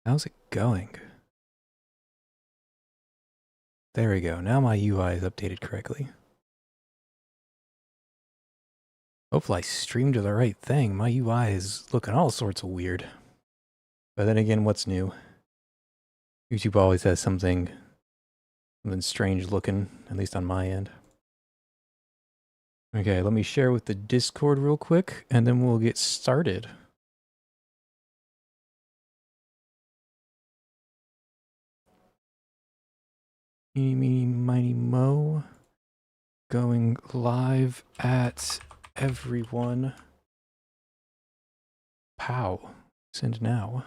How's it going? There we go. Now my UI is updated correctly. Hopefully I streamed to the right thing. My UI is looking all sorts of weird. But then again, what's new? YouTube always has something strange looking, at least on my end. Okay, let me share with the Discord real quick, and then we'll get started. Eeny, meeny, miny, mo. Going live at everyone. Pow. Send now.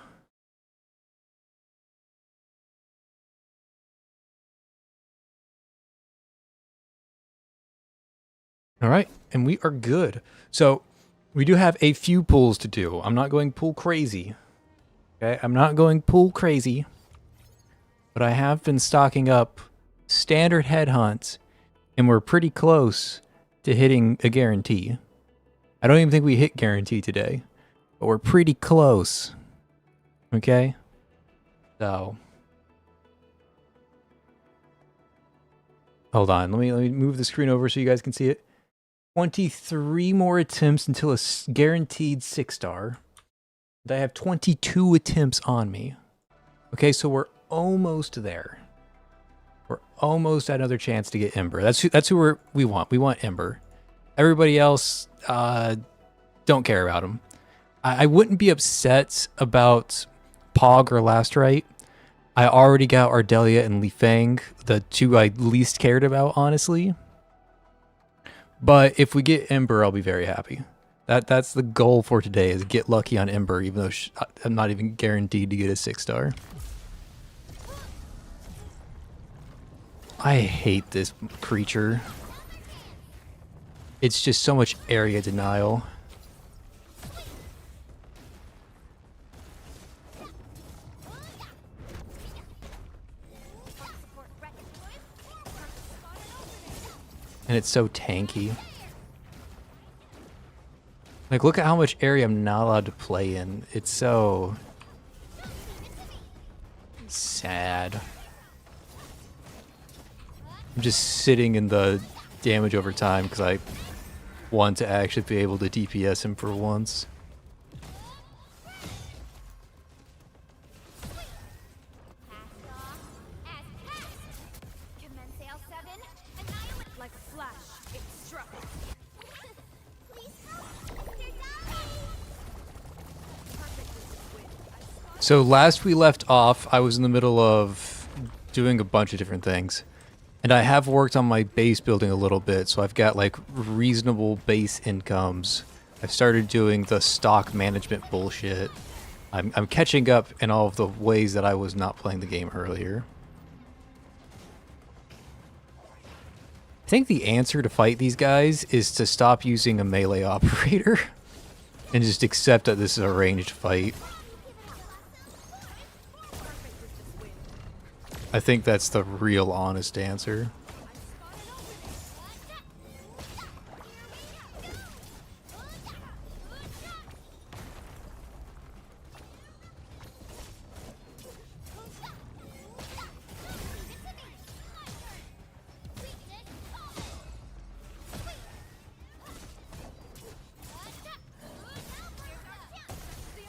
All right, and we are good. So we do have a few pulls to do. I'm not going pull crazy. Okay, I'm not going pull crazy. But I have been stocking up standard headhunts, and we're pretty close to hitting a guarantee. I don't even think we hit guarantee today, but we're pretty close. Okay? So hold on, let me move the screen over so you guys can see it. 23 more attempts until a guaranteed 6-star. I have 22 attempts on me. Okay, so we're almost there. We're almost at another chance to get Ember. That's who we want. We want Ember. Everybody else, don't care about him. I wouldn't be upset about Pog or Last Right. I already got Ardelia and Li Fang, the two I least cared about, honestly. But if we get Ember, I'll be very happy. That's the goal for today, is get lucky on Ember, even though I'm not even guaranteed to get a 6-star. I hate this creature. It's just so much area denial. And it's so tanky. Like, look at how much area I'm not allowed to play in. It's so sad. I'm just sitting in the damage over time because I want to actually be able to DPS him for once. So last we left off, I was in the middle of doing a bunch of different things. And I have worked on my base building a little bit, so I've got like reasonable base incomes. I've started doing the stock management bullshit. I'm catching up in all of the ways that I was not playing the game earlier. I think the answer to fight these guys is to stop using a melee operator and just accept that this is a ranged fight. I think that's the real honest answer.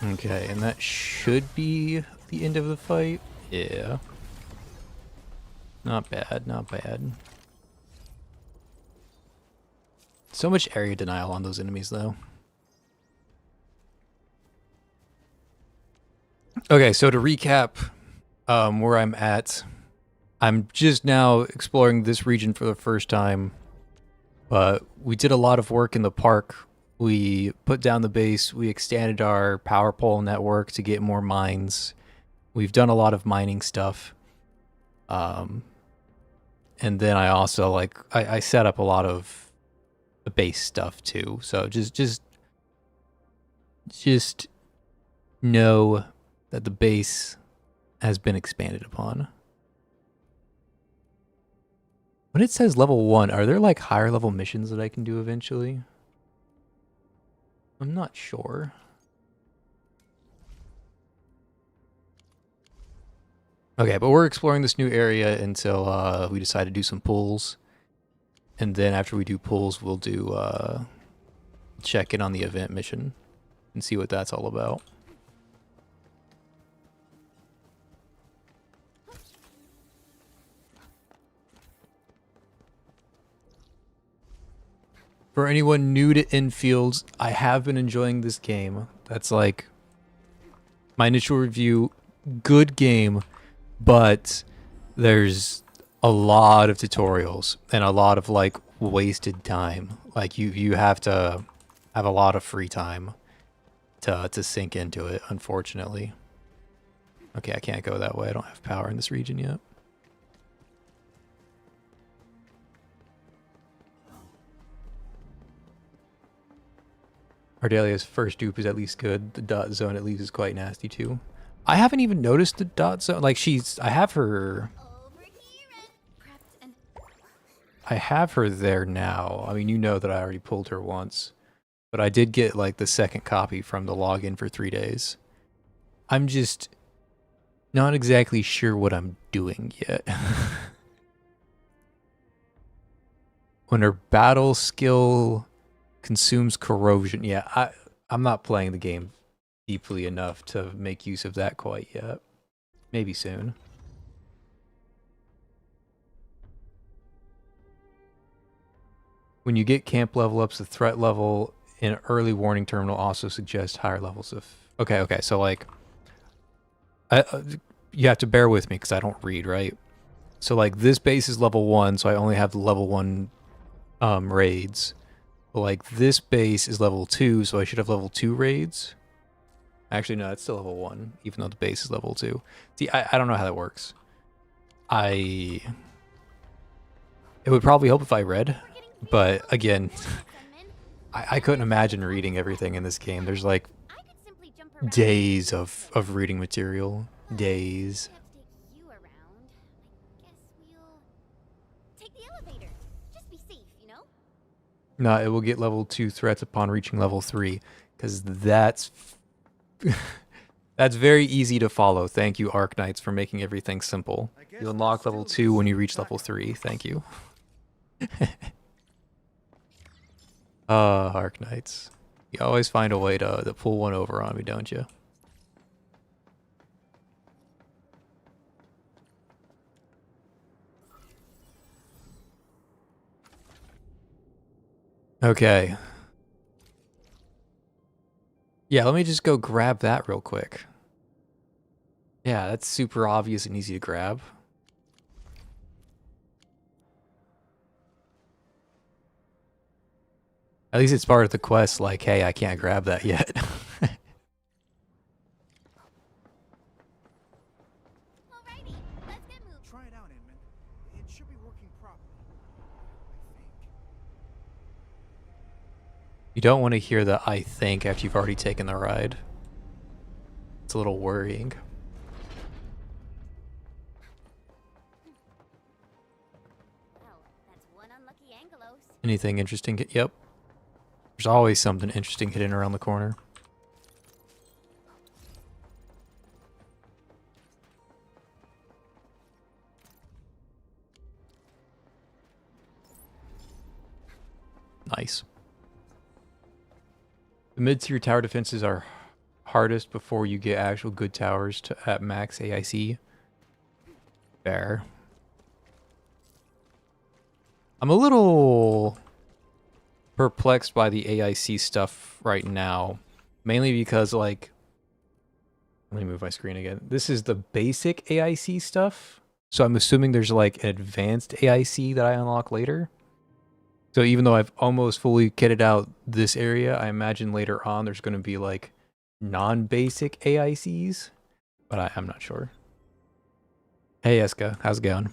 Okay, and that should be the end of the fight. Yeah. Not bad, not bad. So much area denial on those enemies, though. Okay, so to recap where I'm at, I'm just now exploring this region for the first time. But we did a lot of work in the park. We put down the base. We extended our power pole network to get more mines. We've done a lot of mining stuff. And then I also I set up a lot of the base stuff too. So just know that the base has been expanded upon. When it says level 1, are there like higher level missions that I can do eventually? I'm not sure. Okay, but we're exploring this new area until we decide to do some pulls. And then after we do pulls, we'll do check in on the event mission and see what that's all about. For anyone new to Endfields, I have been enjoying this game. That's like my initial review. Good game, but there's a lot of tutorials and a lot of like wasted time. Like you have to have a lot of free time to sink into it, unfortunately. Okay, I can't go that way. I don't have power in this region yet. Ardelia's first dupe is at least good. The dot zone at least is quite nasty too. I haven't even noticed the dot zone. Like I have her there now. I mean, you know that I already pulled her once. But I did get like the second copy from the login for 3 days. I'm just not exactly sure what I'm doing yet. When her battle skill consumes corrosion. Yeah, I'm not playing the game deeply enough to make use of that quite yet. Maybe soon. When you get camp level ups, the threat level in early warning terminal also suggests higher levels of... Okay, so like... you have to bear with me because I don't read, right? So like this base is level 1, so I only have the level 1 raids. But like this base is level 2, so I should have level 2 raids. Actually, no, it's still level 1, even though the base is level 2. See, I don't know how that works. It would probably help if I read, but again, I couldn't imagine reading everything in this game. There's like days of reading material. Days. No, it will get level 2 threats upon reaching level 3, because that's that's very easy to follow. Thank you, Arc Knights, for making everything simple. You unlock level 2 when you reach level 3. Thank you. Arc Knights. You always find a way to pull one over on me, don't you? Okay. Yeah, let me just go grab that real quick. Yeah, that's super obvious and easy to grab. At least it's part of the quest, like, hey, I can't grab that yet. Alrighty, let's get moving. Try it out, Inman. It should be working properly, I think. You don't want to hear the I think after you've already taken the ride. It's a little worrying. Well, that's one unlucky Angelos. Anything interesting? Yep. There's always something interesting hidden around the corner. Nice. The mid-tier tower defenses are hardest before you get actual good towers at max AIC. Fair. I'm a little perplexed by the AIC stuff right now, mainly because, like, let me move my screen again. This is the basic AIC stuff, so I'm assuming there's like an advanced AIC that I unlock later. So even though I've almost fully kitted out this area, I imagine later on there's going to be like non-basic AICs, but I'm not sure. Hey Eska, how's it going?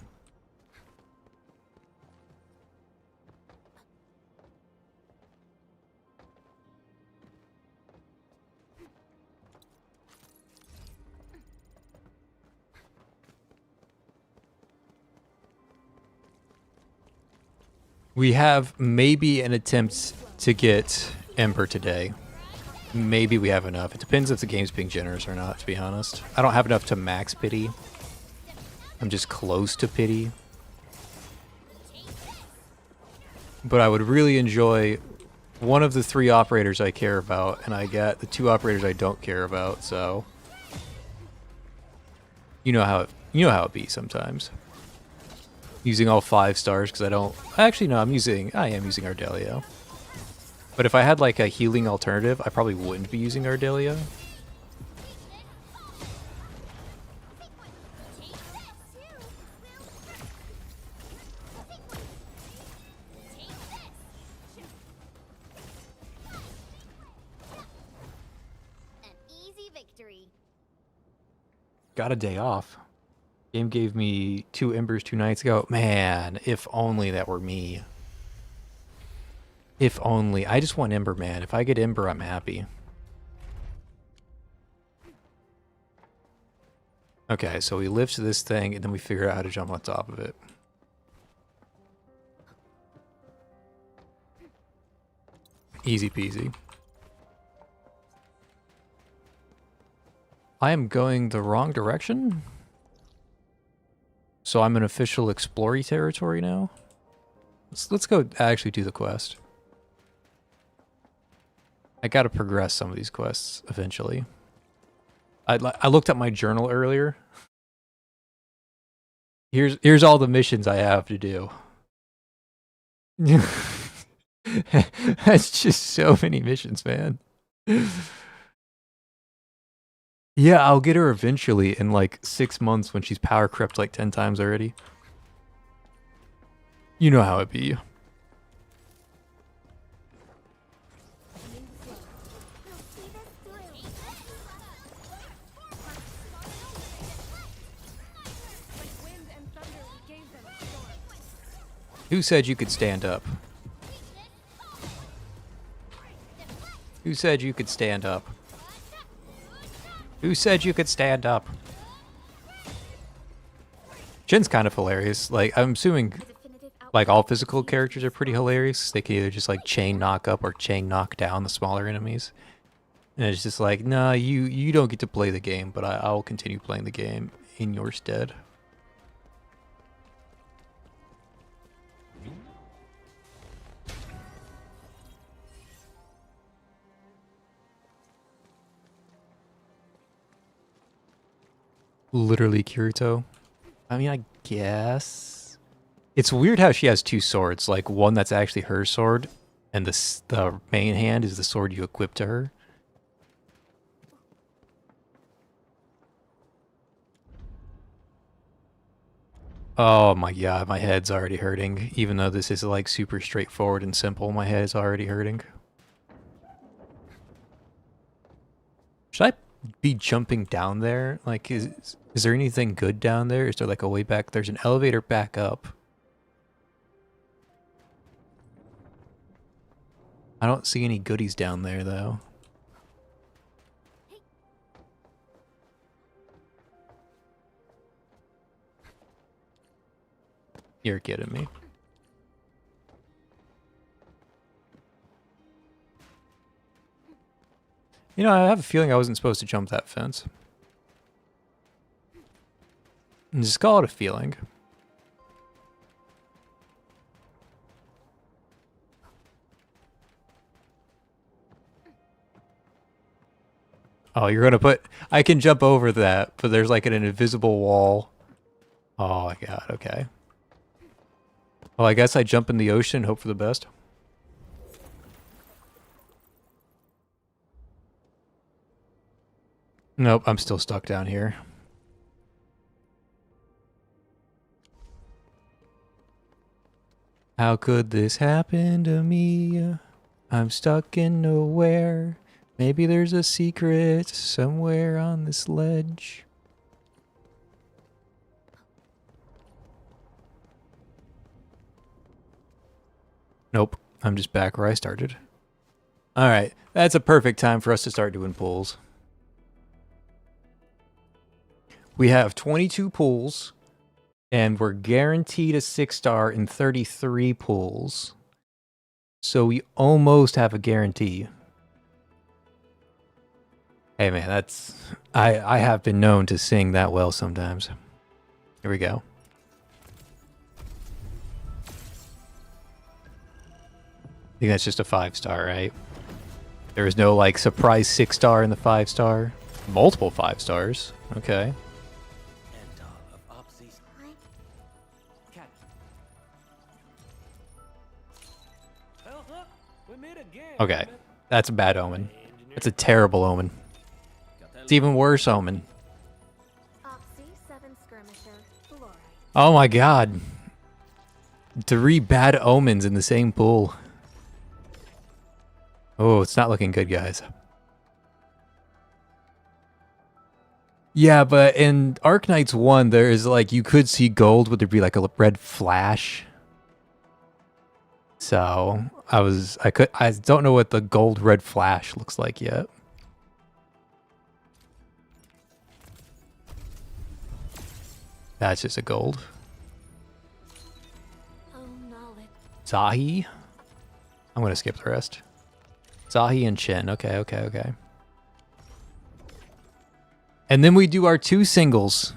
We have maybe an attempt to get Ember today. Maybe we have enough. It depends if the game's being generous or not, to be honest. I don't have enough to max pity. I'm just close to pity. But I would really enjoy one of the 3 operators I care about, and I get the 2 operators I don't care about, so you know how it be sometimes. Using all 5 stars because I don't actually no, I am using Ardelio. But if I had like a healing alternative, I probably wouldn't be using Ardelio. Got a day off. Game gave me 2 embers 2 nights ago. Man, if only that were me. If only. I just want ember, man. If I get ember, I'm happy. Okay, so we lift this thing, and then we figure out how to jump on top of it. Easy peasy. I am going the wrong direction? So I'm an official explory territory now? Let's go actually do the quest. I gotta progress some of these quests eventually. I looked at my journal earlier. Here's all the missions I have to do. That's just so many missions, man. Yeah, I'll get her eventually in like 6 months when she's power crept like 10 times already. You know how it be. Who said you could stand up? Who said you could stand up? Who said you could stand up? Jin's kind of hilarious. Like, I'm assuming like all physical characters are pretty hilarious. They can either just like chain knock up or chain knock down the smaller enemies. And it's just like, nah, you don't get to play the game, but I'll continue playing the game in your stead. Literally Kirito. I mean, I guess. It's weird how she has 2 swords. Like, one that's actually her sword, and the main hand is the sword you equip to her. Oh my god, my head's already hurting. Even though this is like super straightforward and simple, my head is already hurting. Should I be jumping down there? Like, is there anything good down there? Is there like a way back? There's an elevator back up. I don't see any goodies down there, though. You're kidding me. You know, I have a feeling I wasn't supposed to jump that fence. Just call it a feeling. Oh, you're gonna put... I can jump over that, but there's like an invisible wall. Oh my god, okay. Well, I guess I jump in the ocean and hope for the best. Nope, I'm still stuck down here. How could this happen to me? I'm stuck in nowhere. Maybe there's a secret somewhere on this ledge. Nope, I'm just back where I started. Alright, that's a perfect time for us to start doing pulls. We have 22 pulls, and we're guaranteed a 6-star in 33 pulls. So we almost have a guarantee. Hey man, that's... I have been known to sing that well sometimes. Here we go. I think that's just a 5-star, right? There was no like surprise 6-star in the 5-star. Multiple 5-stars. Okay. Okay. That's a bad omen. That's a terrible omen. It's even worse omen. Oh my god. 3 bad omens in the same pool. Oh, it's not looking good, guys. Yeah, but in Arknights 1, there is like, you could see gold, would there be like a red flash? So, I don't know what the gold red flash looks like yet. That's just a gold. Zahi? I'm gonna skip the rest. Zahi and Chin. Okay, okay, okay. And then we do our 2 singles.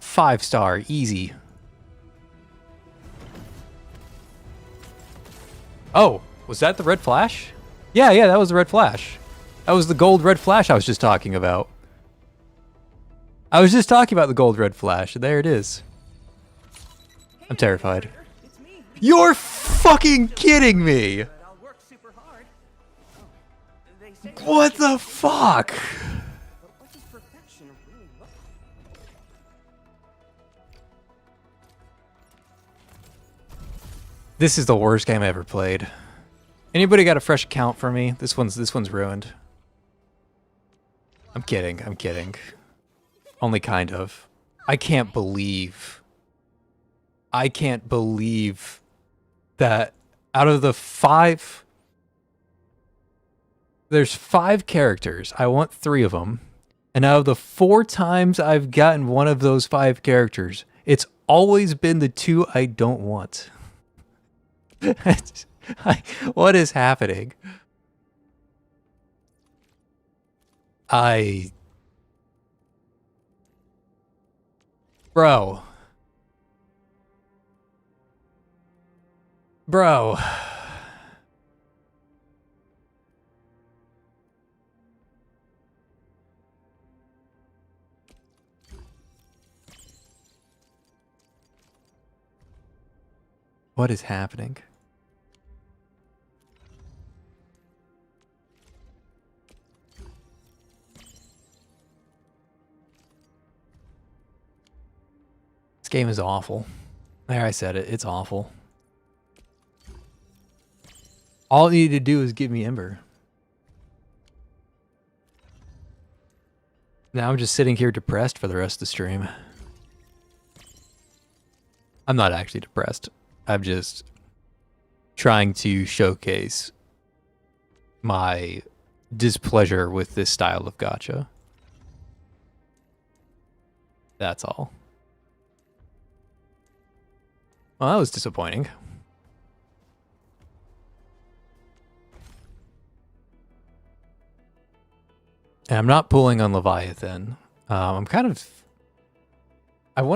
5-star, easy. Oh, was that the red flash? Yeah, that was the red flash. That was the gold red flash I was just talking about. I was just talking about the gold red flash. There it is. I'm terrified. You're fucking kidding me! What the fuck? This is the worst game I ever played. Anybody got a fresh account for me? This one's ruined. I'm kidding. I'm kidding. Only kind of. I can't believe that out of the 5, there's 5 characters. I want 3 of them. And out of the 4 times I've gotten one of those 5 characters, it's always been the 2 I don't want. What is happening? Bro. What is happening? This game is awful. There, I said it. It's awful. All it needed to do is give me Ember. Now I'm just sitting here depressed for the rest of the stream. I'm not actually depressed. I'm just trying to showcase my displeasure with this style of gacha. That's all. Well, that was disappointing. And I'm not pulling on Leviathan. I want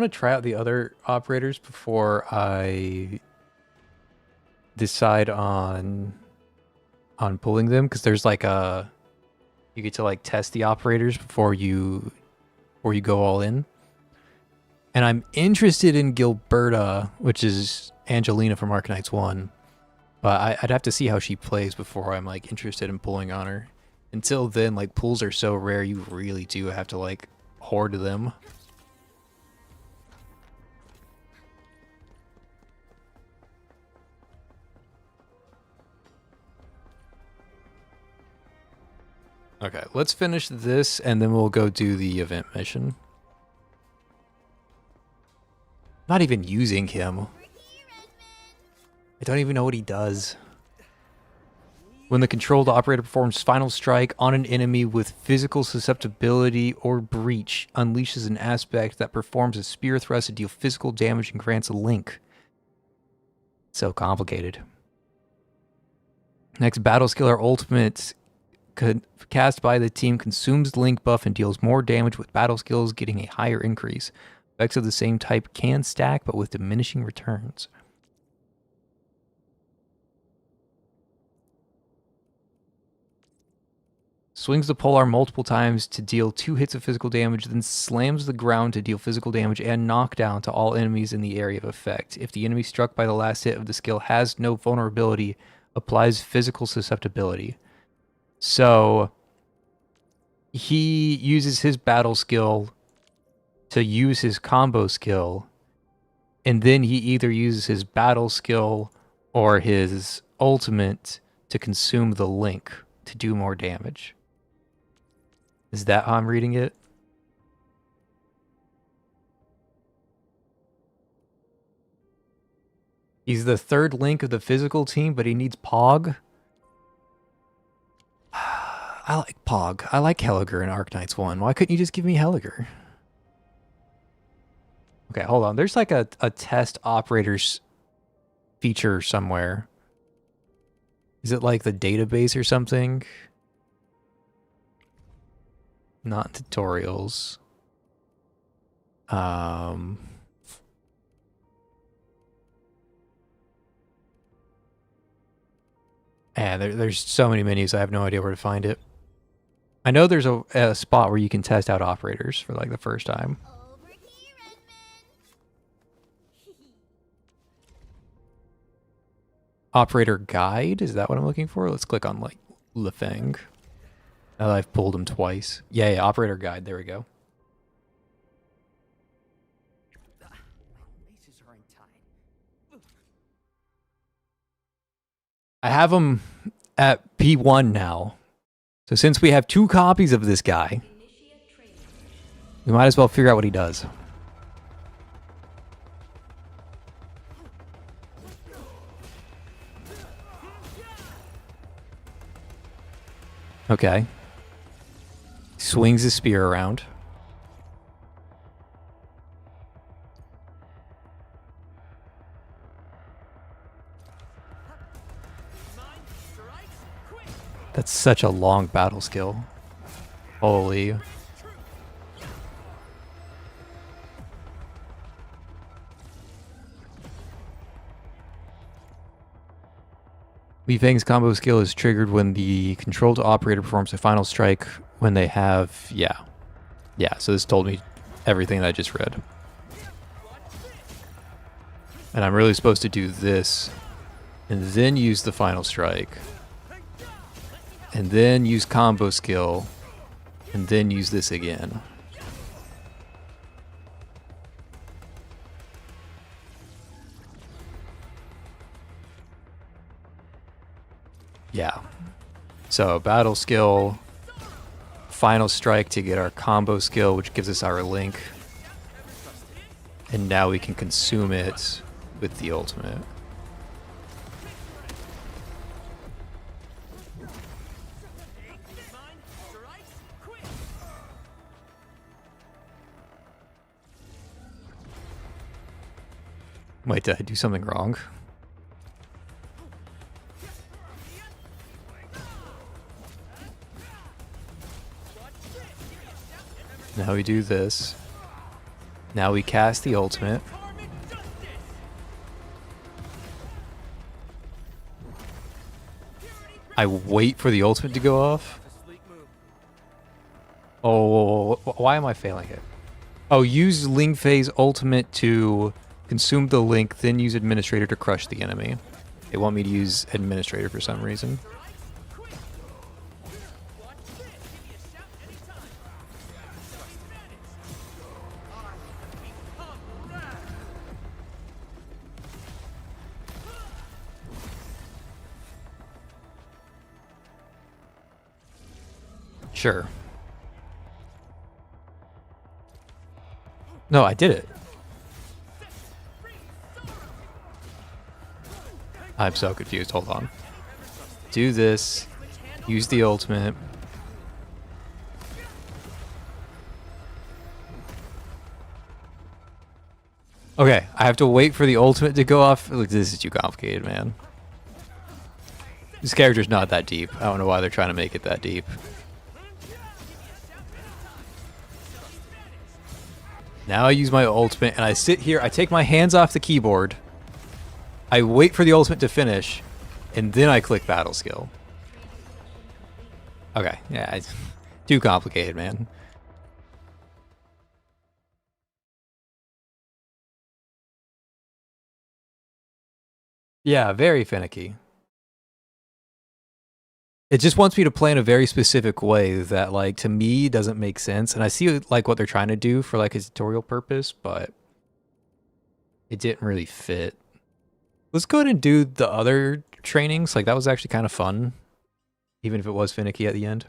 to try out the other operators before I decide on pulling them, because there's like you get to like test the operators before you go all in. And I'm interested in Gilberta, which is Angelina from Arknights 1. But I'd have to see how she plays before I'm like interested in pulling on her. Until then, like, pulls are so rare, you really do have to like hoard them. Okay, let's finish this and then we'll go do the event mission. Not even using him. I don't even know what he does. When the controlled operator performs Final Strike on an enemy with physical susceptibility or breach, unleashes an aspect that performs a spear thrust to deal physical damage and grants a link. So complicated. Next battle skill or ultimate cast by the team consumes the link buff and deals more damage with battle skills, getting a higher increase. Effects of the same type can stack, but with diminishing returns. Swings the polearm multiple times to deal 2 hits of physical damage, then slams the ground to deal physical damage and knockdown to all enemies in the area of effect. If the enemy struck by the last hit of the skill has no vulnerability, applies physical susceptibility. So he uses his battle skill to use his combo skill, and then he either uses his battle skill or his ultimate to consume the link to do more damage. Is that how I'm reading it? He's the third link of the physical team, but he needs Pog. I like Pog. I like Helliger in Arknights 1. Why couldn't you just give me Helliger? Okay, hold on. There's like a test operators feature somewhere. Is it like the database or something? Not tutorials. There's so many menus, I have no idea where to find it. I know there's a spot where you can test out operators for like the first time. Over here, Edmund. Operator guide? Is that what I'm looking for? Let's click on like Lefeng. Now that I've pulled him twice. Yeah, operator guide. There we go. My laces are untied. I have him at P1 now. So since we have 2 copies of this guy, we might as well figure out what he does. Okay. Swings his spear around. That's such a long battle skill. Holy. Li Feng's combo skill is triggered when the controlled operator performs a final strike when they have... Yeah, so this told me everything that I just read. And I'm really supposed to do this, and then use the final strike, and then use combo skill, and then use this again. Yeah. So battle skill, final strike to get our combo skill, which gives us our link. And now we can consume it with the ultimate. Wait, did I do something wrong? Now we do this. Now we cast the ultimate. I wait for the ultimate to go off. Oh, why am I failing it? Oh, use Ling Fei's ultimate to consume the link, then use Administrator to crush the enemy. They want me to use Administrator for some reason. Sure. No, I did it. I'm so confused. Hold on. Do this. Use the ultimate. Okay, I have to wait for the ultimate to go off. Look, this is too complicated, man. This character's not that deep. I don't know why they're trying to make it that deep. Now I use my ultimate and I sit here, I take my hands off the keyboard, I wait for the ultimate to finish, and then I click battle skill. Okay, yeah, it's too complicated, man. Yeah, very finicky. It just wants me to play in a very specific way that, like, to me doesn't make sense. And I see, like, what they're trying to do for, like, a tutorial purpose, but it didn't really fit. Let's go ahead and do the other trainings. Like, that was actually kind of fun, even if it was finicky at the end.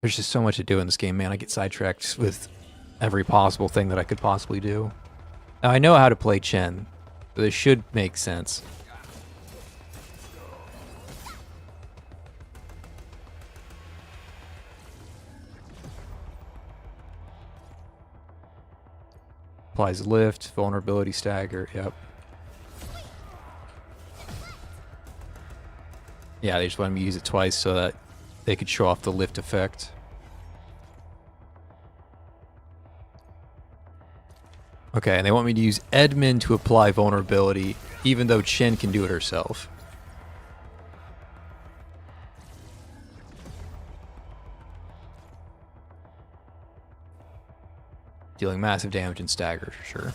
There's just so much to do in this game, man. I get sidetracked with every possible thing that I could possibly do. Now, I know how to play Chen, so this should make sense. Applies lift, vulnerability stagger, yep. Yeah, they just wanted me to use it twice so that they could show off the lift effect. Okay, and they want me to use Edmund to apply vulnerability, even though Chen can do it herself. Dealing massive damage and stagger, for sure.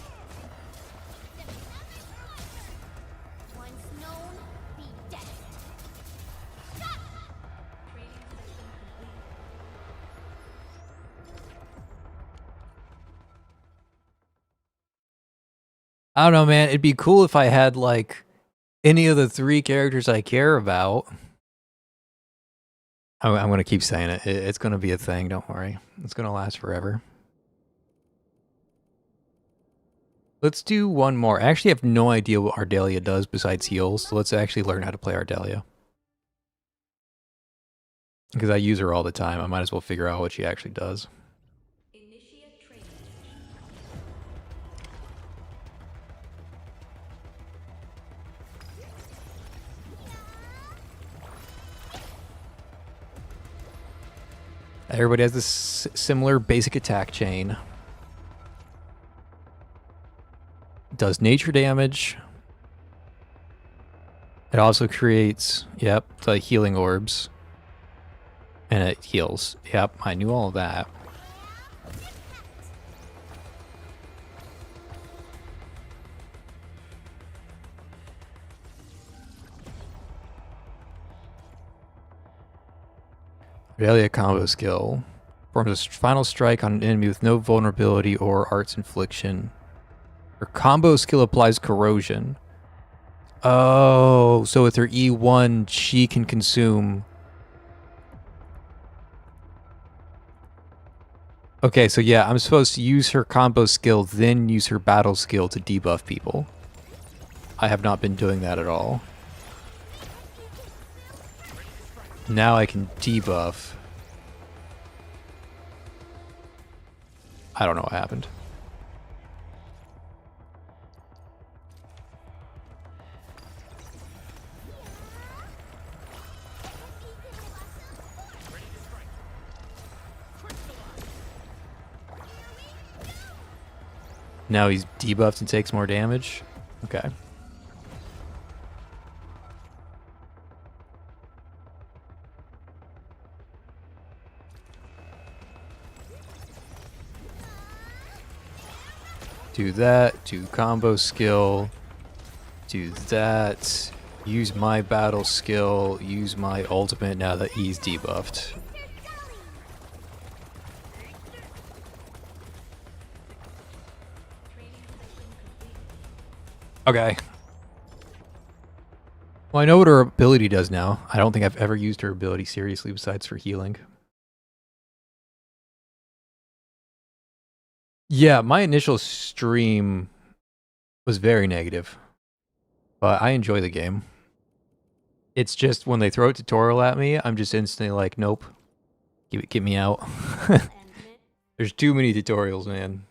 I don't know, man. It'd be cool if I had, like, any of the 3 characters I care about. I'm going to keep saying it. It's going to be a thing, don't worry. It's going to last forever. Let's do one more. I actually have no idea what Ardelia does besides heals, so let's actually learn how to play Ardelia. Because I use her all the time, I might as well figure out what she actually does. Everybody has this similar basic attack chain. Does nature damage. It also creates, yep, the healing orbs. And it heals. Yep, I knew all of that. Regalia combo skill. Performs a final strike on an enemy with no vulnerability or arts infliction. Her combo skill applies corrosion. Oh, so with her E1, she can consume... Okay, so yeah, I'm supposed to use her combo skill, then use her battle skill to debuff people. I have not been doing that at all. Now I can debuff. I don't know what happened. Now he's debuffed and takes more damage? Okay. Do that, do combo skill, do that, use my battle skill, use my ultimate now that he's debuffed. Okay. Well, I know what her ability does now. I don't think I've ever used her ability seriously besides for healing. Yeah, my initial stream was very negative, but I enjoy the game. It's just when they throw a tutorial at me, I'm just instantly like, nope, get me out. There's too many tutorials, man.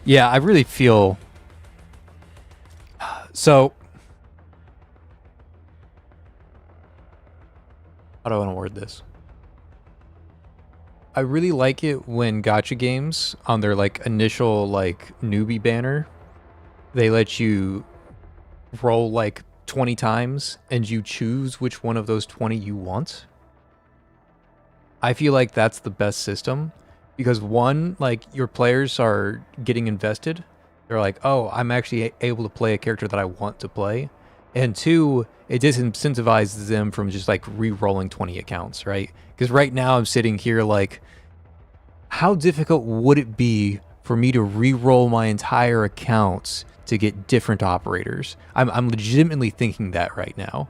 Yeah, I really feel so. How do I want to word this? I really like it when gacha games on their like initial like newbie banner, they let you roll like 20 times and you choose which one of those 20 you want. I feel like that's the best system because one, like your players are getting invested. They're like, oh, I'm actually able to play a character that I want to play. And two, it disincentivizes them from just like re-rolling 20 accounts, right? Because right now I'm sitting here like, how difficult would it be for me to re-roll my entire accounts to get different operators? I'm legitimately thinking that right now.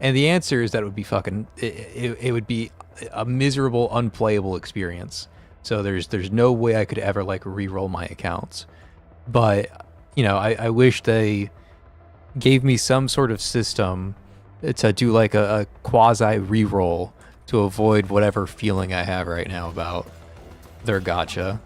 And the answer is that it would be fucking, it would be a miserable, unplayable experience. So there's no way I could ever like re-roll my accounts. But, you know, I wish they gave me some sort of system to do like a quasi re-roll to avoid whatever feeling I have right now about their gacha.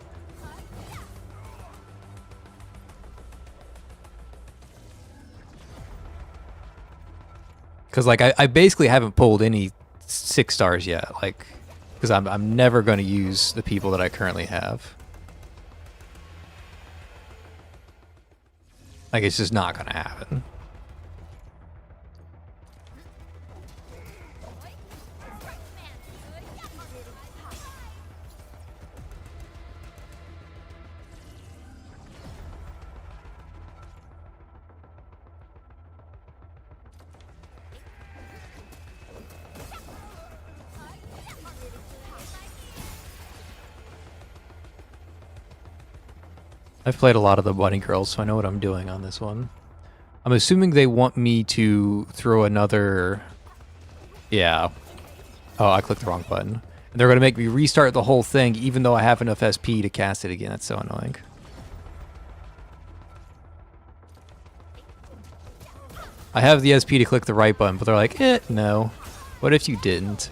Because like I basically haven't pulled any 6 stars yet, like because I'm never going to use the people that I currently have. Like it's just not going to happen. I've played a lot of the bunny girls, so I know what I'm doing on this one. I'm assuming they want me to throw another... Yeah. Oh, I clicked the wrong button. And they're going to make me restart the whole thing, even though I have enough SP to cast it again. That's so annoying. I have the SP to click the right button, but they're like, no. What if you didn't?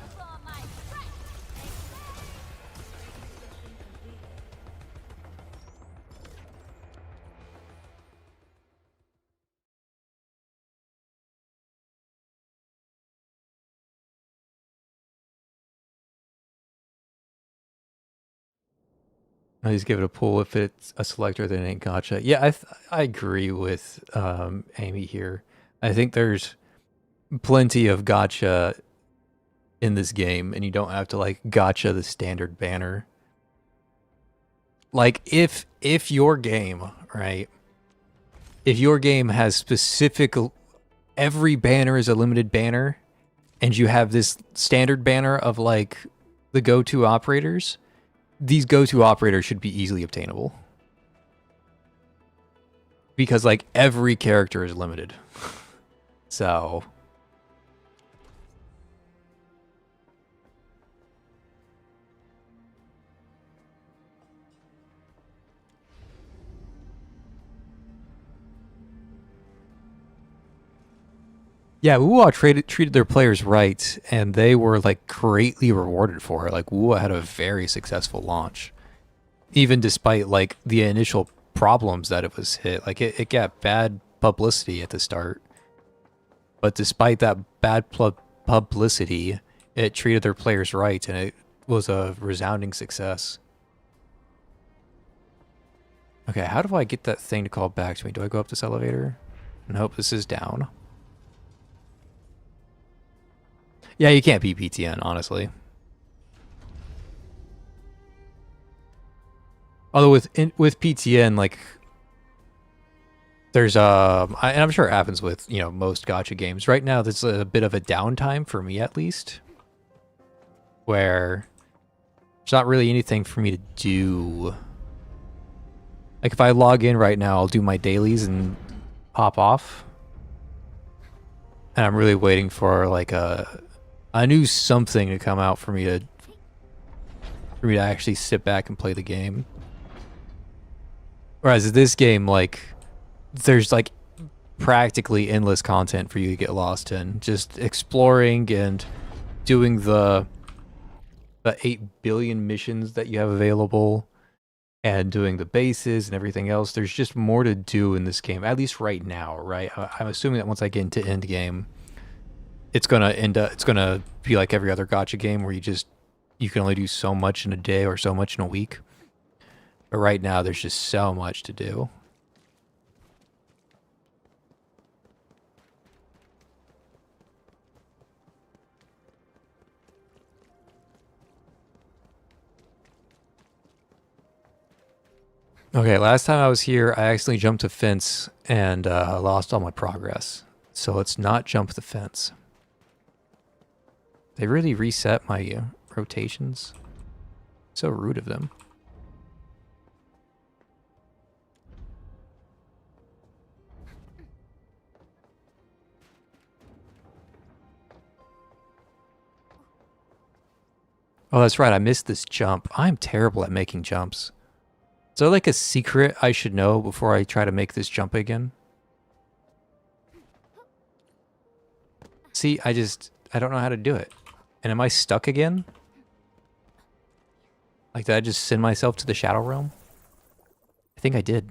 I just give it a pull if it's a selector that ain't gacha. Yeah, I agree with Amy here. I think there's plenty of gacha in this game, and you don't have to like gacha the standard banner. Like if your game, right? If your game has specific, every banner is a limited banner, and you have this standard banner of like the go-to operators, these go-to operators should be easily obtainable. Because like every character is limited. So yeah, Wuwa treated their players right, and they were like greatly rewarded for it. Like Wuwa had a very successful launch, even despite like the initial problems that it was hit. Like it got bad publicity at the start, but despite that bad publicity, it treated their players right, and it was a resounding success. Okay, how do I get that thing to call back to me? Do I go up this elevator? Nope, this is down. Yeah, you can't beat PTN, honestly. Although with PTN, like, there's and I'm sure it happens with most gacha games. Right now, there's a bit of a downtime for me, at least, where there's not really anything for me to do. Like if I log in right now, I'll do my dailies and hop off, and I'm really waiting for like a new something to come out for me to actually sit back and play the game. Whereas this game, like, there's like practically endless content for you to get lost in. Just exploring and doing the 8 billion missions that you have available. and doing the bases and everything else. There's just more to do in this game, at least right now, right? I'm assuming that once I get into end game, it's gonna be like every other gacha game where you can only do so much in a day or so much in a week. But right now, there's just so much to do. Okay, last time I was here, I accidentally jumped a fence and lost all my progress. So let's not jump the fence. They really reset my rotations. So rude of them. Oh, that's right. I missed this jump. I'm terrible at making jumps. Is there like a secret I should know before I try to make this jump again? See, I don't know how to do it. And am I stuck again? Like, did I just send myself to the Shadow Realm? I think I did.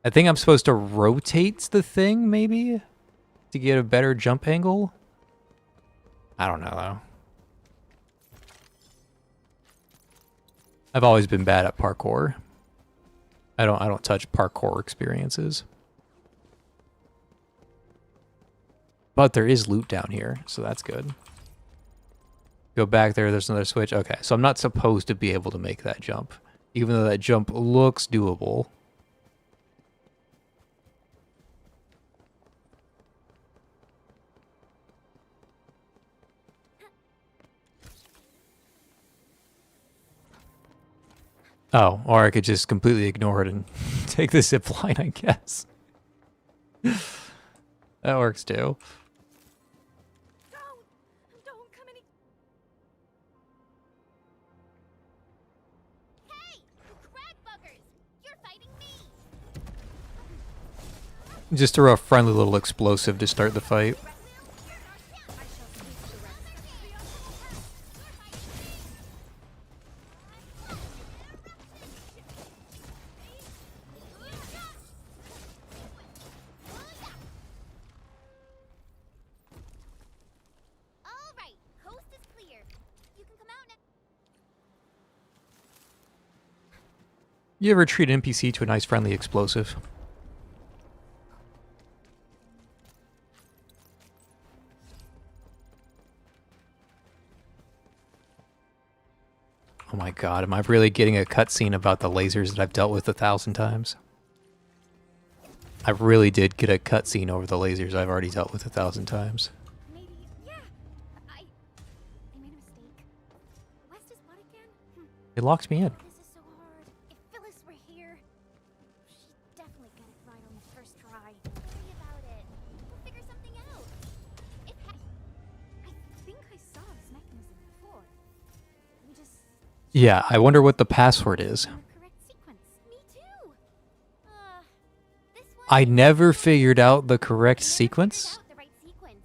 I think I'm supposed to rotate the thing, maybe? To get a better jump angle? I don't know, though. I've always been bad at parkour. I don't touch parkour experiences. But there is loot down here, so that's good. Go back there, there's another switch. Okay, so I'm not supposed to be able to make that jump, even though that jump looks doable. Oh, or I could just completely ignore it and take the zip line, I guess. That works too. Don't come any. Hey, crag buggers! You're fighting me. Just throw a friendly little explosive to start the fight. All right, coast is clear. You can come out now. You ever treat an NPC to a nice friendly explosive? Oh my god, am I really getting a cutscene about the lasers that I've dealt with 1,000 times? I really did get a cutscene over the lasers I've already dealt with 1,000 times. Maybe, yeah. I made a mistake. West is what again? It locks me in. This is so hard. If Phyllis were here, she'd definitely get it right on the first try. Don't worry about it. We'll figure something out. I think I saw this mechanism before. We just Yeah, I wonder what the password is. the correct sequence. Me too. This one. I never figured out the correct Never sequence. figured out the right sequence.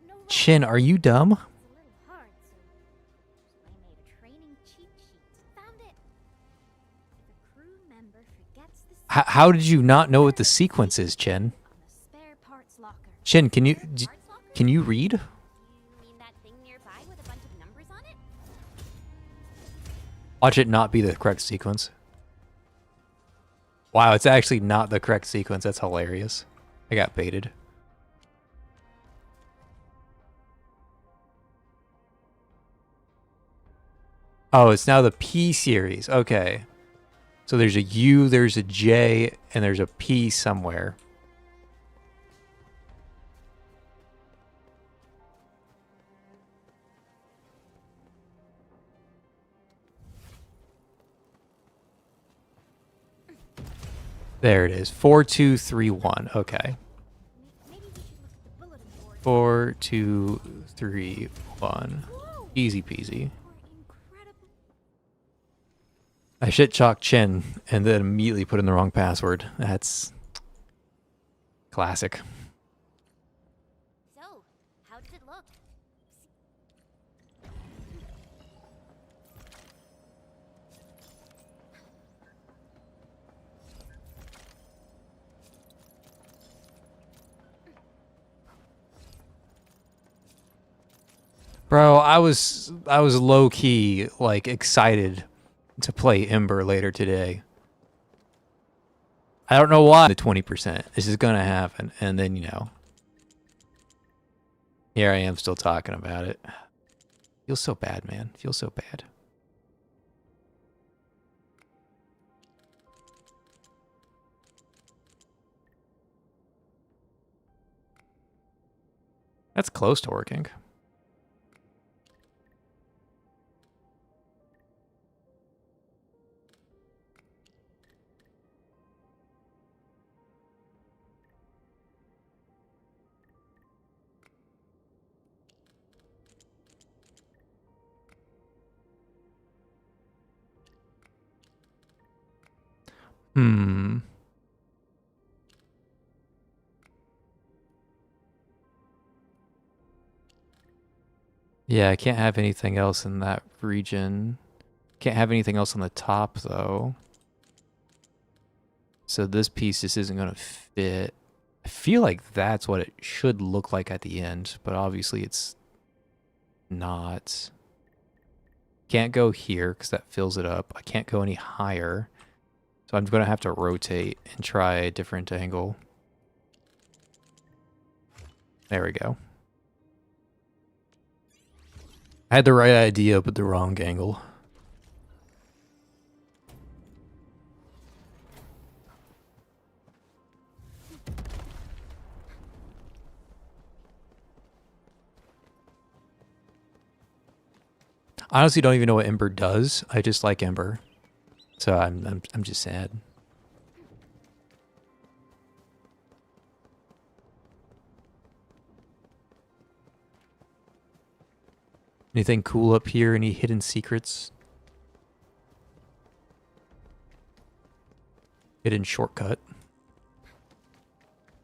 No way. Chin, are you dumb? It's a little hard, so I made a training cheat sheet. Found it. If a crew member forgets the How did you not know what the sequence is, Chin? on the spare parts locker. Chin, can you Parts locker? can you read? You mean that thing nearby with a bunch of numbers on it? Watch it not be the correct sequence. Wow, it's actually not the correct sequence. That's hilarious. I got baited. Oh, it's now the P series. Okay. So there's a U, there's a J, and there's a P somewhere. There it is. 4231. Okay. Maybe we should look at the bulletin board. 4231. Whoa! Easy peasy. More incredible. I shit chalked Chin and then immediately put in the wrong password. That's classic. So, how does it look? Bro, I was low key like excited to play Ember later today. I don't know why. The 20%. This is gonna happen, and then here I am still talking about it. Feels so bad, man. Feels so bad. That's close to working. Hmm. Yeah, I can't have anything else in that region. Can't have anything else on the top, though. So this piece just isn't going to fit. I feel like that's what it should look like at the end, but obviously it's not. Can't go here because that fills it up. I can't go any higher. So I'm going to have to rotate and try a different angle. There we go. I had the right idea, but the wrong angle. I honestly don't even know what Ember does. I just like Ember. So I'm just sad. Anything cool up here? Any hidden secrets? Hidden shortcut.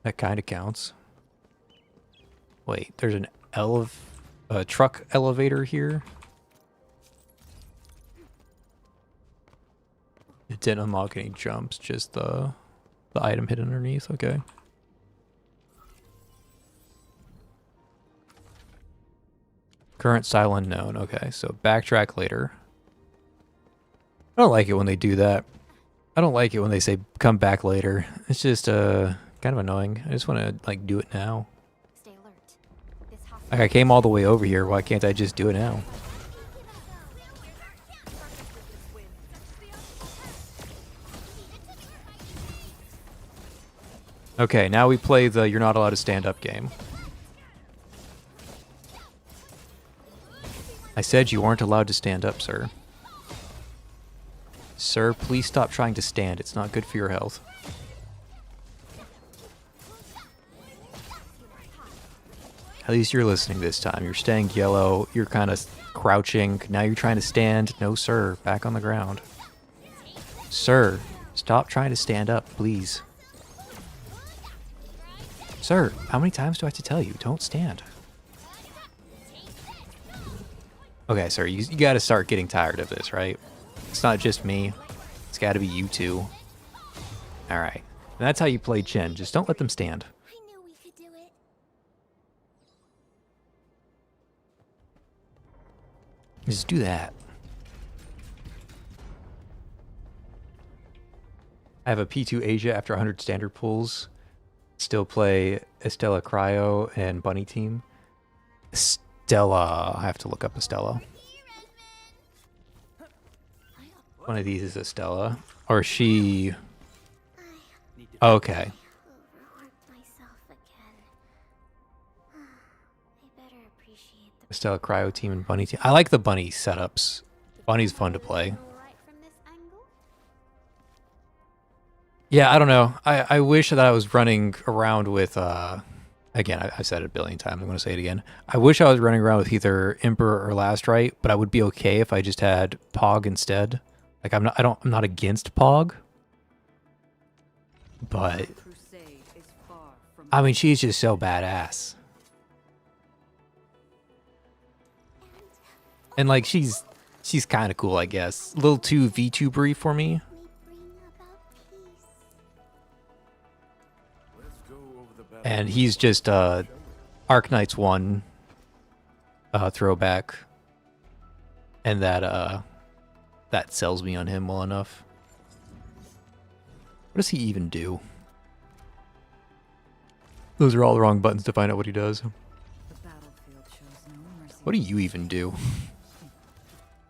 That kind of counts. Wait, there's a truck elevator here. It didn't unlock any jumps, just the item hidden underneath. Okay. Current style unknown. Okay, so backtrack later. I don't like it when they do that. I don't like it when they say come back later. It's just kind of annoying. I just want to like do it now. Stay alert. Like I came all the way over here. Why can't I just do it now? Okay, now we play the you're not allowed to stand up game. I said you weren't allowed to stand up, sir. Sir, please stop trying to stand. It's not good for your health. At least you're listening this time. You're staying yellow. You're kind of crouching. Now you're trying to stand. No, sir. Back on the ground. Sir, stop trying to stand up, please. Sir, how many times do I have to tell you? Don't stand. Okay, sir, you got to start getting tired of this, right? It's not just me. It's got to be you two. All right. And that's how you play Chen. Just don't let them stand. I knew we could do it. Just do that. I have a P2 Asia after 100 standard pulls. Still play Estella Cryo and Bunny Team. Estella. I have to look up Estella. One of these is Estella. Or she... Okay. Estella Cryo Team and Bunny Team. I like the Bunny setups. Bunny's fun to play. Yeah, I don't know. I wish that I was running around with... Again, I've said it a billion times. I'm going to say it again. I wish I was running around with either Emperor or Last Right, but I would be okay if I just had Pog instead. Like I'm not against Pog, but I mean she's just so badass, and like she's kind of cool, I guess. A little too VTubery for me. And he's just Arc Knight's 1. throwback. And that sells me on him well enough. What does he even do? Those are all the wrong buttons to find out what he does. What do you even do?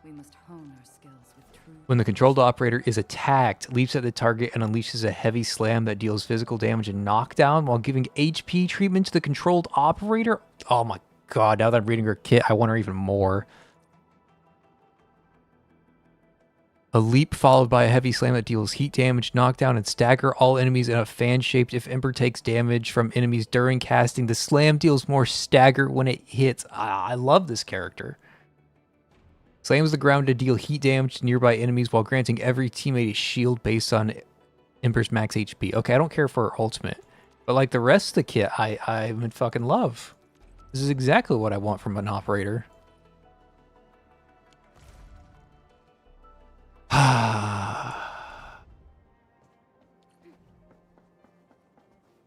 We must hone our skills with true. When the controlled operator is attacked, leaps at the target and unleashes a heavy slam that deals physical damage and knockdown while giving HP treatment to the controlled operator. Oh my god, now that I'm reading her kit, I want her even more. A leap followed by a heavy slam that deals heat damage, knockdown, and stagger all enemies in a fan-shaped if Ember takes damage from enemies during casting. The slam deals more stagger when it hits. I love this character. Slams the ground to deal heat damage to nearby enemies while granting every teammate a shield based on Ember's max HP. Okay, I don't care for her ultimate. But like the rest of the kit, I'm in fucking love. This is exactly what I want from an operator.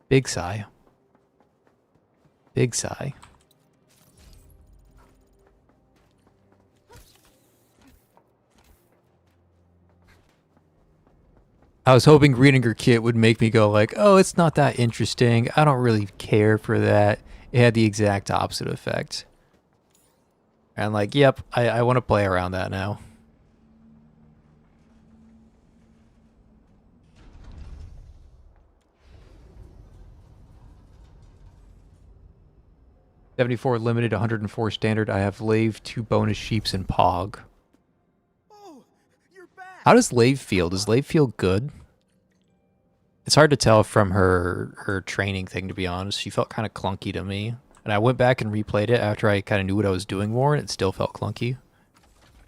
Big sigh. Big sigh. I was hoping reading her kit would make me go like, oh, it's not that interesting. I don't really care for that. It had the exact opposite effect. And like, yep, I want to play around that now. $74 limited, 104 standard. I have Lave, 2 bonus sheeps, and Pog. Oh, you're back. How does Lave feel? Does Lave feel good? It's hard to tell from her training thing, to be honest. She felt kind of clunky to me. And I went back and replayed it after I kind of knew what I was doing more, and it still felt clunky.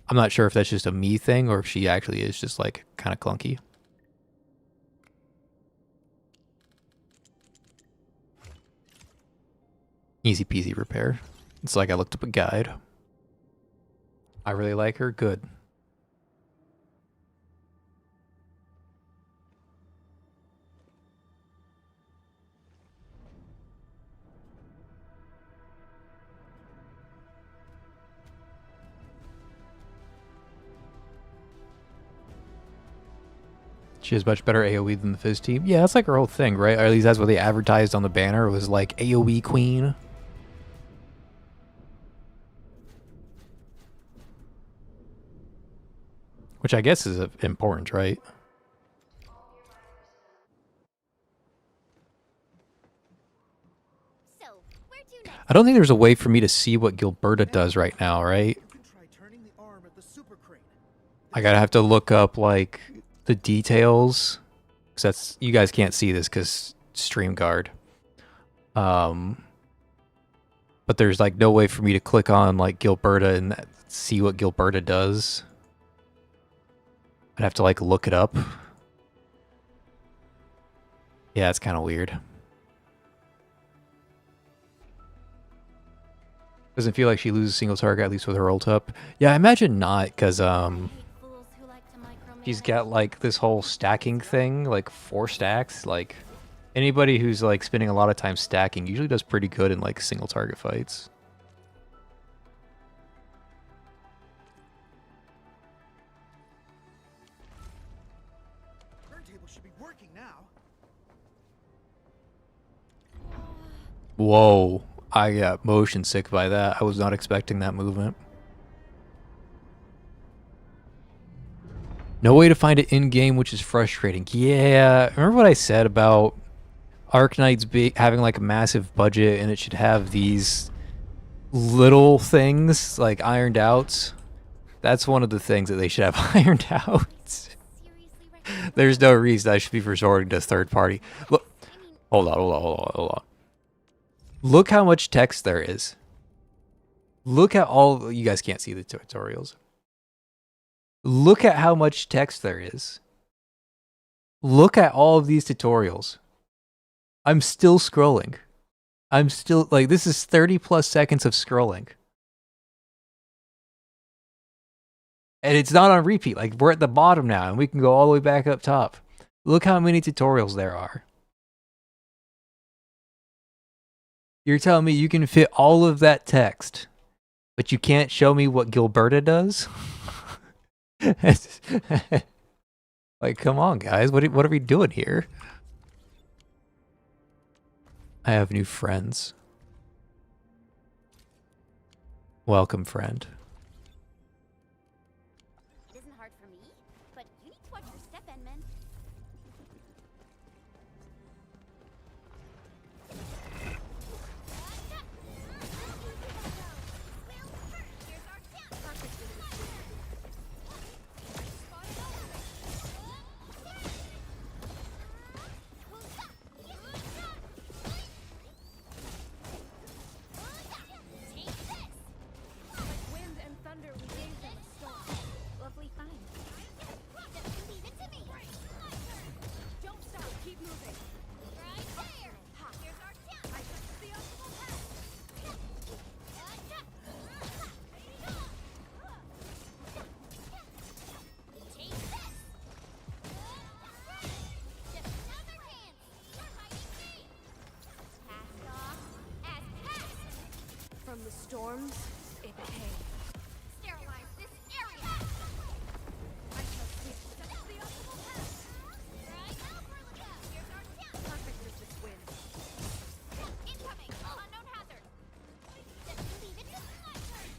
I'm not sure if that's just a me thing or if she actually is just like kind of clunky. Easy peasy repair. It's like I looked up a guide. I really like her. Good. She has much better AoE than the Fizz team. Yeah, that's like her whole thing, right? Or at least that's what they advertised on the banner. It was like AoE queen. Which I guess is important, right? So, where to next? I don't think there's a way for me to see what Gilberta does right now, right? You can try turning the arm at the super crane. I gotta have to look up like the details, because that's, you guys can't see this because stream guard. But there's like no way for me to click on like Gilberta and see what Gilberta does. I'd have to like look it up. Yeah, it's kind of weird. Doesn't feel like she loses a single target, at least with her ult up. Yeah, I imagine not, because Fools who like to she's micromanage. got like this whole stacking thing, like 4 stacks. Like anybody who's like spending a lot of time stacking usually does pretty good in like single target fights. Turntable should be working now. Whoa, I got motion sick by that. I was not expecting that movement. No way to find it in-game, which is frustrating. Yeah, remember what I said about Arknights having like a massive budget and it should have these little things like ironed out? That's one of the things that they should have ironed out. Seriously recommend. There's no reason I should be resorting to third party. Look, I mean, hold on. Look how much text there is. Look at all, you guys can't see the tutorials. Look at how much text there is. Look at all of these tutorials. I'm still scrolling. I'm still, like, this is 30 plus seconds of scrolling. And it's not on repeat. Like, we're at the bottom now, and we can go all the way back up top. Look how many tutorials there are. You're telling me you can fit all of that text But you can't show me what Gilberta does? Like, come on, guys. What are we doing here? I have new friends. Welcome, friend. It isn't hard for me, but you need to watch your step, Enman. Wind and thunder, we gave them a storm. Lovely find. Leave it to me. Don't stop, keep moving. Right there. Here's our chance. I touched the optimal path. Take this. Just another chance. You're fighting me. Cast off as cast. From the storms, it came. Sterilize this area. I touched the optimal path. Right now, Perlica. Here's our chance. Perfect as this wind. Incoming. Unknown hazard. Just leave it to my turn.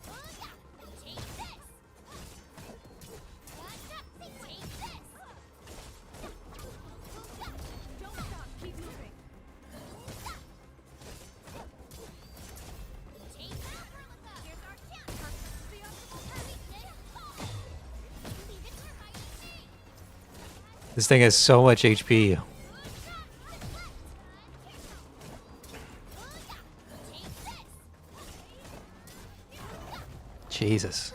Booyah. Take this. Gotcha. Take this. Don't stop, keep moving. Take that, Perlica. Here's our chance. The optimal path. Leave it to fighting me. This thing has so much HP. Jesus.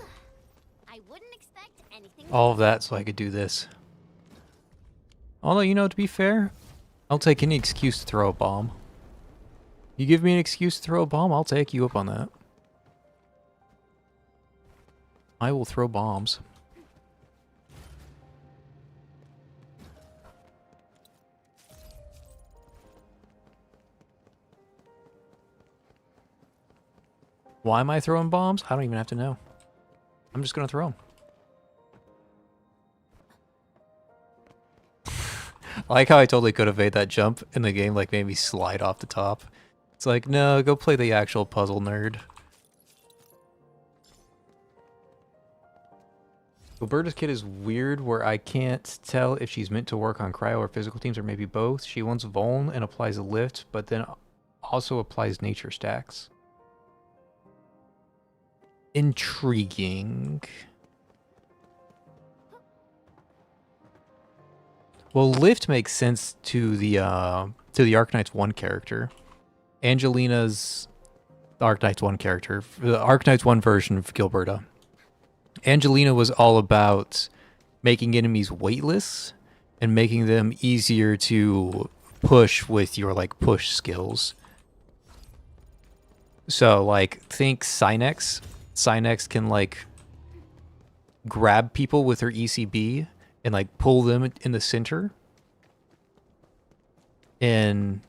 I wouldn't expect anything. All of that so I could do this. Although, you know, to be fair, I'll take any excuse to throw a bomb. You give me an excuse to throw a bomb, I'll take you up on that. I will throw bombs. Why am I throwing bombs? I don't even have to know. I'm just gonna throw them. I like how I totally could have made that jump and the game like made me slide off the top. It's like, no, go play the actual puzzle, nerd. Roberta's kit is weird where I can't tell if she's meant to work on cryo or physical teams or maybe both. She wants Vuln and applies a lift, but then also applies nature stacks. Intriguing. Well, lift makes sense to the Arknights 1 character. Angelina's the Arknights 1 character. The Arknights 1 version of Gilberta. Angelina was all about making enemies weightless and making them easier to push with your like push skills. So like think Synex. Synex can like grab people with her ECB and like pull them in the center. In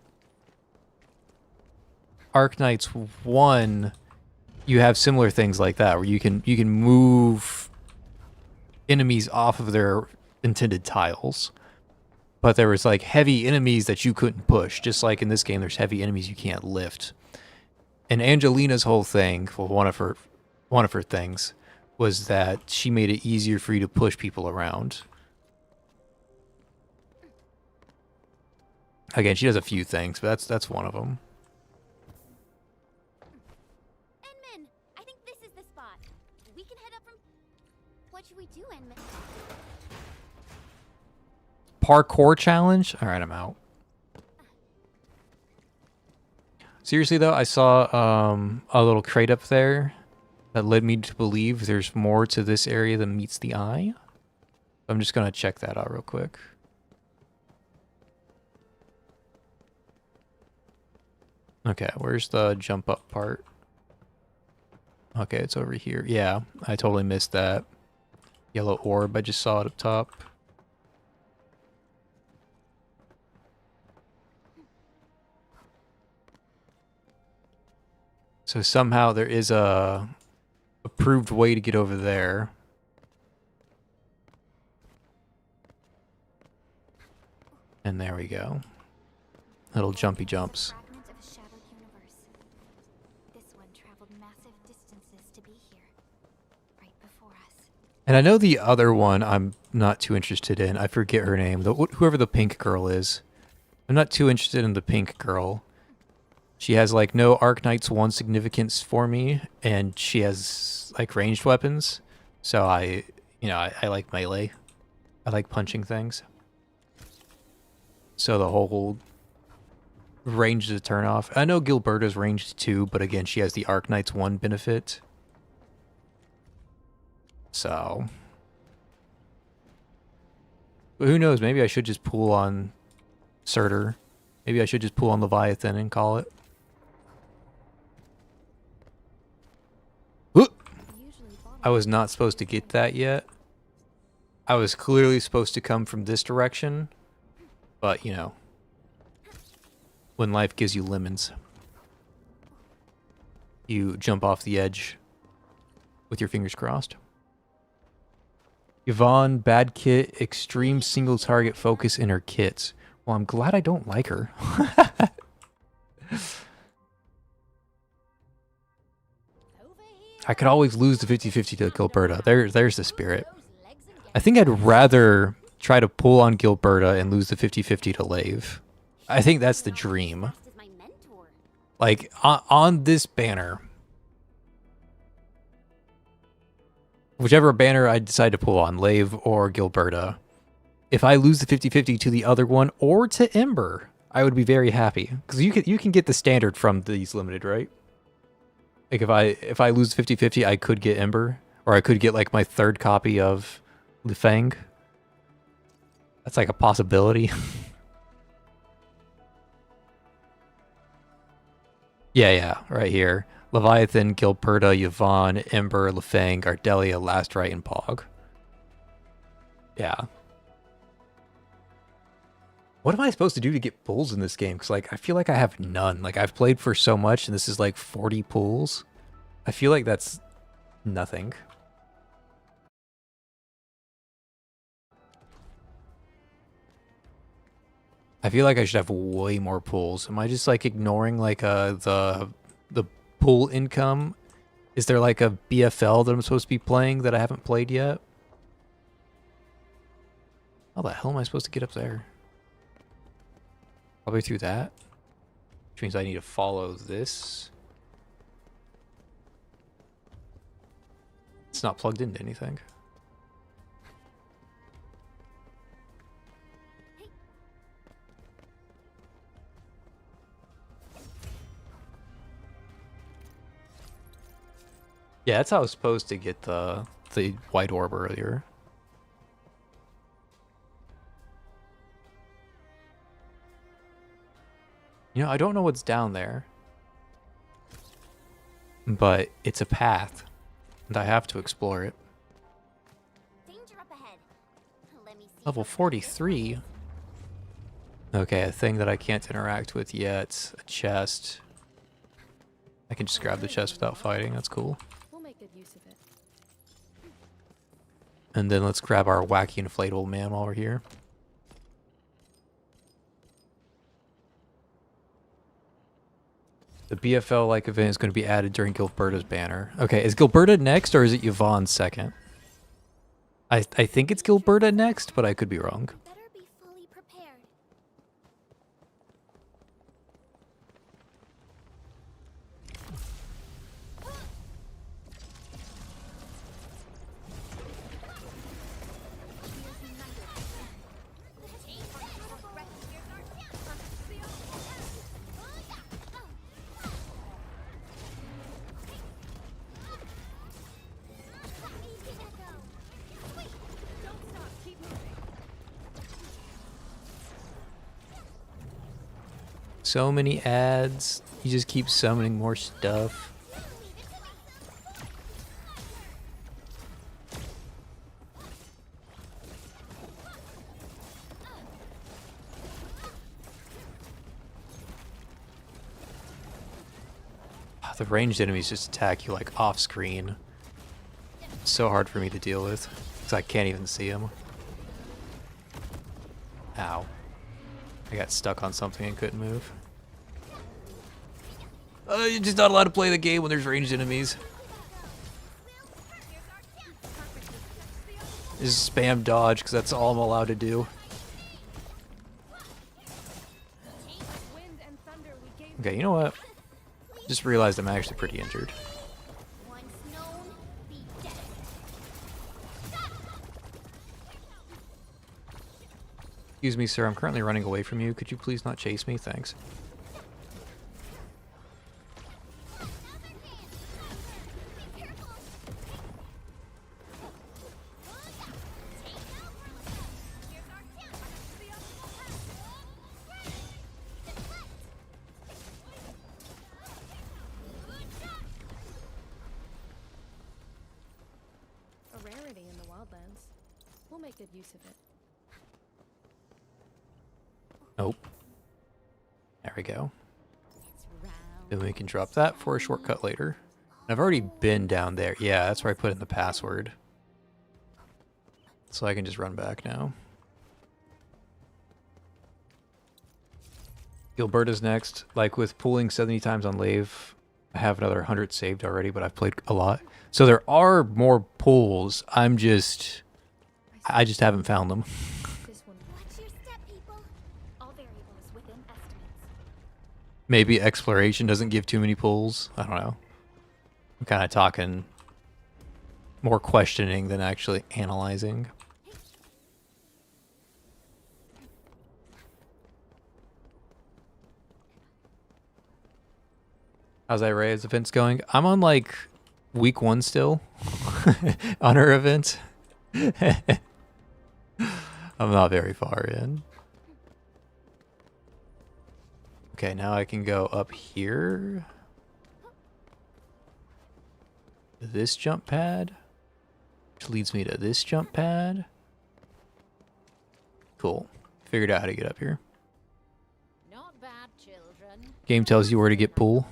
Arknights 1, you have similar things like that where you can move enemies off of their intended tiles. But there was like heavy enemies that you couldn't push, just like in this game there's heavy enemies you can't lift. And Angelina's whole thing, well, one of her things was that she made it easier for you to push people around. Again, she does a few things, but that's one of them. Enman, I think this is the spot. We can head up from. What should we do, Enman? Parkour challenge? Alright, I'm out. Seriously though, I saw a little crate up there that led me to believe there's more to this area than meets the eye. I'm just gonna check that out real quick. Okay, where's the jump up part? Okay, it's over here. Yeah, I totally missed that yellow orb. I just saw it up top. So somehow there is a approved way to get over there. And there we go. Little jumpy jumps. Fragment of a shattered universe. This one traveled massive distances to be here, right before us. And I know the other one I'm not too interested in. I forget her name. Whoever the pink girl is. I'm not too interested in the pink girl. She has like no Arknight's 1 significance for me, and she has like ranged weapons. So I like melee. I like punching things. So the whole range is a turn off. I know Gilberta's ranged too, but again, she has the Arknight's 1 benefit. So, but who knows? Maybe I should just pull on Surtur. Maybe I should just pull on Leviathan and call it. Whoop! I was not supposed to get that yet. I was clearly supposed to come from this direction. But, you know, when life gives you lemons, you jump off the edge with your fingers crossed. Yvonne, bad kit, extreme single target focus in her kits. Well, I'm glad I don't like her. I could always lose the 50-50 to Gilberta. There's the spirit. I think I'd rather try to pull on Gilberta and lose the 50-50 to Lave. I think that's the dream. Like, on this banner, whichever banner I decide to pull on, Lave or Gilberta, if I lose the 50-50 to the other one or to Ember, I would be very happy. Because you can get the standard from these limited, right? Like, if I lose 50-50, I could get Ember. Or I could get, like, my 3rd copy of Lifeng. That's like a possibility. yeah, right here. Leviathan, Gilberta, Yvonne, Ember, Lifeng, Ardelia, Last Right, and Pog. Yeah. What am I supposed to do to get pulls in this game? Because, like, I feel like I have none. Like, I've played for so much, and this is like 40 pulls. I feel like that's nothing. I feel like I should have way more pulls. Am I just like ignoring like the pool income? Is there like a BFL that I'm supposed to be playing that I haven't played yet? How the hell am I supposed to get up there? Probably through that. Which means I need to follow this. It's not plugged into anything. Yeah, that's how I was supposed to get the white orb earlier. You know, I don't know what's down there. But it's a path. And I have to explore it. Danger up ahead. Let me see. Level 43? Okay, a thing that I can't interact with yet. A chest. I can just grab the chest without fighting. That's cool. We'll make good use of it. And then let's grab our wacky inflatable man while we're here. The BFL-like event is going to be added during Gilberta's banner. Okay, is Gilberta next or is it Yvonne second? I think it's Gilberta next, but I could be wrong. Better be fully prepared. Don't stop. Keep moving. So many ads. You just keep summoning more stuff. The ranged enemies just attack you like off screen. It's so hard for me to deal with because I can't even see them. Ow. I got stuck on something and couldn't move. You're just not allowed to play the game when there's ranged enemies. Just spam dodge because that's all I'm allowed to do. Wind and thunder we gave Okay, you know what? Just realized I'm actually pretty injured. Once known, be dead. Excuse me, sir. I'm currently running away from you. Could you please not chase me? Thanks. a rarity in the wildlands. We'll make good use of it. Nope. There we go. Then we can drop that for a shortcut later. I've already been down there. Yeah, that's where I put in the password. So I can just run back now. Gilberta's next. Like with pulling 70 times on Lave, I have another 100 saved already, but I've played a lot. So there are more pulls. I just haven't found them. This one. Watch your step, people. All variables within estimates. Maybe exploration doesn't give too many pulls. I don't know. I'm kind of talking more questioning than actually analyzing. How's Iraya's events going? I'm on like week 1 still on her event. I'm not very far in. Okay, now I can go up here. This jump pad, which leads me to this jump pad. Cool. Figured out how to get up here. Not bad, children. Game tells you where to get pool.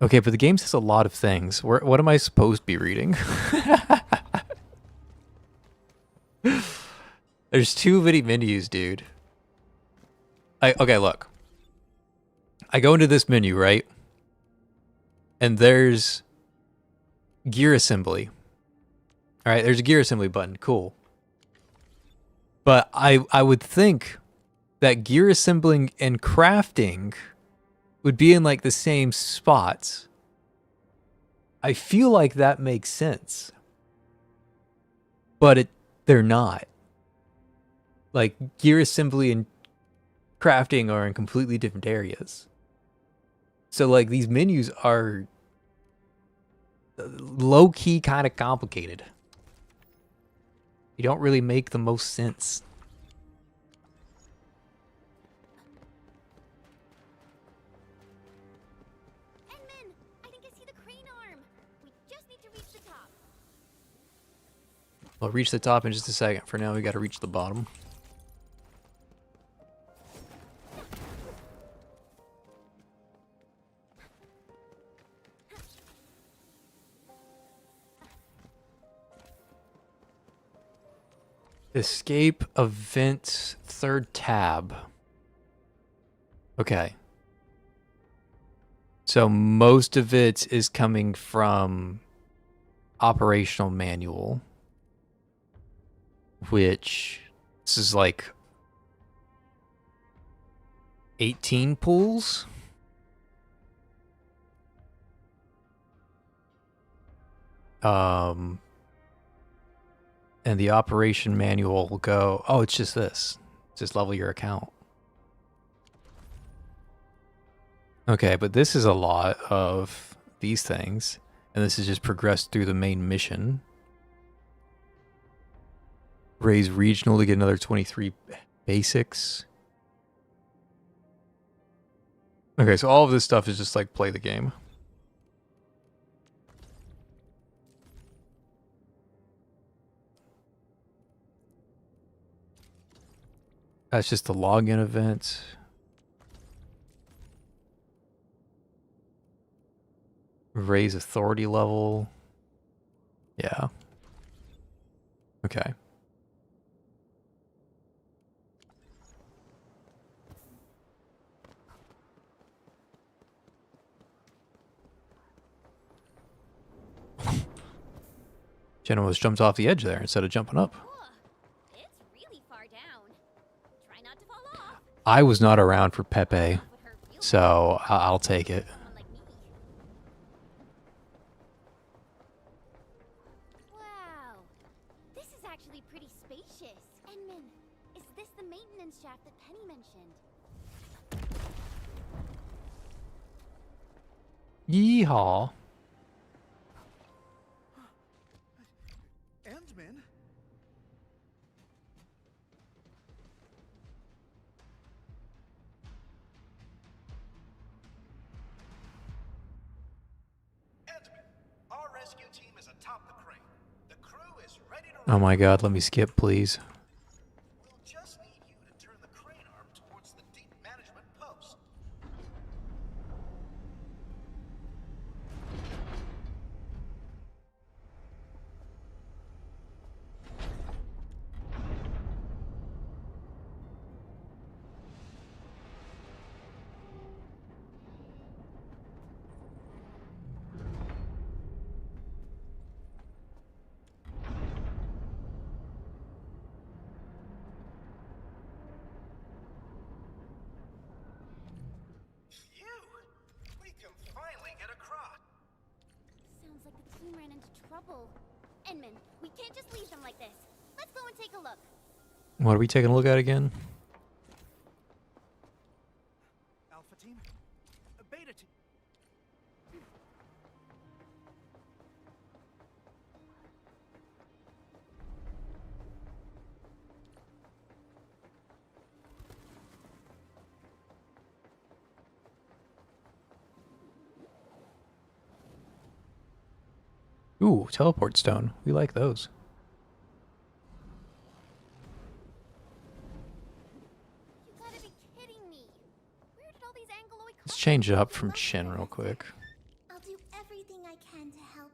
Okay, but the game says a lot of things. What am I supposed to be reading? There's too many menus, dude. Okay, look. I go into this menu, right? And there's gear assembly. All right, there's a gear assembly button. Cool. But I would think that gear assembling and crafting would be in like the same spots. I feel like that makes sense. But they're not. Like gear assembly and crafting are in completely different areas. So like these menus are low key kind of complicated. You don't really make the most sense. Edmund, I think I see the crane arm. We just need to reach the top. We'll reach the top in just a second. For now, we got to reach the bottom. Escape event 3rd tab. Okay. So most of it is coming from operational manual, which this is like 18 pulls. And the operation manual will go, oh, it's just this. Just level your account. Okay, but this is a lot of these things. And this is just progressed through the main mission. Raise regional to get another 23 basics. Okay, so all of this stuff is just like play the game. That's just the login event. Raise authority level. Yeah. Okay. Jenna almost jumped off the edge there instead of jumping up. Whoa, it's really far down. Try not to fall off. I was not around for Pepe, Would hurt real so I'll take it. bad for someone like me. Wow, this is actually pretty spacious. Enman, is this the maintenance shaft that Penny mentioned? Yeehaw. Endman? Endman, our rescue team is atop the crane. The crew is ready to Oh my god, let me skip, please. We'll just need you to turn the crane arm towards the deep management post. Phew! We can finally get across. Sounds like the team ran into trouble. Enman, we can't just leave them like this. Let's go and take a look. What are we taking a look at again? Alpha team? Beta team? Ooh, teleport stone. We like those. You gotta be kidding me. Where did all these Angloid Let's copies change it up come from Chin real quick. I'll do everything I can to help.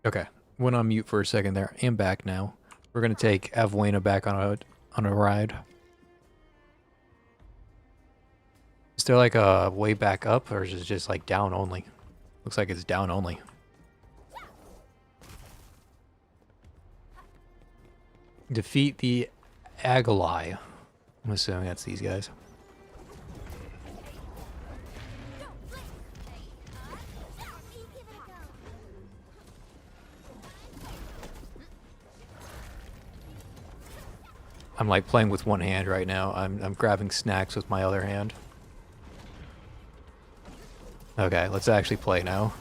Okay, went on mute for a second there. I'm back now. We're gonna take Avwena back on a ride. Is there like a way back up, or is it just like down only? Looks like it's down only. Defeat the Agalai. I'm assuming that's these guys. I'm like playing with one hand right now. I'm grabbing snacks with my other hand. Okay, let's actually play now.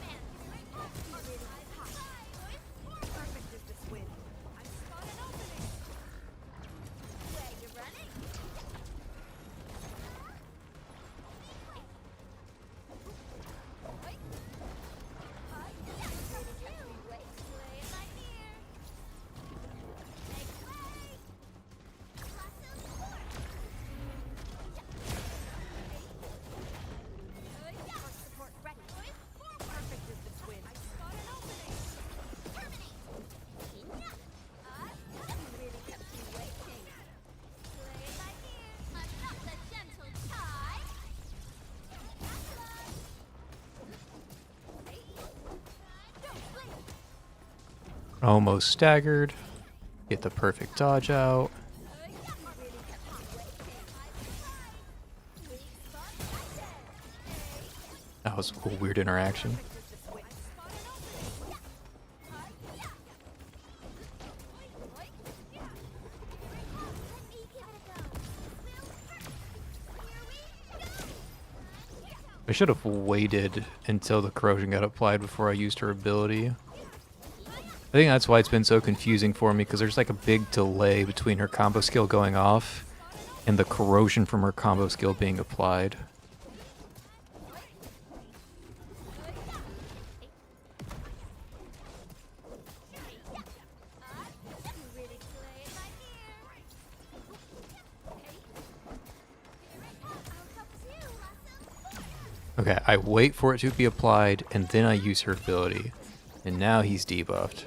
Almost staggered. Get the perfect dodge out. That was a weird interaction. I should have waited until the corrosion got applied before I used her ability. I think that's why it's been so confusing for me, because there's like a big delay between her combo skill going off and the corrosion from her combo skill being applied. Okay, I wait for it to be applied, and then I use her ability. And now he's debuffed.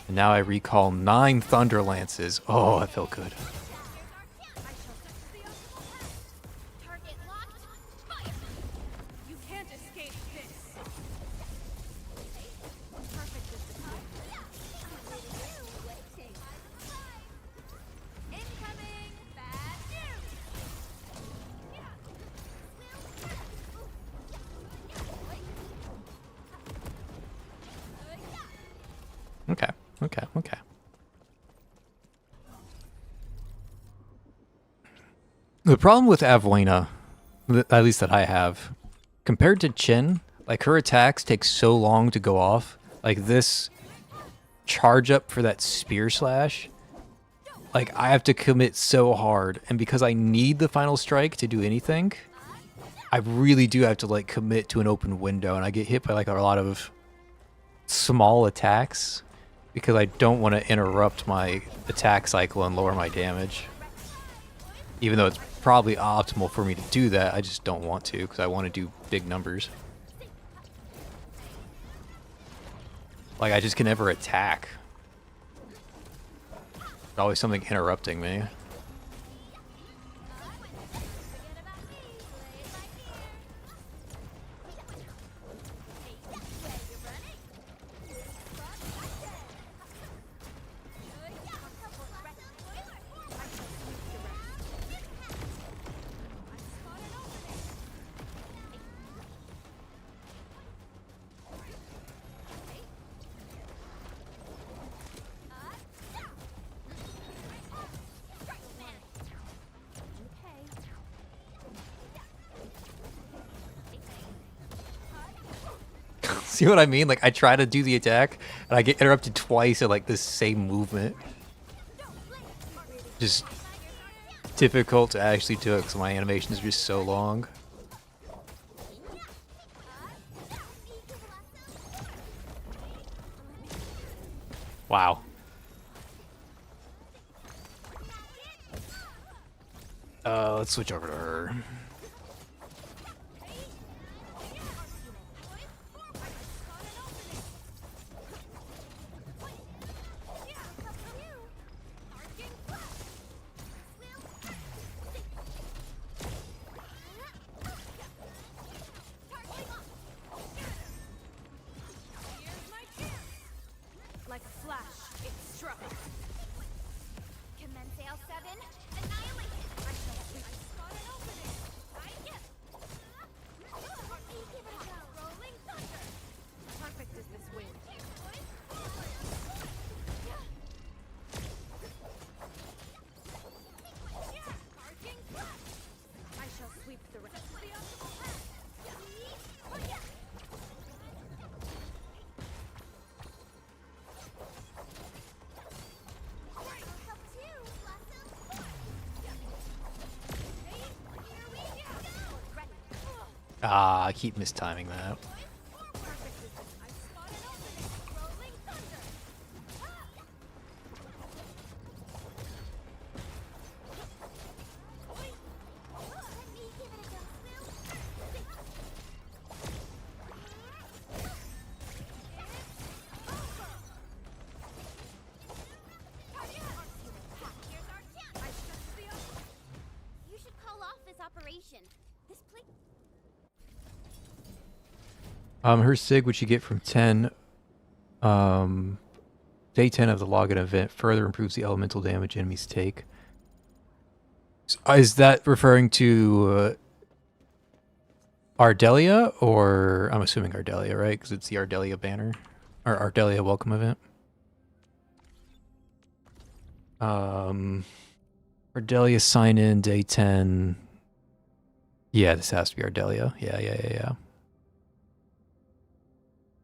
And now I recall 9 Thunder Lances. Oh, that felt good. Target locked. Fire. You can't escape this. Perfect is the time. Incoming. Bad Okay, okay, okay. The problem with Avoyna, at least that I have, compared to Chin, like her attacks take so long to go off. Like this charge up for that spear slash, like I have to commit so hard, and because I need the final strike to do anything, I really do have to like commit to an open window, and I get hit by like a lot of small attacks because I don't want to interrupt my attack cycle and lower my damage. Even though it's probably optimal for me to do that, I just don't want to because I want to do big numbers. Like I just can never attack. There's always something interrupting me. See what I mean? Like I try to do the attack and I get interrupted twice at like this same movement. Just difficult to actually do it because my animation is just so long. Wow. Let's switch over to her. Like a flash, it struck. Commence L7. Annihilate it. I spot an opening. I get. Give it a go. Rolling thunder. Perfect is this wind. Charging flash. I shall sweep the rest. The optimal path. Ah, I keep mistiming that. You should call off this operation. This place. Her sig, which you get from 10, day 10 of the login event, further improves the elemental damage enemies take. Is that referring to Ardelia, or I'm assuming Ardelia, right? Because it's the Ardelia banner or Ardelia welcome event. Ardelia sign in day 10. Yeah, this has to be Ardelia. Yeah.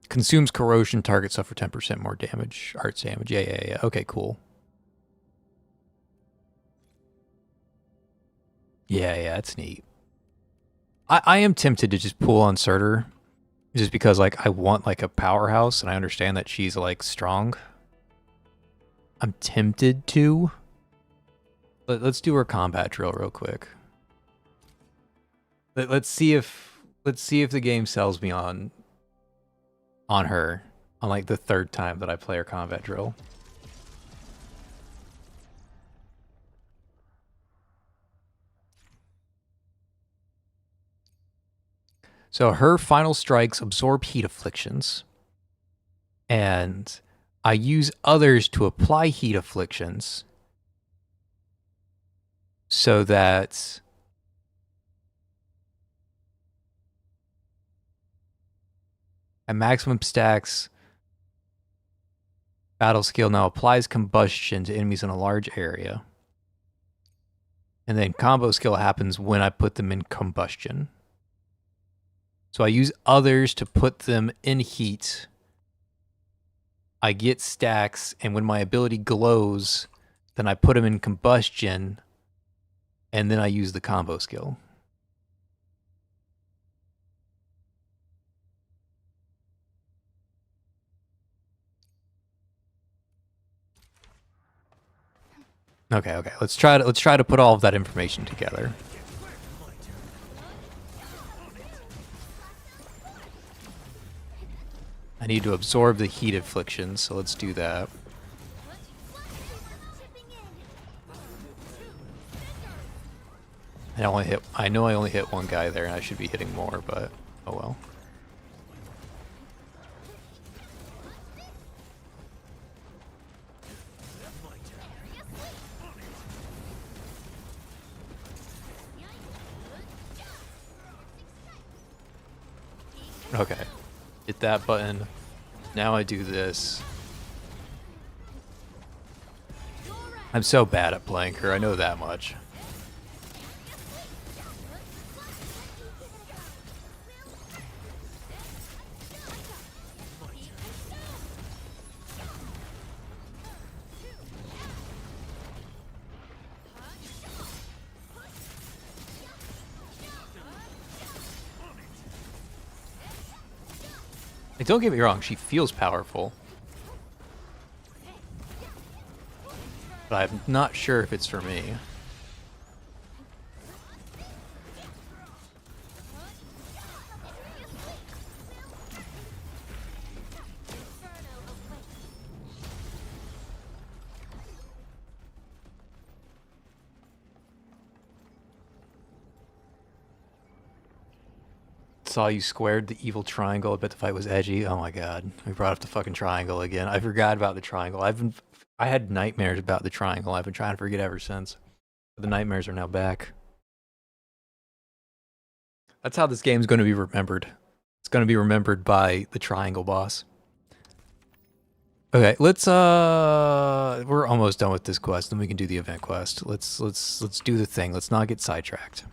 Consumes corrosion, targets suffer 10% more damage, arts damage. Yeah. Okay, cool. Yeah, it's neat. I am tempted to just pull on Surtur, just because like I want like a powerhouse, and I understand that she's like strong. I'm tempted to. Let's do her combat drill real quick. Let's see if the game sells me on her on like the third time that I play her combat drill. So her final strikes absorb heat afflictions, and I use others to apply heat afflictions so that at maximum stacks, battle skill now applies combustion to enemies in a large area. And then combo skill happens when I put them in combustion. So I use others to put them in heat. I get stacks, and when my ability glows, then I put them in combustion, and then I use the combo skill. Okay. Let's try to put all of that information together. I need to absorb the heat affliction, so let's do that. I know I only hit one guy there, and I should be hitting more, but oh well. Okay. Hit that button. Now I do this. I'm so bad at playing her, I know that much. Like, don't get me wrong, she feels powerful. But I'm not sure if it's for me. Saw you squared the evil triangle. I bet the fight was edgy. Oh my god. We brought up the fucking triangle again. I forgot about the triangle. I had nightmares about the triangle. I've been trying to forget ever since. But the nightmares are now back. That's how this game's going to be remembered. It's going to be remembered by the triangle boss. Okay, let's we're almost done with this quest, then we can do the event quest. Let's do the thing. Let's not get sidetracked.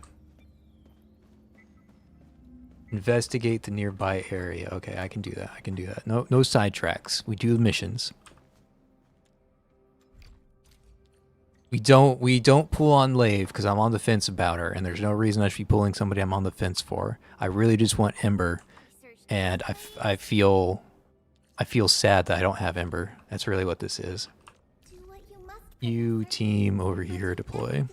Investigate the nearby area. Okay, I can do that. No sidetracks. We do the missions. We don't pull on Lave because I'm on the fence about her, and there's no reason I should be pulling somebody I'm on the fence for. I really just want Ember, and I feel sad that I don't have Ember. That's really what this is. You team over here deploy.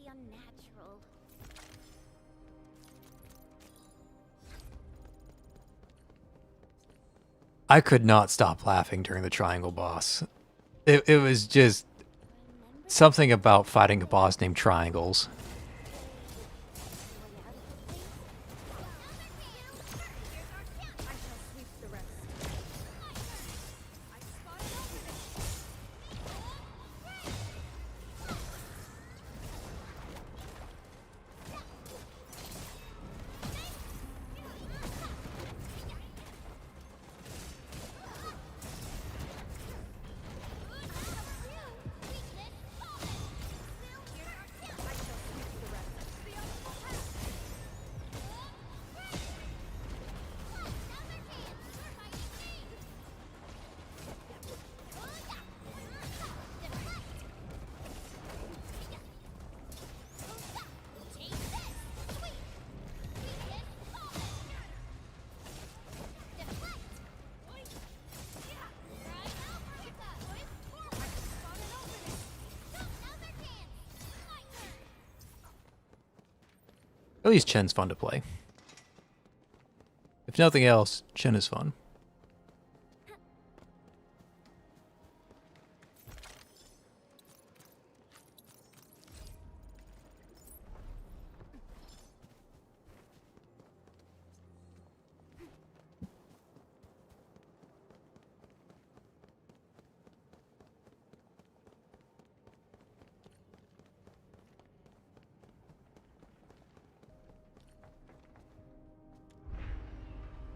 really unnatural. I could not stop laughing during the triangle boss. It was just Remember something about fighting a boss named Triangles. I shall sweep the rest. At least Chen's fun to play. If nothing else, Chen is fun.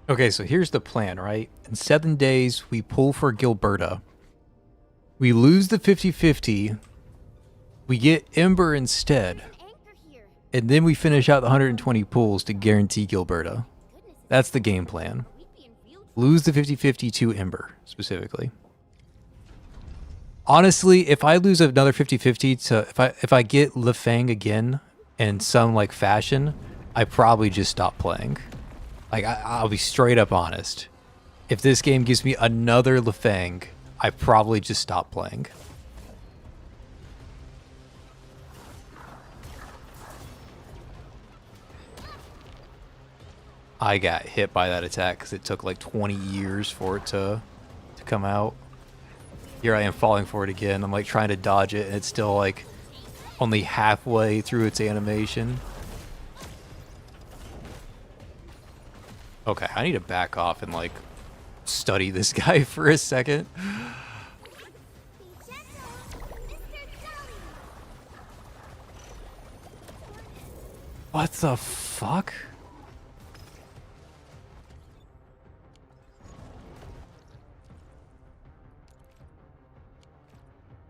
Okay, so here's the plan, right? In 7 days, we pull for Gilberta. We lose the 50-50. We get Ember instead. anchor here. And then we finish out the 120 pulls to guarantee Gilberta. Goodness, That's the game plan. we'd be in field Lose the 50-50 to Ember, specifically. Honestly, if I lose another 50-50 to... If I get Lefang again in some, like, fashion, I probably just stop playing. Like, I'll be straight up honest. If this game gives me another Lefang, I probably just stop playing. I got hit by that attack because it took like 20 years for it to come out. Here I am falling for it again. I'm like trying to dodge it and it's still like only halfway through its animation. Okay, I need to back off and like study this guy for a second. Be gentle, Mr. Jolly. What the fuck?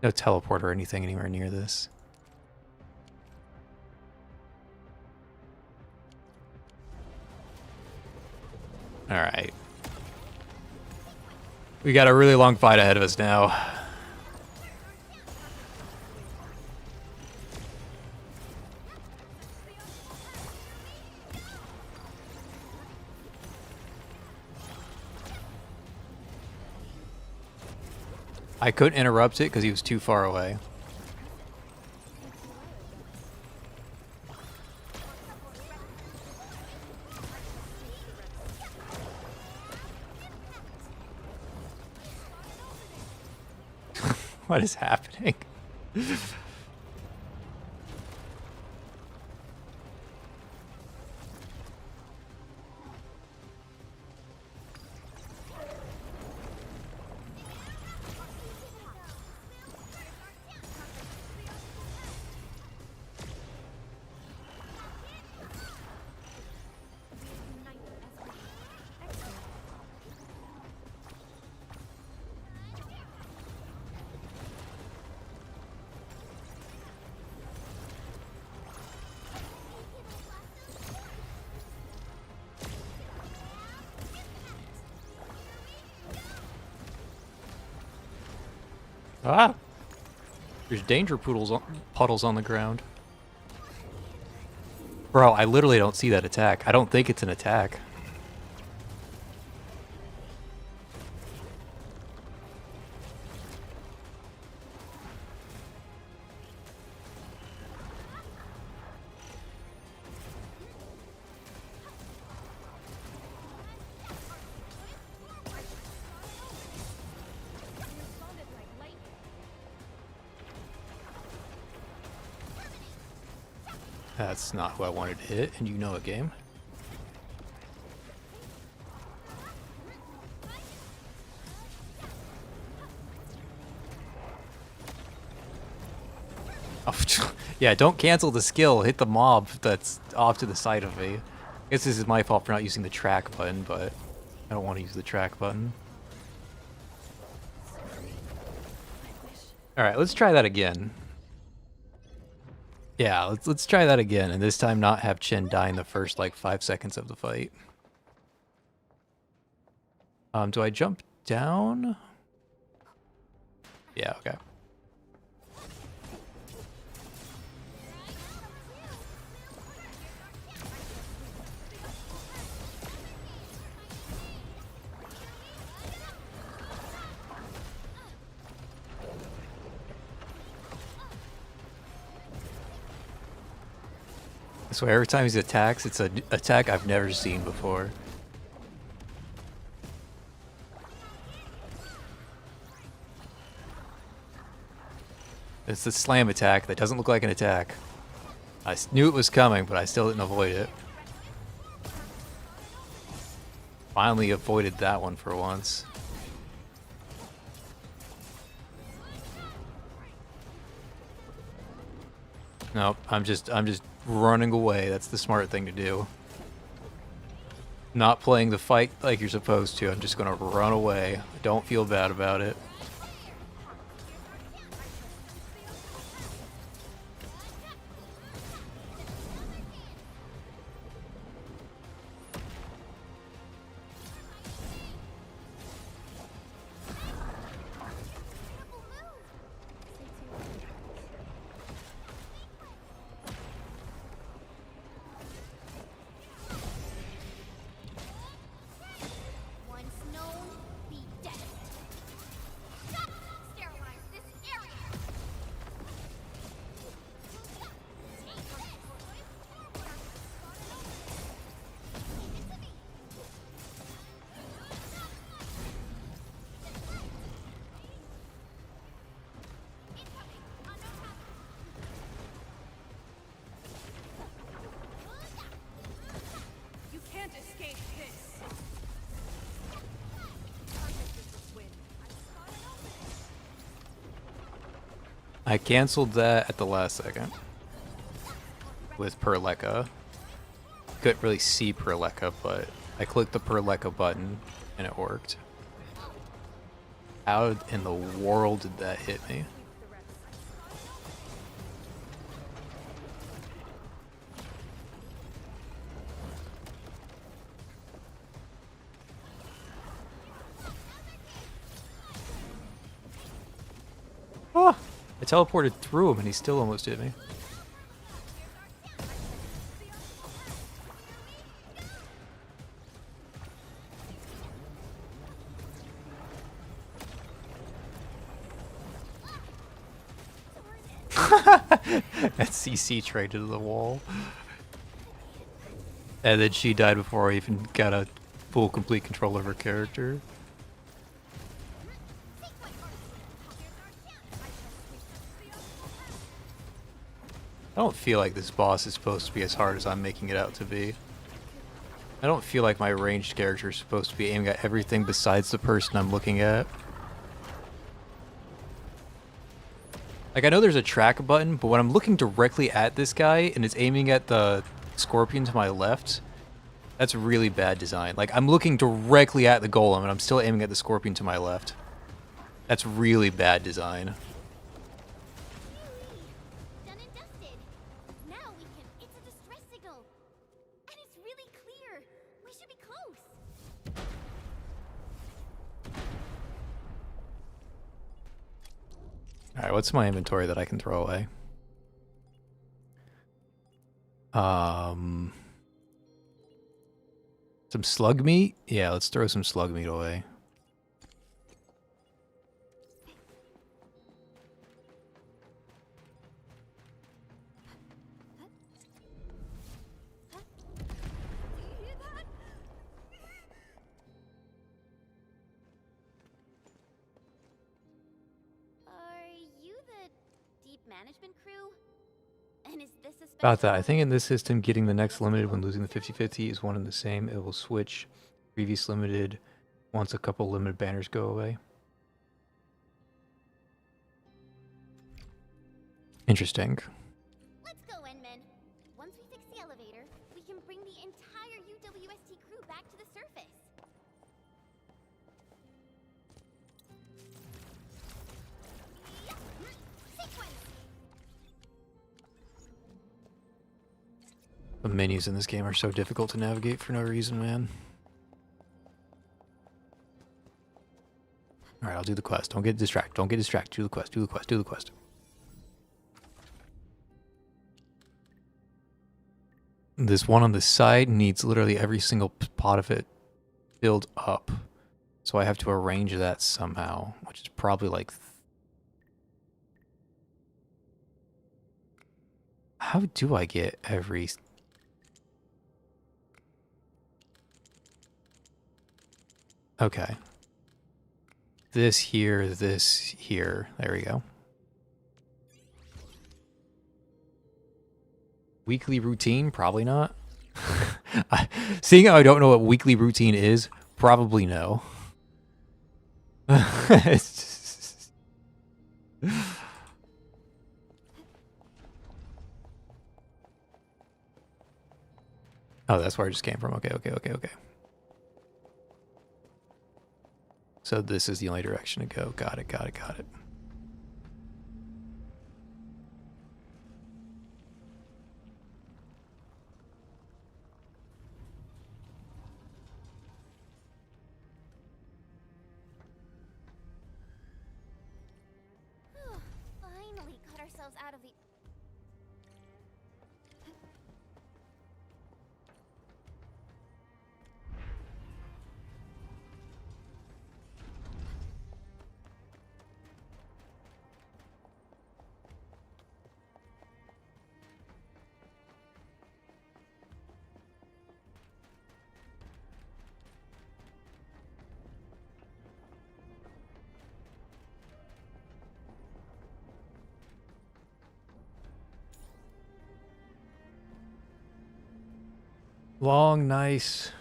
No teleport or anything anywhere near this. Alright. We got a really long fight ahead of us now. I couldn't interrupt it because he was too far away. What is happening? Ah! There's danger puddles on the ground. Bro, I literally don't see that attack. I don't think it's an attack. That's not who I wanted to hit, and you know it, game. Oh, yeah, don't cancel the skill. Hit the mob that's off to the side of me. I guess this is my fault for not using the track button, but I don't want to use the track button. Alright, let's try that again. Yeah, let's try that again, and this time not have Chen die in the first, like, 5 seconds of the fight. Do I jump down? Yeah, okay. I swear, every time he attacks, it's an attack I've never seen before. It's the slam attack that doesn't look like an attack. I knew it was coming, but I still didn't avoid it. Finally avoided that one for once. Nope, I'm just running away. That's the smart thing to do. Not playing the fight like you're supposed to. I'm just gonna run away. I don't feel bad about it. Once known, be dead. Sterilize this area. You can't escape this. I canceled that at the last second with Perleka. Couldn't really see Perleka, but I clicked the Perleka button and it worked. How in the world did that hit me? Oh, I teleported through him and he still almost hit me. That CC traded to the wall. And then she died before I even got a full complete control of her character. I don't feel like this boss is supposed to be as hard as I'm making it out to be. I don't feel like my ranged character is supposed to be aiming at everything besides the person I'm looking at. Like, I know there's a track button, but when I'm looking directly at this guy and it's aiming at the scorpion to my left, that's really bad design. Like, I'm looking directly at the golem and I'm still aiming at the scorpion to my left. That's really bad design. Done and dusted. Now we can. It's a distress signal, and it's really clear. We should be close. Alright, what's my inventory that I can throw away? Some slug meat? Yeah, let's throw some slug meat away. Are you the deep management crew? And is this a About that, I special- think in this system, getting the next limited when losing the 50-50 is one and the same. It will switch previous limited once a couple limited banners go away. Interesting. Let's go, Enman. Once we fix the elevator, we can bring the entire UWST crew back to the surface. Yep. Sequence. The menus in this game are so difficult to navigate for no reason, man. Alright, I'll do the quest. Don't get distracted. Don't get distracted. Do the quest. Do the quest. Do the quest. This one on the side needs literally every single pot of it filled up. So I have to arrange that somehow, which is probably like... How do I get every... Okay. This here, this here. There we go. Weekly routine? Probably not. Seeing how I don't know what weekly routine is, probably no. It's just... Oh, that's where I just came from. Okay, okay, okay, okay. So this is the only direction to go. Got it, got it, got it. Finally got ourselves out of the... Long, nice,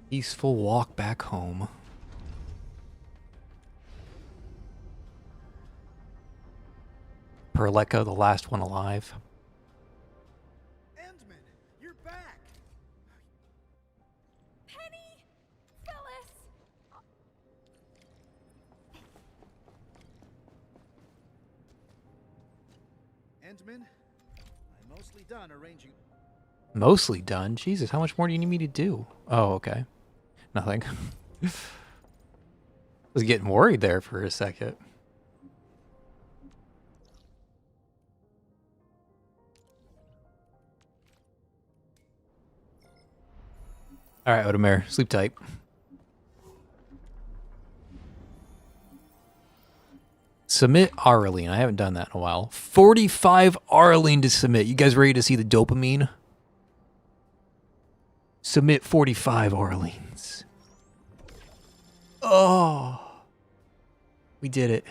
peaceful walk back home. Perleca, the last one alive. Endman, you're back! Penny! Phyllis! Endman, I'm mostly done arranging. Mostly done? Jesus, how much more do you need me to do? Oh, okay. Nothing. Was getting worried there for a second. Alright, Odomare, sleep tight. Submit Arlene. I haven't done that in a while. 45 Arlene to submit. You guys ready to see the dopamine? Submit 45 Arlenes. Oh. We did it.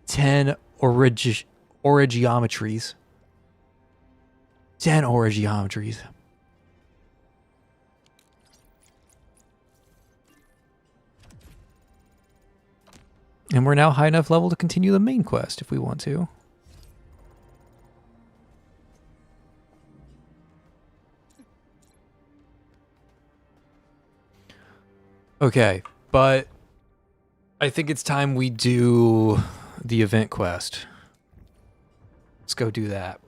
10 origiometries. 10 origiometries. And we're now high enough level to continue the main quest if we want to. Okay, but I think it's time we do the event quest. Let's go do that.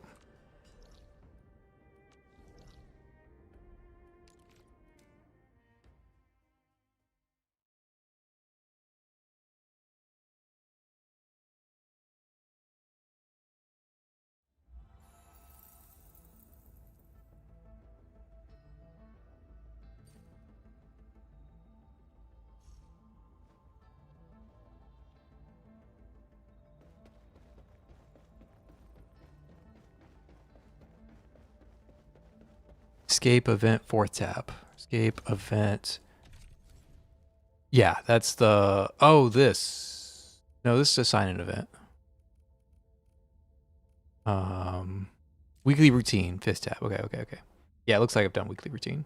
Escape event, fourth tab. Escape event. Yeah, that's the... Oh, this. No, this is assign an event. Weekly routine, 5th tab. Okay. Yeah, it looks like I've done weekly routine.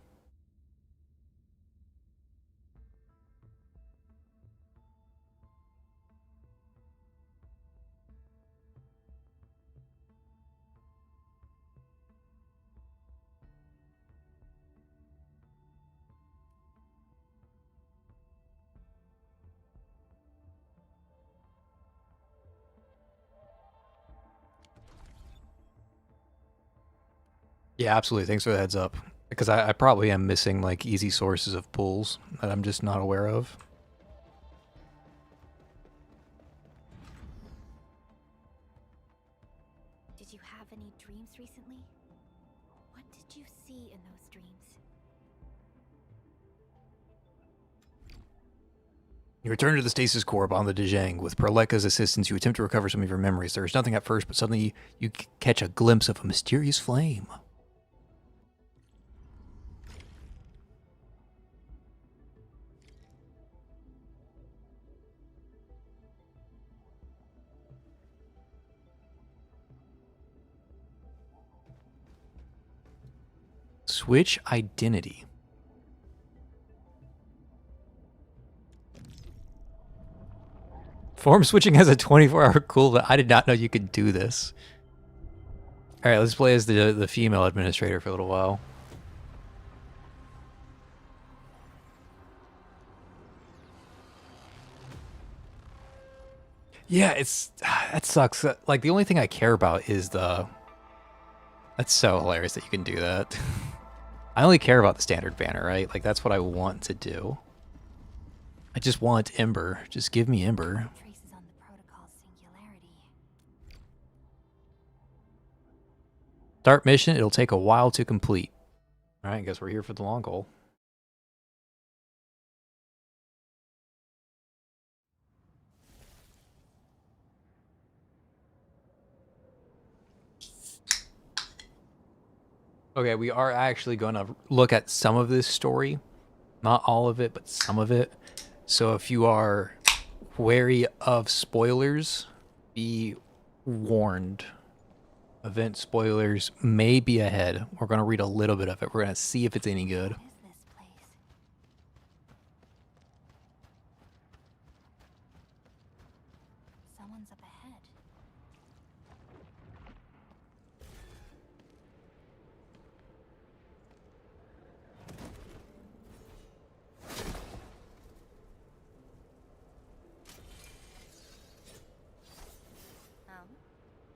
Yeah, absolutely. Thanks for the heads up. Because I probably am missing like easy sources of pulls that I'm just not aware of. Did you have any dreams recently? What did you see in those dreams? You return to the stasis core on the Dejang. With Proleka's assistance, you attempt to recover some of your memories. There is nothing at first, but suddenly you catch a glimpse of a mysterious flame. Switch identity. Form switching has a 24-hour cooldown. I did not know you could do this. All right, let's play as the female administrator for a little while. Yeah, that sucks. Like the only thing I care about is the. That's so hilarious that you can do that. I only care about the standard banner, right? Like that's what I want to do. I just want Ember. Just give me Ember. Traces on the protocol's singularity. Start mission. It'll take a while to complete. All right, I guess we're here for the long haul. Okay, we are actually going to look at some of this story. Not all of it, but some of it. So if you are wary of spoilers, be warned. Event spoilers may be ahead. We're going to read a little bit of it. We're going to see if it's any good. What is this place? Someone's up ahead.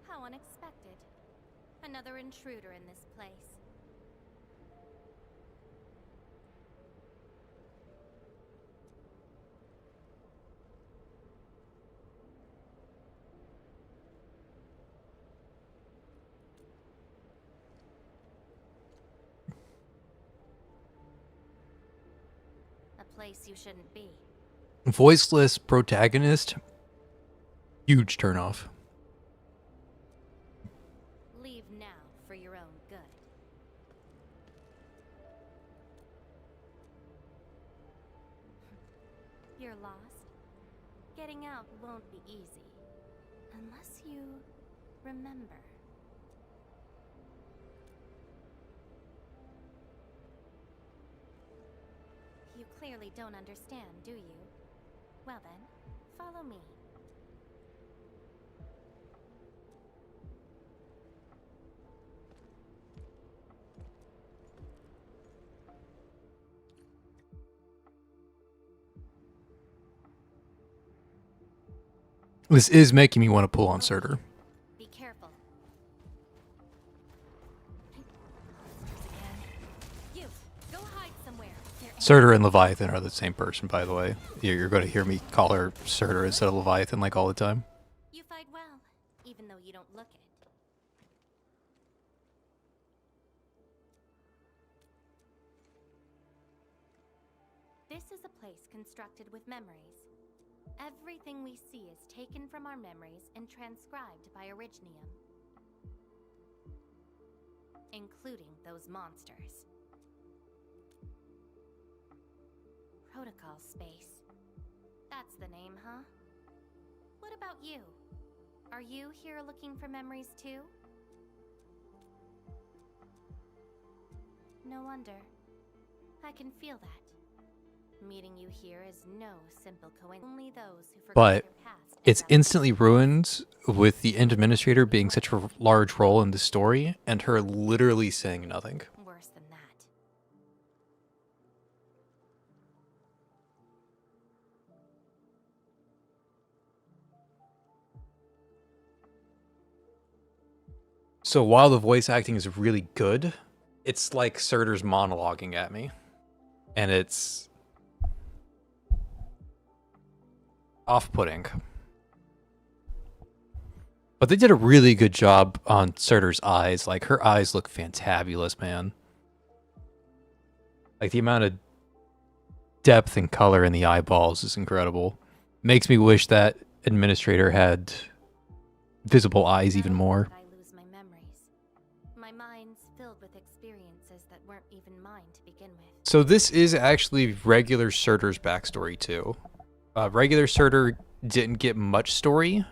How unexpected. Another intruder in this place. A place you shouldn't be. Voiceless protagonist. Huge turnoff. Leave now for your own good. You're lost? Getting out won't be easy. Unless you remember. You clearly don't understand, do you? Well then, follow me. This is making me want to pull on Surtur. Be careful. You, go hide somewhere. Surtur and Leviathan are the same person, by the way. You're going to hear me call her Surtur instead of Leviathan like all the time. You fight well, even though you don't look it. This is a place constructed with memories. Everything we see is taken from our memories and transcribed by Originium. Including those monsters. Protocol space. That's the name, huh? What about you? Are you here looking for memories too? No wonder. I can feel that. Meeting you here is no simple coincidence. Only those who forget But their past it's end up instantly ruined with the end administrator being such a large role in the story and her literally saying nothing. worse than that. So while the voice acting is really good, it's like Surtur's monologuing at me. And it's off-putting. But they did a really good job on Surtur's eyes. Like, her eyes look fantabulous, man. Like, the amount of depth and color in the eyeballs is incredible. Makes me wish that administrator had visible eyes even more. I lose my memories. My mind's filled with experiences that weren't even mine to begin with. So this is actually regular Surtur's backstory, too. Regular Surtur didn't get much story,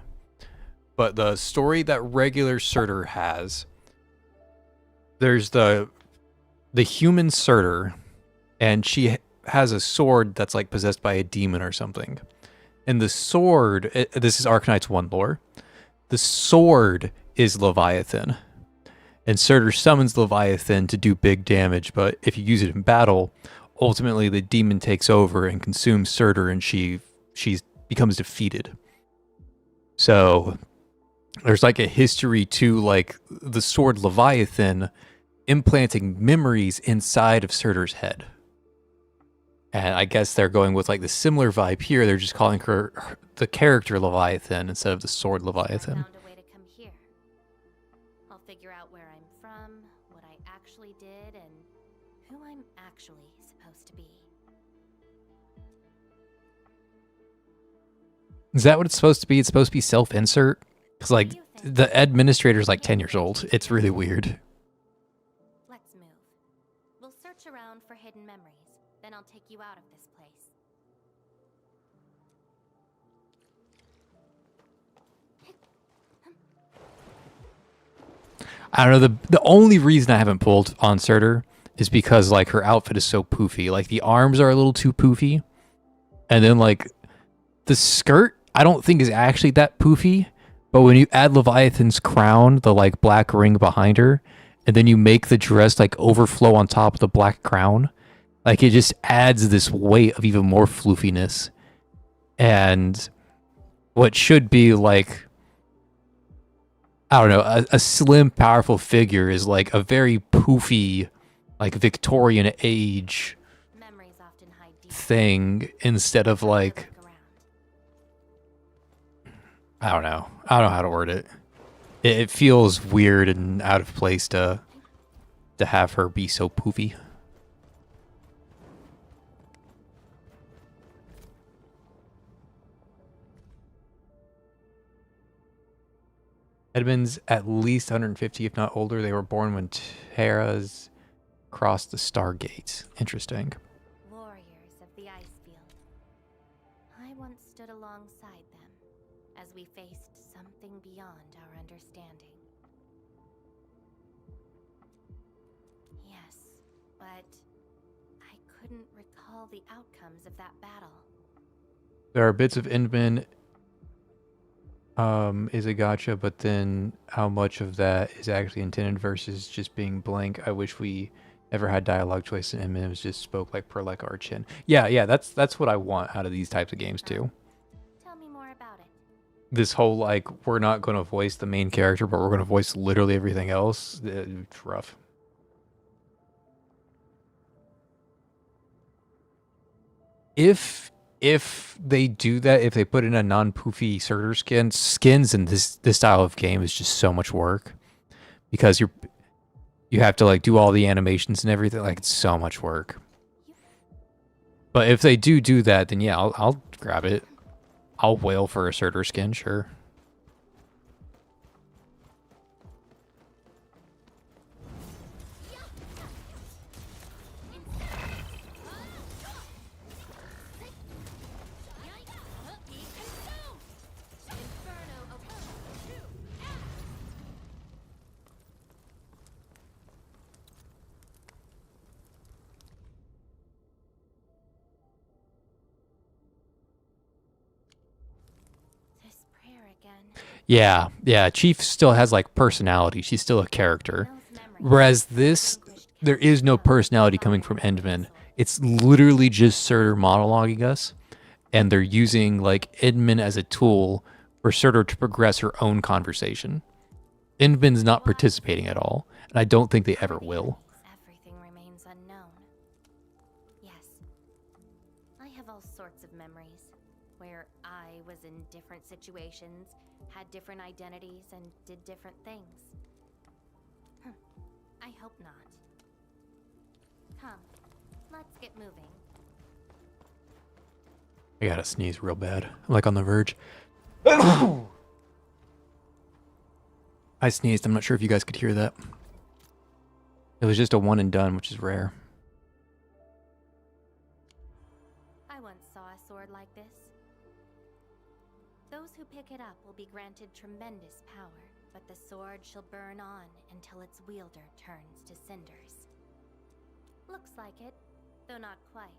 but the story that regular Surtur has, there's the human Surtur, and she has a sword that's like possessed by a demon or something. And the sword, this is Arcanite's 1 lore, the sword is Leviathan. And Surtur summons Leviathan to do big damage, but if you use it in battle, ultimately the demon takes over and consumes Surtur, and she becomes defeated. So there's like a history to like the sword Leviathan implanting memories inside of Surtur's head. And I guess they're going with like the similar vibe here. They're just calling her the character Leviathan instead of the sword I Leviathan. found a way to come here. I'll figure out where I'm from, what I actually did, and who I'm actually supposed to be. Is that what it's supposed to be? It's supposed to be self-insert? Because like What do you think? the administrator's like 10 years old. It's really weird. Let's move. We'll search around for hidden memories. Then I'll take you out of this place. I don't know, the only reason I haven't pulled on Surtur is because like her outfit is so poofy. Like the arms are a little too poofy. And then like the skirt I don't think is actually that poofy, but when you add Leviathan's crown, the like black ring behind her, and then you make the dress like overflow on top of the black crown, like it just adds this weight of even more floofiness. And what should be like, I don't know, a slim, powerful figure is like a very poofy, like Victorian age Memories often hide deep. thing instead of like, Look around. I don't know how to word it. It feels weird and out of place to have her be so poofy. Edmund's at least 150, if not older. They were born when Terras crossed the Stargate. Interesting. Warriors of the Icefield. I once stood alongside them as we faced something beyond our understanding. Yes, but I couldn't recall the outcomes of that battle. There are bits of Endman is a gotcha, but then how much of that is actually intended versus just being blank? I wish we ever had dialogue choice and Eminem's just spoke like per like our chin. Yeah, that's what I want out of these types of games too. Tell me more about it. This whole like we're not going to voice the main character, but we're going to voice literally everything else. It's rough. If they do that, if they put in a non-poofy Surtur skins in this style of game is just so much work because you have to like do all the animations and everything. Like it's so much work. But if they do that, then yeah, I'll grab it. I'll wail for a Surtur skin, sure. again. Yeah. Chief still has like personality. She's still a character. Those memories Whereas this, there is no personality coming from Endman. It's literally just Surtur monologuing us, and they're using like Edmund as a tool for Surtur to progress her own conversation. Endman's not participating at all, and I don't think they ever will. Everything remains unknown. Yes. I have all sorts of memories where I was in different situations, had different identities, and did different things. I hope not. Come, let's get moving. I gotta sneeze real bad. I'm like on the verge. I sneezed. I'm not sure if you guys could hear that. It was just a one and done, which is rare. I once saw a sword like this. Those who pick it up will be granted tremendous power, but the sword shall burn on until its wielder turns to cinders. Looks like it, though not quite.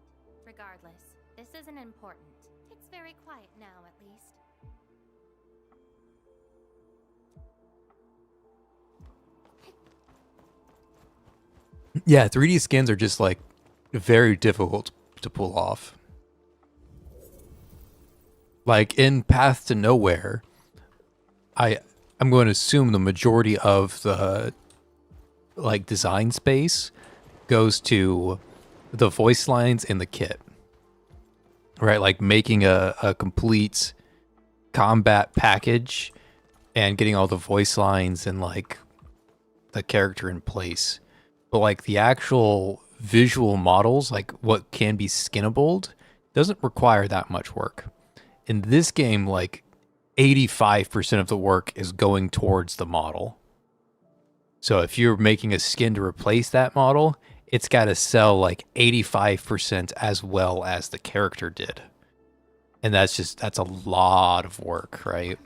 Regardless, this isn't important. It's very quiet now, at least. Yeah, 3D skins are just like very difficult to pull off. Like in Path to Nowhere, I'm going to assume the majority of the like design space goes to the voice lines in the kit. Right, like making a complete combat package and getting all the voice lines and like the character in place. But like the actual visual models, like what can be skinnable, doesn't require that much work. In this game, like 85% of the work is going towards the model. So if you're making a skin to replace that model, it's got to sell like 85% as well as the character did. And that's a lot of work, right?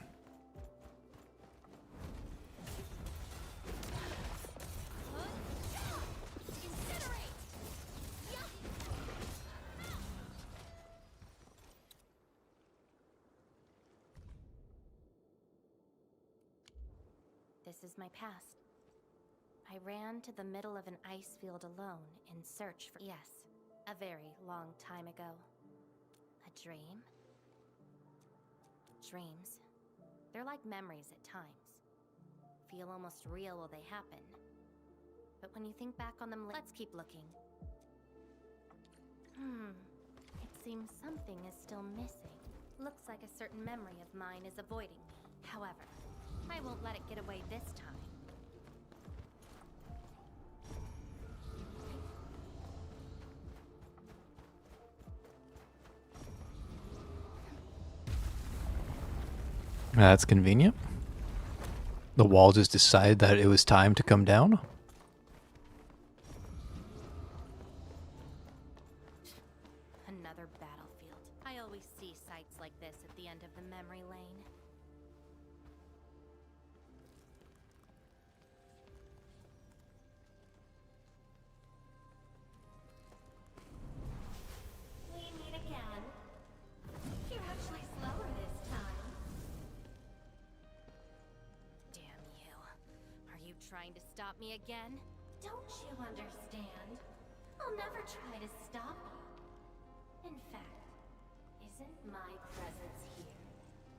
This is my past. I ran to the middle of an ice field alone in search for... Yes, a very long time ago. A dream? Dreams. They're like memories at times. Feel almost real while they happen. But when you think back on them, let's keep looking. It seems something is still missing. Looks like a certain memory of mine is avoiding me. However, I won't let it get away this time. That's convenient. The wall just decided that it was time to come down. Another battlefield. I always see sights like this at the end of the memory lane. We meet again. You're actually slower this time. Damn you. Are you trying to stop me again? Don't you understand? I'll never try to stop you. In fact, isn't my presence here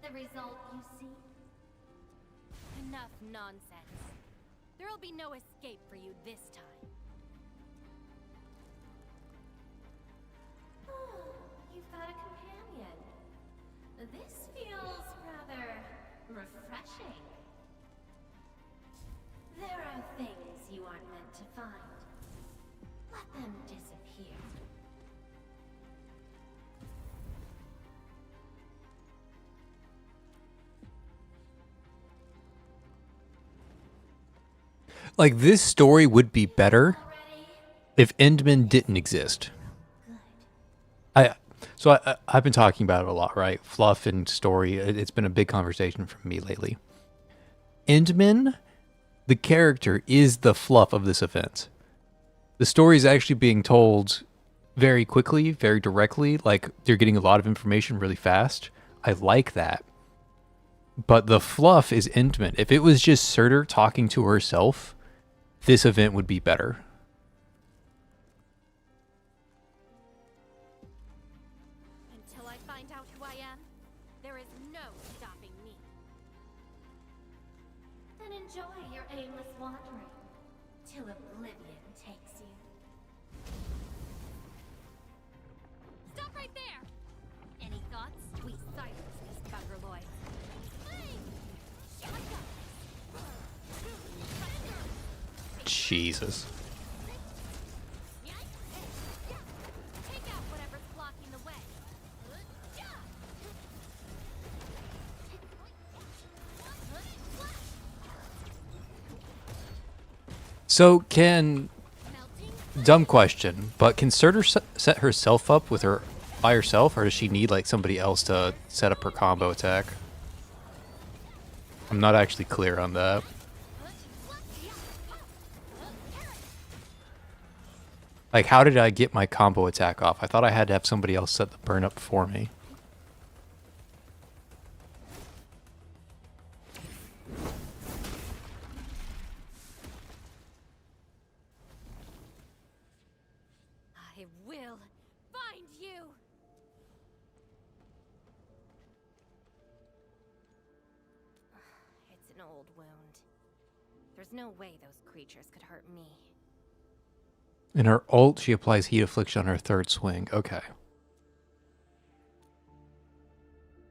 the result you seek? Enough nonsense. There'll be no escape for you this time. You've got a companion. This feels rather refreshing. There are things you aren't meant to find. Let them disappear. Like this story would be better Already? if Endman didn't exist. I've been talking about it a lot, right? Fluff and story. It's been a big conversation for me lately. Endman, the character, is the fluff of this event. The story is actually being told very quickly, very directly. Like they're getting a lot of information really fast. I like that. But the fluff is intimate. If it was just Surtur talking to herself, this event would be better. Until I find out who I am, there is no stopping me. Then enjoy your aimless wandering till oblivion takes you. Stop right there! Any thoughts? We silence these buggerloids. Jesus. Take out whatever's blocking the way. So can... Melting. Dumb question, but can Surtur set herself up with her by herself, or does she need like somebody else to set up her combo attack? I'm not actually clear on that. Like, how did I get my combo attack off? I thought I had to have somebody else set the burn up for me. I will find you. It's an old wound. There's no way those creatures could hurt me. In her ult, she applies Heat Affliction on her third swing. Okay.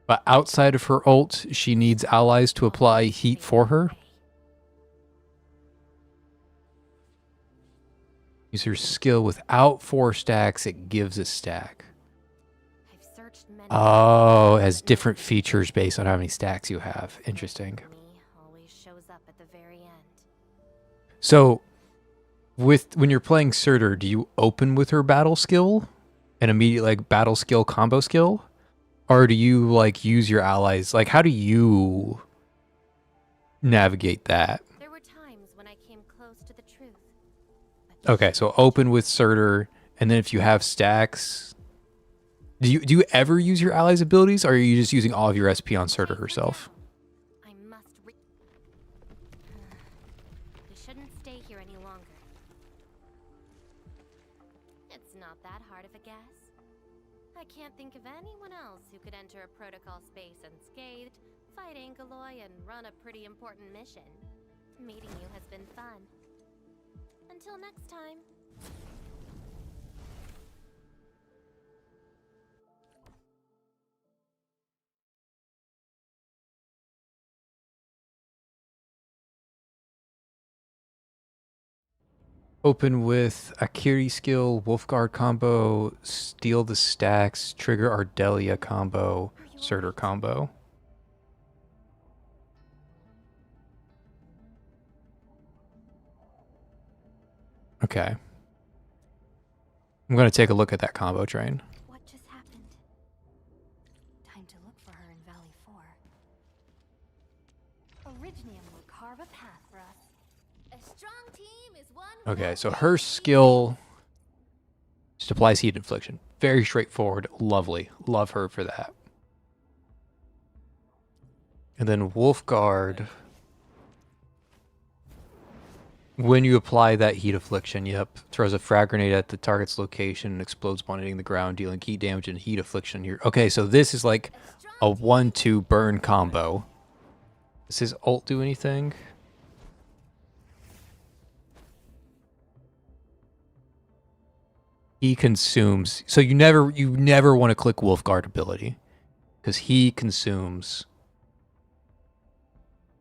But outside of her ult, she needs allies to apply heat for her. Use her skill without 4 stacks, it gives a stack. I've searched many. Oh, it has different features based on how many stacks you have. Interesting. Me always shows up at the very end. So, when you're playing Surtur, do you open with her battle skill? An immediate like battle skill combo skill? Or do you like use your allies? Like, how do you navigate that? There were times when I came close to the truth. Okay, so open with Surtur, and then if you have stacks, do you ever use your allies' abilities, or are you just using all of your SP on Surtur herself? I must we shouldn't stay here any longer. It's not that hard of a guess. I can't think of anyone else who could enter a protocol space unscathed, fight Angeloy, and run a pretty important mission. Meeting you has been fun. Until next time. Open with Akiri skill, Wolfguard combo, steal the stacks, trigger Ardelia combo, Surtur combo. Okay. I'm going to take a look at that combo train. What just happened? Time to look for her in Valley 4. Originium will carve a path for us. A strong team is one. Okay, so her skill just applies heat infliction. Very straightforward. Lovely. Love her for that. And then Wolfguard. When you apply that heat affliction, yep, throws a frag grenade at the target's location and explodes upon hitting the ground, dealing heat damage and heat affliction. Okay, so this is like a 1-2 burn combo. Does his ult do anything? He consumes. So you never want to click Wolfguard ability, because he consumes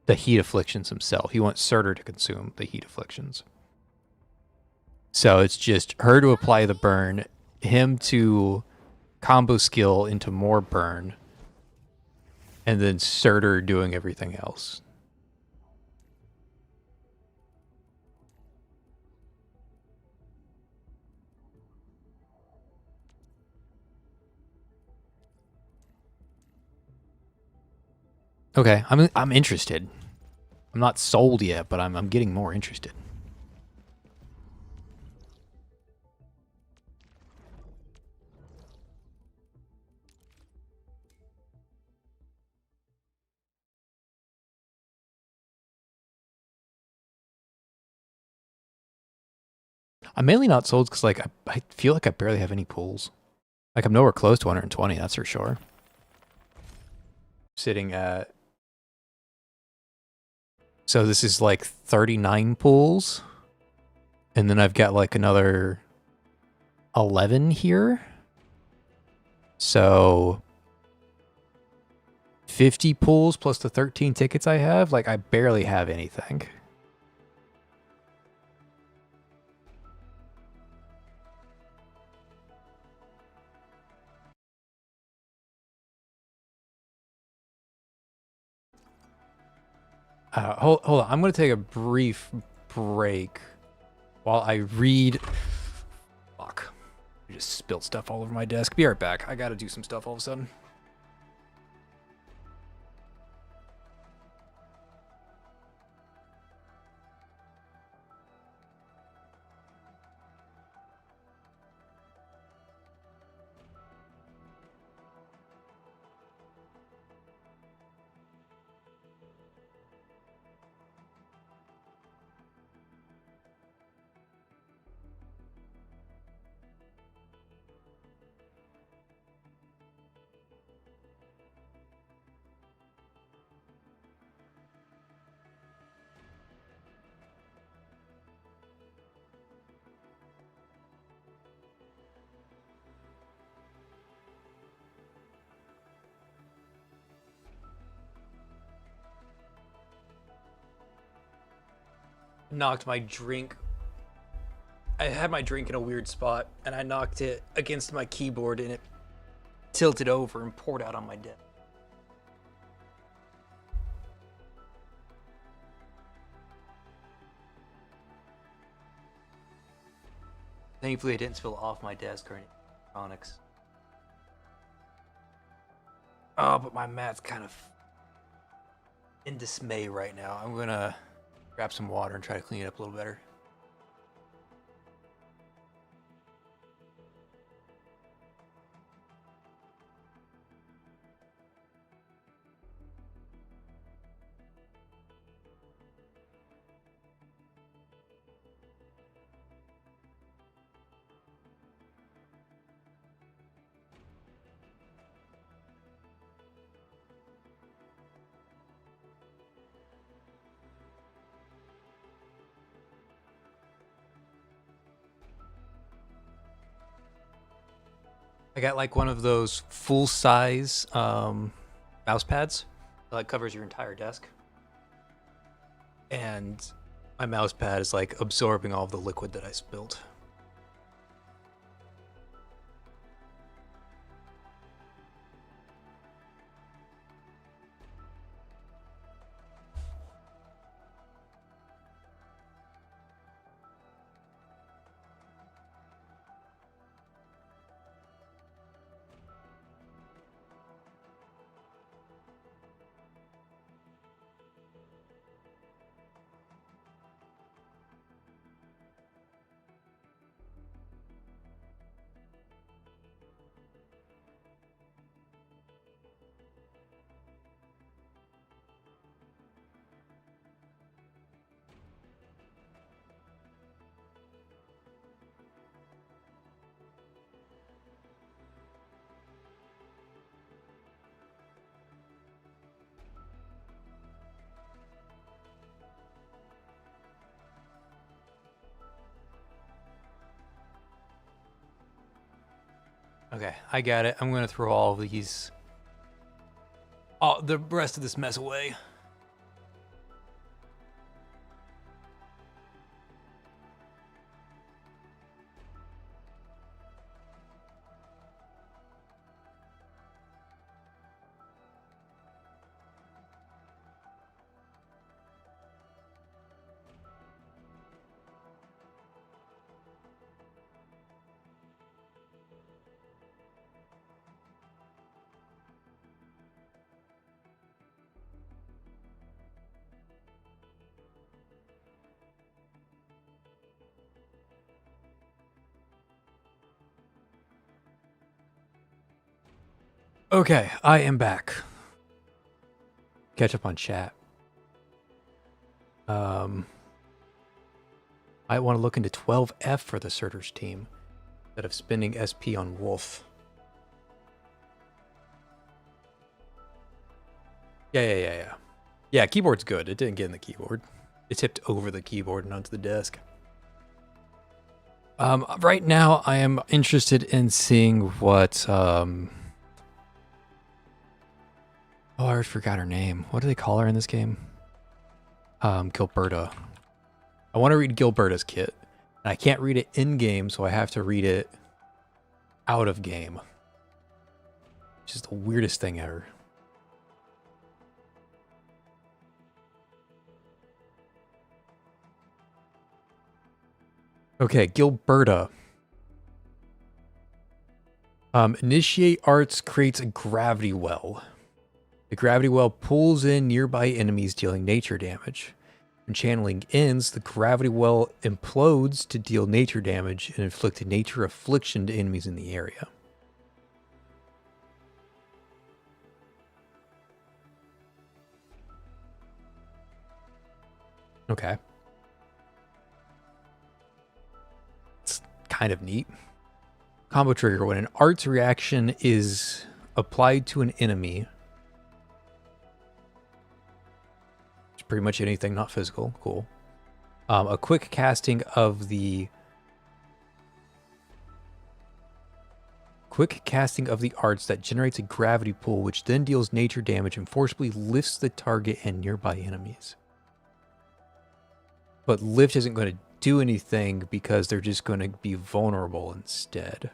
the heat afflictions himself. You want Surtur to consume the heat afflictions. So it's just her to apply the burn, him to combo skill into more burn, and then Surtur doing everything else. Okay, I'm interested. I'm not sold yet, but I'm getting more interested. I'm mainly not sold because like I feel like I barely have any pulls. Like I'm nowhere close to 120, that's for sure. Sitting at, so this is like 39 pulls, and then I've got like another 11 here. So 50 pulls plus the 13 tickets I have, like I barely have anything. Hold on. I'm going to take a brief break while I read. Fuck. I just spilled stuff all over my desk. Be right back. I got to do some stuff all of a sudden. Knocked my drink. I had my drink in a weird spot, and I knocked it against my keyboard, and it tilted over and poured out on my desk. Thankfully, it didn't spill off my desk or any electronics. Oh, but my mat's kind of in dismay right now. I'm gonna grab some water and try to clean it up a little better. I got like one of those full-size mouse pads that like covers your entire desk. And my mouse pad is like absorbing all of the liquid that I spilled. Okay, I got it. I'm gonna throw all of these, the rest of this mess away. Okay, I am back. Catch up on chat. I want to look into 12F for the Surtur's team instead of spending SP on Wolf. Yeah. Yeah, keyboard's good. It didn't get in the keyboard. It tipped over the keyboard and onto the desk. Right now, I am interested in seeing what... Oh, I forgot her name. What do they call her in this game? Gilberta. I want to read Gilberta's kit. And I can't read it in-game, so I have to read it out of game. Which is the weirdest thing ever. Okay, Gilberta. Initiate Arts creates a gravity well. The gravity well pulls in nearby enemies, dealing nature damage. When channeling ends, the gravity well implodes to deal nature damage and inflict a nature affliction to enemies in the area. Okay. It's kind of neat. Combo trigger. When an arts reaction is applied to an enemy, it's pretty much anything not physical. Cool. A quick casting of the arts that generates a gravity pull, which then deals nature damage and forcibly lifts the target and nearby enemies. But lift isn't going to do anything because they're just going to be vulnerable instead.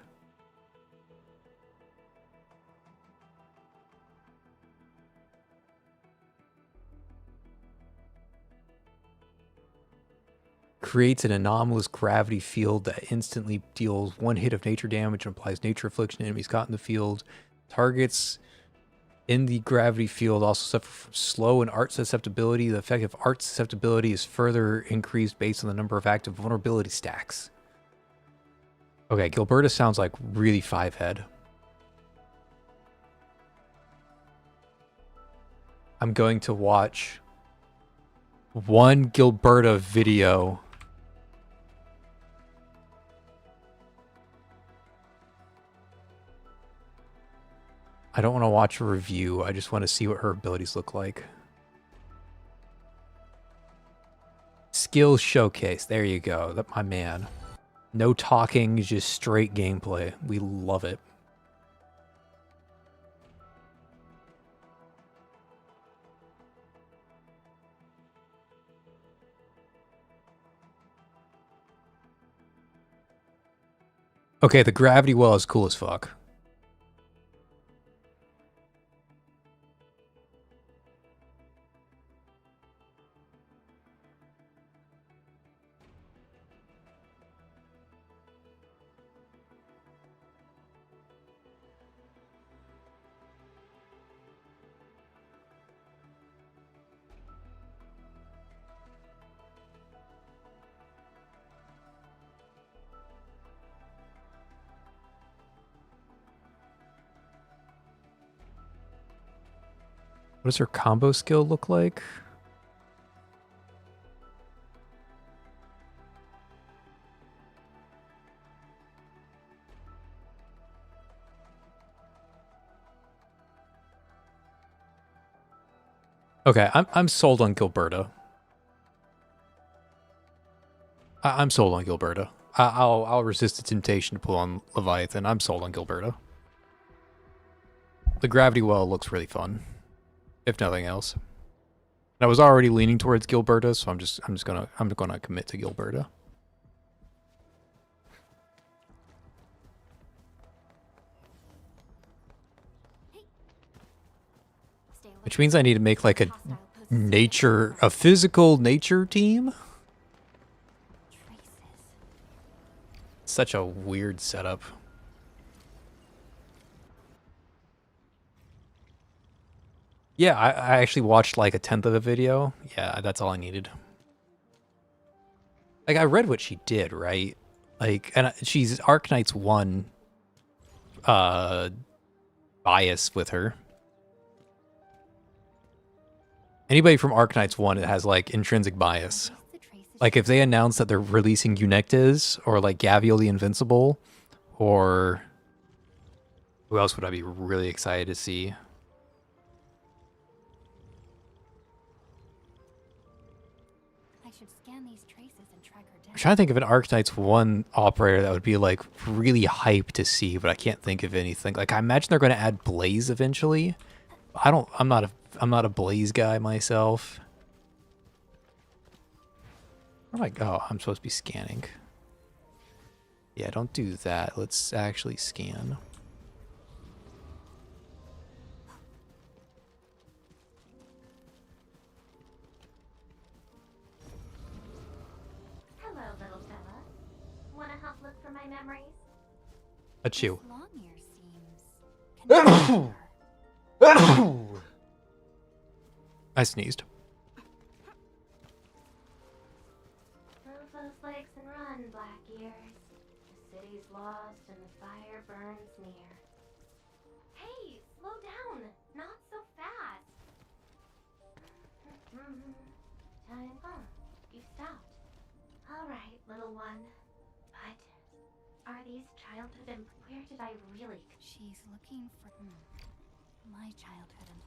Creates an anomalous gravity field that instantly deals 1 hit of nature damage and applies nature affliction to enemies caught in the field. Targets in the gravity field also suffer from slow and art susceptibility. The effect of art susceptibility is further increased based on the number of active vulnerability stacks. Okay, Gilberta sounds like really 5-head. I'm going to watch one Gilberta video. I don't want to watch a review. I just want to see what her abilities look like. Skill showcase. There you go. That's my man. No talking, just straight gameplay. We love it. Okay, the gravity well is cool as fuck. What does her combo skill look like? Okay, I'm sold on Gilberta. I'm sold on Gilberta. I'll resist the temptation to pull on Leviathan. I'm sold on Gilberta. The gravity well looks really fun, if nothing else. And I was already leaning towards Gilberta, so I'm gonna commit to Gilberta. Which means I need to make like a physical nature team. Such a weird setup. Yeah, I actually watched like 1/10 of the video. Yeah, that's all I needed. Like, I read what she did, right? Like, and she's Arknight's 1 bias with her. Anybody from Arknight's 1 that has like intrinsic bias. The traces Like if they announce that they're releasing Unectes or like Gavial the Invincible, or who else would I be really excited to see? I should scan these traces and track her down. I'm trying to think of an Archetypes 1 operator that would be like really hyped to see, but I can't think of anything. Like I imagine they're going to add Blaze eventually. I'm not a Blaze guy myself. Where am I? Oh, I'm supposed to be scanning. Yeah, don't do that. Let's actually scan. Hello, little fella. Wanna help look for my memories? Achoo. This Longyear seems connected to her. I sneezed. Move those legs and run, Black Ears. The city's lost and the fire burns near. Hey, slow down! Not so fast! Time. Oh, you stopped. Alright, little one. But are these childhood and where did I really... She's looking for my childhood and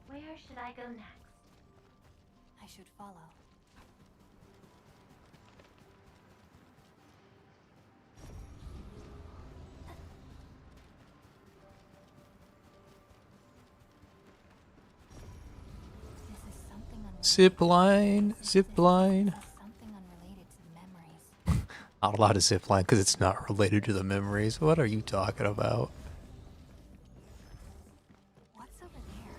Where should I go next? I should follow. This is something unrelated. Zip line, zip line. This is something unrelated to the memories. Not allowed to zip line because it's not related to the memories. What are you talking about? What's over there?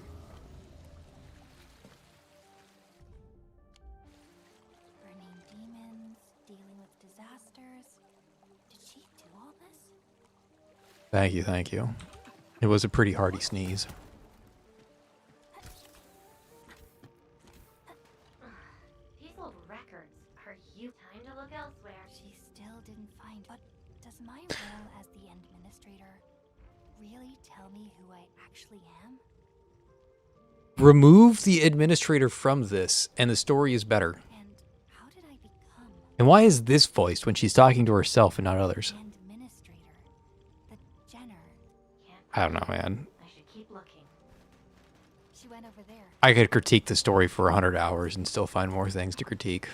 Burning demons, dealing with disasters. Did she do all this? Thank you, thank you. It was a pretty hearty sneeze. These old records. Are you time to look elsewhere? She still didn't find. But does my role as the administrator really tell me who I actually am? Remove the administrator from this, and the story is better. And how did I become And why is this voiced when she's talking to herself and not others? the administrator? The Jenner. Can't I don't know, man. I should keep looking. She went over there. I could critique the story for 100 hours and still find more things to critique.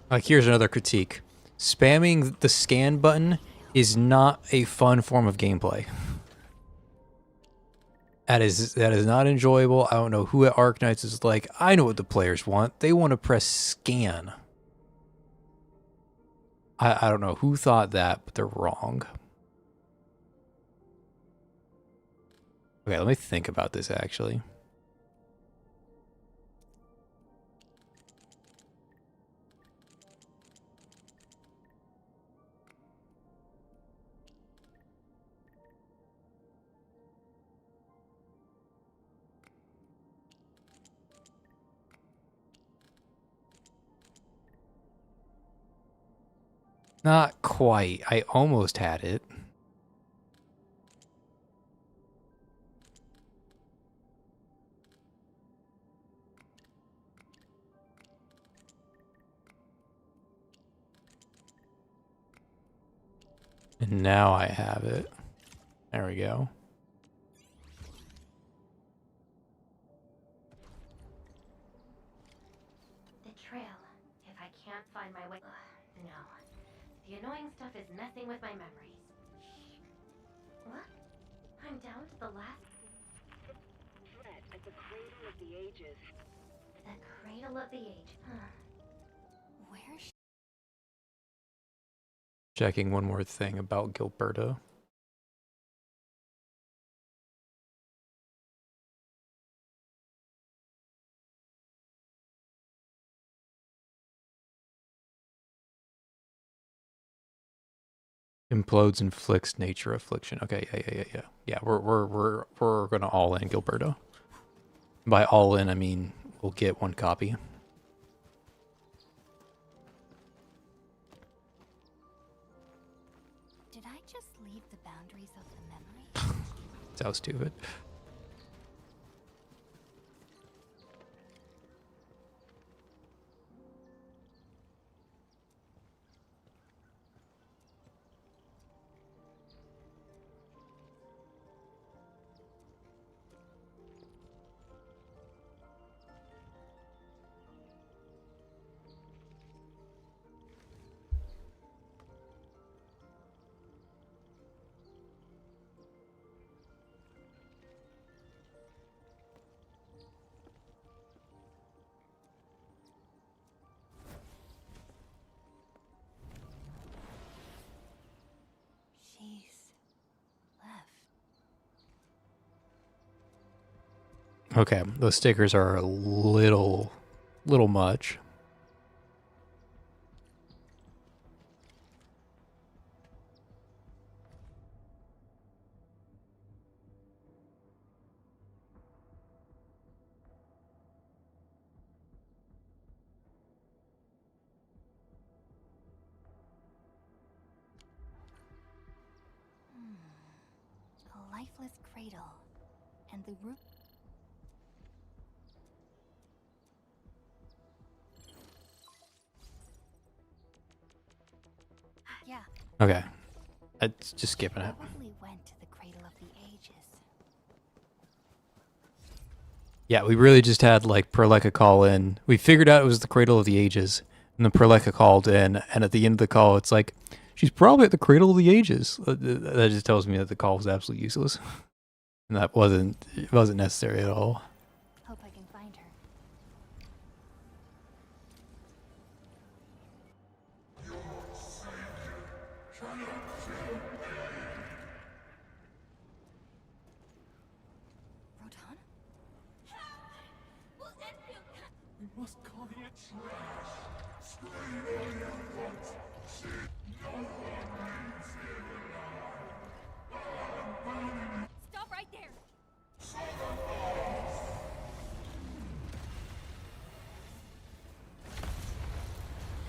Like, here's another critique. Spamming the scan button is not a fun form of gameplay. That is not enjoyable. I don't know who at Arknights is like, I know what the players want. They want to press scan. I don't know who thought that, but they're wrong. Okay, let me think about this actually. Not quite. I almost had it. And now I have it. There we go. The trail. If I can't find my way... no. The annoying stuff is messing with my memories. What? I'm down to the last... At the cradle of the ages. The cradle of the age. Where's Checking one more thing about Gilberta. Implodes, inflicts, nature, affliction. Okay, yeah. Yeah, we're gonna all in Gilberta. By all in, I mean we'll get one copy. Did Did I just leave the boundaries of the memory? So stupid. She's left. Okay, those stickers are a little much. A lifeless cradle. And the root. Yeah, Okay, it's just skipping it. probably went to the cradle of the ages. Yeah, we really just had like Perleca call in. We figured out it was the Cradle of the Ages, and then Perleca called in, and at the end of the call, it's like, she's probably at the Cradle of the Ages. That just tells me that the call was absolutely useless, and it wasn't necessary at all. Hope I can find her. Rodan? Will Endfield We must call the stop right there?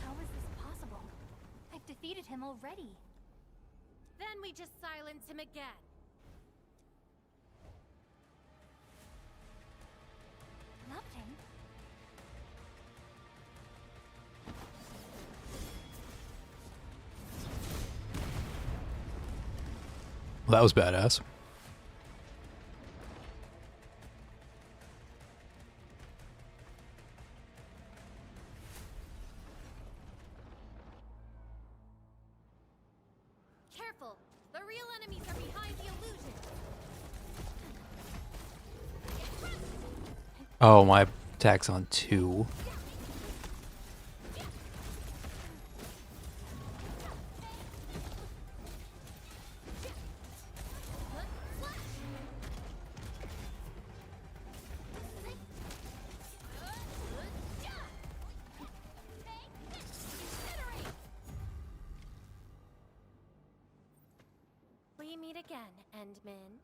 How is this possible? I've defeated him already. Then we just silence him again. Loved him? Well, that was badass. Careful! The real enemies are behind the illusion! Oh, my attack's on 2. We meet again, Endmin.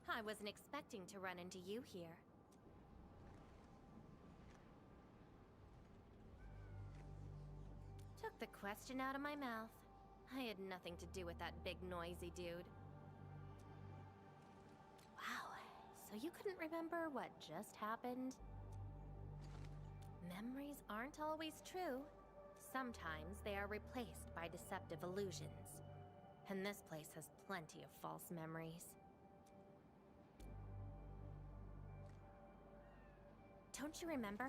I wasn't expecting to run into you here. Took the question out of my mouth. I had nothing to do with that big noisy dude. Wow, so you couldn't remember what just happened? Memories aren't always true. Sometimes they are replaced by deceptive illusions. And this place has plenty of false memories. Don't you remember?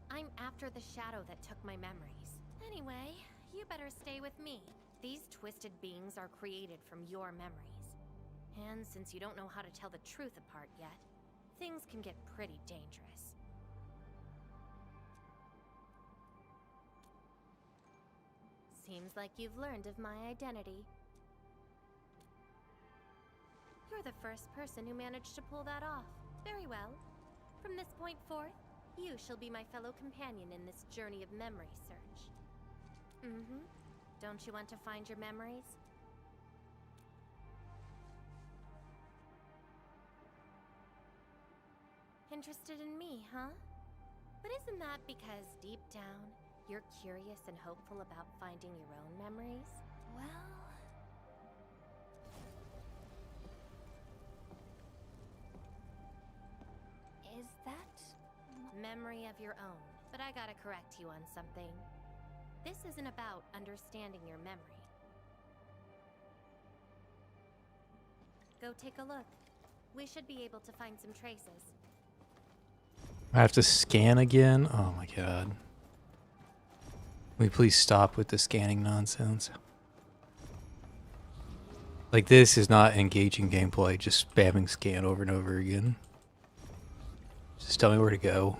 I'm after the shadow that took my memories. Anyway, you better stay with me. These twisted beings are created from your memories. And since you don't know how to tell the truth apart yet, things can get pretty dangerous. Seems like you've learned of my identity. You're the first person who managed to pull that off. Very well. From this point forth, you shall be my fellow companion in this journey of memory search. Don't you want to find your memories? Interested in me, huh? But isn't that because deep down, you're curious and hopeful about finding your own memories? Well, Is that... Memory of your own. But I gotta correct you on something. This isn't about understanding your memory. Go take a look. We should be able to find some traces. I have to scan again? Oh my god. Will you please stop with the scanning nonsense? Like, this is not engaging gameplay, just spamming scan over and over again. Just tell me where to go.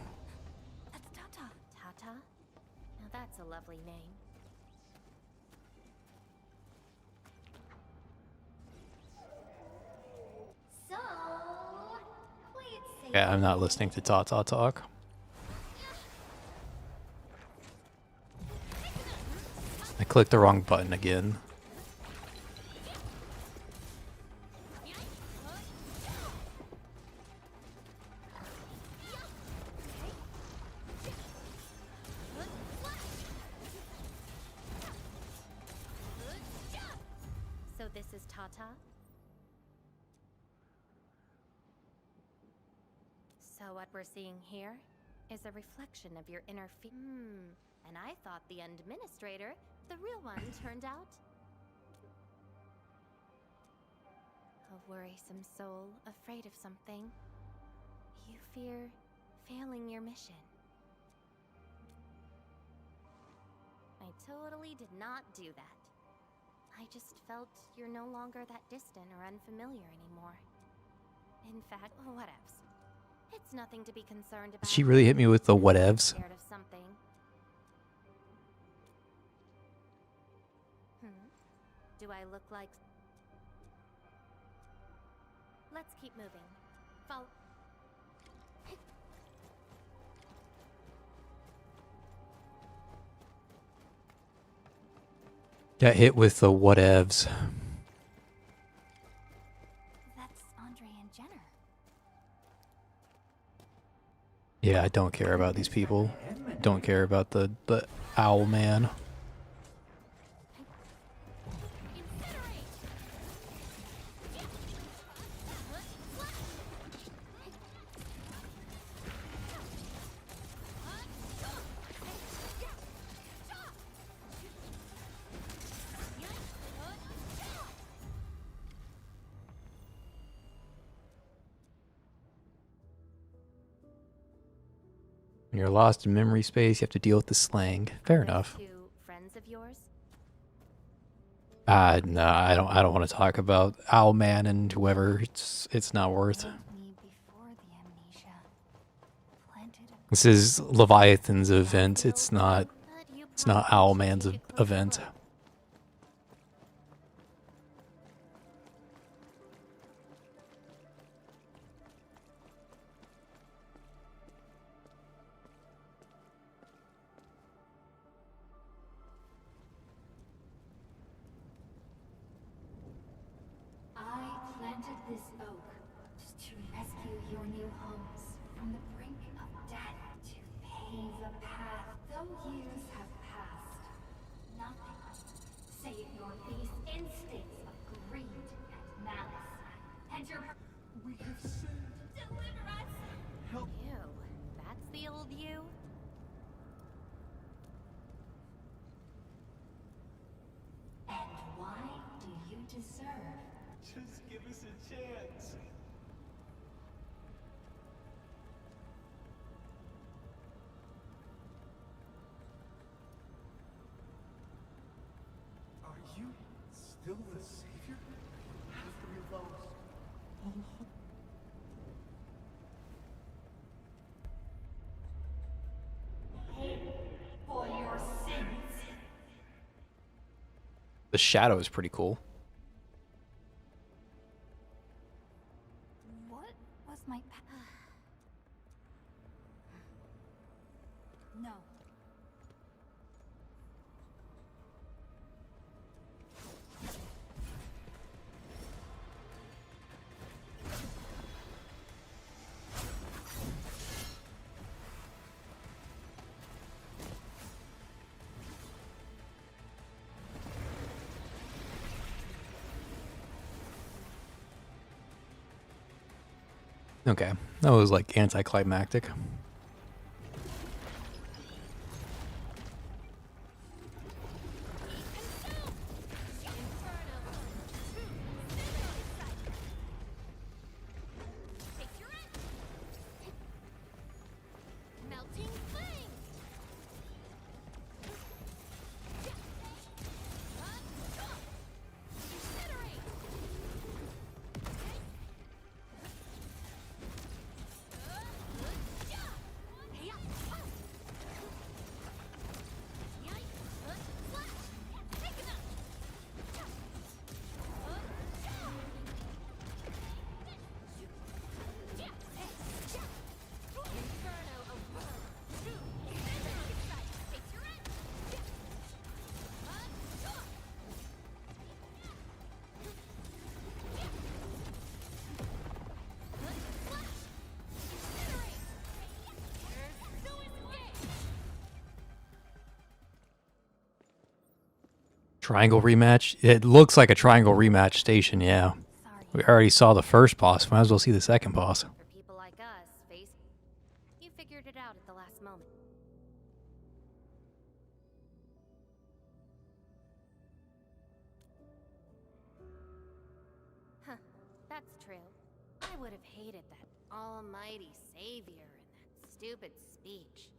That's Tata. Tata? Now that's a lovely name. So, please say... Yeah, I'm not listening to Tata talk. I clicked the wrong button again. So this is Tata? So what we're seeing here is a reflection of your inner and I thought the administrator, the real one, turned out a worrisome soul afraid of something. You fear failing your mission. I totally did not do that. I just felt you're no longer that distant or unfamiliar anymore. In fact, whatevs. It's nothing to be concerned about. She really hit me with the whatevs. Scared of something. Do I look like... Let's keep moving. Follow... Got hit with the whatevs. That's Andre and Jenner. Yeah, I don't care about these people. Don't care about the owl man. When you're lost in memory space, you have to deal with the slang. Fair enough. Two friends of yours? No, I don't want to talk about Owlman and whoever. It's not worth. Me before the amnesia. Planted a... This is Leviathan's event. It's not Owlman's event. I planted this oak to rescue your new homes from the brink of death, to pave a path. Though years have passed, nothing save your base instincts of greed and malice. And your... We have sinned. Deliver us! Ew, that's the old you? And why do you deserve? Just give us a chance. Are you still the savior? After we lost all hope? For your sins. The shadow is pretty cool. What was my No. Okay, that was like anticlimactic. Melting flame. Incinerate. Triangle rematch. It looks like a triangle rematch station, yeah. Sorry. We already saw the first boss. Might as well see the second boss. For people like us, you figured it out at the last moment. Huh, that's true. I would have hated that almighty savior and that stupid speech.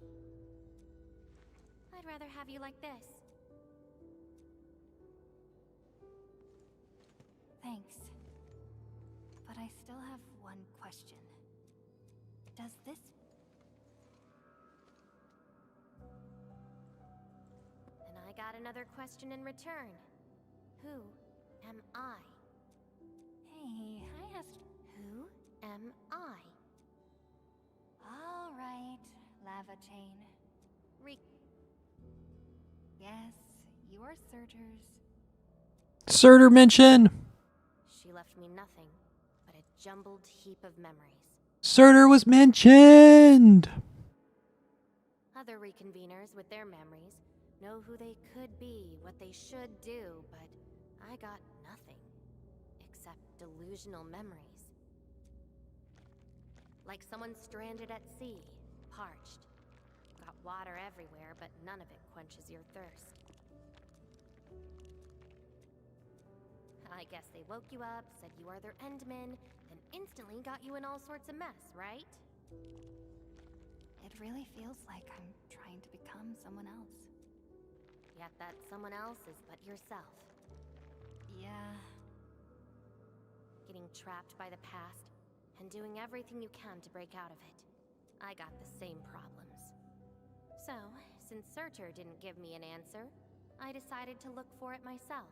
I'd rather have you like this. Thanks. But I still have one question. Does this... And I got another question in return. Who am I? Hey, I asked... Who am I? All right, Lava Chain. Re- Yes, you are Surtur's... Surtur mention! She left me nothing but a jumbled heap of memories. Surtur was mentioned! Other reconveners with their memories know who they could be, what they should do, but I got nothing. Except delusional memories. Like someone stranded at sea, parched. Got water everywhere, but none of it quenches your thirst. I guess they woke you up, said you are their endman, then instantly got you in all sorts of mess, right? It really feels like I'm trying to become someone else. Yet that someone else is but yourself. Yeah. Getting trapped by the past, and doing everything you can to break out of it. I got the same problems. So, since Surtur didn't give me an answer, I decided to look for it myself.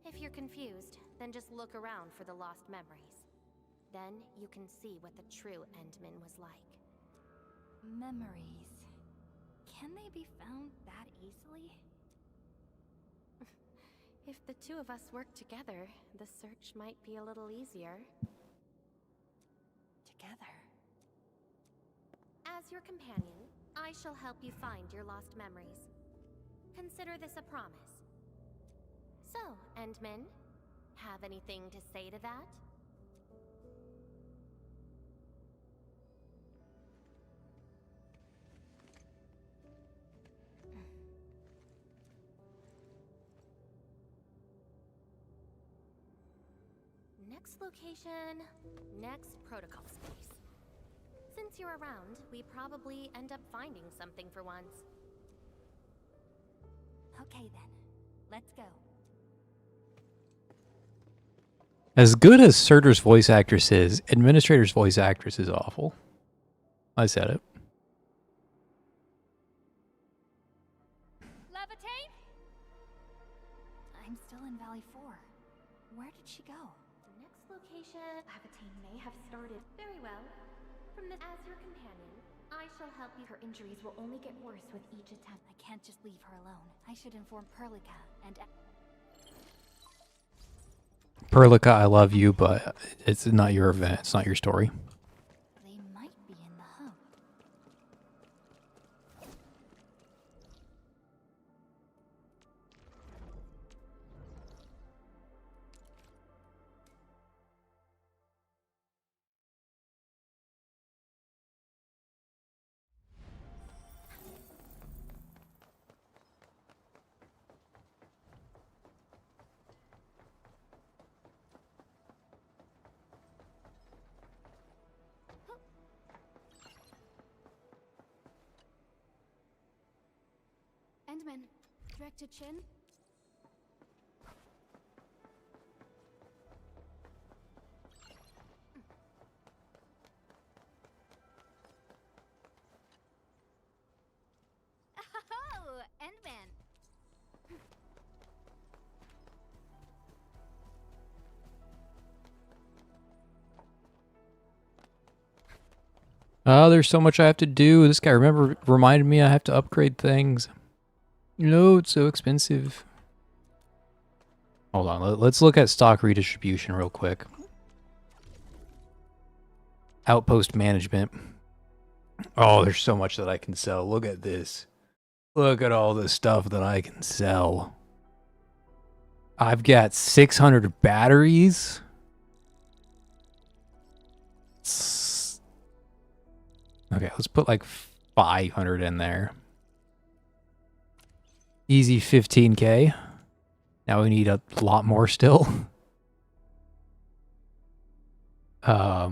If you're confused, then just look around for the lost memories. Then you can see what the true Endman was like. Memories. Can they be found that easily? If the two of us work together, the search might be a little easier. Together. As your companion, I shall help you find your lost memories. Consider this a promise. So, Endman, have anything to say to that? Next location, next protocol space. Since you're around, we probably end up finding something for once. Okay then. Let's go. As good as Surtur's voice actress is, Administrator's voice actress is awful. I said it. Levitate? I'm still in Valley 4. Where did she go? The next location, Lavatine may have started very well. From this, as your companion, I shall help you. Her injuries will only get worse with each attempt. I can't just leave her alone. I should inform Perlica and... Perlica, I love you, but it's not your event. It's not your story. Endman, direct to chin. Oh, Endman. Oh, there's so much I have to do. This guy reminded me I have to upgrade things. No, it's so expensive. Hold on, let's look at stock redistribution real quick. Outpost management. Oh, there's so much that I can sell. Look at this. Look at all the stuff that I can sell. I've got 600 batteries. Okay, let's put like 500 in there. Easy 15K. Now we need a lot more still. Yeah,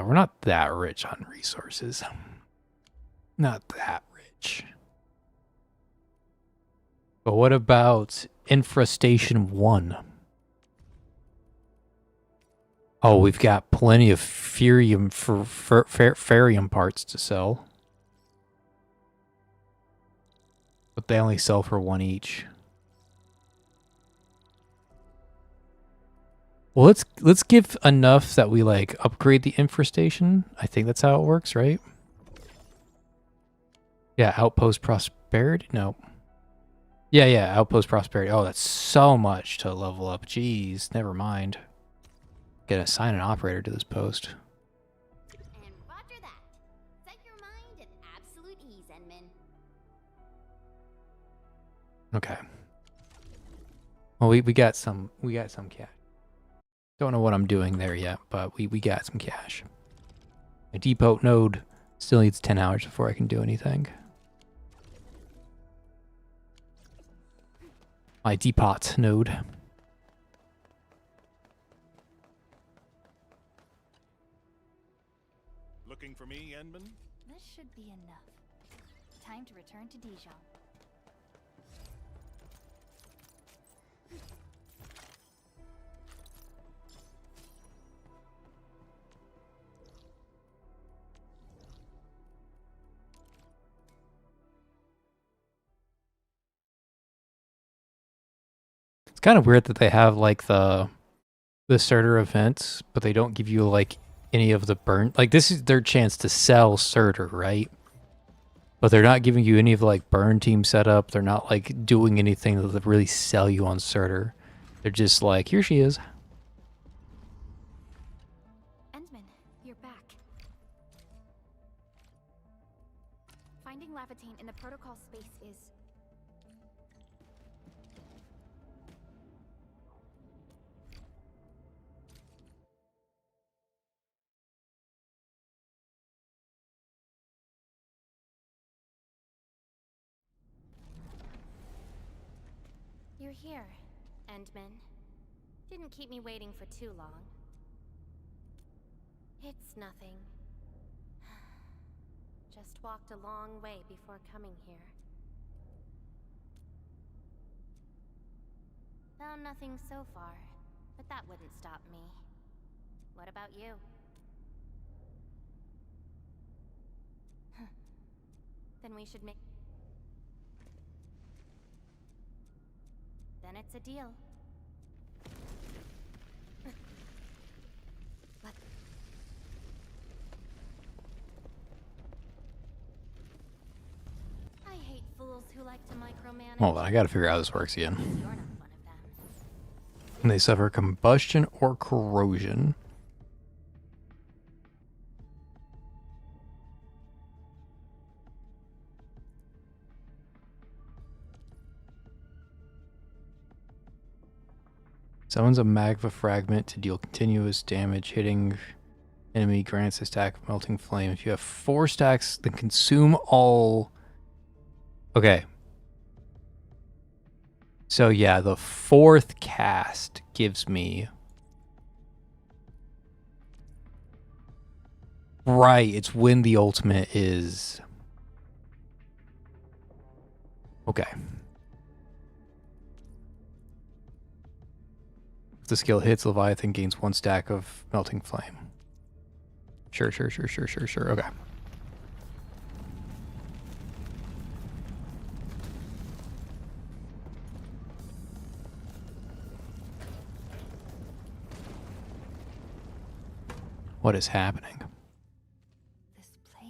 we're not that rich on resources. Not that rich. But what about Infrastation 1? Oh, we've got plenty of Furium Ferium parts to sell. But they only sell for 1 each. Well, let's give enough that we like upgrade the infrastation. I think that's how it works, right? Yeah, outpost prosperity. No. Yeah, outpost prosperity. Oh, that's so much to level up. Jeez, never mind. Gonna assign an operator to this post. And roger that. Set your mind at absolute ease, Endman. Okay. Well, we got some cash. Don't know what I'm doing there yet, but we got some cash. My depot node still needs 10 hours before I can do anything. My depot node. Looking for me, Endman? This should be enough. Time to return to Dijon. It's kind of weird that they have like the Surtur events, but they don't give you like any of the burn. Like this is their chance to sell Surtur, right? But they're not giving you any of the like burn team setup. They're not like doing anything that really sell you on Surtur. They're just like, here she is. Endman, you're back. Finding Lavatine in the protocol space is... You're here, Endman. Didn't keep me waiting for too long. It's nothing. Just walked a long way before coming here. Found nothing so far, but that wouldn't stop me. What about you? Then we should make... Then it's a deal. I hate fools who like to micromanage. Hold on, I gotta figure out how this works again. You're not one of them. And they suffer combustion or corrosion. Summons a magma fragment to deal continuous damage. Hitting enemy grants a stack of melting flame. If you have 4 stacks, then consume all. Okay. So yeah, the 4th cast gives me... Right, it's when the ultimate is... Okay. If the skill hits, Leviathan gains 1 stack of Melting Flame. Sure. Okay. What is happening? This place.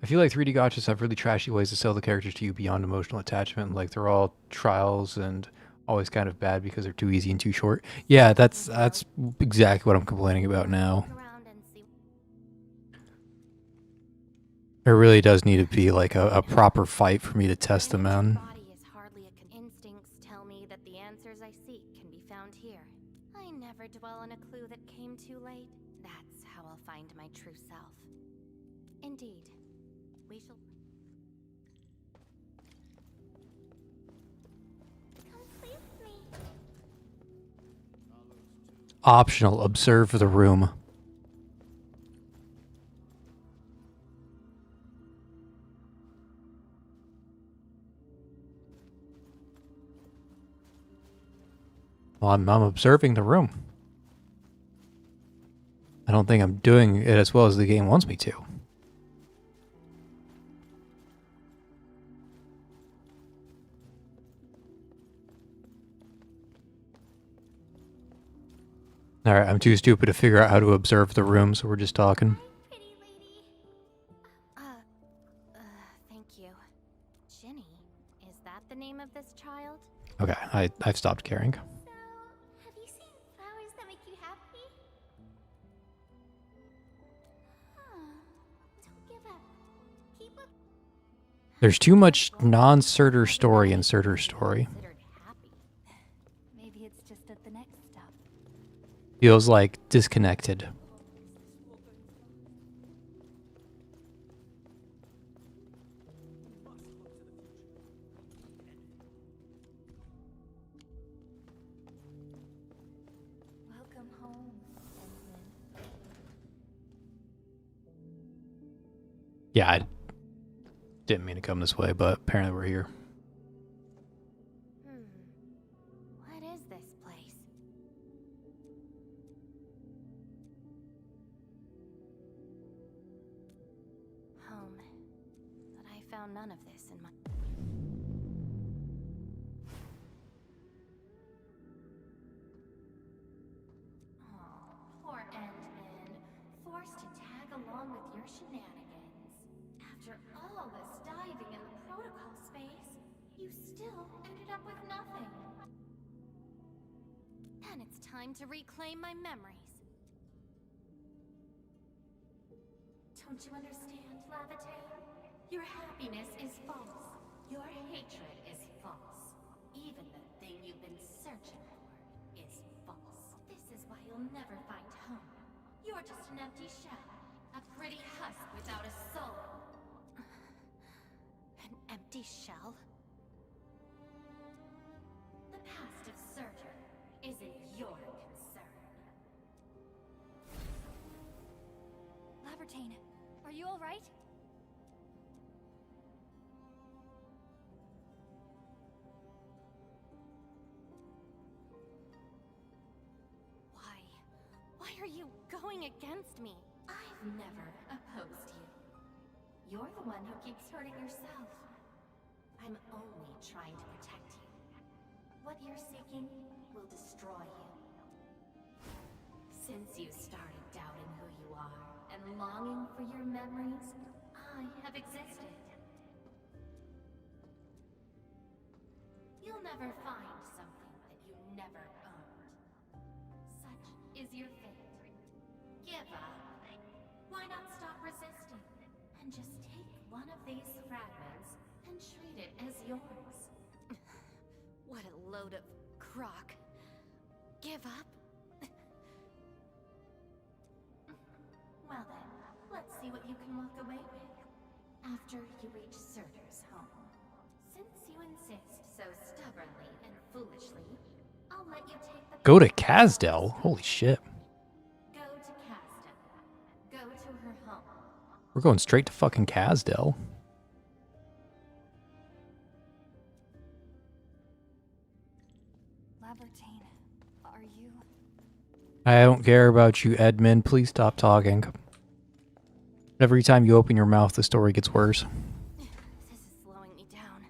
I feel like 3D gotchas have really trashy ways to sell the characters to you beyond emotional attachment. Like they're all trials and always kind of bad because they're too easy and too short. Yeah, that's exactly what I'm complaining about now. Look around and see. There really does need to be like a proper fight for me to test them out. Body is hardly a instincts tell me that the answers I seek can be found here. I never dwell on a clue that came too late. That's how I'll find my true self. Indeed, we shall. Come please me. Optional, observe the room. Well, I'm observing the room. I don't think I'm doing it as well as the game wants me to. Alright, I'm too stupid to figure out how to observe the room, so we're just talking. Pretty lady. Thank you. Ginny, is that the name of this child? Okay, I've stopped caring. So, have you seen flowers that make you happy? Don't give up. Keep up. There's too much non-Surtur story in Surtur story. Considered happy. Maybe it's just at the next stop. Feels like disconnected. Welcome home, Endman. Yeah, I didn't mean to come this way, but apparently we're here. What is this place? Home. But I found none of this in my... Oh, poor Endman. Forced to tag along with your shenanigans. After all this diving in the protocol space, you still ended up with nothing. And it's time to reclaim my memories. Don't you understand, Lavatane? Your happiness is false. Your hatred is false. Even the thing you've been searching for is false. This is why you'll never find home. You're just an empty shell. A pretty husk without a soul. An empty shell? The past of Surtur isn't your concern. Lavertine, are you all right? Why are you going against me? I've never opposed you. You're the one who keeps hurting yourself. I'm only trying to protect you. What you're seeking will destroy you. Since you started doubting who you are and longing for your memories, I have existed. You'll never find something that you never owned. Such is your fate. Give up. Why not stop resisting and just take one of these fragments and treat it as yours? What a load of crock. Give up? Well then, let's see what you can walk away with after you reach Surtur's home. Since you insist so stubbornly and foolishly, I'll let you take the... Go to Kazdel? Holy shit. Go to Castle. Go to her home. We're going straight to fucking Kazdel. Lavertine, are you? I don't care about you, Edmund. Please stop talking. Every time you open your mouth, the story gets worse. This is slowing me down.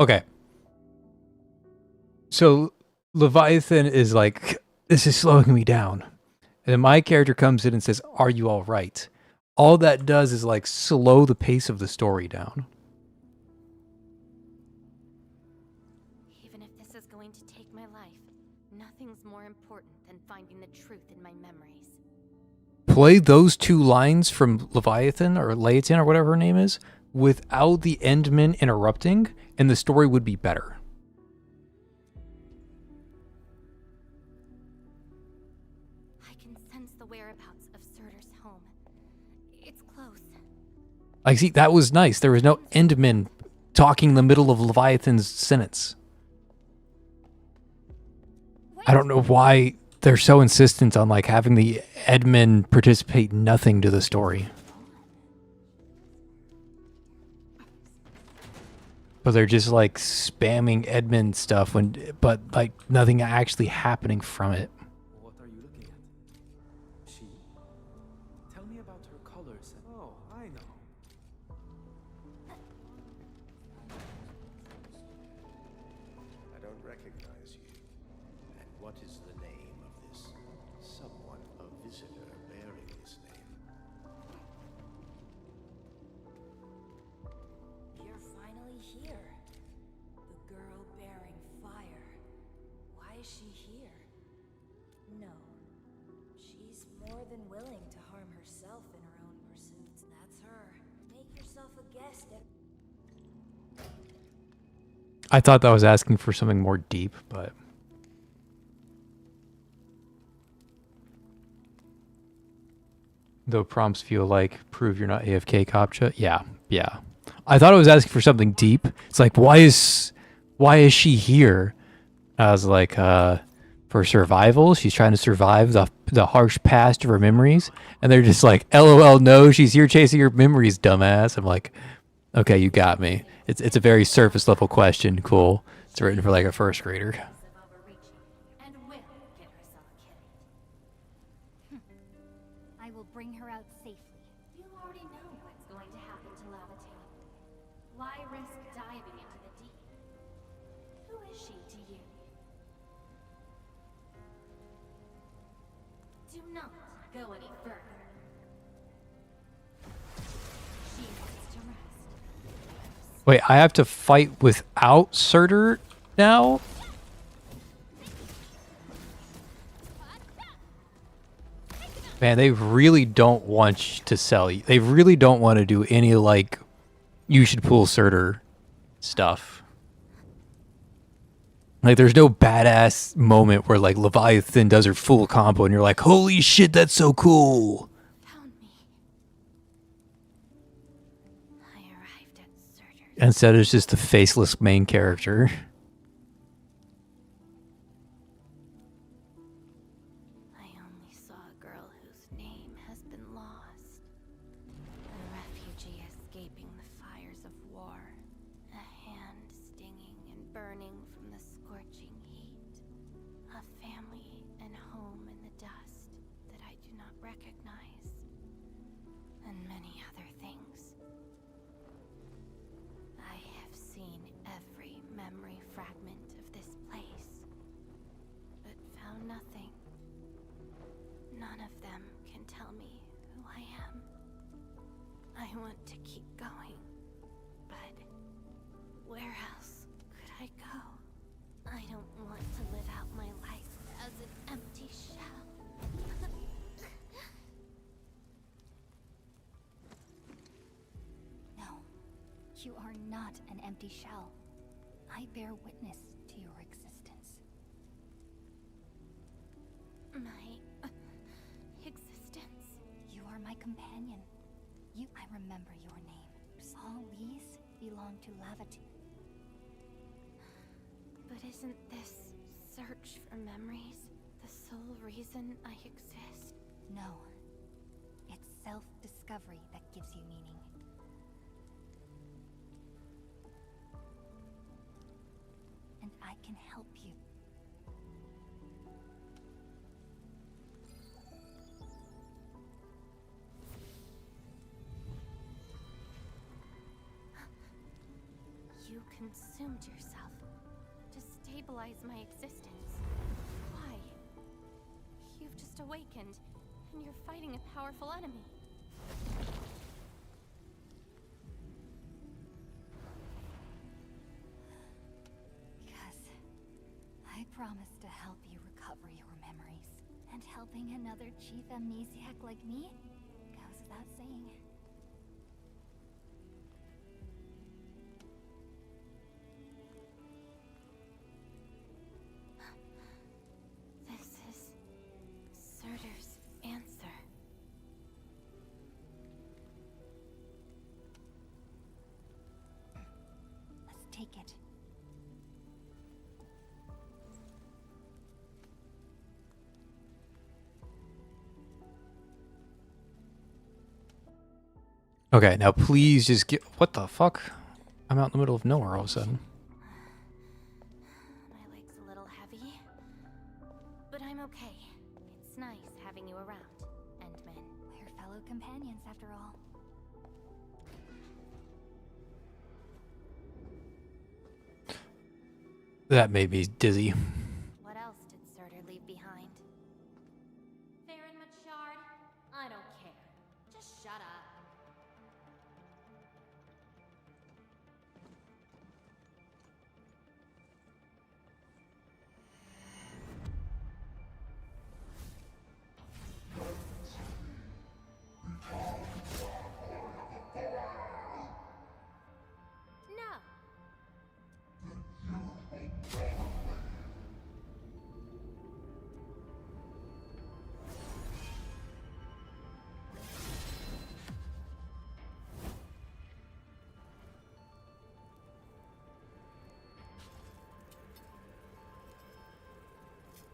Okay. So Leviathan is like, this is slowing me down. And then my character comes in and says, are you all right? All that does is like slow the pace of the story down. Even if this is going to take my life, nothing's more important than finding the truth in my memories. Play those two lines from Leviathan or Leviathan or whatever her name is without the Endman interrupting, and the story would be better. I can sense the whereabouts of Surtur's home. It's close. I see, that was nice. There was no Endman talking in the middle of Leviathan's sentence. I don't know why they're so insistent on like having the Edmund participate nothing to the story. But they're just like spamming Edmund stuff but like nothing actually happening from it. What are you looking at? She? Tell me about her colors. Oh, I know. I don't recognize you. And what is the name of this someone, a visitor bearing this name? You're finally here. The girl bearing fire. Why is she here? No. She's more than willing to harm herself in her own pursuits. That's her. Make yourself a guest at... I thought that was asking for something more deep, but... Though prompts feel like, prove you're not AFK, Kopcha. Yeah. I thought it was asking for something deep. It's like, why is she here? I was like, for survival. She's trying to survive the harsh past of her memories. And they're just like, LOL, no, she's here chasing her memories, dumbass. I'm like, okay, you got me. It's a very surface level question. Cool. It's written for like a first grader. And will get herself killed. I will bring her out safely. You already know what's going to happen to Lavatine. Why risk diving into the deep? Who is she to you? Do not go any further. She needs to rest. Wait, I have to fight without Surtur now? Man, they really don't want to sell you. They really don't want to do any, like, you should pull Surtur stuff. Like, there's no badass moment where, like, Leviathan does her full combo and you're like, holy shit, that's so cool. Found me. I arrived at Surtur's. Instead, it's just the faceless main character. I only saw a girl whose name has been lost. A refugee escaping the fires of war. A hand stinging and burning from the scorching heat. A family and home in the dust that I do not recognize. And many other things. I have seen every memory fragment of this place, but found nothing. None of them can tell me who I am. I want to keep going, but where else could I go? I don't want to live out my life as an empty shell. No, you are not an empty shell. I bear witness to your existence. My existence? You are my companion. I remember your name. All these belong to Lavatine. But isn't this search for memories the sole reason I exist? No. It's self-discovery that gives you meaning. And I that can help you. You consumed yourself to stabilize my existence. Why? You've just awakened, and you're fighting a powerful enemy. Because I promised to help you recover your memories. And helping another chief amnesiac like me goes without saying. This is Surtur's answer. Let's take it. Okay, now please just get... What the fuck? I'm out in the middle of nowhere all of a sudden. My leg's a little heavy, but I'm okay. It's nice having you around, Endman. We're fellow companions after all. That made me dizzy. What else did Surtur leave behind? Farron Machard? I don't care. Just shut up. No.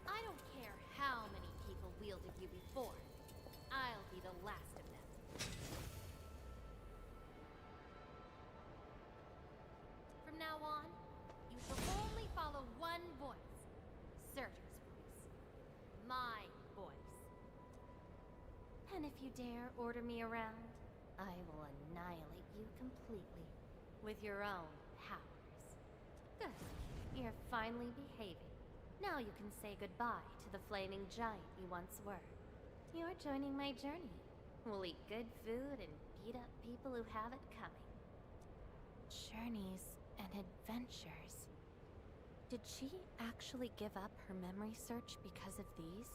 I don't care how many people wielded you before. I'll be the last of them. From now on, you shall only follow one voice. Surtur's voice. My voice. And if you dare order me around, I will annihilate you completely. With your own powers. Good. You're finally behaving. Now you can say goodbye to the flaming giant you once were. You're joining my journey. We'll eat good food and beat up people who have it coming. Journeys and adventures. Did she actually give up her memory search because of these?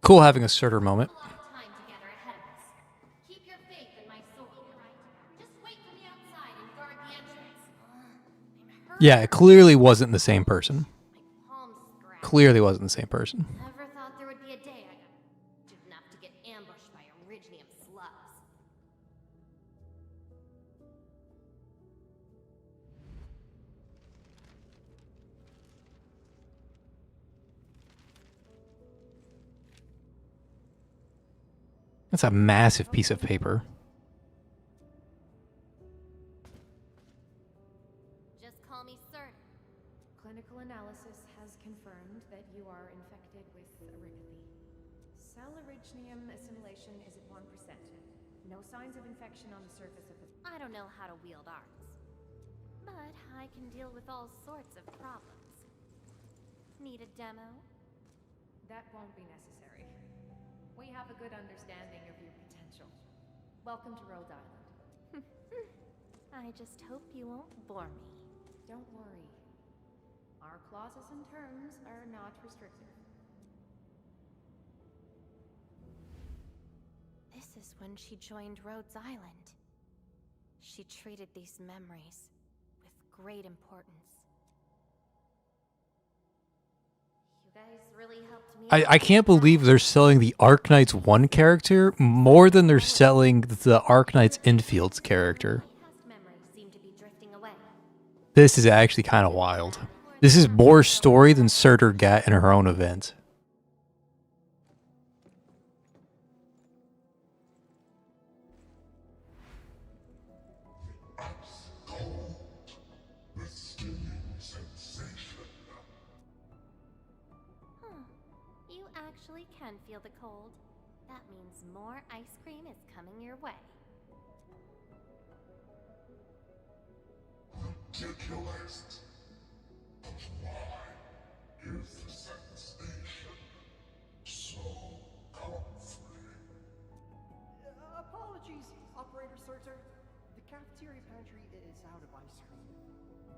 Cool having a Surtur moment. A lot of time together ahead of us. Keep your faith in my sword, right? Just wait for me outside and guard the entrance. I'm hurt. Yeah, it clearly wasn't the same person. My palms scratched. Clearly wasn't the same person. Never thought there would be a day I got good enough to get ambushed by Originium slugs. That's a massive piece of paper. Just call me Surtur. Clinical analysis has confirmed that you are infected with erypathy. Cell originium assimilation is at 1%. No signs of infection on the surface of the... I don't know how to wield arts, but I can deal with all sorts of problems. Need a demo? That won't be necessary. We have a good understanding of your potential. Welcome to Rhode Island. I just hope you won't bore me. Don't worry. Our clauses and terms are not restrictive. This is when she joined Rhodes Island. She treated these memories with great importance. You guys really helped me. I can't believe they're selling the Arknights 1 character more than they're selling the Arknights Enfield's character. Past memories seem to be drifting away. This is actually kind of wild. This is more story than Surtur got in her own event. really can feel the cold. That means more ice cream is coming your way. Ridiculous. But why is the sensation so comforting? Apologies, Operator Surtur. The cafeteria pantry is out of ice cream.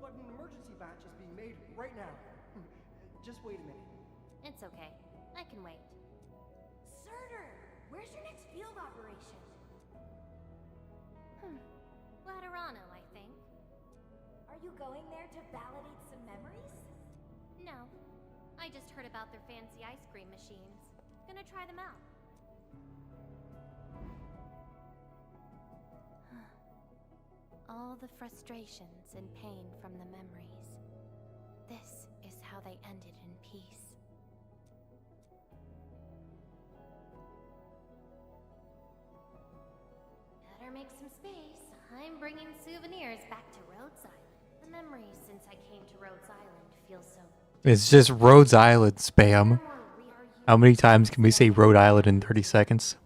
But an emergency batch is being made right now. Just wait a minute. It's okay. I can wait. Surtur, where's your next field operation? Laterano, I think. Are you going there to validate some memories? No. I just heard about their fancy ice cream machines. Gonna try them out. All the frustrations and pain from the memories. This is how they ended in peace. Better make some space. I'm bringing souvenirs back to Rhodes Island. The memories since I came to Rhodes Island feel so... It's just Rhodes Island spam. How many times can we say Rhode Island in 30 seconds?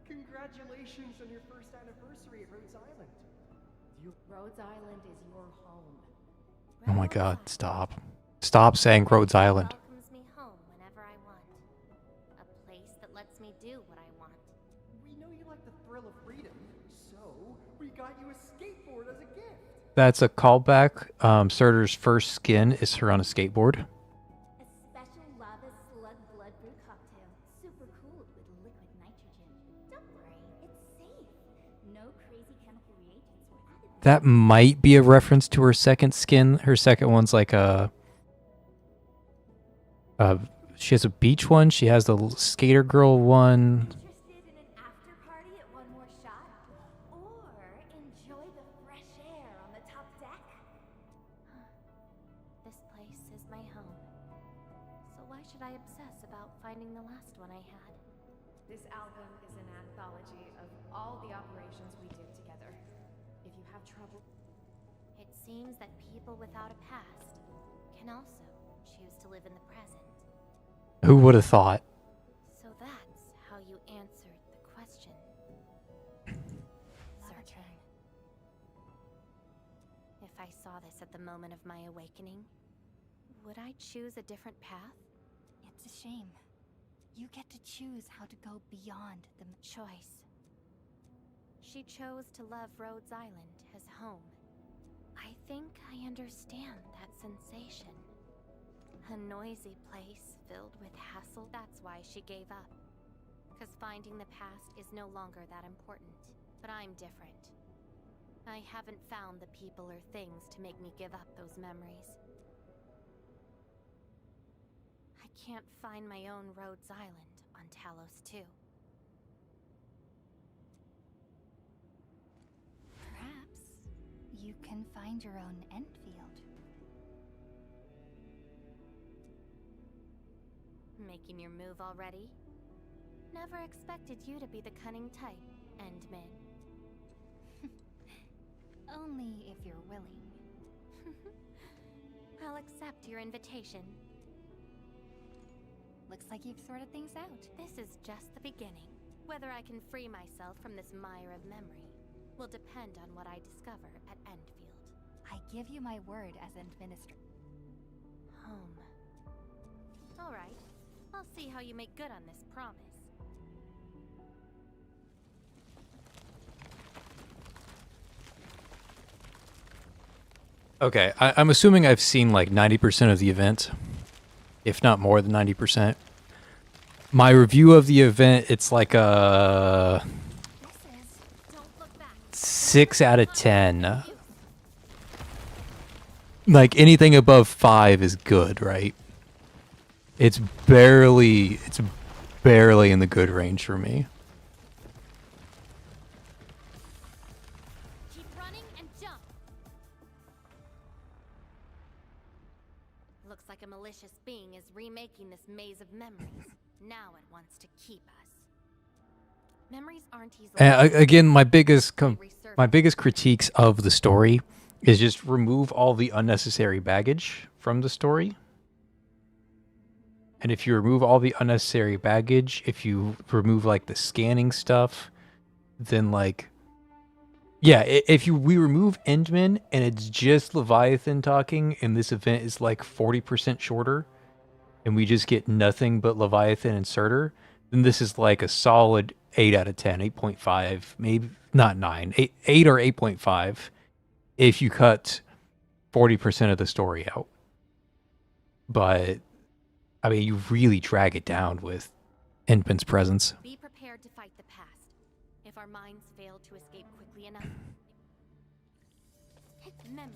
Congratulations on your first anniversary at Rhodes Island. Rhodes Island is your home. Oh my god, stop. Stop saying Rhodes Island. Welcomes me home whenever I want. A place that lets me do what I want. We know you like the thrill of freedom, so we got you a skateboard as a gift. That's a callback. Surtur's first skin is her on a skateboard. A special lava slug blood brew cocktail. Super cool with liquid nitrogen. Don't worry, it's safe. No crazy chemical reagents were added. That might be a reference to her second skin. Her second one's like a... she has a beach one. She has the skater girl one. Interested in an after party at One More Shot? Or enjoy the fresh air on the top deck? This place is my home. So why should I obsess about finding the last one I had? This album is an anthology of all the operations we did together. If you have trouble... It seems that people without a past can also choose to live in the present. Who would have thought? So that's how you answered the question. Surtur. If I saw this at the moment of my awakening, would I choose a different path? It's a shame. You get to choose how to go beyond the Choice. She chose to love Rhodes Island as home. I think I understand that sensation. A noisy place filled with hassle. That's why she gave up. Because finding the past is no longer that important. But I'm different. I haven't found the people or things to make me give up those memories. I can't find my own Rhodes Island on Talos 2. Perhaps you can find your own Endfield. Making your move already? Never expected you to be the cunning type, Endmin. Only if you're willing. I'll accept your invitation. Looks like you've sorted things out. This is just the beginning. Whether I can free myself from this mire of memory will depend on what I discover at Endfield. I give you my word as administrator. Home. All right. I'll see how you make good on this promise. Okay, I'm assuming I've seen like 90% of the event, if not more than 90%. My review of the event, it's like a 6 out of 10. Like anything above 5 is good, right? It's barely in the good range for me. Keep running and jump. Looks like a malicious being is remaking this maze of memories. Now it wants to keep us. Memories aren't easily... Again, my biggest critiques of the story is just remove all the unnecessary baggage from the story. And if you remove all the unnecessary baggage, if you remove like the scanning stuff, then like, yeah, we remove Endman and it's just Leviathan talking, and this event is like 40% shorter, and we just get nothing but Leviathan and Surtur, then this is like a solid 8 out of 10, 8.5, maybe not 9, 8 or 8.5 if you cut 40% of the story out. But I mean, you really drag it down with Endman's presence. Be prepared to fight the past. If our minds fail to escape quickly enough... Memories.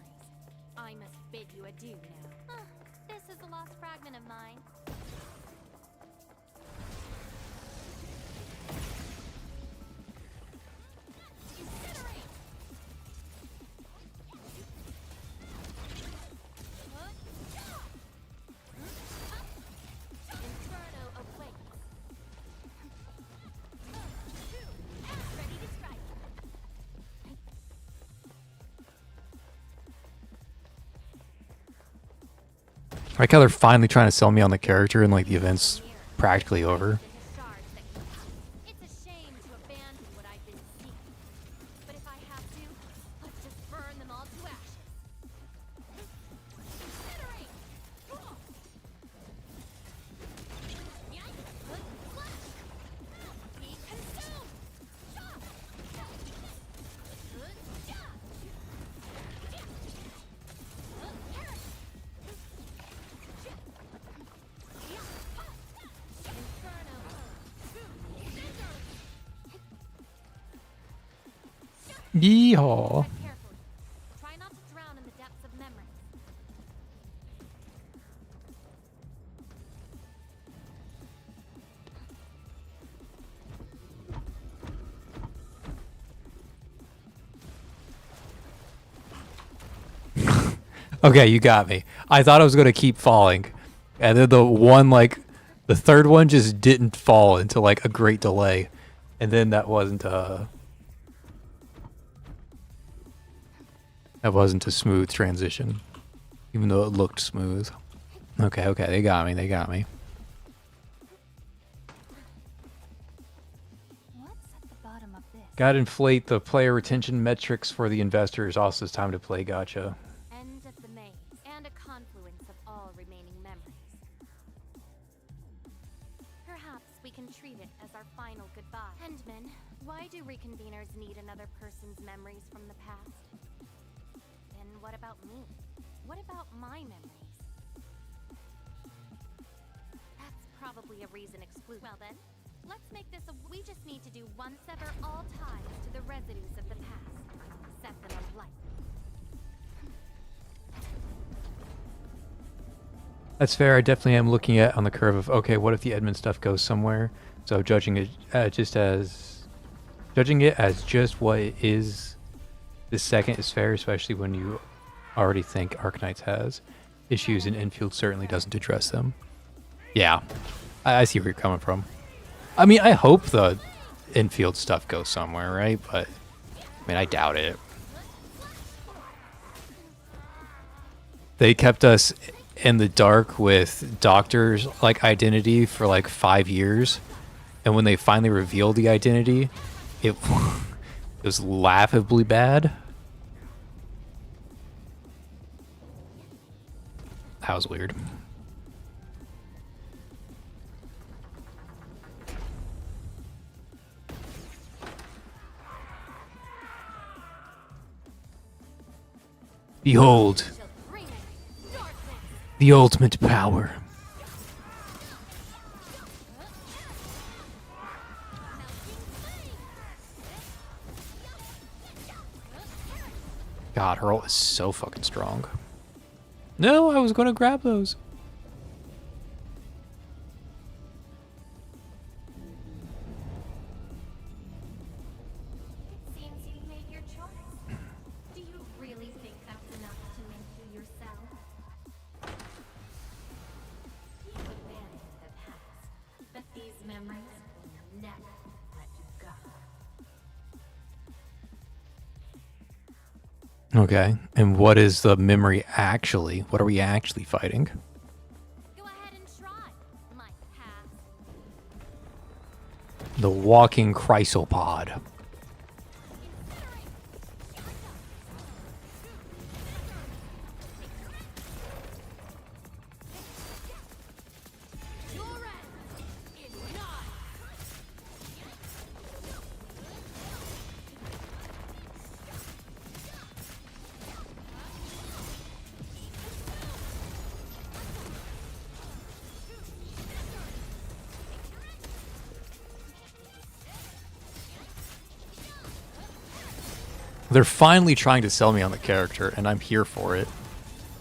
I must bid you adieu now. This is a lost fragment of mine. I like how they're finally trying to sell me on the character and like the event's practically over. It's a shame to abandon what I've been seeking. But if I have to, let's just burn them all to ashes. Incinerate! Be consumed! Yeehaw. Carefully. Try not to drown in the depths of memories. Okay, you got me. I thought I was going to keep falling. And then the third one just didn't fall until like a great delay. And then that wasn't a smooth transition. Even though it looked smooth. Okay, they got me. What's at the bottom of this? Gotta inflate the player retention metrics for the investors. Also, it's time to play gacha. End of the maze, and a confluence of all remaining memories. Perhaps we can treat it as our final goodbye. Endman, why do reconveners need another person's memories from the past? And what about me? What about my memories? That's probably a reason exclusive. Well then, let's make this a... We just need to do one sever all ties to the residues of the past. Set them alight. That's fair. I definitely am looking at on the curve of, okay, what if the Edmund stuff goes somewhere? So judging it as just what it is this second is fair, especially when you already think Arknights has issues and Endfield certainly doesn't address them. Yeah, I see where you're coming from. I mean, I hope the Endfield stuff goes somewhere, right? But, I mean, I doubt it. They kept us in the dark with Doctor's like identity for like 5 years, and when they finally revealed the identity, it was laughably bad. That was weird. Behold, the ultimate power. God, her ult is so fucking strong. No, I was going to grab those. It seems you made your choice. Do you really think that's enough to make you yourself? You abandoned the past, but the Okay, and what is the memory actually? What are we actually fighting? Go ahead and try, my path. The walking chrysopod. They're finally trying to sell me on the character, and I'm here for it.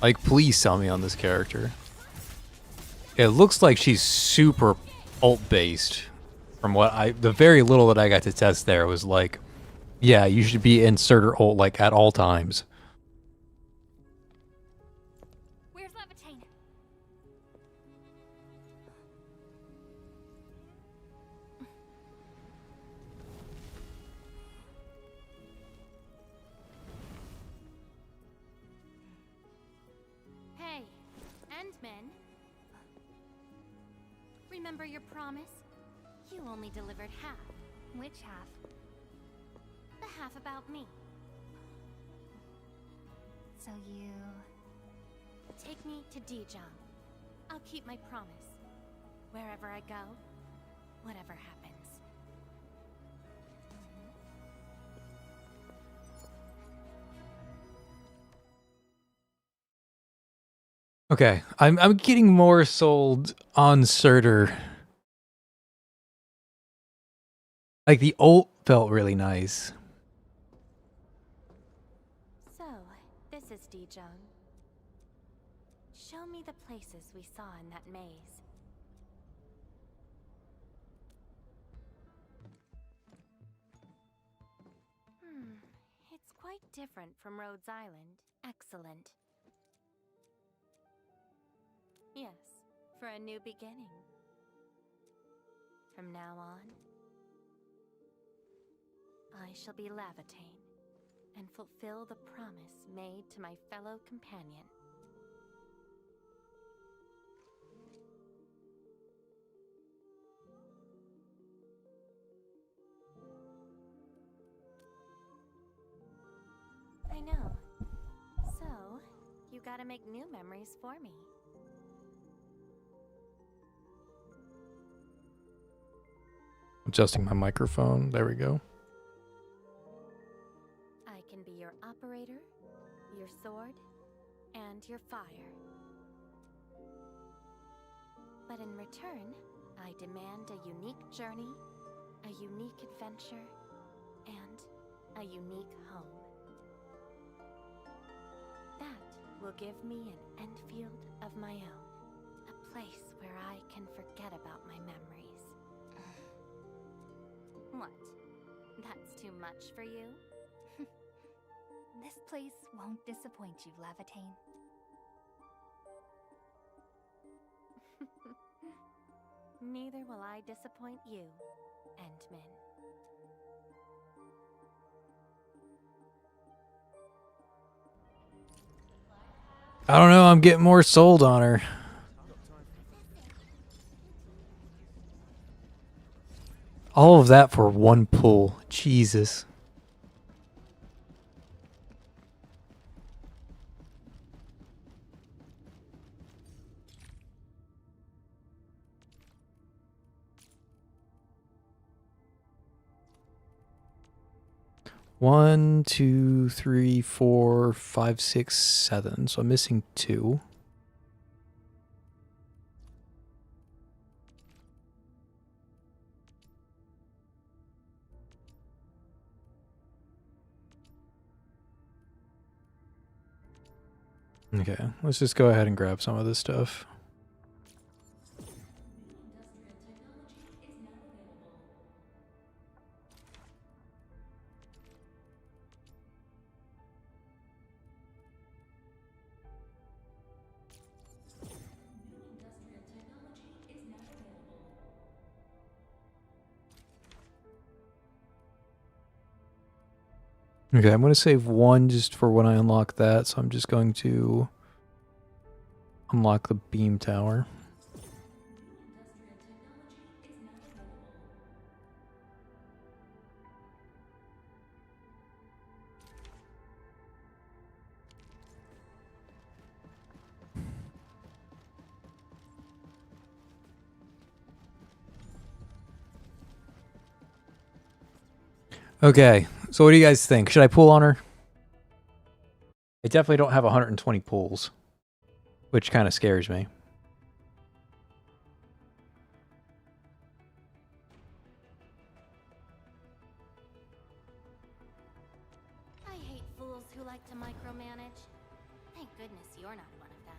Like, please sell me on this character. It looks like she's super ult-based. From what the very little that I got to test there was like, yeah, you should be insert her ult like at all times. Where's Levitain? Hey, Endman. Remember your promise? You only delivered half. Which half? The half about me. So you... Take me to Dijon. I'll keep my promise. Wherever I go, whatever happens. Okay, I'm getting more sold on Surtur. Like the ult felt really nice. So, this is Dijon. Show me the places we saw in that maze. It's quite different from Rhodes Island. Excellent. Yes, for a new beginning. From now on, I shall be Levitain and fulfill the promise made to my fellow companion. I know. So, you gotta make new memories for me. Adjusting my microphone. There we go. I can be your operator, your sword, and your fire. But in return, I demand a unique journey, a unique adventure, and a unique home. That will give me an Endfield of my own, a place where I can forget about my memories. What? That's too much for you? This place won't disappoint you, Levitain. Neither will I disappoint you, Endman. I don't know, I'm getting more sold on her. All of that for one pull. Jesus. One, two, three, four, five, six, seven. So I'm missing two. Okay, let's just go ahead and grab some of this stuff. Okay, I'm going to save one just for when I unlock that, so I'm just going to unlock the beam tower. Okay, so what do you guys think? Should I pull on her? I definitely don't have 120 pulls, which kind of scares me. I hate fools who like to micromanage. Thank goodness you're not one of them.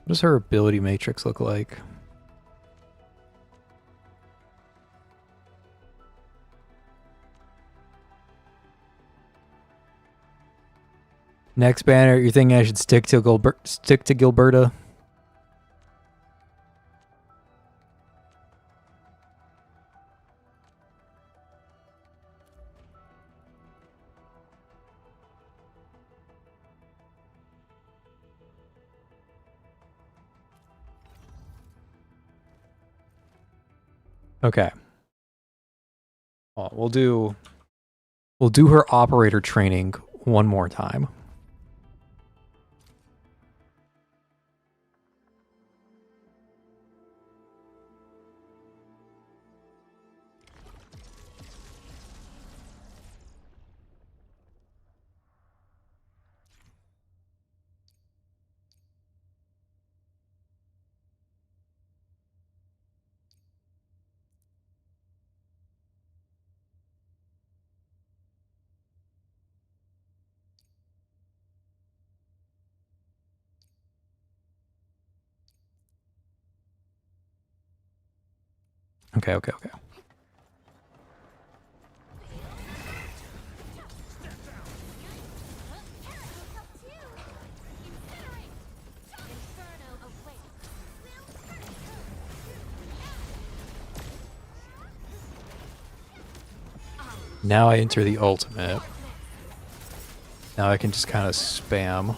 What does her ability matrix look like? Next banner, you're thinking I should stick to Gilberta? Okay. Well, we'll do her operator training one more time. Okay. Now I enter the ultimate. Now I can just kind of spam.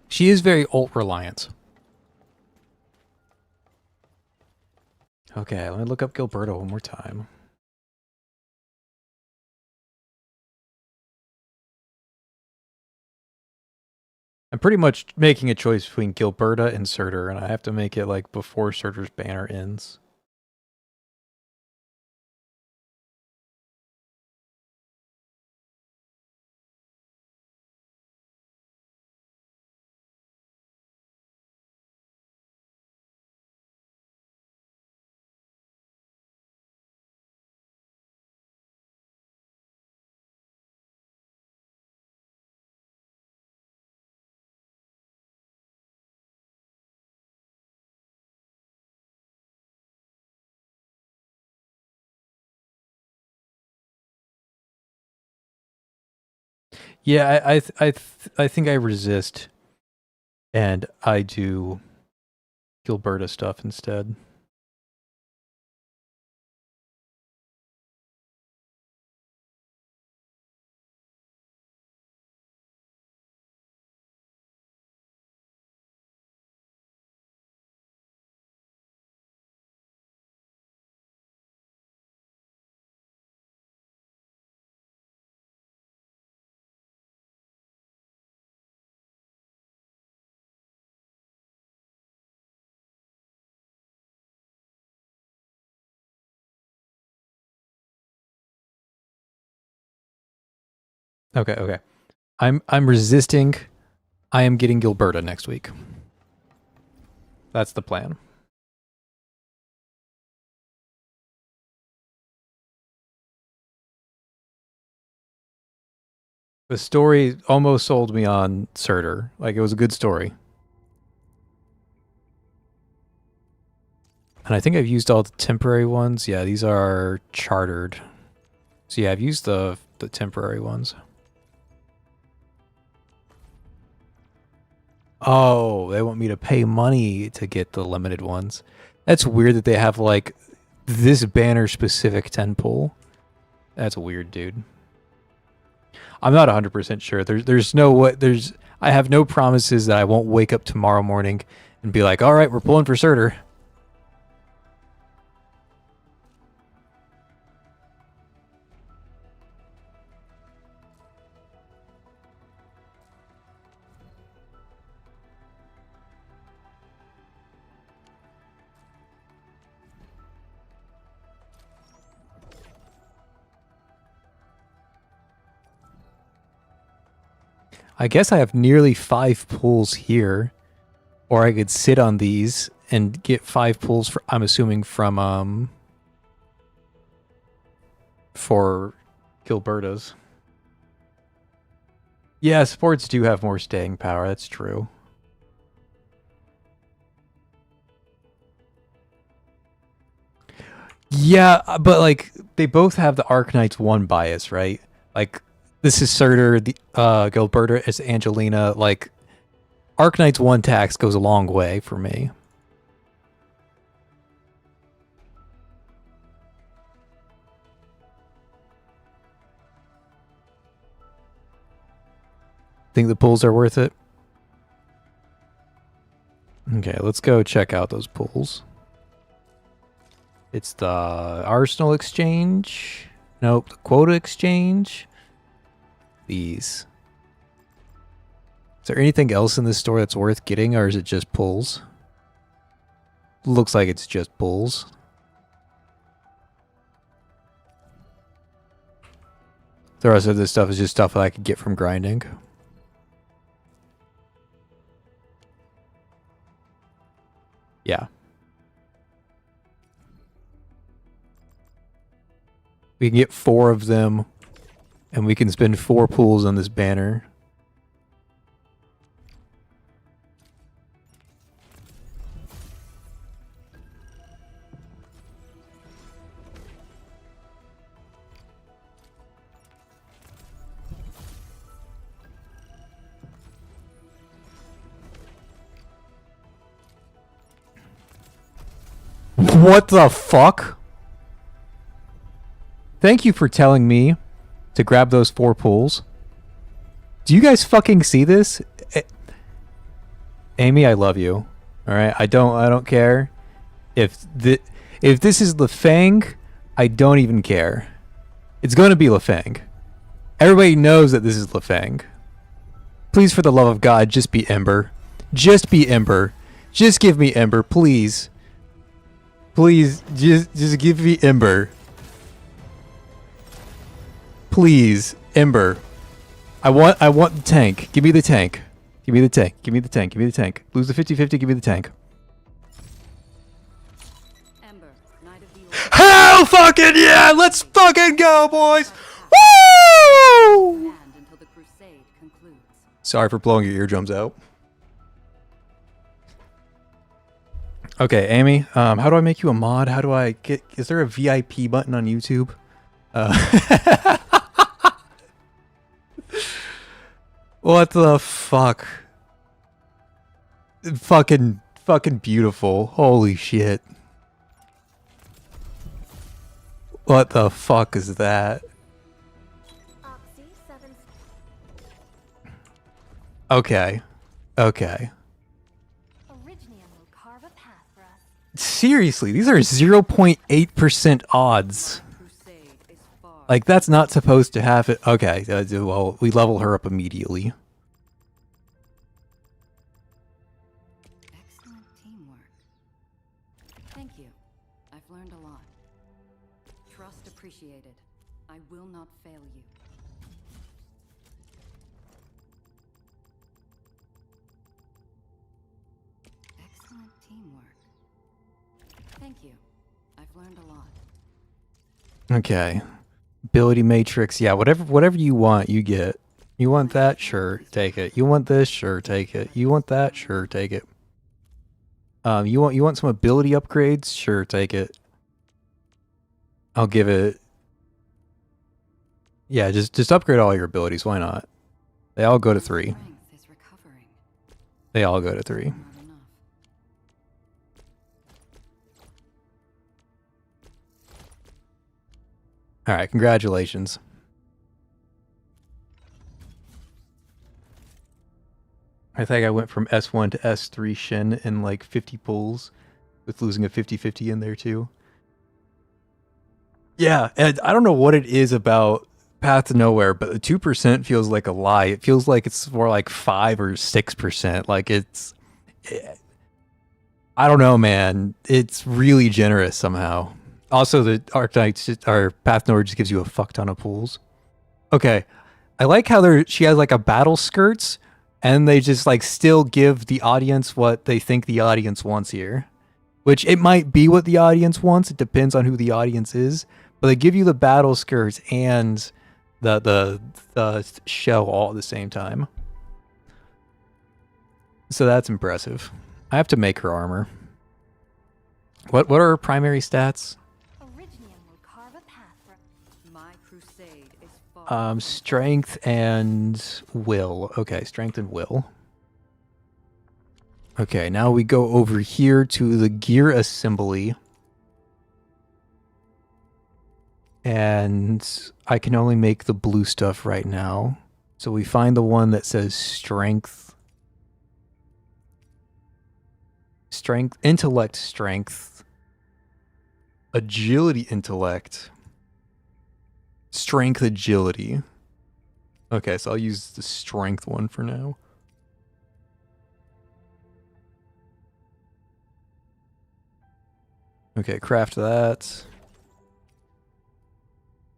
She is very ult reliant. Okay, let me look up Gilberto one more time. I'm pretty much making a choice between Gilberta and Surtur, and I have to make it like before Surtur's banner ends. Yeah, I think I resist, and I do Gilberta stuff instead. Okay, okay. I'm resisting. I am getting Gilberta next week. That's the plan. The story almost sold me on Surtur. Like, it was a good story. And I think I've used all the temporary ones. Yeah, these are chartered. So yeah, I've used the temporary ones. Oh, they want me to pay money to get the limited ones. That's weird that they have, like, this banner-specific 10 pull. That's weird, dude. I'm not 100% sure. There's no way. I have no promises that I won't wake up tomorrow morning and be like, all right, we're pulling for Surtur. I guess I have nearly 5 pulls here, or I could sit on these and get 5 pulls for, I'm assuming, from for Gilberta's. Yeah, sports do have more staying power. That's true. Yeah, but like they both have the Arknights 1 bias, right? Like this is Surtur, the Gilberta is Angelina. Like Arknights 1 tax goes a long way for me. Think the pulls are worth it? Okay, let's go check out those pulls. It's the Arsenal exchange. Nope, the quota exchange. These. Is there anything else in this store that's worth getting, or is it just pulls? Looks like it's just pulls. The rest of this stuff is just stuff that I could get from grinding. Yeah. We can get 4 of them, and we can spend 4 pools on this banner. What the fuck? Thank you for telling me to grab those 4 pools. Do you guys fucking see this? Amy, I love you. All right, I don't care if this is Lefang. I don't even care. It's going to be Lefang. Everybody knows that this is Lefang. Please, for the love of God, just be Ember. Just be Ember. Just give me Ember, please. Please, just give me Ember. Please, Ember. I want the tank. Give me the tank. Give me the tank. Give me the tank. Give me the tank. Lose the 50-50, give me the tank. Ember, Knight of the Hell fucking yeah! Let's fucking go, boys! Woo! until the crusade concludes. Sorry for blowing your eardrums out. Okay, Amy, how do I make you a mod? How do I get... Is there a VIP button on YouTube? What the fuck? Fucking beautiful. Holy shit. What the fuck is that? Okay. Okay. Seriously, these are 0.8% odds. Like, that's not supposed to happen. Okay, well, we level her up immediately. Excellent teamwork. Thank you. I've learned a lot. Trust appreciated. I will not fail you. Excellent teamwork. Thank you. I've learned a lot. Okay. Ability matrix. Yeah, whatever you want, you get. You want that? Sure, take it. You want this? Sure, take it. You want that? Sure, take it. You want some ability upgrades? Sure, take it. I'll give it. Yeah, just upgrade all your abilities. Why not? They all go to 3. They all go to 3. All right, congratulations. I think I went from S1 to S3 Shin in like 50 pulls, with losing a 50-50 in there too. Yeah, and I don't know what it is about Path to Nowhere, but the 2% feels like a lie. It feels like it's more like 5 or 6%. Like I don't know, man. It's really generous somehow. Also, the Arcknights or Path to Nowhere just gives you a fuck ton of pulls. Okay, I like how she has like a battle skirts, and they just like still give the audience what they think the audience wants here. Which it might be what the audience wants. It depends on who the audience is. But they give you the battle skirts and the shell all at the same time. So that's impressive. I have to make her armor. What are her primary stats? Strength and will. Okay, strength and will. Okay, now we go over here to the gear assembly. And I can only make the blue stuff right now. So we find the one that says strength. Strength, intellect, strength. Agility, intellect. Strength, agility. Okay, so I'll use the strength one for now. Okay, craft that.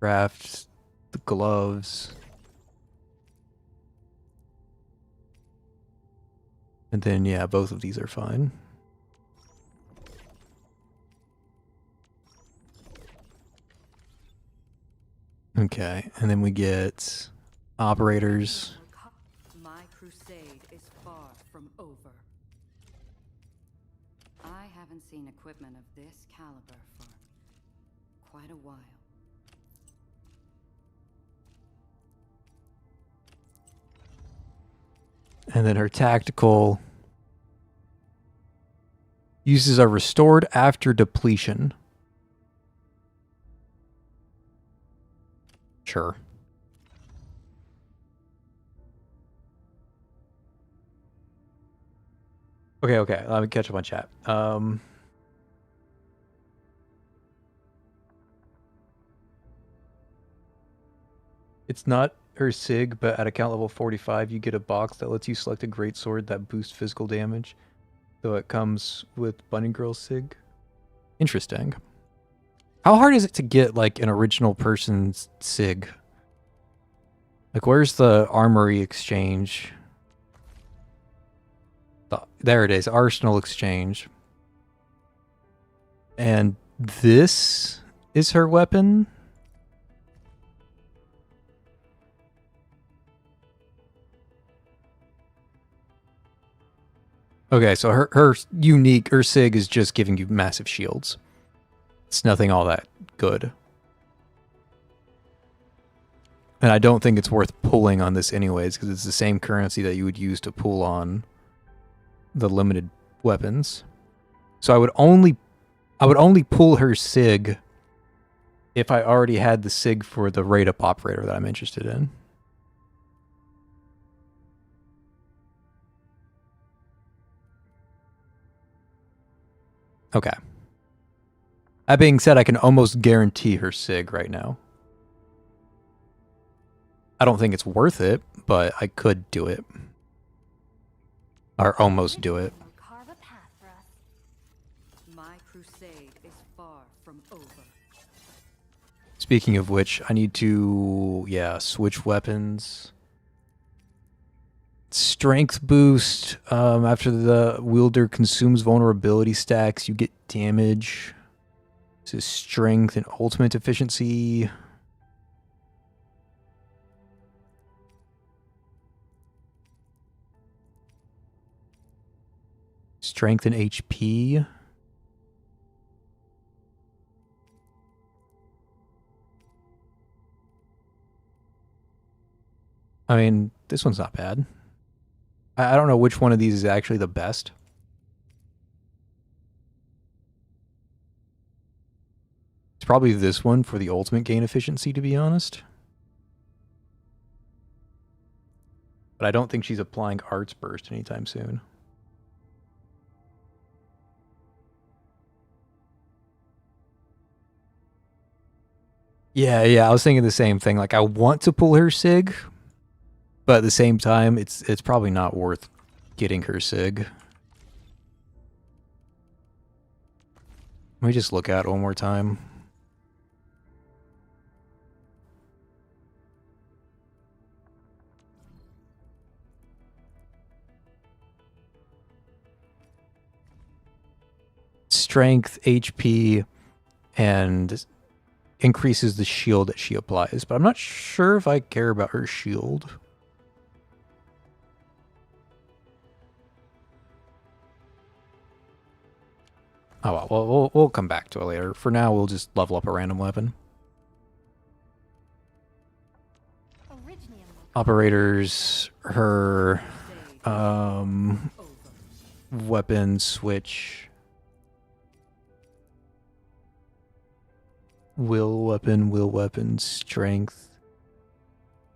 Craft the gloves. And then, yeah, both of these are fine. Okay, and then we get operators. My crusade is far from over. I haven't seen equipment of this caliber for quite a while. And then her tactical uses are restored after depletion. Sure. Okay. Let me catch up on chat. It's not her SIG, but at account level 45, you get a box that lets you select a greatsword that boosts physical damage. So it comes with Bunny Girl SIG. Interesting. How hard is it to get like an original person's SIG? Like, where's the armory exchange? There it is, Arsenal exchange. And this is her weapon? Okay, so her unique, her SIG is just giving you massive shields. It's nothing all that good. And I don't think it's worth pulling on this anyways, because it's the same currency that you would use to pull on the limited weapons. So I would only pull her SIG if I already had the SIG for the rate up operator that I'm interested in. Okay. That being said, I can almost guarantee her SIG right now. I don't think it's worth it, but I could do it. Or almost do it. Carve a path for us. My crusade is far from over. Speaking of which, I need to, switch weapons. Strength boost. After the wielder consumes vulnerability stacks, you get damage. This is strength and ultimate efficiency. Strength and HP. I mean, this one's not bad. I don't know which one of these is actually the best. It's probably this one for the ultimate gain efficiency, to be honest. But I don't think she's applying Arts Burst anytime soon. Yeah, I was thinking the same thing. Like, I want to pull her Sig, but at the same time, it's probably not worth getting her Sig. Let me just look at it one more time. Strength, HP, and increases the shield that she applies. But I'm not sure if I care about her shield. Oh, well, we'll come back to it later. For now, we'll just level up a random weapon. Operators, her weapon switch. Will weapon, strength.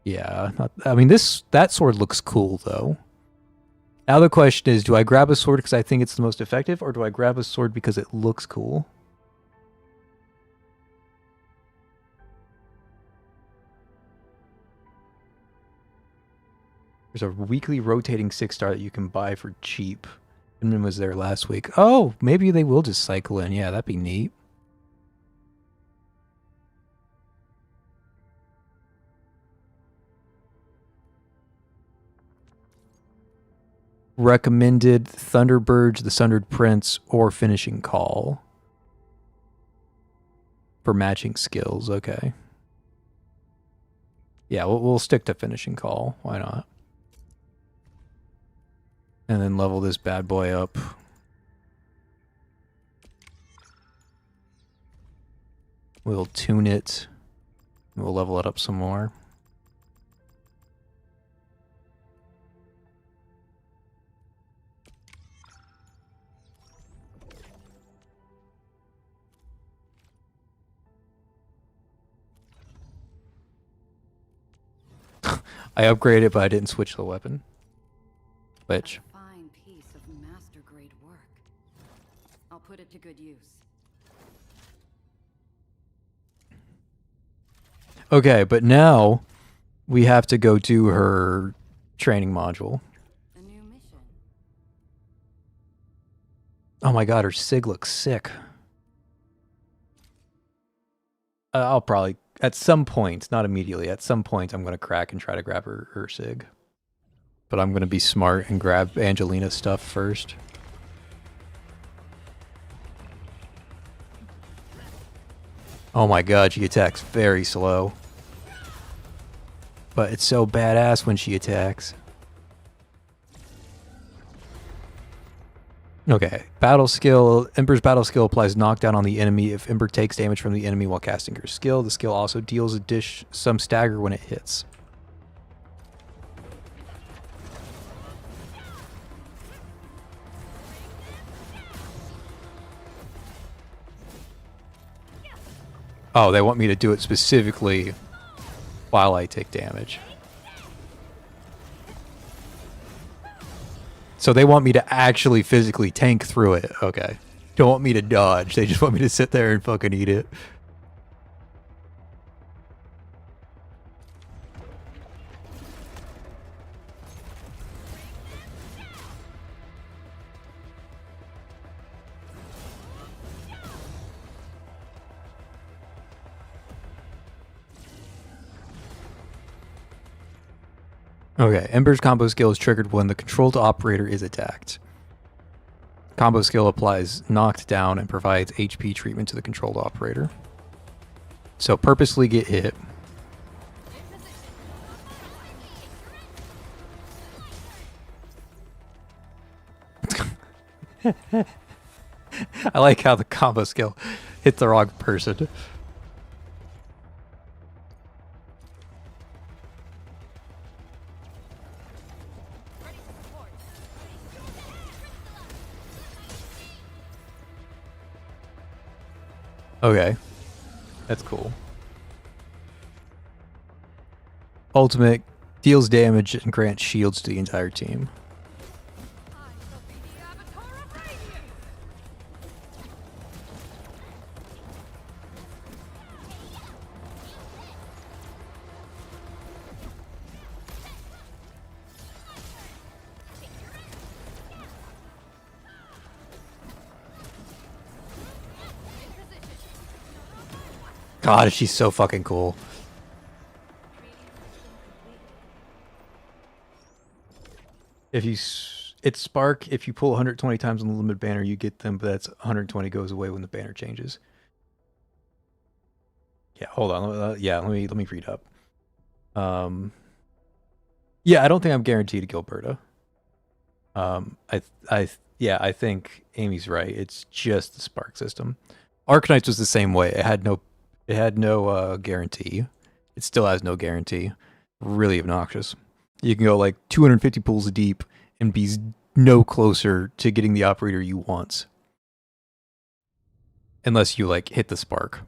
Yeah, I mean, that sword looks cool, though. Now the question is, do I grab a sword because I think it's the most effective, or do I grab a sword because it looks cool? There's a weekly rotating 6-star that you can buy for cheap. Inman was there last week. Oh, maybe they will just cycle in. Yeah, that'd be neat. Recommended Thunderbirds, the Sundered Prince, or Finishing Call. For matching skills, okay. Yeah, we'll stick to Finishing Call. Why not? And then level this bad boy up. We'll tune it. We'll level it up some more. I upgraded, but I didn't switch the weapon. Which? Fine piece of master grade work. I'll put it to good use. Okay, but now we have to go do her training module. A new mission. Oh my god, her Sig looks sick. I'll probably, at some point, not immediately, at some point I'm going to crack and try to grab her Sig. But I'm going to be smart and grab Angelina's stuff first. Oh my god, she attacks very slow. But it's so badass when she attacks. Okay, battle skill. Ember's battle skill applies knockdown on the enemy. If Ember takes damage from the enemy while casting her skill, the skill also deals some stagger when it hits. Oh, they want me to do it specifically while I take damage. So they want me to actually physically tank through it. Okay. Don't want me to dodge. They just want me to sit there and fucking eat it. Okay, Ember's combo skill is triggered when the controlled operator is attacked. Combo skill applies knocked down and provides HP treatment to the controlled operator. So purposely get hit. I like how the combo skill hit the wrong person. Okay. That's cool. Ultimate deals damage and grants shields to the entire team. God, she's so fucking cool. If you, it's Spark. If you pull 120 times on the limit banner, you get them, but that's 120 goes away when the banner changes. Yeah, hold on. Yeah, let me read up. Yeah, I don't think I'm guaranteed to kill Berta. I think Amy's right. It's just the Spark system. Arknights was the same way. It had no guarantee. It still has no guarantee. Really obnoxious. You can go like 250 pulls deep and be no closer to getting the operator you want. Unless you like hit the spark.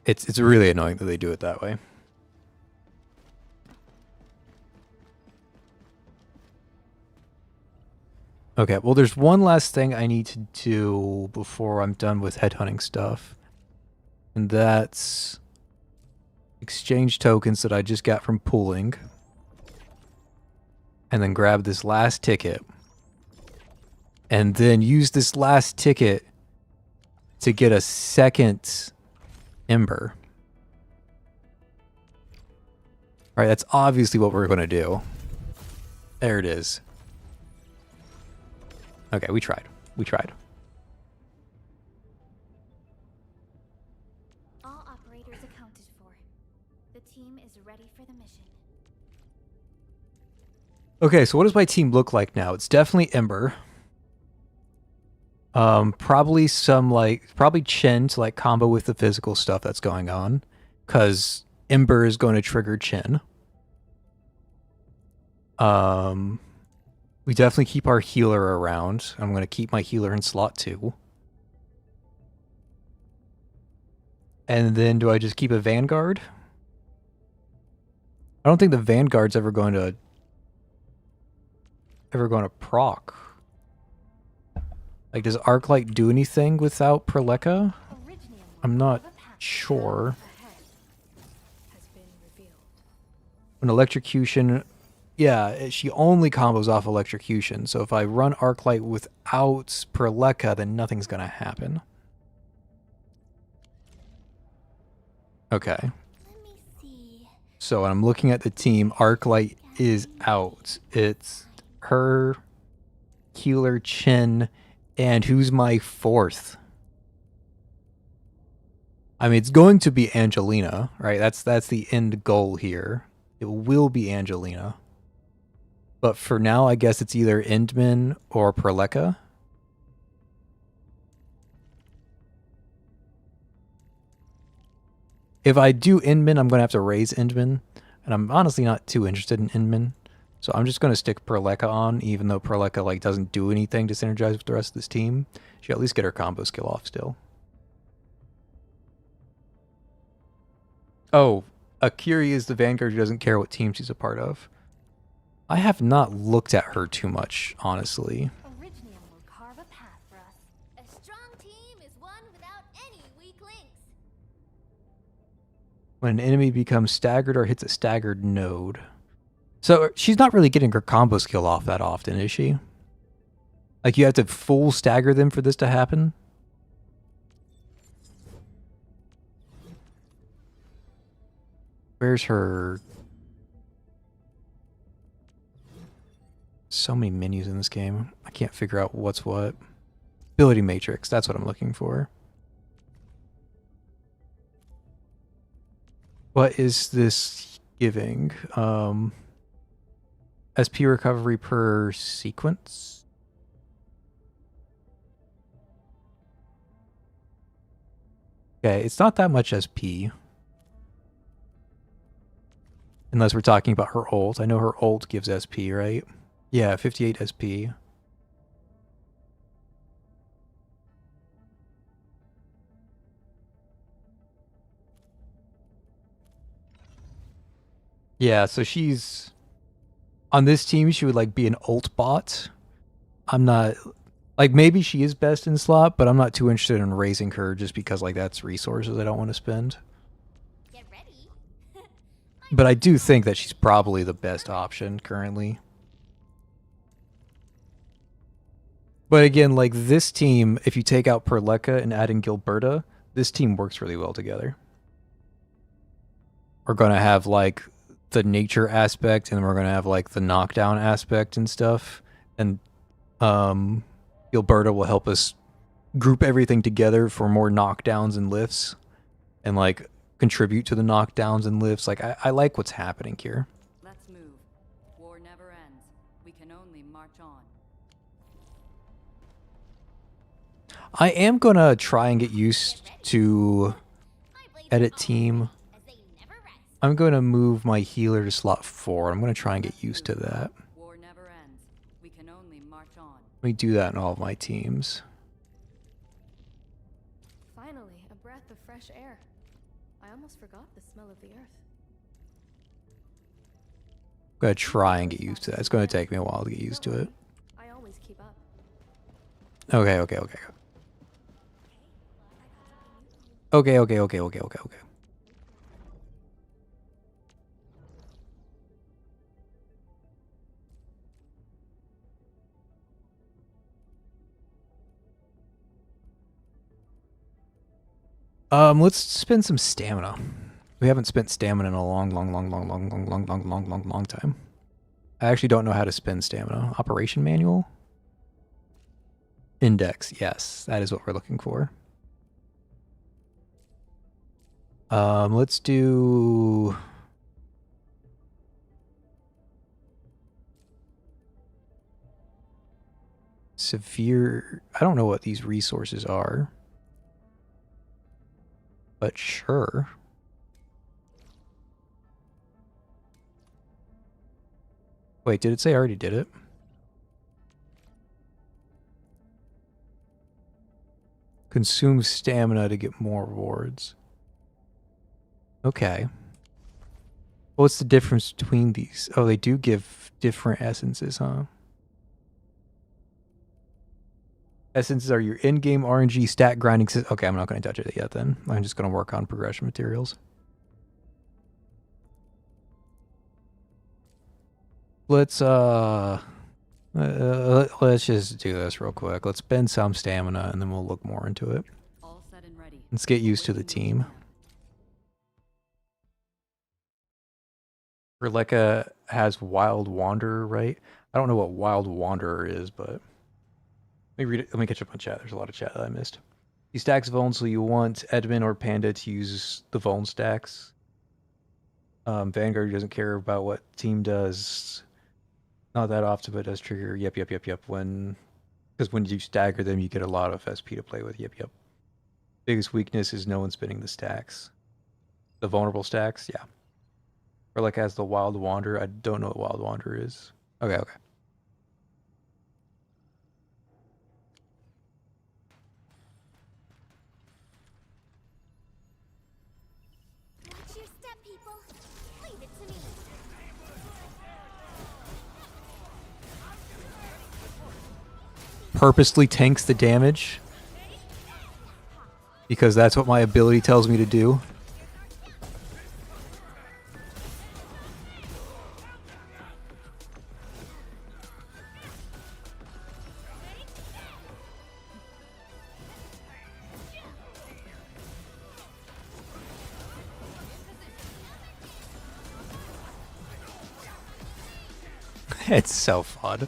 It's really annoying that they do it that way. Okay, well there's one last thing I need to do before I'm done with headhunting stuff. And that's exchange tokens that I just got from pooling. And then grab this last ticket. And then use this last ticket to get a second Ember. Alright, that's obviously what we're going to do. There it is. Okay, we tried. We tried. All operators accounted for. The team is ready for the mission. Okay, so what does my team look like now? It's definitely Ember. Probably probably Chen to like combo with the physical stuff that's going on. Because Ember is going to trigger Chen. We definitely keep our healer around. I'm going to keep my healer in slot 2. And then do I just keep a Vanguard? I don't think the Vanguard's ever going to proc. Like, does Arclight do anything without Preleka? I'm not sure. An electrocution, yeah, she only combos off electrocution. So if I run Arclight without Preleka, then nothing's gonna happen. Okay. So I'm looking at the team. Arclight is out. It's her, healer, Chen, and who's my 4th? I mean, it's going to be Angelina, right? That's the end goal here. It will be Angelina. But for now, I guess it's either Endman or Preleka. If I do Endman, I'm going to have to raise Endman. And I'm honestly not too interested in Endman. So I'm just going to stick Preleka on, even though Preleka like doesn't do anything to synergize with the rest of this team. She'll at least get her combo skill off still. Oh, Akiri is the Vanguard who doesn't care what team she's a part of. I have not looked at her too much, honestly. Originium will carve a path for us. A strong team is one without any weak links. When an enemy becomes staggered or hits a staggered node. So she's not really getting her combo skill off that often, is she? Like you have to full stagger them for this to happen? Where's her So many menus in this game. I can't figure out what's what. Ability matrix, that's what I'm looking for. What is this giving? SP recovery per sequence? Okay, it's not that much SP. Unless we're talking about her ult. I know her ult gives SP, right? Yeah, 58 SP. Yeah, so she's... On this team, she would like be an ult bot. I'm not... Like, maybe she is best in slot, but I'm not too interested in raising her just because, like, that's resources I don't want to spend. Get ready. But I do think that she's probably the best option currently. But again, like, this team, if you take out Perleka and add in Gilberta, this team works really well together. We're going to have, like, the nature aspect, and we're going to have, like, the knockdown aspect and stuff. And, Gilberta will help us group everything together for more knockdowns and lifts and like contribute to the knockdowns and lifts. Like I like what's happening here. Let's move. War never ends. We can only march on. I am gonna try and get used to edit team. I'm gonna move my healer to slot 4. I'm gonna try and get used to that. War never ends. We can only march on. Let me do that in all of my teams. Finally, a breath of fresh air. I almost forgot the smell of the earth. I'm gonna try and get used to that. It's gonna take me a while to get used to it. I always keep up. Okay. Let's spend some stamina. We haven't spent stamina in a long time. I actually don't know how to spend stamina. Operation manual? Index, yes, that is what we're looking for. Let's do... Severe... I don't know what these resources are. But sure. Wait, did it say I already did it? Consume stamina to get more rewards. Okay. What's the difference between these? Oh, they do give different essences, huh? Essences are your in-game RNG stat grinding system. Okay, I'm not going to touch it yet then. I'm just going to work on progression materials. Let's just do this real quick. Let's spend some stamina and then we'll look more into it. All set and ready. Let's get used to the team. Perleka has Wild Wanderer, right? I don't know what Wild Wanderer is, but let me read it. Let me catch up on chat. There's a lot of chat that I missed. He stacks Vuln, so you want Edmund or Panda to use the Vuln stacks. Vanguard doesn't care about what team does. Not that often, but it does trigger. Yep. Because when you stagger them, you get a lot of SP to play with. Yep. Biggest weakness is no one spinning the stacks. The vulnerable stacks, yeah. Or like as the Wild Wanderer. I don't know what Wild Wanderer is. Okay. Watch your step, people. Leave it to me. Purposely tanks the damage because that's what my ability tells me to do. It's so fun.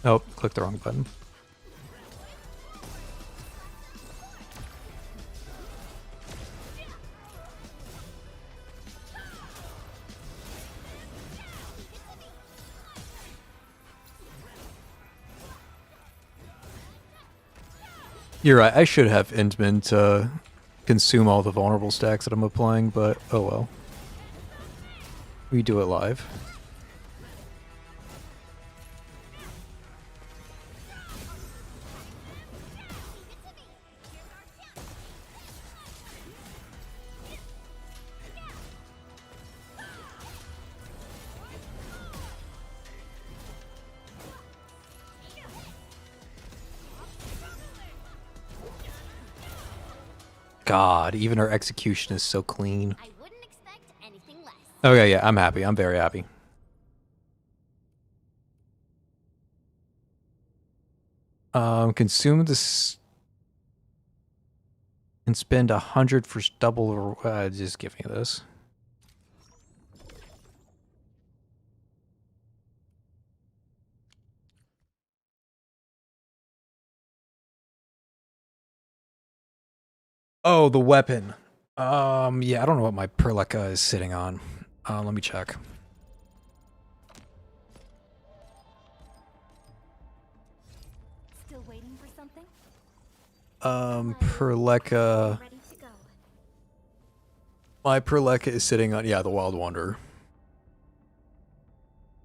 Oh, clicked the wrong button. You're right, I should have Endman to consume all the vulnerable stacks that I'm applying, but oh well. We do it live. God, even our execution is so clean. I wouldn't expect anything less. Okay, yeah, I'm happy. I'm very happy. Consume this and spend 100 for double. Just give me this. Oh, the weapon. Yeah, I don't know what my Perleca is sitting on. Let me check. Still waiting for something? Perleca. Ready to go. My Perleca is sitting on, yeah, the Wild Wanderer.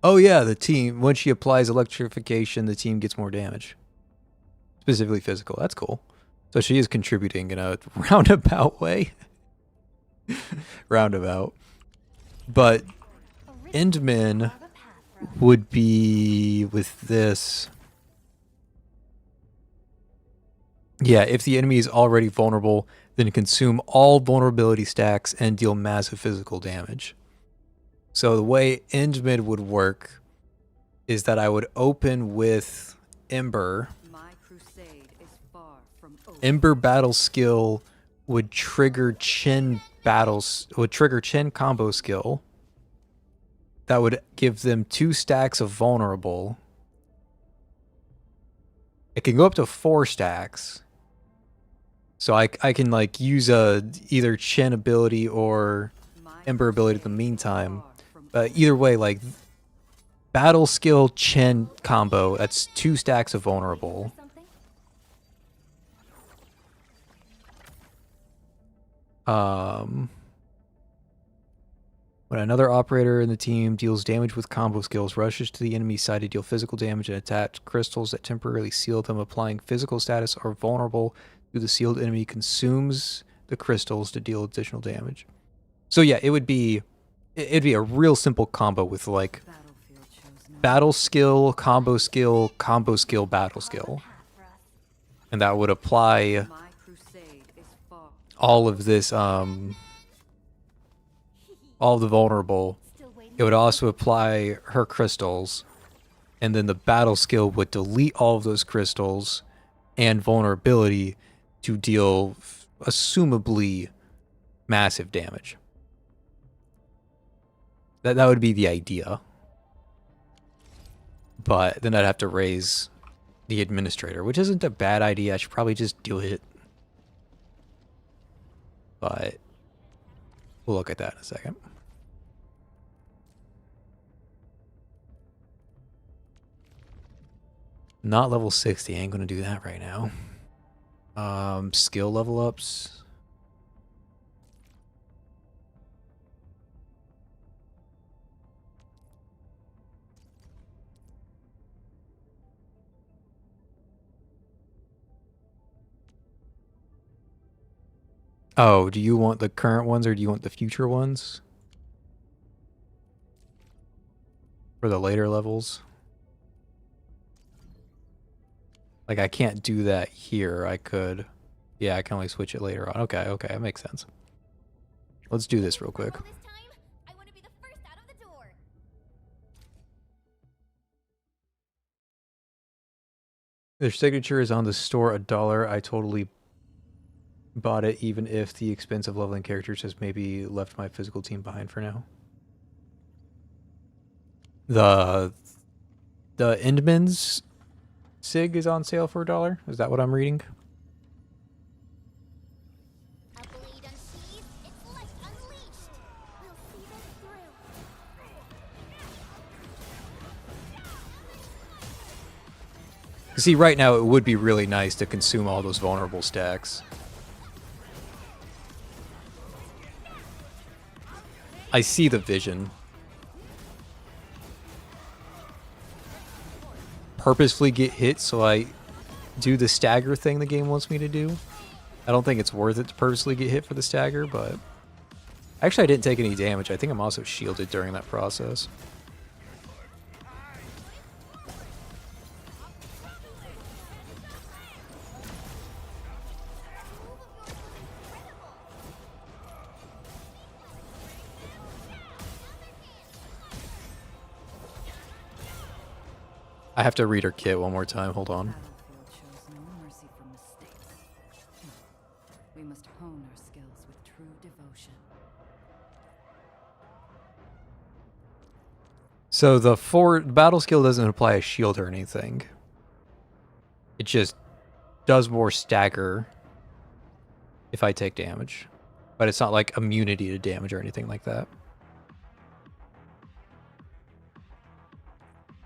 Oh yeah, the team, when she applies electrification, the team gets more damage. Specifically physical, that's cool. So she is contributing in a roundabout way. Roundabout. But Endman would be with this. Yeah, if the enemy is already vulnerable, then consume all vulnerability stacks and deal massive physical damage. So the way Endman would work is that I would open with Ember. My crusade is far from over. Ember battle skill would trigger Chin combo skill. That would give them 2 stacks of vulnerable. It can go up to 4 stacks. So I can like use either Chin ability or Ember ability in the meantime. Either way, like battle skill Chin combo, that's 2 stacks of vulnerable. When another operator in the team deals damage with combo skills, rushes to the enemy's side to deal physical damage and attach crystals that temporarily seal them, applying physical status are vulnerable to the sealed enemy, consumes the crystals to deal additional damage. So yeah, it'd be a real simple combo with like battle skill, combo skill, combo skill, battle skill. And that would apply all of this all the vulnerable. It would also apply her crystals, and then the battle skill would delete all of those crystals and vulnerability to deal assumably massive damage. That would be the idea. But then I'd have to raise the administrator, which isn't a bad idea. I should probably just do it. But we'll look at that in a second. Not level 60. I ain't gonna do that right now. Skill level ups. Oh, do you want the current ones or do you want the future ones? For the later levels? Like, I can't do that here. I could... Yeah, I can only switch it later on. Okay, okay, that makes sense. Let's do this real quick. Their signature is on the store $1. I totally bought it even if the expense of leveling characters has maybe left my physical team behind for now. The Endman's SIG is on sale for $1. Is that what I'm reading? See, right now it would be really nice to consume all those vulnerable stacks. I see the vision. Purposefully get hit so I do the stagger thing the game wants me to do. I don't think it's worth it to purposely get hit for the stagger, but... Actually, I didn't take any damage. I think I'm also shielded during that process. I have to read her kit one more time. Hold on. We must hone our skills with true devotion. So the battle skill doesn't apply a shield or anything. It just does more stagger if I take damage. But it's not like immunity to damage or anything like that.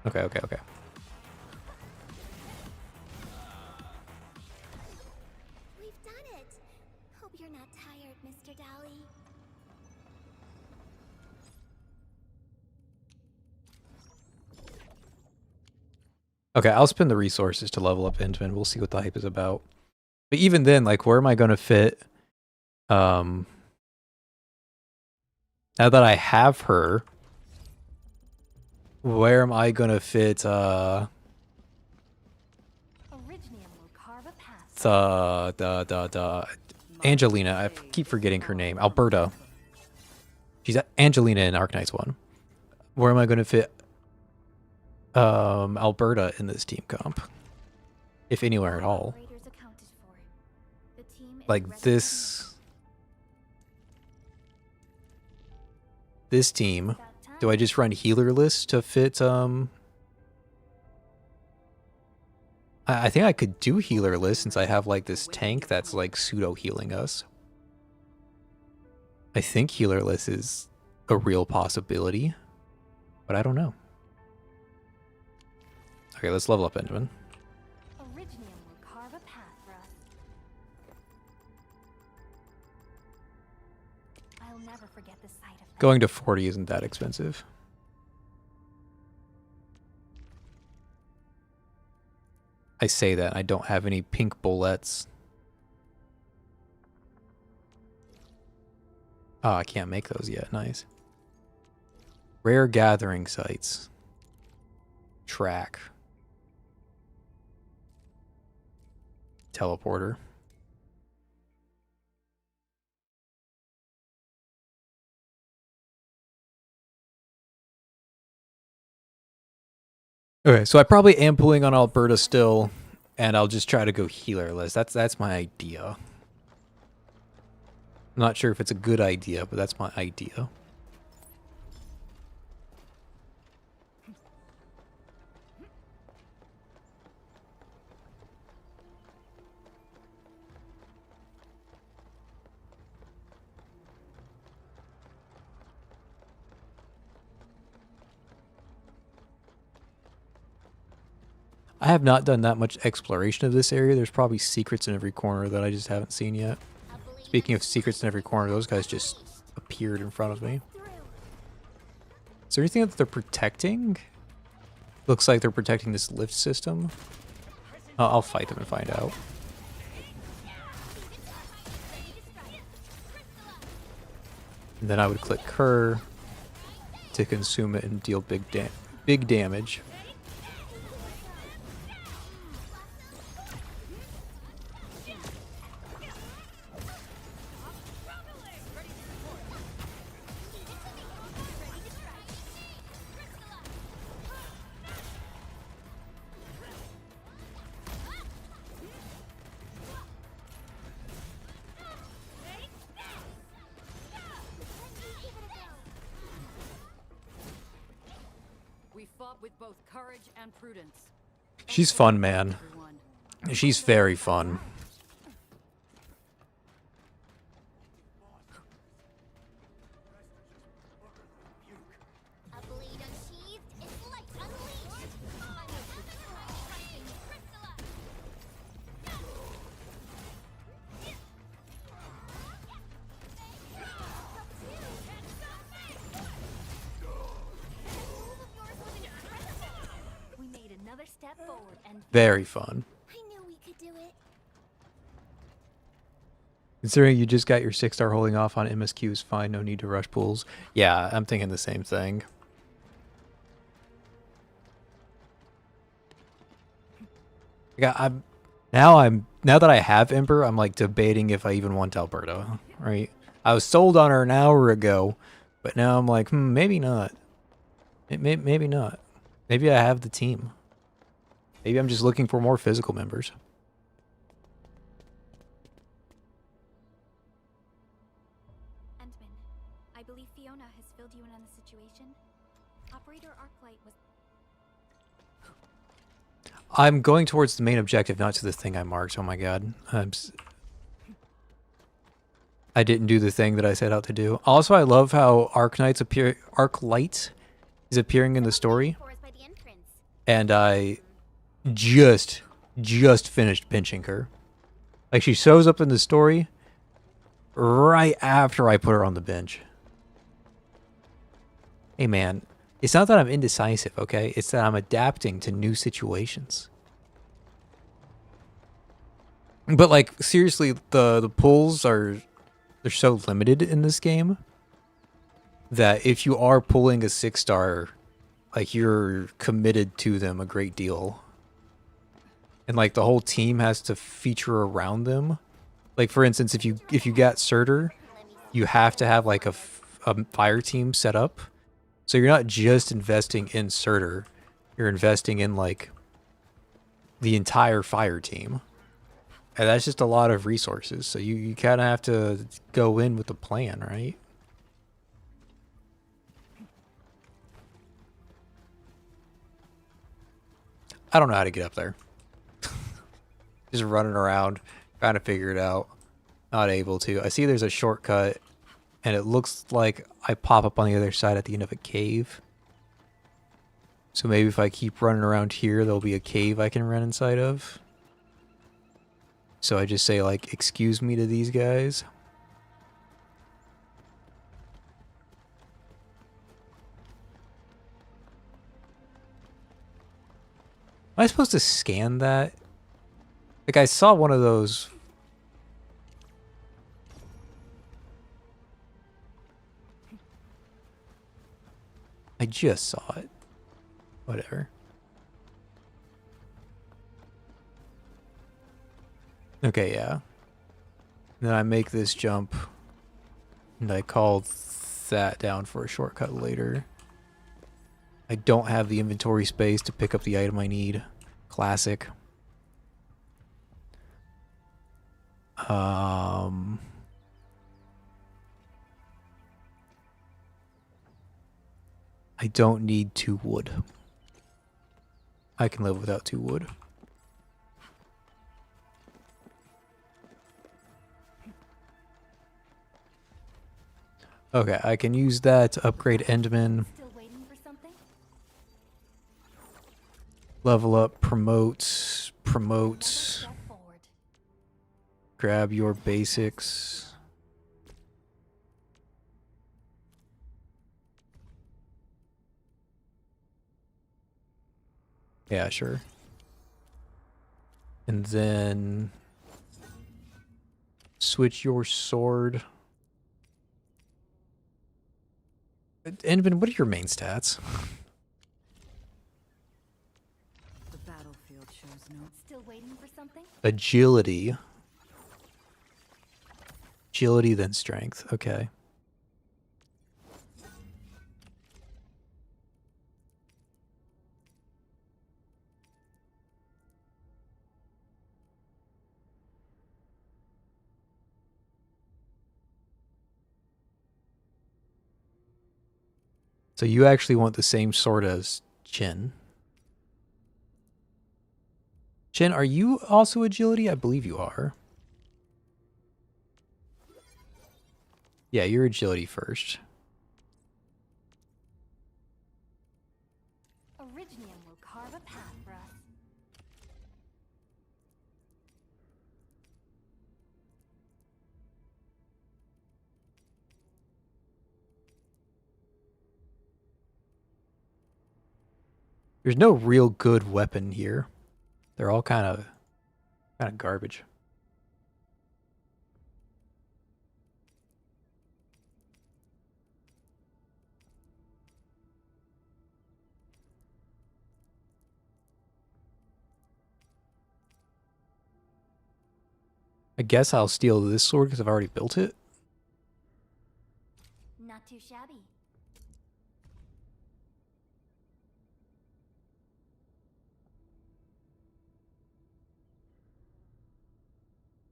Okay. We've done it. Hope you're not tired, Mr. Dowley. Okay, I'll spend the resources to level up Endman. We'll see what the hype is about. But even then, like, where am I going to fit? Now that I have her, where am I going to fit the Angelina? I keep forgetting her name. Alberta. She's Angelina in Arknight's one. Where am I going to fit Alberta in this team comp? If anywhere at all. Like this team, do I just run healerless to fit I think I could do healerless since I have like this tank that's like pseudo healing us. I think healerless is a real possibility, but I don't know. Okay, let's level up Endman. I'll never forget the sight of Going to 40 isn't that expensive. I say that, I don't have any pink bullets. Oh, I can't make those yet. Nice. Rare gathering sites. Track. Teleporter. Okay, so I probably am pulling on Alberta still, and I'll just try to go healerless. That's my idea. I'm not sure if it's a good idea, but that's my idea. I have not done that much exploration of this area. There's probably secrets in every corner that I just haven't seen yet. Speaking of secrets in every corner, those guys just appeared in front of me. Is there anything that they're protecting? Looks like they're protecting this lift system. I'll fight them and find out. And then I would click her to consume it and deal big damage. fought with both courage and prudence. She's fun, man. She's very fun. A blade unsheathed, its light unleashed. We made another step forward and Very fun. I knew we could do it. Considering you just got your 6-star holding off on MSQ is fine, no need to rush pulls. Yeah, I'm thinking the same thing. Yeah, now that I have Ember, I'm like debating if I even want Alberta, right? I was sold on her an hour ago, but now I'm like, maybe not. Maybe not. Maybe I have the team. Maybe I'm just looking for more physical members. Entman, I believe Fiona has filled you in on the situation. Operator Arclight was... I'm going towards the main objective, not to the thing I marked. Oh my god. I didn't do the thing that I set out to do. Also, I love how Arclight is appearing in the story. And I just finished pinching her. Like, she shows up in the story right after I put her on the bench. Hey man, it's not that I'm indecisive, okay? It's that I'm adapting to new situations. But like, seriously, the pulls they're so limited in this game that if you are pulling a 6-star, like, you're committed to them a great deal. And like the whole team has to feature around them. Like, for instance, if you got Surtur, you have to have like a fire team set up. So you're not just investing in Surtur, you're investing in like the entire fire team. And that's just a lot of resources. So you kind of have to go in with a plan, right? I don't know how to get up there. Just running around, trying to figure it out. Not able to. I see there's a shortcut, and it looks like I pop up on the other side at the end of a cave. So maybe if I keep running around here, there'll be a cave I can run inside of. So I just say, like, excuse me to these guys. Am I supposed to scan that? Like, I saw one of those. I just saw it. Whatever. Okay, yeah. Then I make this jump. And I call that down for a shortcut later. I don't have the inventory space to pick up the item I need. Classic. I don't need 2 wood. I can live without 2 wood. Okay, I can use that to upgrade Endman. Still waiting for something? Level up, promote. Grab your basics. Yeah, sure. And then switch your sword. Endman, what are your main stats? The battlefield shows no. Still waiting for something? Agility. Agility, then strength. Okay. So you actually want the same sword as Chin. Chin, are you also agility? I believe you are. Yeah, you're agility first. Originium will carve a path for us. There's no real good weapon here. They're all kind of garbage. I guess I'll steal this sword because I've already built it. Not too shabby.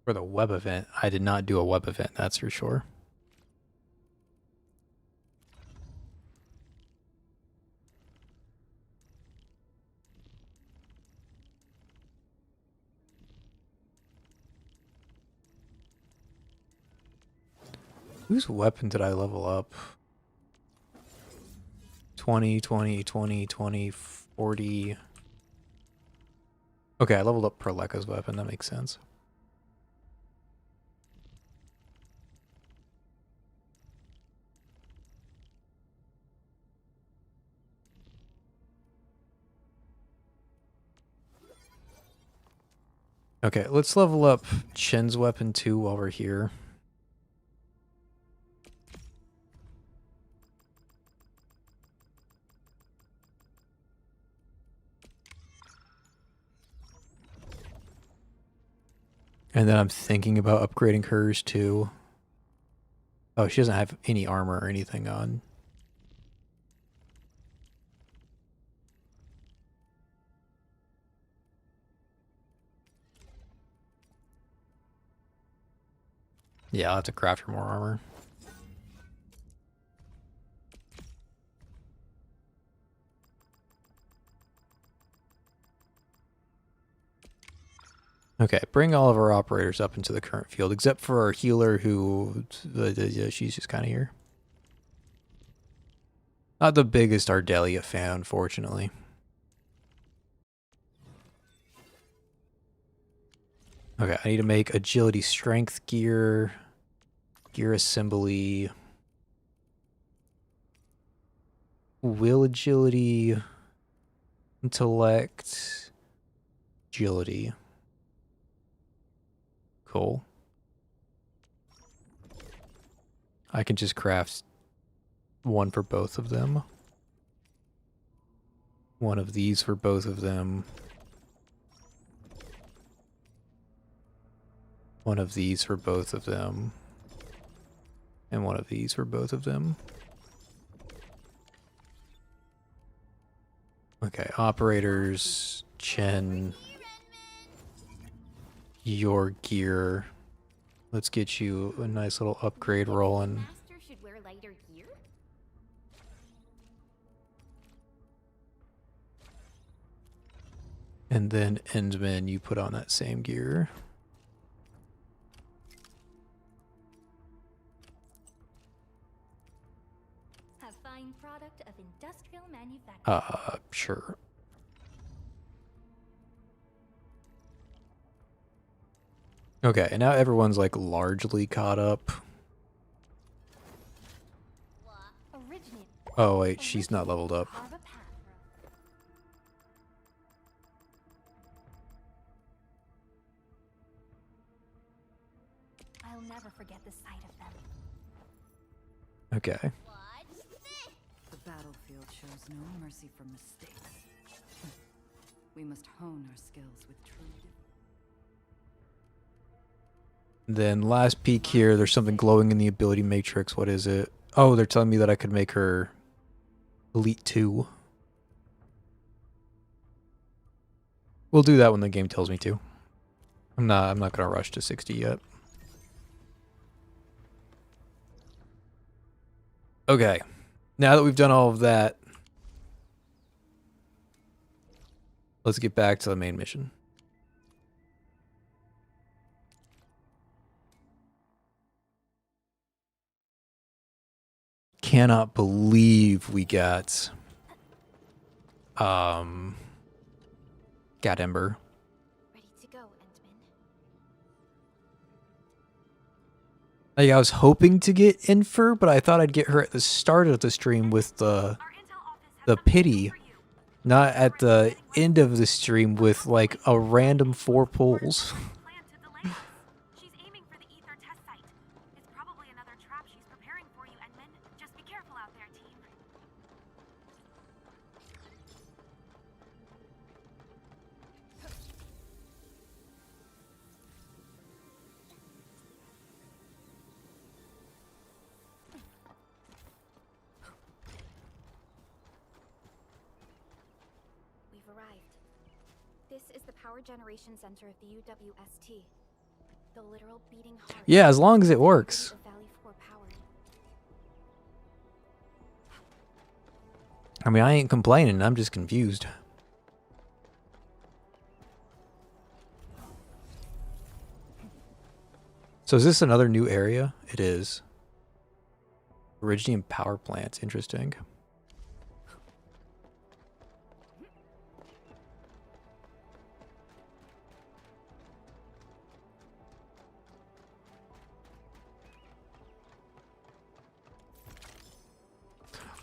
For the web event, I did not do a web event, that's for sure. Whose weapon did I level up? 20, 20, 20, 20, 40. Okay, I leveled up Perleka's weapon. That makes sense. Okay, let's level up Chin's weapon too while we're here. And then I'm thinking about upgrading hers too. Oh, she doesn't have any armor or anything on. Yeah, I'll have to craft her more armor. Okay, bring all of our operators up into the current field, except for our healer who... she's just kind of here. Not the biggest Ardelia fan, unfortunately. Okay, I need to make agility strength gear, gear assembly, will agility, intellect, agility. Cool. I can just craft one for both of them. One of these for both of them. One of these for both of them. And one of these for both of them. Okay, operators, Chen, your gear. Let's get you a nice little upgrade rolling. Master should wear lighter gear? And then Endman, you put on that same gear. A fine product of industrial manufacturing. Sure. Okay, and now everyone's like largely caught up. Oh wait, she's not leveled up. I'll never forget the sight of them. Okay. The battlefield shows no mercy for mistakes. We must hone our skills with true. Then last peek here, there's something glowing in the ability matrix. What is it? Oh, they're telling me that I could make her Elite 2. We'll do that when the game tells me to. I'm not gonna rush to 60 yet. Okay. Now that we've done all of that, Let's get back to the main mission. Cannot believe we got Ember. Ready to go, Endman. Like I was hoping to get Infer, but I thought I'd get her at the start of the stream with the pity, not at the end of the stream with like a random 4 pulls. She's aiming for the ether test site. It's probably another trap she's preparing for you, Endman. Just be careful out there, team. We've arrived. This is the power generation center of the UWST. The literal beating heart. Yeah, as long as it works. The Valley 4 power. I mean, I ain't complaining. I'm just confused. So is this another new area? It is. Iridium power plant. Interesting.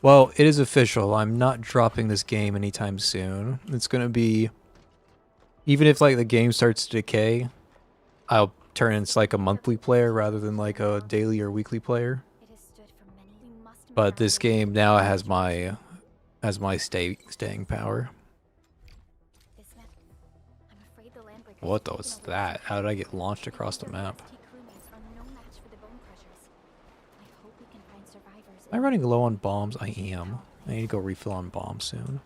Well, it is official. I'm not dropping this game anytime soon. It's going to be... Even if, like, the game starts to decay, I'll turn into, like, a monthly player rather than, like, a daily or weekly player. But this game now has my staying power. What was that? How did I get launched across the map? Am I running low on bombs? I am. I need to go refill on bombs soon.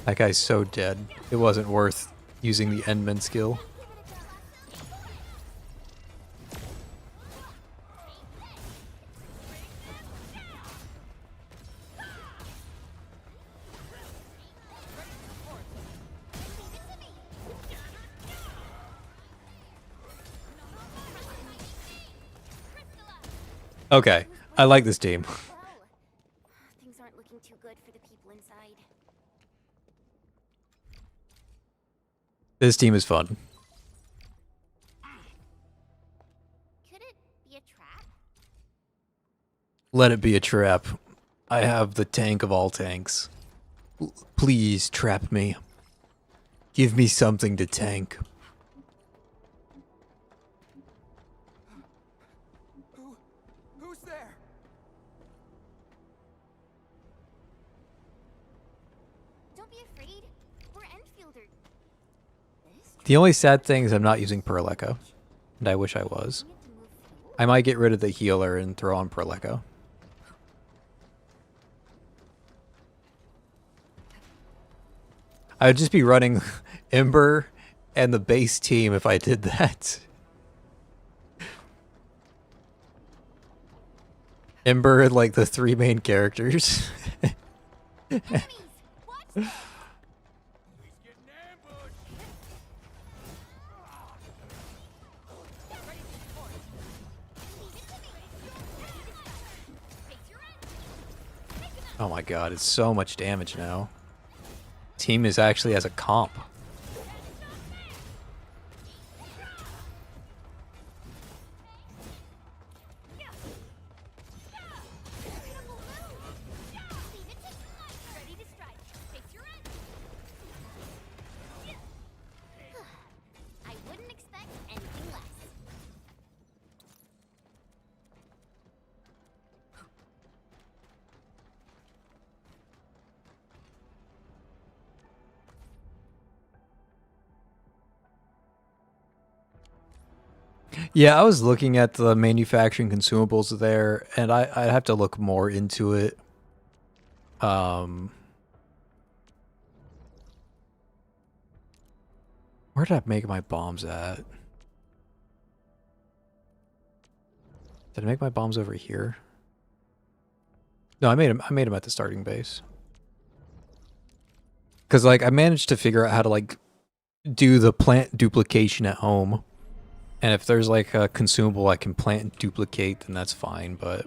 That guy's so dead. It wasn't worth using the Endman skill. Okay, I like this team. Things aren't looking too good for the people inside. This team is fun. Could it be a trap? Let it be a trap. I have the tank of all tanks. Please trap me. Give me something to tank. Who's there? Don't be afraid. We're Enfielders. The only sad thing is I'm not using Pearl Echo, and I wish I was. I might get rid of the healer and throw on Pearl Echo. I would just be running Ember and the base team if I did that. Ember and like the 3 main characters. Oh my god, it's so much damage now. Team is actually as a comp. I wouldn't expect anything less. Yeah, I was looking at the manufacturing consumables there, and I'd have to look more into it. Where did I make my bombs at? Did I make my bombs over here? No, I made them at the starting base. Cause like I managed to figure out how to like do the plant duplication at home. And if there's like a consumable I can plant and duplicate, then that's fine, but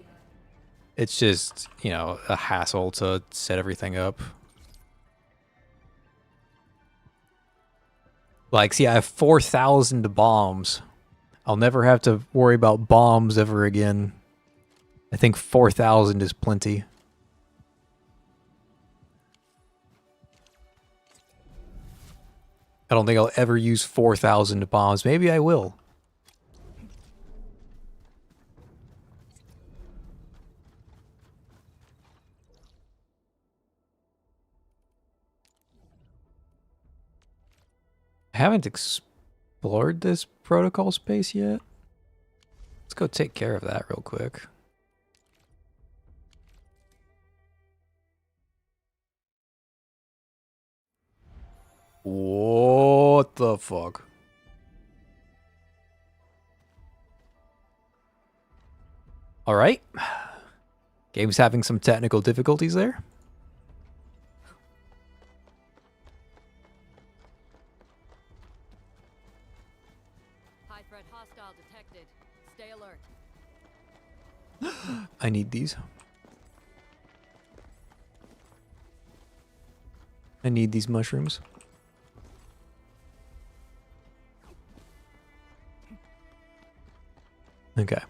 it's just, you know, a hassle to set everything up. Like, see, I have 4,000 bombs. I'll never have to worry about bombs ever again. I think 4,000 is plenty. I don't think I'll ever use 4,000 bombs. Maybe I will. I haven't explored this protocol space yet. Let's go take care of that real quick. What the fuck? All right. Game's having some technical difficulties there. High threat hostile detected. Stay alert. I need these. I need these mushrooms. Okay.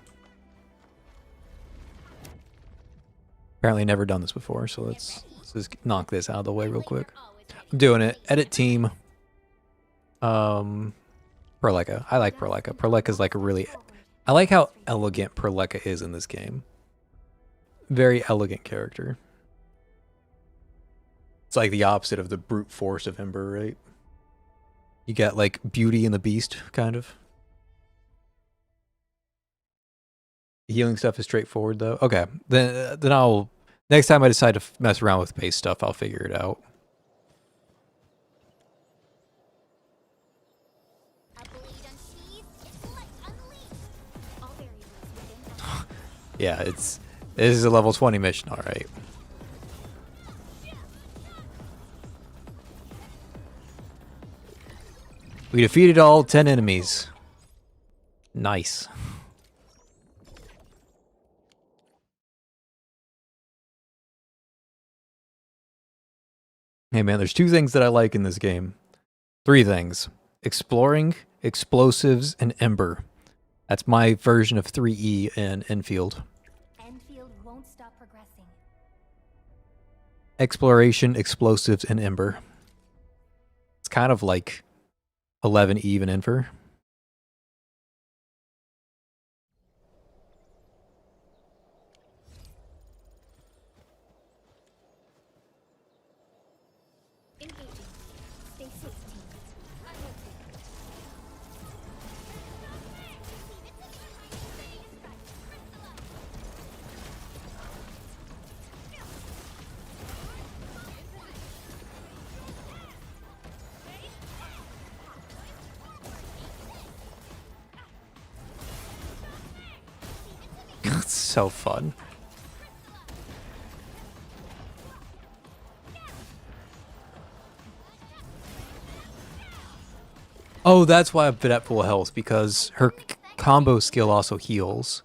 Apparently never done this before, so let's just knock this out of the way real quick. I'm doing it. Edit team. Perleca. I like Perleca. Perleca's like a really... I like how elegant Perleca is in this game. Very elegant character. It's like the opposite of the brute force of Ember, right? You got like Beauty and the Beast, kind of. The healing stuff is straightforward, though. Okay, then I'll... Next time I decide to mess around with base stuff, I'll figure it out. Yeah, this is a level 20 mission, all right. We defeated all 10 enemies. Nice. Hey man, there's two things that I like in this game. Three things. Exploring, explosives, and Ember. That's my version of 3E in Enfield. Endfield won't stop progressing. Exploration, explosives, and Ember. It's kind of like 11 even Enfer. Engaging. Stay 16. It's so fun. Oh, that's why I've been at full health, because her combo skill also heals.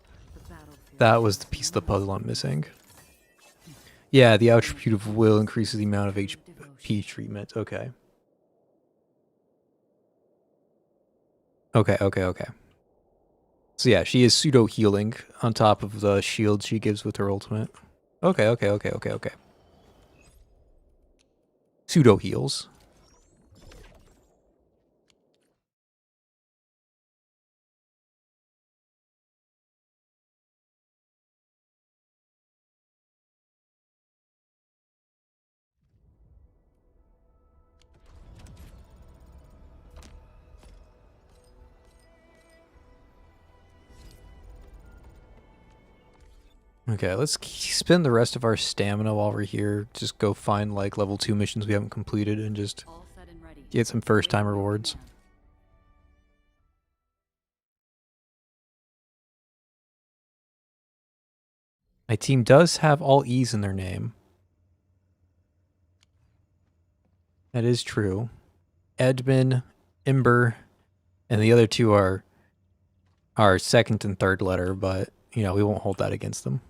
That was the piece of the puzzle I'm missing. Yeah, the attribute of will increases the amount of HP treatment. Okay. Okay. So yeah, she is pseudo healing on top of the shield she gives with her ultimate. Okay. Pseudo heals. Okay, let's spend the rest of our stamina while we're here. Just go find like level 2 missions we haven't completed and just get some first time rewards. My team does have all E's in their name. That is true. Edmund, Ember, and the other two are second and third letter, but you know, we won't hold that against them.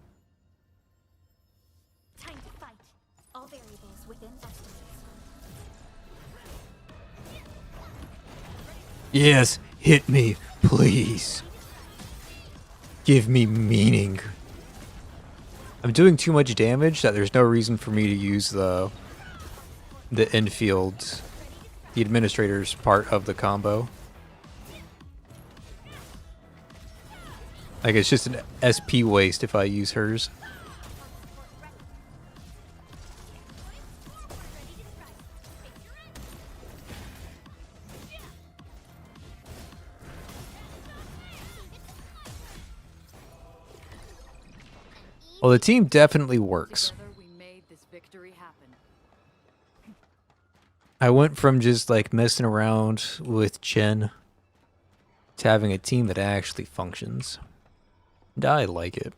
Time to fight. All variables within estimates. Yes, hit me, please. Give me meaning. I'm doing too much damage that there's no reason for me to use the Endfield, the administrator's part of the combo. Like, it's just an SP waste if I use hers. Well, the team definitely works. I went from just like messing around with Chen to having a team that actually functions. And I like it.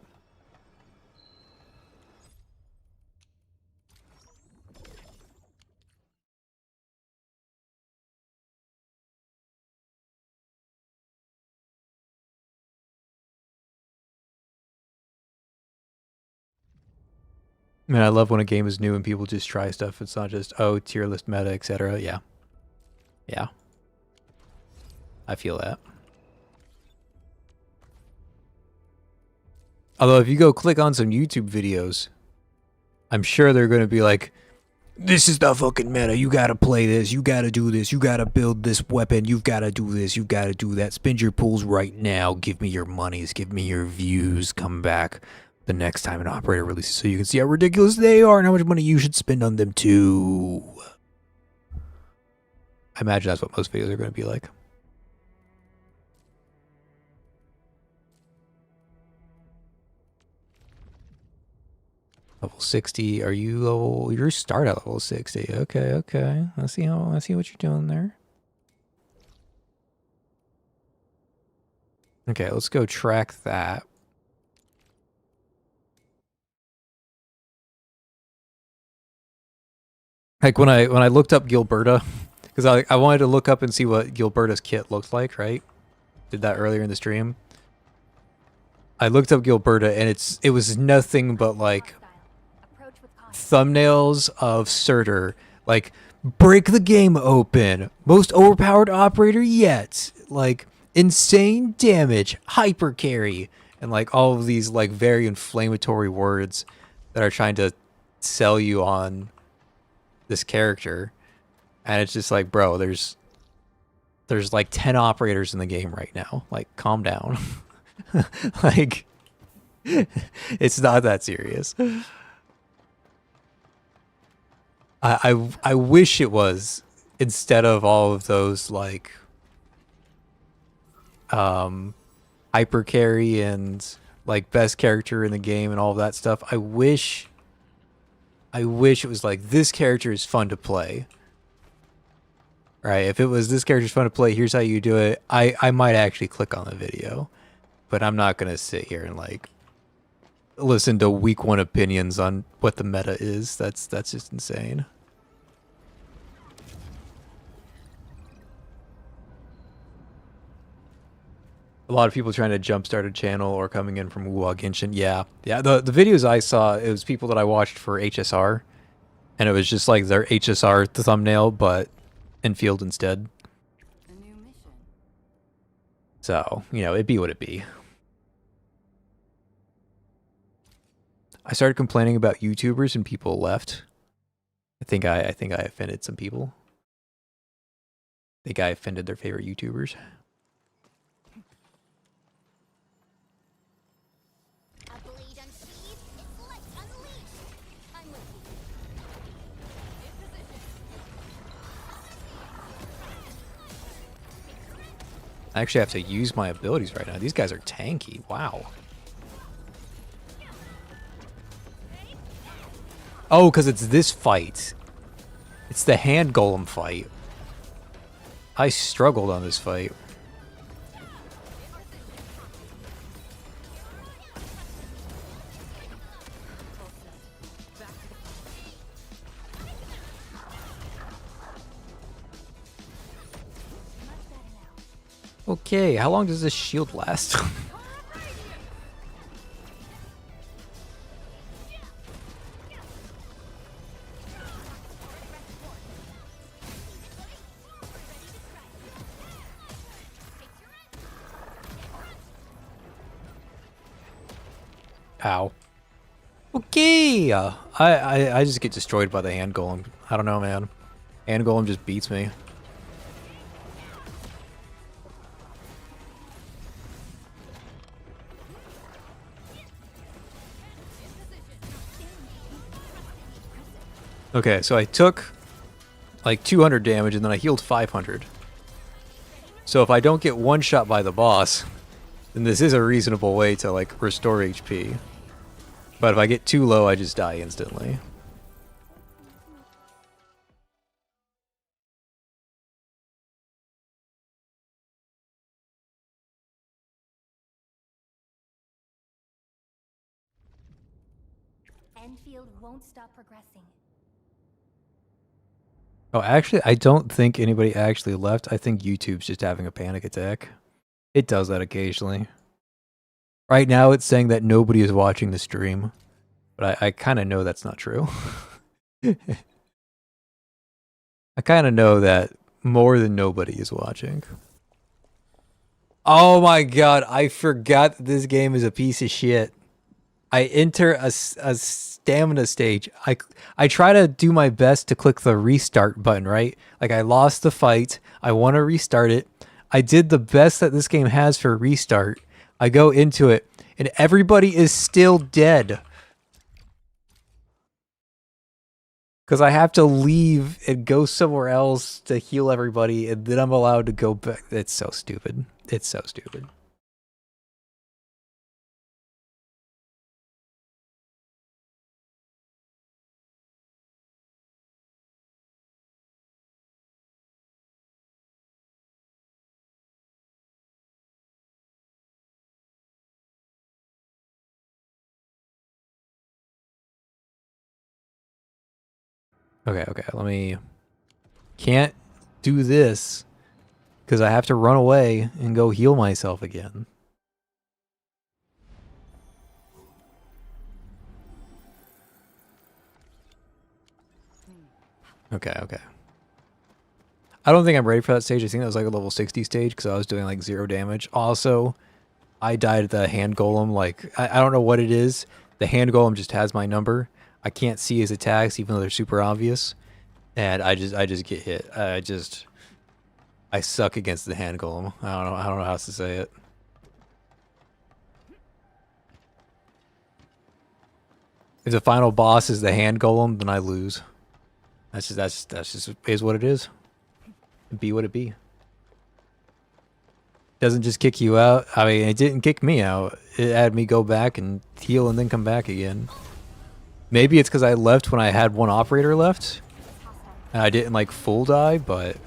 I mean, I love when a game is new and people just try stuff. It's not just, oh, tier list meta, etc. Yeah. Yeah. I feel that. Although if you go click on some YouTube videos, I'm sure they're going to be like, this is the fucking meta. You got to play this. You got to do this. You got to build this weapon. You've got to do this. You got to do that. Spend your pools right now. Give me your monies. Give me your views. Come back the next time an operator releases so you can see how ridiculous they are and how much money you should spend on them too. I imagine that's what most videos are going to be like. Level 60. Are you level? You start at level 60. Okay, okay. I see what you're doing there. Okay, let's go track that. Like when I looked up Gilberta, because I wanted to look up and see what Gilberta's kit looked like, right? Did that earlier in the stream. I looked up Gilberta and it was nothing but like thumbnails of Surtur, like break the game open, most overpowered operator yet, like insane damage, hyper carry, and like all of these like very inflammatory words that are trying to sell you on this character. And it's just like, bro, there's like 10 operators in the game right now. Like, calm down. Like, it's not that serious. I wish it was, instead of all of those like hyper carry and like best character in the game and all of that stuff. I wish it was like, this character is fun to play. Right? If it was, this character's fun to play, here's how you do it, I might actually click on the video. But I'm not gonna sit here and like listen to week 1 opinions on what the meta is. That's just insane. A lot of people trying to jumpstart a channel or coming in from Wuwa Genshin. Yeah. The videos I saw, it was people that I watched for HSR, and it was just like their HSR thumbnail, but Endfield instead. So, you know, it'd be what it be. I started complaining about YouTubers and people left. I think I offended some people. I think I offended their favorite YouTubers. I actually have to use my abilities right now. These guys are tanky. Wow. Oh, because it's this fight. It's the hand golem fight. I struggled on this fight. Okay, how long does this shield last? Ow. Okay! I just get destroyed by the hand golem. I don't know, man. Hand golem just beats me. Okay, so I took like 200 damage and then I healed 500. So if I don't get one shot by the boss, then this is a reasonable way to like restore HP. But if I get too low, I just die instantly. Enfield won't stop progressing. Oh, actually, I don't think anybody actually left. I think YouTube's just having a panic attack. It does that occasionally. Right now, it's saying that nobody is watching the stream. But I kind of know that's not true. I kind of know that more than nobody is watching. Oh my god, I forgot that this game is a piece of shit. I enter a stamina stage. I try to do my best to click the restart button, right? Like I lost the fight. I want to restart it. I did the best that this game has for restart. I go into it and everybody is still dead. Because I have to leave and go somewhere else to heal everybody and then I'm allowed to go back. It's so stupid. It's so stupid. Okay, let me... Can't do this because I have to run away and go heal myself again. Okay. I don't think I'm ready for that stage. I think that was like a level 60 stage because I was doing like 0 damage. Also, I died at the hand golem. Like, I don't know what it is. The hand golem just has my number. I can't see his attacks even though they're super obvious. And I just get hit. I suck against the hand golem. I don't know how else to say it. If the final boss is the hand golem, then I lose. That's just is what it is. Be what it be. Doesn't just kick you out. I mean, it didn't kick me out. It had me go back and heal and then come back again. Maybe it's because I left when I had one operator left. And I didn't like full die, but...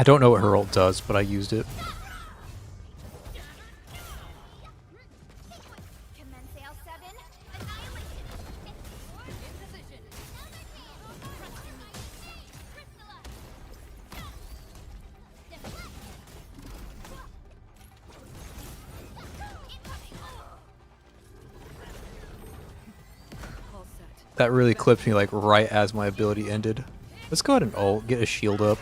I don't know what her ult does, but I used it. That really clipped me like right as my ability ended. Let's go ahead and ult, get a shield up.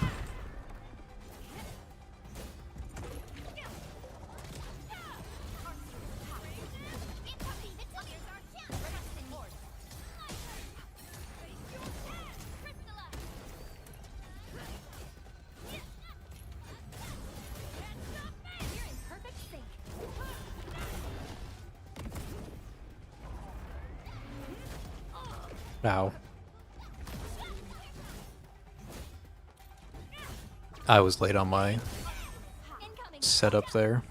Ow. I was late on my setup there.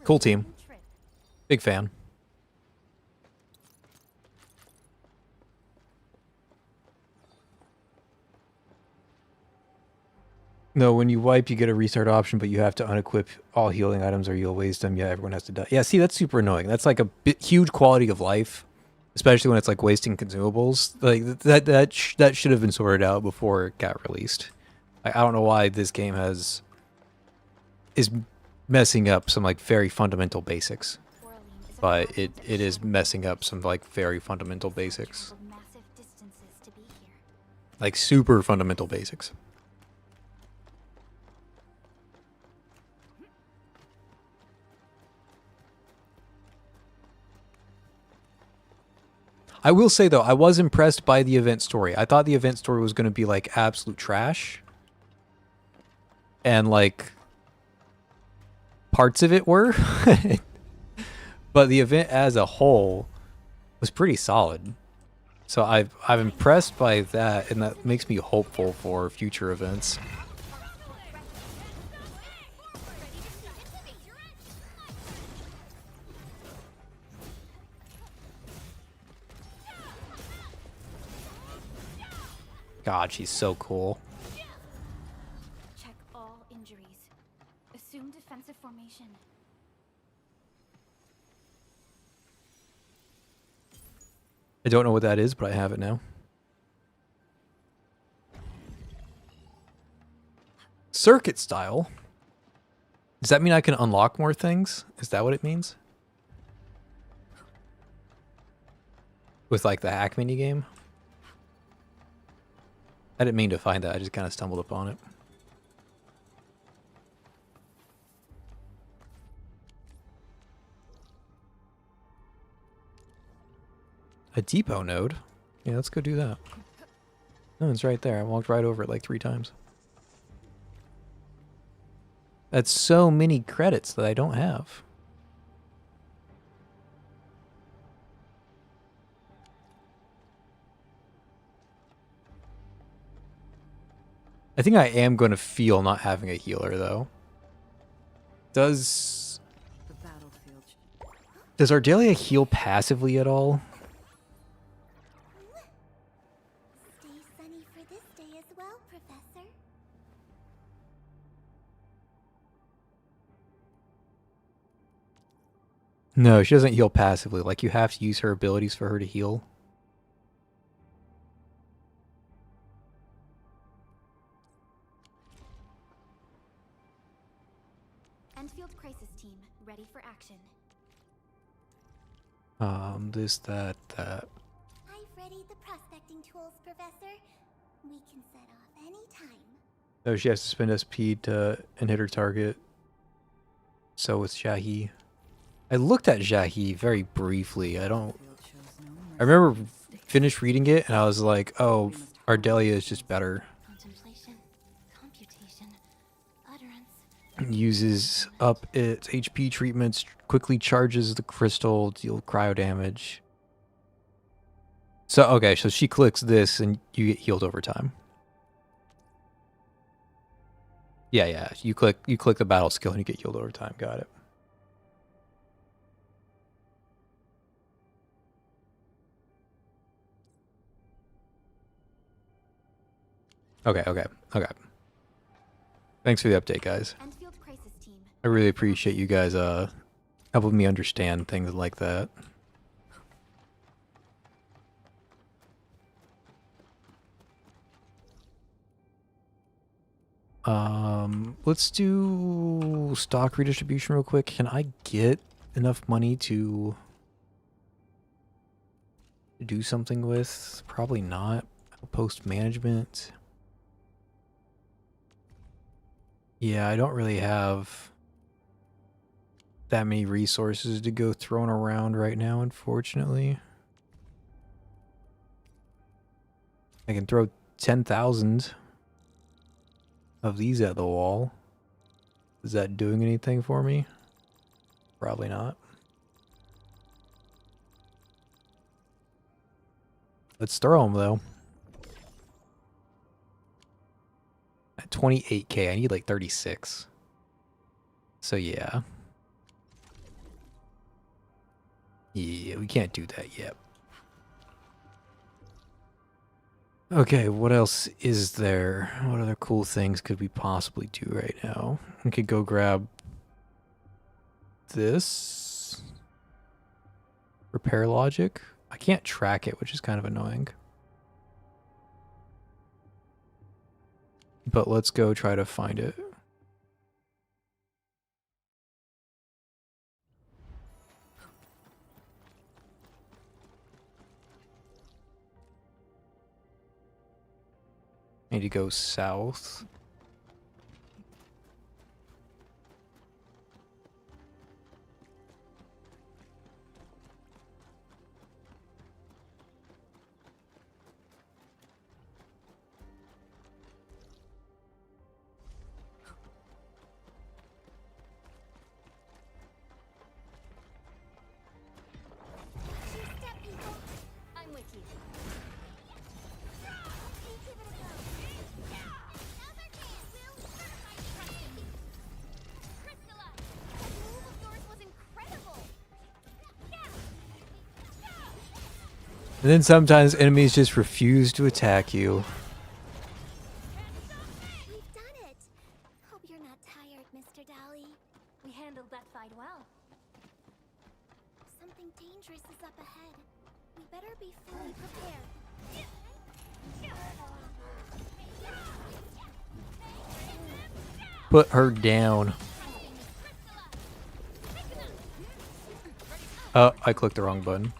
Cool team. Big fan. No, when you wipe, you get a restart option, but you have to unequip all healing items or you'll waste them. Yeah, everyone has to die. Yeah, see, that's super annoying. That's like a huge quality of life, especially when it's like wasting consumables. Like that should have been sorted out before it got released. I don't know why this game is messing up some like very fundamental basics, but it is messing up some like very fundamental basics, like super fundamental basics. I will say though, I was impressed by the event story. I thought the event story was going to be like absolute trash, and like parts of it were, but the event as a whole was pretty solid. So I'm impressed by that, and that makes me hopeful for future events. God, she's so cool. Check all injuries. Assume defensive formation. I don't know what that is, but I have it now. Circuit style? Does that mean I can unlock more things? Is that what it means? With like the hack mini game? I didn't mean to find that, I just kind of stumbled upon it. A depot node? Yeah, let's go do that. No, it's right there. I walked right over it like 3 times. That's so many credits that I don't have. I think I am going to feel not having a healer, though. Does Ardelia heal passively at all? Stay sunny for this day as well, Professor. No, she doesn't heal passively. Like, you have to use her abilities for her to heal. Endfield crisis team, ready for action. This, that. I've readied the prospecting tools, Professor. We can set off any time. No, she has to spend SP to and hit her target. So with Jahi. I looked at Jahi very briefly. I remember finished reading it and I was like, oh, Ardelia is just better. Contemplation, computation, utterance. Uses up its HP treatments, quickly charges the crystal, deal cryo damage. So, okay, so she clicks this and you get healed over time. Yeah, you click the battle skill and you get healed over time. Got it. Okay, okay, okay. Thanks for the update, guys. Endfield Crisis Team. I really appreciate you guys helping me understand things like that. Let's do stock redistribution real quick. Can I get enough money to do something with? Probably not. Post management. Yeah, I don't really have that many resources to go throwing around right now, unfortunately. I can throw 10,000 of these at the wall. Is that doing anything for me? Probably not. Let's throw them, though. At 28k, I need like 36. So yeah. Yeah, we can't do that yet. Okay, what else is there? What other cool things could we possibly do right now? We could go grab this. Repair logic. I can't track it, which is kind of annoying. But let's go try to find it. Need to go south. I'm with you. And then sometimes enemies just refuse to attack you. We've done it. Hope you're not tired, Mr. Dolly. We handled that fight well. Something dangerous is up ahead. We better be fully prepared. Put her down. Oh, I clicked the wrong button.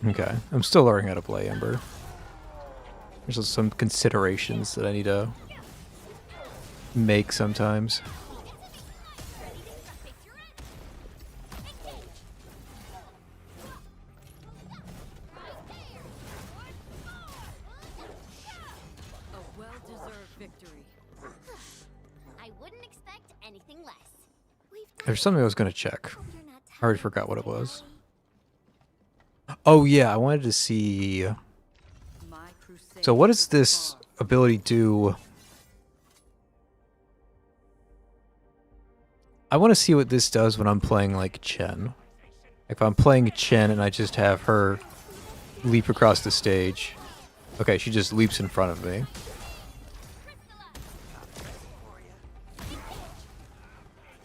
Okay, I'm still learning how to play Ember. There's just some considerations that I need to make sometimes. A well-deserved victory. I wouldn't expect anything less. There's something I was going to check. I already forgot what it was. Oh yeah, I wanted to see... So what does this ability do? I want to see what this does when I'm playing like Chen. If I'm playing Chen and I just have her leap across the stage. Okay, she just leaps in front of me.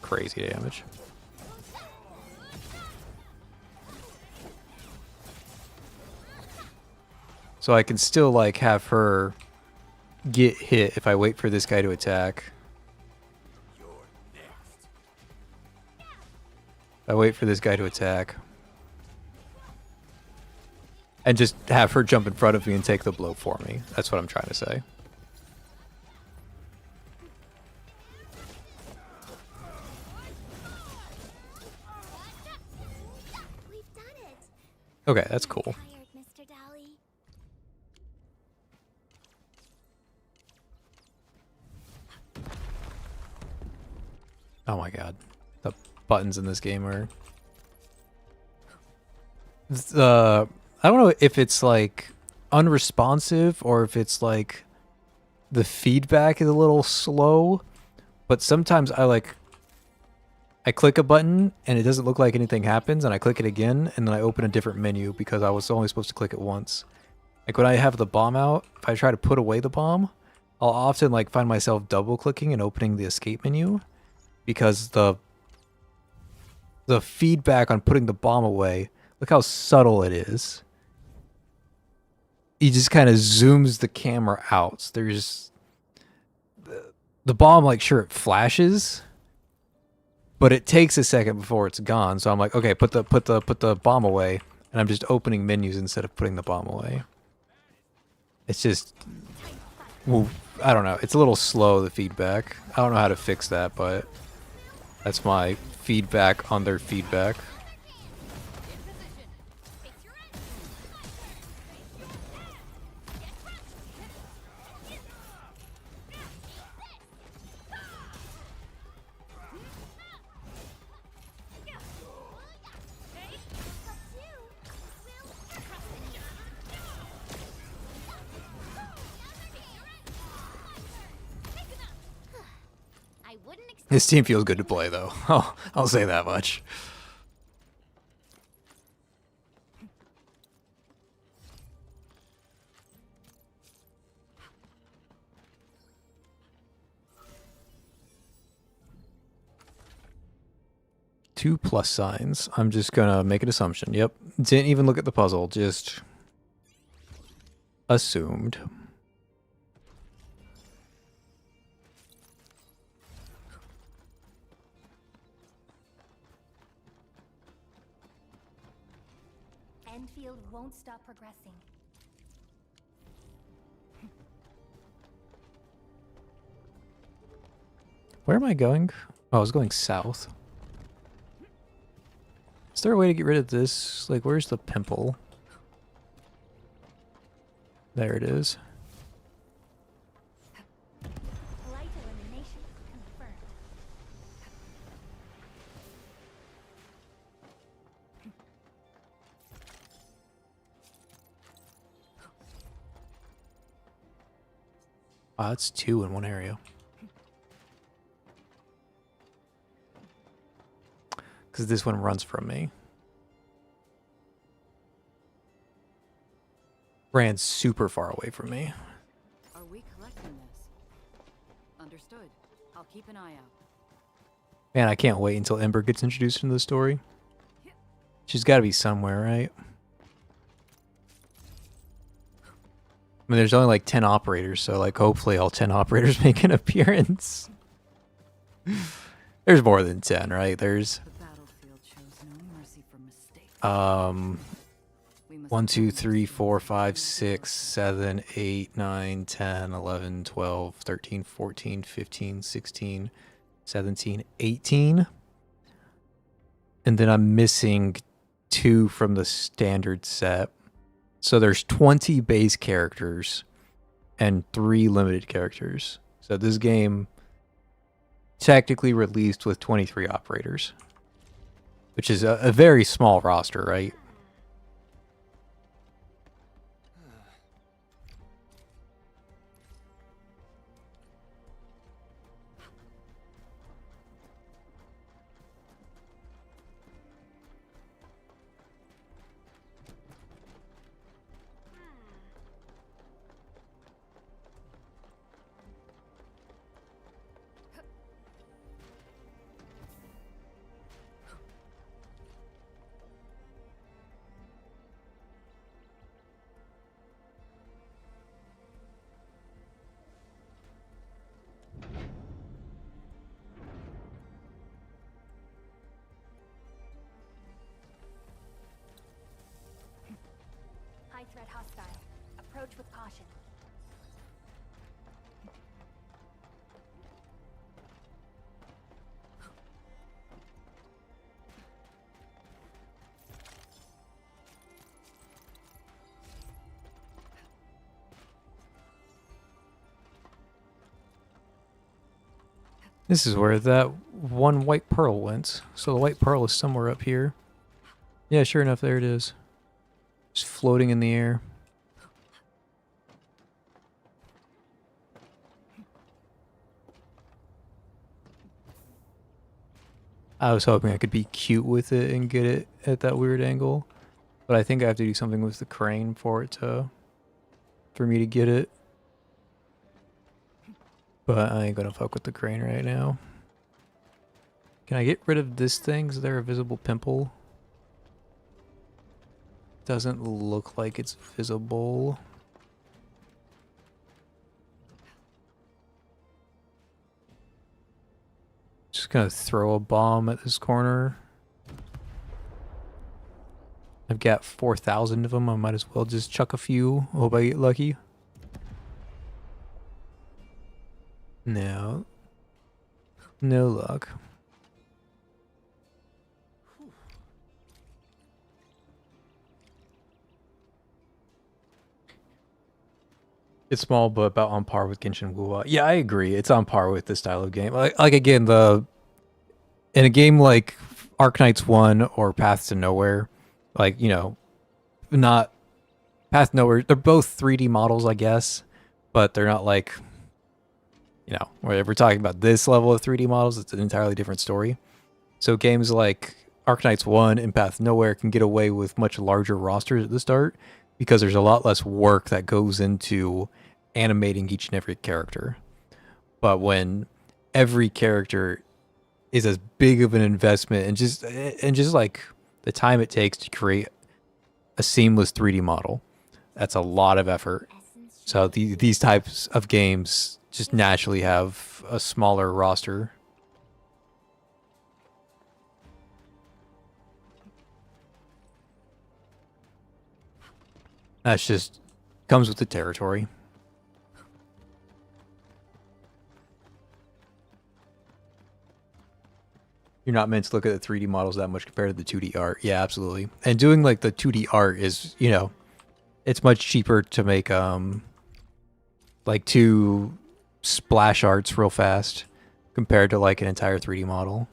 Crazy damage. So I can still like have her get hit if I wait for this guy to attack. I wait for this guy to attack. And just have her jump in front of me and take the blow for me. That's what I'm trying to say. Okay, that's cool. Oh my god. The buttons in this game are... I don't know if it's like unresponsive or if it's like the feedback is a little slow, But sometimes I click a button and it doesn't look like anything happens, and I click it again and then I open a different menu because I was only supposed to click it once. Like when I have the bomb out, if I try to put away the bomb, I'll often like find myself double clicking and opening the escape menu because the feedback on putting the bomb away, look how subtle it is. He just kind of zooms the camera out. There's the bomb, like, sure, it flashes, but it takes a second before it's gone. So I'm like, okay, put the bomb away, and I'm just opening menus instead of putting the bomb away. It's just, well, I don't know. It's a little slow, the feedback. I don't know how to fix that, but that's my feedback on their feedback. This team feels good to play, though. I'll say that much. Two plus signs. I'm just gonna make an assumption. Yep. Didn't even look at the puzzle. Just assumed. Endfield won't stop progressing. Where am I going? Oh, I was going south. Is there a way to get rid of this? Like, where's the pimple? There it is. Light elimination confirmed. Wow, that's two in one area. Because this one runs from me. Ran super far away from me. Are we collecting this? Understood. I'll keep an eye out. Man, I can't wait until Ember gets introduced into the story. She's got to be somewhere, right? I mean, there's only like 10 operators, so like hopefully all 10 operators make an appearance. There's more than 10, right? There's The battlefield shows no mercy for mistakes. 1, 2, 3, 4, 5, 6, 7, 8, 9, 10, 11, 12, 13, 14, 15, 16, 17, 18. And then I'm missing 2 from the standard set. So there's 20 base characters and 3 limited characters. So this game technically released with 23 operators, which is a very small roster, right? High threat hostile. Approach with caution. This is where that one white pearl went. So the white pearl is somewhere up here. Yeah, sure enough, there it is. Just floating in the air. I was hoping I could be cute with it and get it at that weird angle. But I think I have to do something with the crane for me to get it. But I ain't gonna fuck with the crane right now. Can I get rid of this thing? Is there a visible pimple? Doesn't look like it's visible. Just gonna throw a bomb at this corner. I've got 4,000 of them. I might as well just chuck a few. Hope I get lucky. No. No luck. It's small, but about on par with Genshin Wuwa. Yeah, I agree. It's on par with this style of game. Like again, in a game like Arknights 1 or Paths to Nowhere, like, you know, not Path to Nowhere, they're both 3D models, I guess, but they're not like, you know, if we're talking about this level of 3D models, it's an entirely different story. So games like Arknights 1 and Path to Nowhere can get away with much larger rosters at the start because there's a lot less work that goes into animating each and every character. But when every character is as big of an investment and just like the time it takes to create a seamless 3D model, that's a lot of effort. So these types of games just naturally have a smaller roster. That's just comes with the territory. You're not meant to look at the 3D models that much compared to the 2D art. Yeah, absolutely. And doing like the 2D art is, you know, it's much cheaper to make like 2 splash arts real fast compared to like an entire 3D model.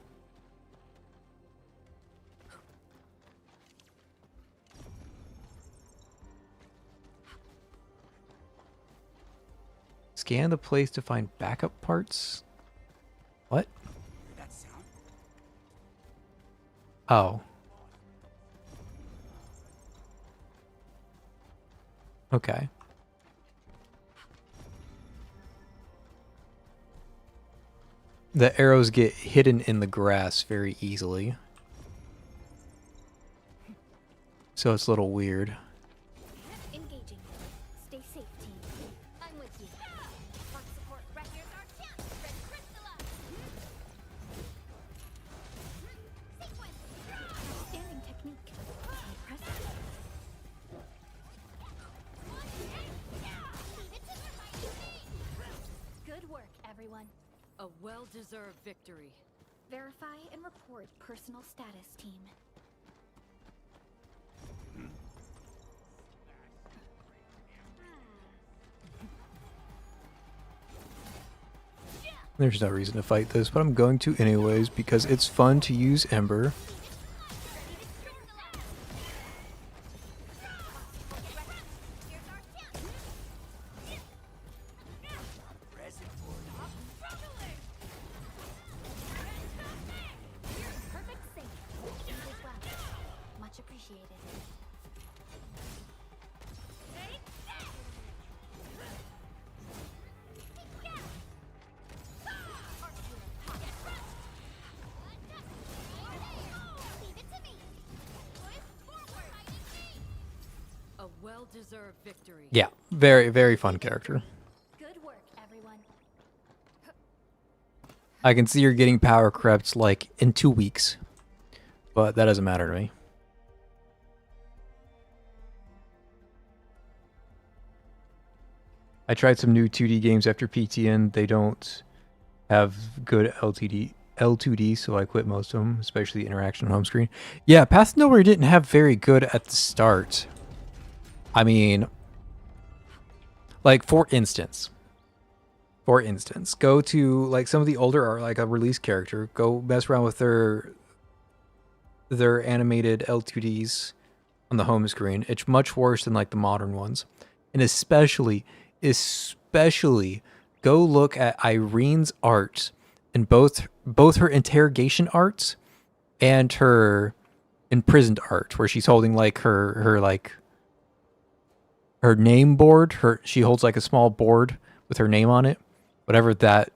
Scan the place to find backup parts. What? That sound? Oh. Okay. The arrows get hidden in the grass very easily. So it's a little weird. Engaging. Stay safe, team. I'm with you. Front support Rapiers are down. Red crystallize. Sequence. Outstanding technique. Impressive. Good work, everyone. A well-deserved victory. Verify and report personal status, team. There's no reason to fight this, but I'm going to anyways because it's fun to use Ember. Perfect save. You did well. Much appreciated. A well-deserved victory. Yeah, very, very fun character. Good work, everyone. I can see you're getting power crept like in 2 weeks, but that doesn't matter to me. I tried some new 2D games after PTN. They don't have good L2D, so I quit most of them, especially the interaction on home screen. Yeah, Path to Nowhere didn't have very good at the start. I mean, like for instance, go to like some of the older art, like a release character, go mess around with their animated L2Ds on the home screen. It's much worse than like the modern ones. And especially go look at Irene's art and both her interrogation arts and her imprisoned art, where she's holding like her name board. She holds like a small board with her name on it, whatever that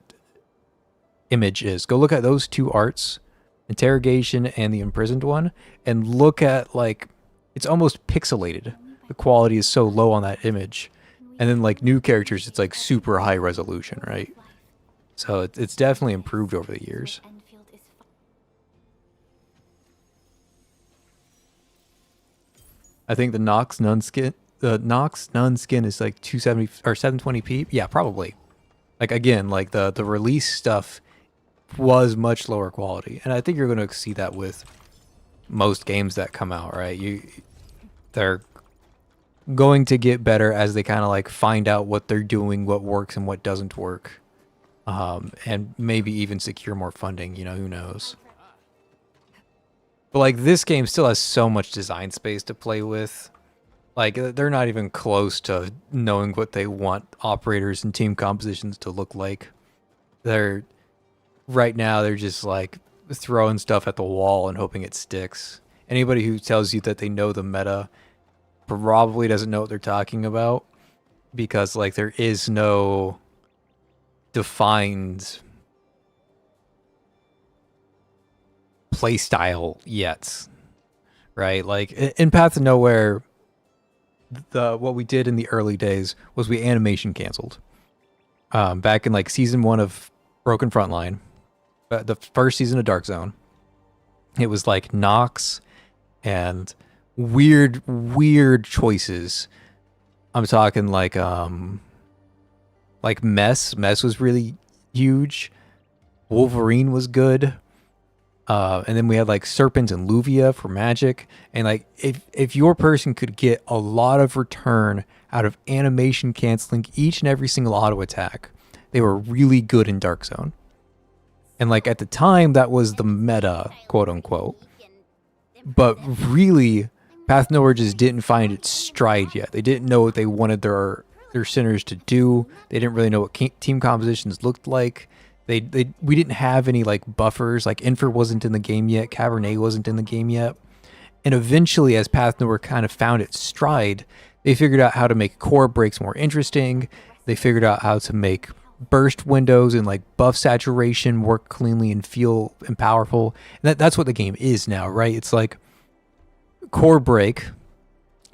image is. Go look at those two arts, interrogation and the imprisoned one, and look at like it's almost pixelated. The quality is so low on that image. And then like new characters, it's like super high resolution, right? So it's definitely improved over the years. I think the Nox Nun skin is like 270 or 720p. Yeah, probably. Like again, like the release stuff was much lower quality, and I think you're going to see that with most games that come out, right? They're going to get better as they kind of like find out what they're doing, what works and what doesn't work, and maybe even secure more funding. You know, who knows? But like this game still has so much design space to play with. Like they're not even close to knowing what they want operators and team compositions to look like. Right now they're just like throwing stuff at the wall and hoping it sticks. Anybody who tells you that they know the meta probably doesn't know what they're talking about, because like there is no defined play style yet, right? Like in Path to Nowhere, what we did in the early days was we animation canceled. Back in like season 1 of Broken Frontline, the first season of Dark Zone, it was like Nox and weird choices. I'm talking like Mess. Mess was really huge. Wolverine was good. And then we had like Serpent and Luvia for magic. And like if your person could get a lot of return out of animation canceling each and every single auto attack, they were really good in Dark Zone. And like at the time that was the meta, quote unquote. But really, Path Nowhere just didn't find its stride yet. They didn't know what they wanted their sinners to do. They didn't really know what team compositions looked like. We didn't have any like buffers. Like Infer wasn't in the game yet. Cabernet wasn't in the game yet. And eventually, as Path Nowhere kind of found its stride, they figured out how to make core breaks more interesting. They figured out how to make burst windows and like buff saturation work cleanly and feel and powerful. And that's what the game is now, right? It's like core break,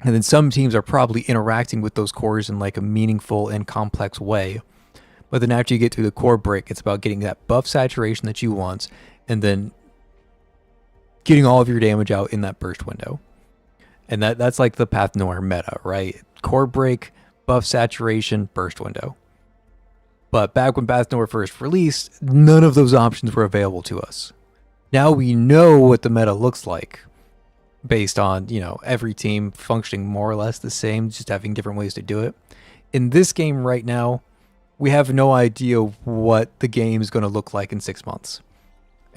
and then some teams are probably interacting with those cores in like a meaningful and complex way. But then after you get through the core break, it's about getting that buff saturation that you want, and then getting all of your damage out in that burst window. And that's like the Path Nowhere meta, right? Core break, buff saturation, burst window. But back when Path Nowhere first released, none of those options were available to us. Now we know what the meta looks like, based on, you know, every team functioning more or less the same, just having different ways to do it. In this game right now, we have no idea what the game is going to look like in 6 months,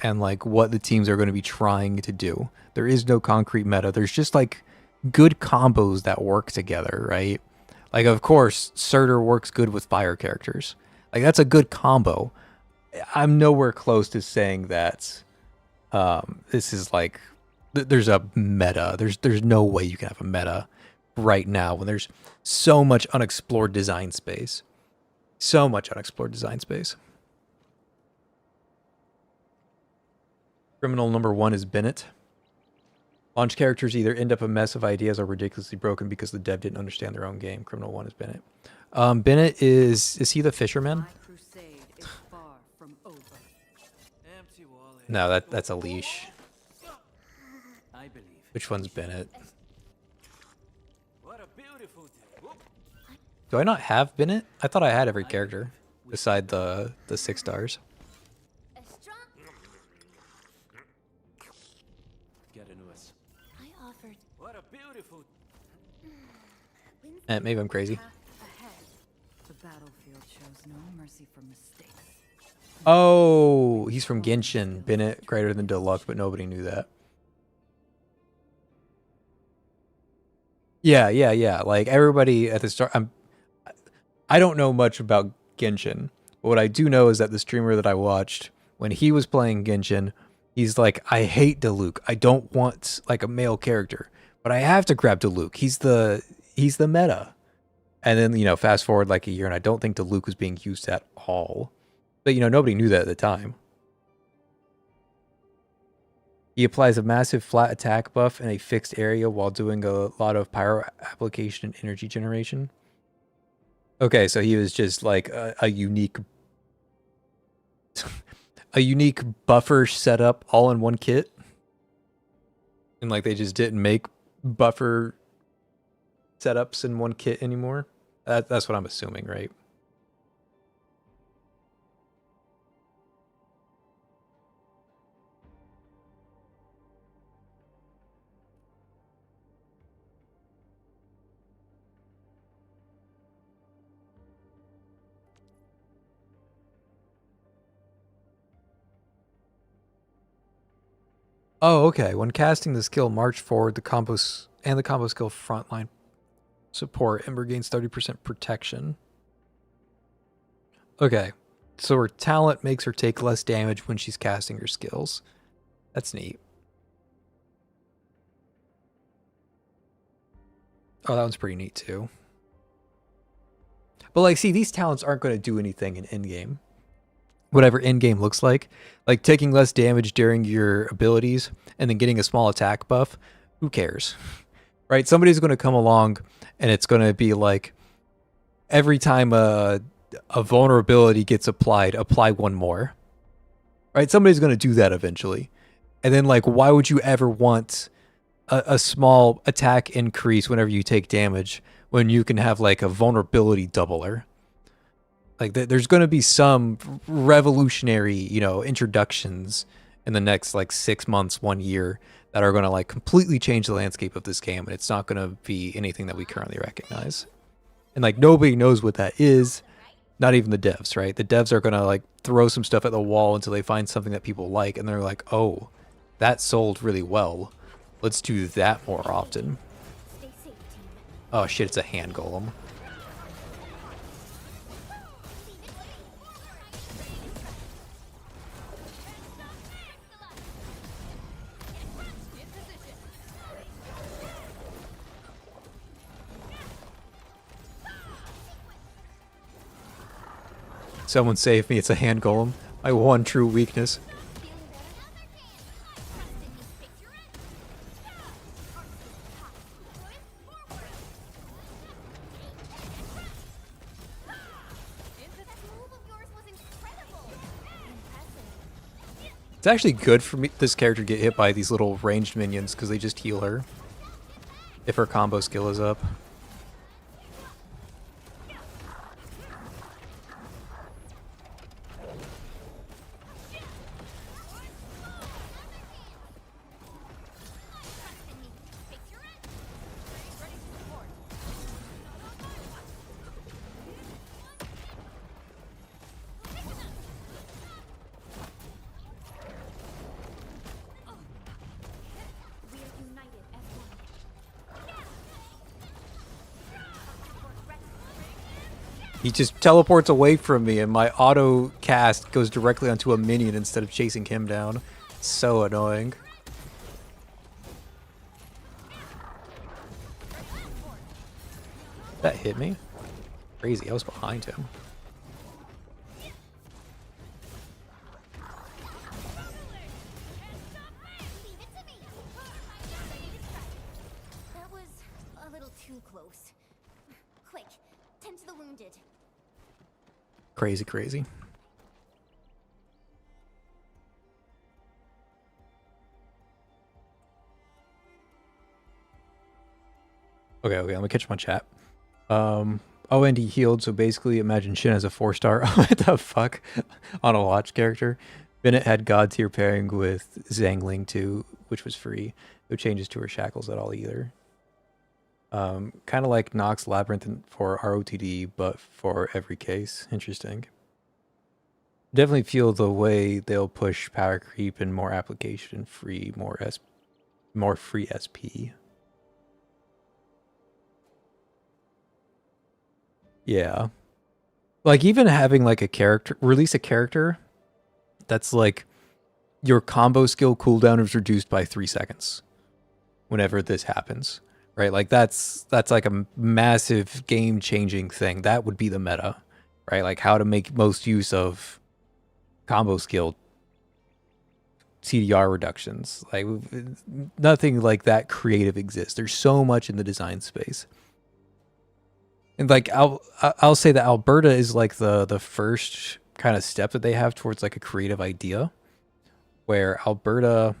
and like what the teams are going to be trying to do. There is no concrete meta. There's just like good combos that work together, right? Like, of course, Surtur works good with fire characters. Like, that's a good combo. I'm nowhere close to saying that this is like there's a meta. There's no way you can have a meta right now when there's so much unexplored design space. So much unexplored design space. Criminal number 1 is Bennett. Launch characters either end up a mess of ideas or ridiculously broken because the dev didn't understand their own game. Criminal 1 is Bennett. Bennett is he the fisherman? No, that's a leash. Which one's Bennett? Do I not have Bennett? I thought I had every character beside the 6 stars. Maybe I'm crazy. The battlefield shows no mercy for mistakes. Oh, he's from Genshin. Bennett greater than Deluxe, but nobody knew that. Yeah. Like everybody at the start, I don't know much about Genshin. But what I do know is that the streamer that I watched, when he was playing Genshin, He's like, I hate Diluc. I don't want like a male character, but I have to grab Diluc. He's the meta. And then, you know, fast forward like a year, and I don't think Diluc was being used at all. But, you know, nobody knew that at the time. He applies a massive flat attack buff in a fixed area while doing a lot of pyro application and energy generation. Okay, so he was just like a unique a unique buffer setup all in one kit. And like they just didn't make buffer setups in one kit anymore. That's what I'm assuming, right? Oh, okay. When casting the skill March Forward, the combo skill Frontline support, Ember gains 30% protection. Okay. So her talent makes her take less damage when she's casting her skills. That's neat. Oh, that one's pretty neat too. But like, see, these talents aren't going to do anything in endgame. Whatever endgame looks like taking less damage during your abilities and then getting a small attack buff, who cares? Right? Somebody's going to come along and it's going to be like every time a vulnerability gets applied, apply one more. Right? Somebody's going to do that eventually. And then like, why would you ever want a small attack increase whenever you take damage when you can have like a vulnerability doubler? Like there's going to be some revolutionary, you know, introductions in the next like 6 months, 1 year that are going to like completely change the landscape of this game. And it's not going to be anything that we currently recognize. And like nobody knows what that is. Not even the devs, right? The devs are going to like throw some stuff at the wall until they find something that people like. And they're like, oh, that sold really well. Let's do that more often. Oh shit, it's a hand golem. Someone save me, it's a hand golem. My one true weakness. It's actually good for me this character to get hit by these little ranged minions because they just heal her if her combo skill is up. He just teleports away from me and my auto cast goes directly onto a minion instead of chasing him down. So annoying. That hit me? Crazy, I was behind him. That was a little too close. Quick, tend to the wounded. Crazy, crazy. Okay, let me catch my chat. Oh, and he healed, so basically imagine Shin as a 4-star. What the fuck? On a watch character. Bennett had God tier pairing with Zangling too, which was free. No changes to her shackles at all either. Kind of like Nox Labyrinth for ROTD, but for every case. Interesting. Definitely feel the way they'll push power creep and more application free, more free SP. Yeah. Like even having like a character, release a character that's like your combo skill cooldown is reduced by 3 seconds whenever this happens, right? Like that's like a massive game-changing thing. That would be the meta, right? Like how to make most use of combo skill CDR reductions. Like nothing like that creative exists. There's so much in the design space. And like I'll say that Alberta is like the first kind of step that they have towards like a creative idea, where Alberta,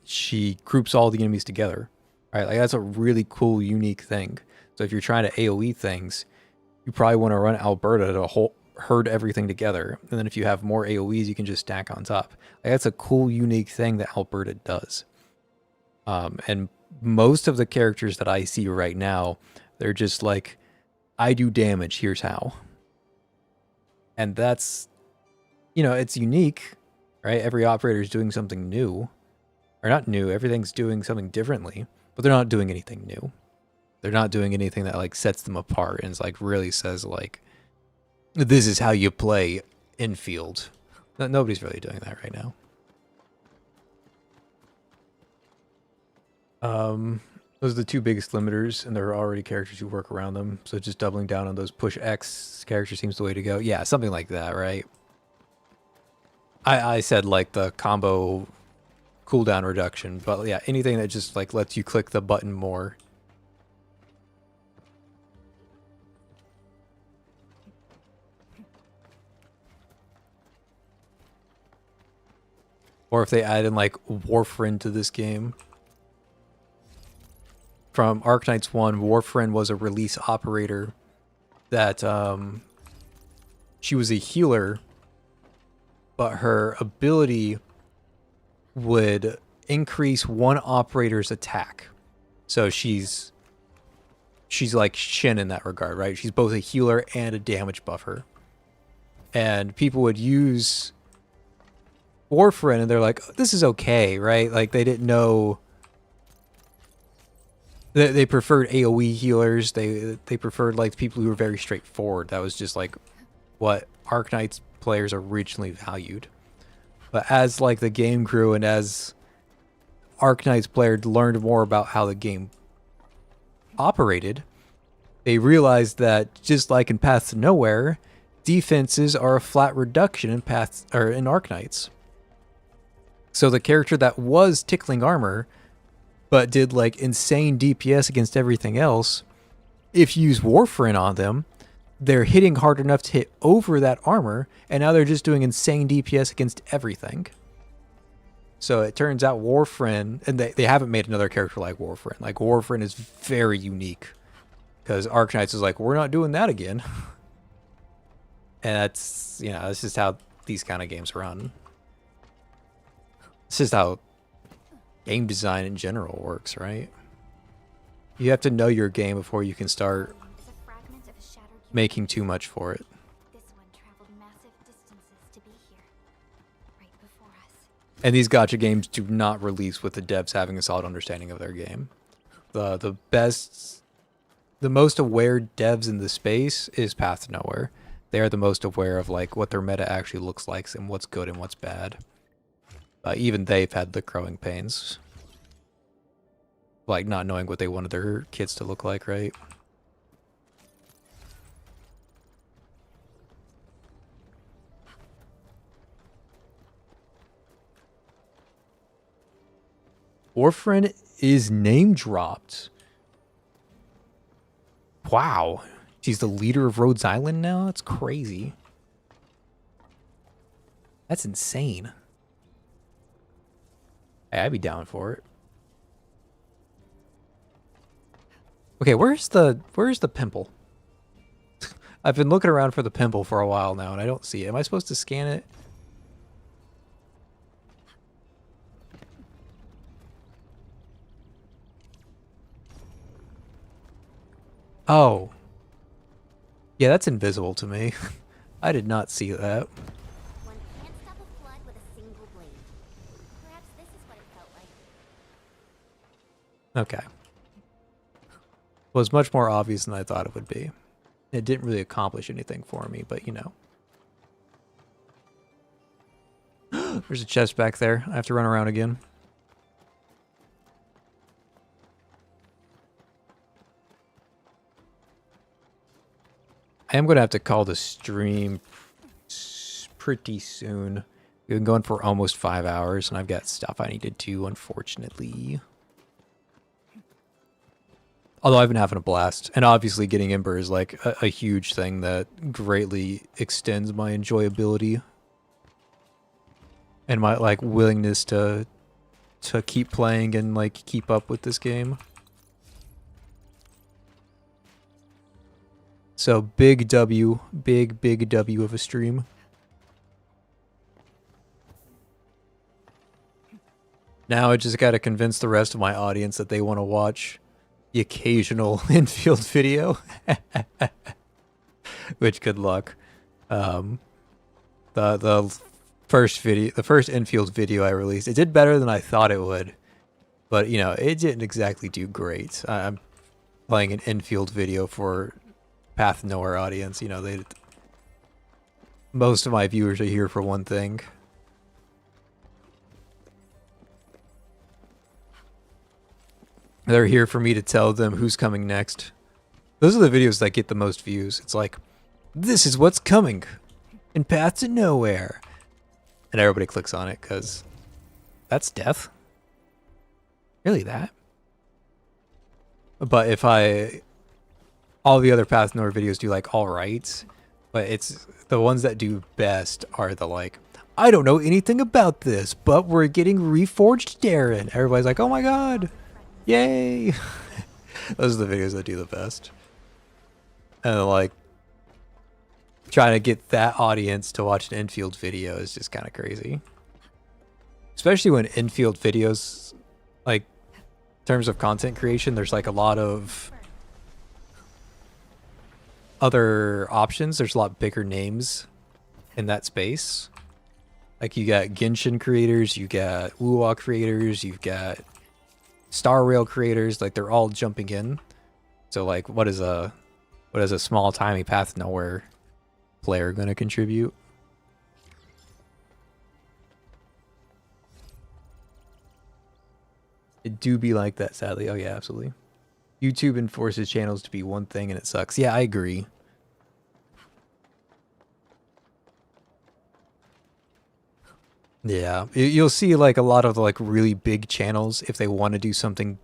she groups all the enemies together, right? Like that's a really cool, unique thing. So if you're trying to AoE things, you probably want to run Alberta to herd everything together. And then if you have more AoEs, you can just stack on top. Like that's a cool, unique thing that Alberta does. And most of the characters that I see right now, they're just like, I do damage, here's how. And that's, you know, it's unique, right? Every operator is doing something new. Or not new, everything's doing something differently, but they're not doing anything new. They're not doing anything that like sets them apart and is like really says like, this is how you play Endfield. Nobody's really doing that right now. Those are the two biggest limiters, and there are already characters who work around them. So just doubling down on those push X character seems the way to go. Yeah, something like that, right? I said like the combo cooldown reduction, but yeah, anything that just like lets you click the button more. Or if they add in like Warfriend to this game. From Arknights 1, Warfriend was a release operator that she was a healer, but her ability would increase one operator's attack. So she's like Shin in that regard, right? She's both a healer and a damage buffer. And people would use Warfriend and they're like, oh, this is okay, right? Like they didn't know. They preferred AoE healers. They preferred like people who were very straightforward. That was just like what Arknights players originally valued. But as like the game grew and as Arknights players learned more about how the game operated, they realized that just like in Paths to Nowhere, defenses are a flat reduction in Paths or in Arknights. So the character that was tickling armor but did like insane DPS against everything else, if you use Warfriend on them, they're hitting hard enough to hit over that armor, and now they're just doing insane DPS against everything. So it turns out Warfriend, and they haven't made another character like Warfriend. Like Warfriend is very unique, because Arknights is like, we're not doing that again. And that's, you know, that's just how these kind of games run. It's just how game design in general works, right? You have to know your game before you can start making too much for it. This one traveled massive distances to be here, right before us. And these gacha games do not release with the devs having a solid understanding of their game. The most aware devs in the space is Path to Nowhere. They are the most aware of like what their meta actually looks like and what's good and what's bad. Even they've had the growing pains. Like not knowing what they wanted their kids to look like, right? Warfriend is name dropped. Wow. She's the leader of Rhodes Island now? That's crazy. That's insane. Hey, I'd be down for it. Okay, where's the pimple? I've been looking around for the pimple for a while now and I don't see it. Am I supposed to scan it? Oh. Yeah, that's invisible to me. I did not see that. One can't stop a flood with a single blade. Perhaps this is what it felt like. Okay. Well, it's much more obvious than I thought it would be. It didn't really accomplish anything for me, but you know. There's a chest back there. I have to run around again. I am going to have to call the stream pretty soon. We've been going for almost 5 hours, and I've got stuff I need to do, unfortunately. Although I've been having a blast. And obviously getting Ember is like a huge thing that greatly extends my enjoyability. And my like willingness to keep playing and like keep up with this game. So big W, big W of a stream. Now I just got to convince the rest of my audience that they want to watch the occasional Endfield video. Which, good luck. The first Endfield video I released, it did better than I thought it would. But, you know, it didn't exactly do great. I'm playing an Endfield video for Path Nowhere audience. You know, most of my viewers are here for one thing. They're here for me to tell them who's coming next. Those are the videos that get the most views. It's like, this is what's coming in Path to Nowhere. And everybody clicks on it because that's death. Really that? But if all the other Path to Nowhere videos do like alright, but it's the ones that do best are the like, I don't know anything about this, but we're getting reforged Darren. Everybody's like, oh my god. Yay! Those are the videos that do the best. And like, trying to get that audience to watch an Endfield video is just kind of crazy. Especially when Endfield videos, like, in terms of content creation, there's like a lot of other options. There's a lot bigger names in that space. Like, you got Genshin creators, you got Wuwa creators, you've got Star Rail creators, like they're all jumping in. So like what is a small timey Path Nowhere player gonna contribute? It do be like that, sadly. Oh yeah, absolutely. YouTube enforces channels to be one thing and it sucks. Yeah, I agree. Yeah, you'll see like a lot of like really big channels, if they want to do something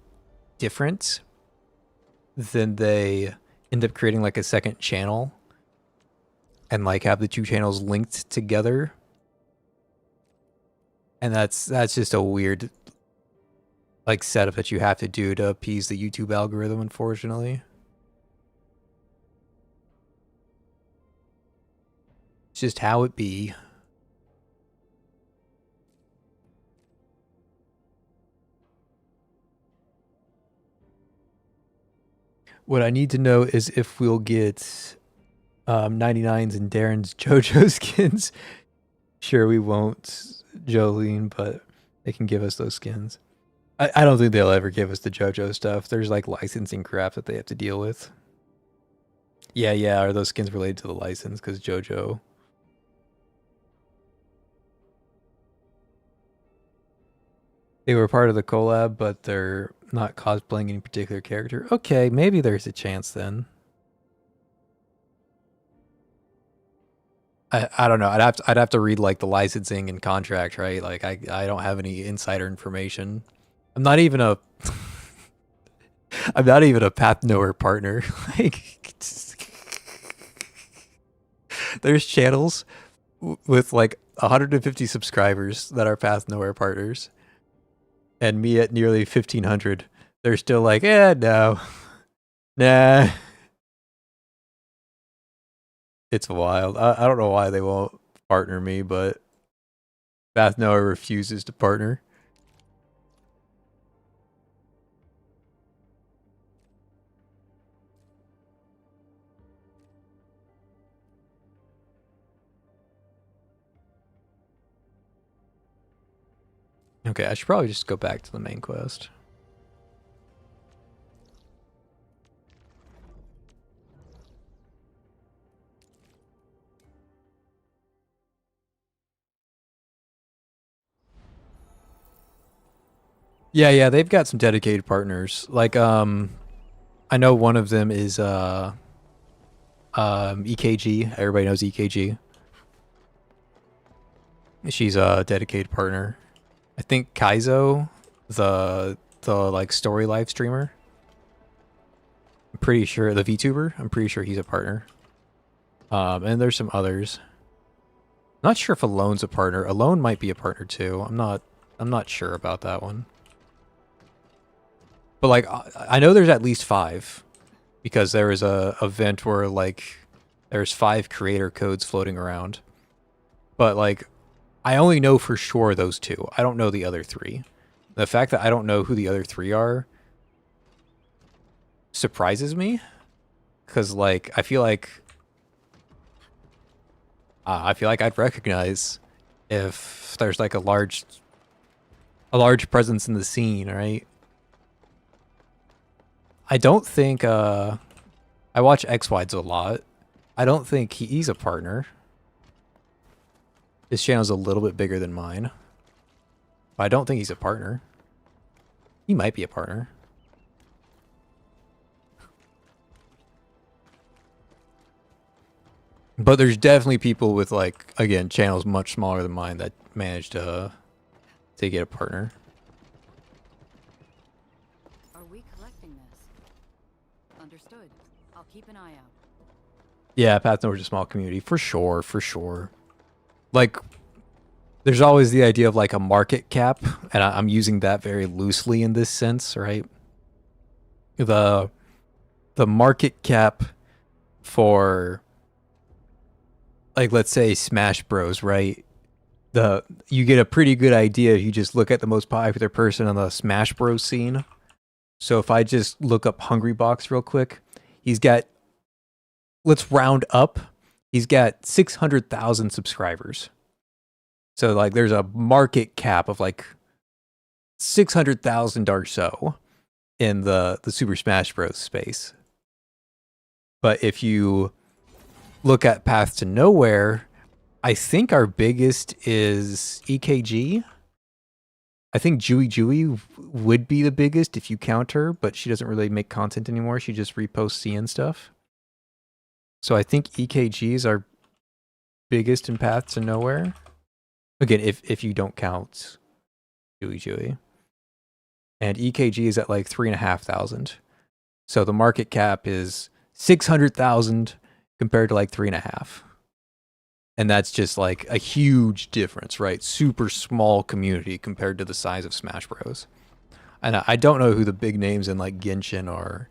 different, then they end up creating like a second channel and like have the two channels linked together. And that's just a weird like setup that you have to do to appease the YouTube algorithm, unfortunately. It's just how it be. What I need to know is if we'll get 99s and Darren's JoJo skins. Sure, we won't, Jolene, but they can give us those skins. I don't think they'll ever give us the JoJo stuff. There's like licensing crap that they have to deal with. Yeah, are those skins related to the license? Because JoJo... They were part of the collab, but they're not cosplaying any particular character. Okay, maybe there's a chance then. I don't know. I'd have to read like the licensing and contract, right? Like I don't have any insider information. I'm not even a I'm not even a Path Nowhere partner. Like there's channels with like 150 subscribers that are Path Nowhere partners. And me at nearly 1,500, they're still like, no. Nah. It's wild. I don't know why they won't partner me, but Path Nowhere refuses to partner. Okay, I should probably just go back to the main quest. Yeah, they've got some dedicated partners. Like, I know one of them is EKG. Everybody knows EKG. She's a dedicated partner. I think Kaizo, the like story live streamer. I'm pretty sure the VTuber. I'm pretty sure he's a partner. And there's some others. Not sure if Alone's a partner. Alone might be a partner too. I'm not sure about that one. But like I know there's at least 5 because there was a event where like there's 5 creator codes floating around. But like I only know for sure those 2. I don't know the other 3. The fact that I don't know who the other 3 are surprises me, cuz like I feel like I'd recognize if there's like a large presence in the scene, right? I don't think I watch XWides a lot. I don't think he's a partner. His channel's a little bit bigger than mine. But I don't think he's a partner. He might be a partner. But there's definitely people with like, again, channels much smaller than mine that managed to get a partner. Are we collecting this? Understood. I'll keep an eye out. Yeah, Path North is a small community for sure, for sure. Like, there's always the idea of like a market cap, and I'm using that very loosely in this sense, right? The market cap for, like, let's say Smash Bros, right? You get a pretty good idea if you just look at the most popular person on the Smash Bros scene. So if I just look up Hungrybox real quick, he's got, let's round up, he's got 600,000 subscribers. So like there's a market cap of like 600,000 or so in the Super Smash Bros space. But if you look at Path to Nowhere, I think our biggest is EKG. I think Jewy would be the biggest if you count her, but she doesn't really make content anymore. She just reposts CN stuff. So I think EKG is our biggest in Path to Nowhere. Again, if you don't count Jewy. And EKG is at like 3,500. So the market cap is 600,000 compared to like 3.5. And that's just like a huge difference, right? Super small community compared to the size of Smash Bros. And I don't know who the big names in like Genshin or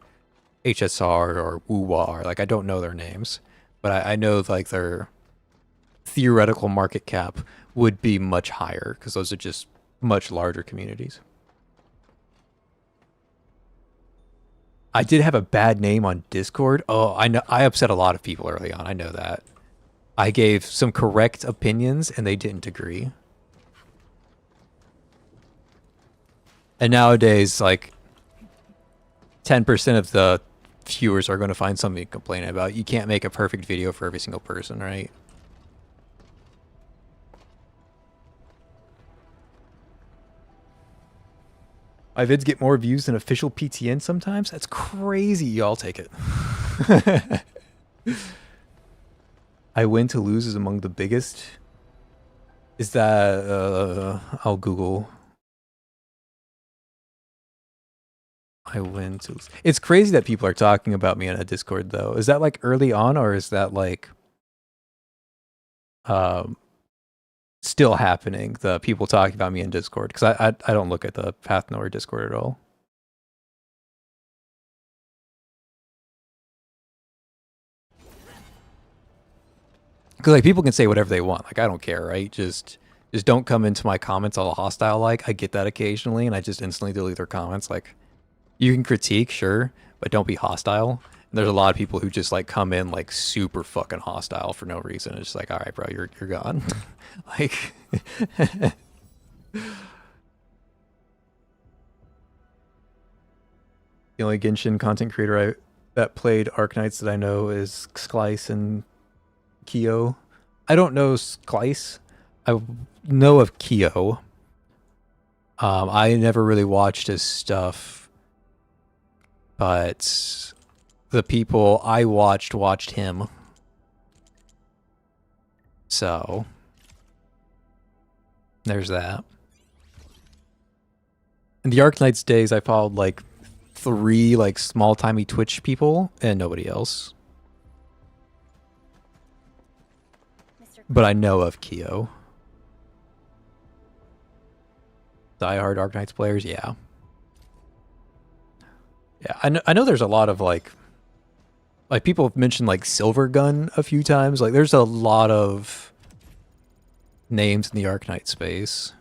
HSR or Wuwa are. Like I don't know their names, but I know like their theoretical market cap would be much higher because those are just much larger communities. I did have a bad name on Discord. Oh, I know. I upset a lot of people early on. I know that. I gave some correct opinions and they didn't agree. And nowadays, like 10% of the viewers are going to find something to complain about. You can't make a perfect video for every single person, right? My vids get more views than official PTN sometimes? That's crazy. Y'all take it. I win to lose is among the biggest. Is that, I'll Google. I win to lose. It's crazy that people are talking about me in a Discord though. Is that like early on or is that like, still happening? The people talking about me in Discord? Because I don't look at the Path Nowhere Discord at all. Because like people can say whatever they want. Like I don't care, right? Just don't come into my comments all hostile. Like I get that occasionally, and I just instantly delete their comments. Like you can critique, sure, but don't be hostile. And there's a lot of people who just like come in like super fucking hostile for no reason. It's just like, all right, bro, you're gone. Like. The only Genshin content creator that played Arknights that I know is Sklice and Kyo. I don't know Sklice. I know of Kyo. I never really watched his stuff, but the people I watched him. So there's that. In the Arknights days, I followed like 3 like small-timey Twitch people and nobody else. But I know of Kyo. Die-hard Arknights players, yeah. Yeah, I know there's a lot of like people have mentioned like Silvergun a few times. Like there's a lot of names in the Arknight space.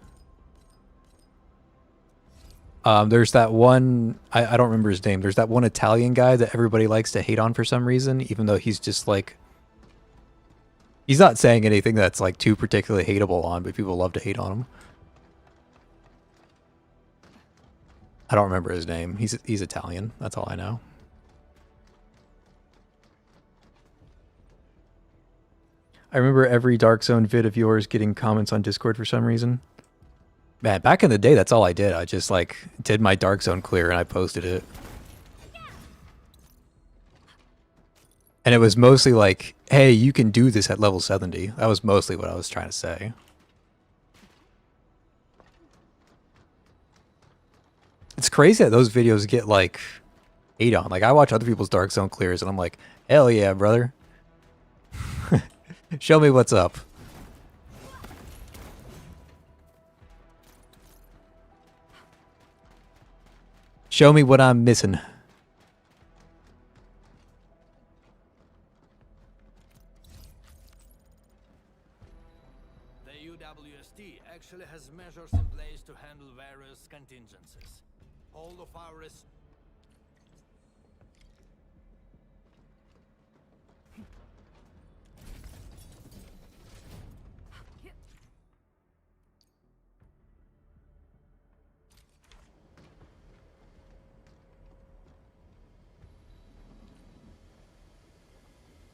There's that one, I don't remember his name. There's that one Italian guy that everybody likes to hate on for some reason, even though he's just like, he's not saying anything that's like too particularly hateable on, but people love to hate on him. I don't remember his name. He's Italian. That's all I know. I remember every Dark Zone vid of yours getting comments on Discord for some reason. Man, back in the day, that's all I did. I just like did my Dark Zone clear and I posted it. And it was mostly like, hey, you can do this at level 70. That was mostly what I was trying to say. It's crazy that those videos get like hate on. Like I watch other people's Dark Zone clears and I'm like, hell yeah, brother. Show me what's up. Show me what I'm missing. The UWSD actually has measures in place to handle various contingencies. All of our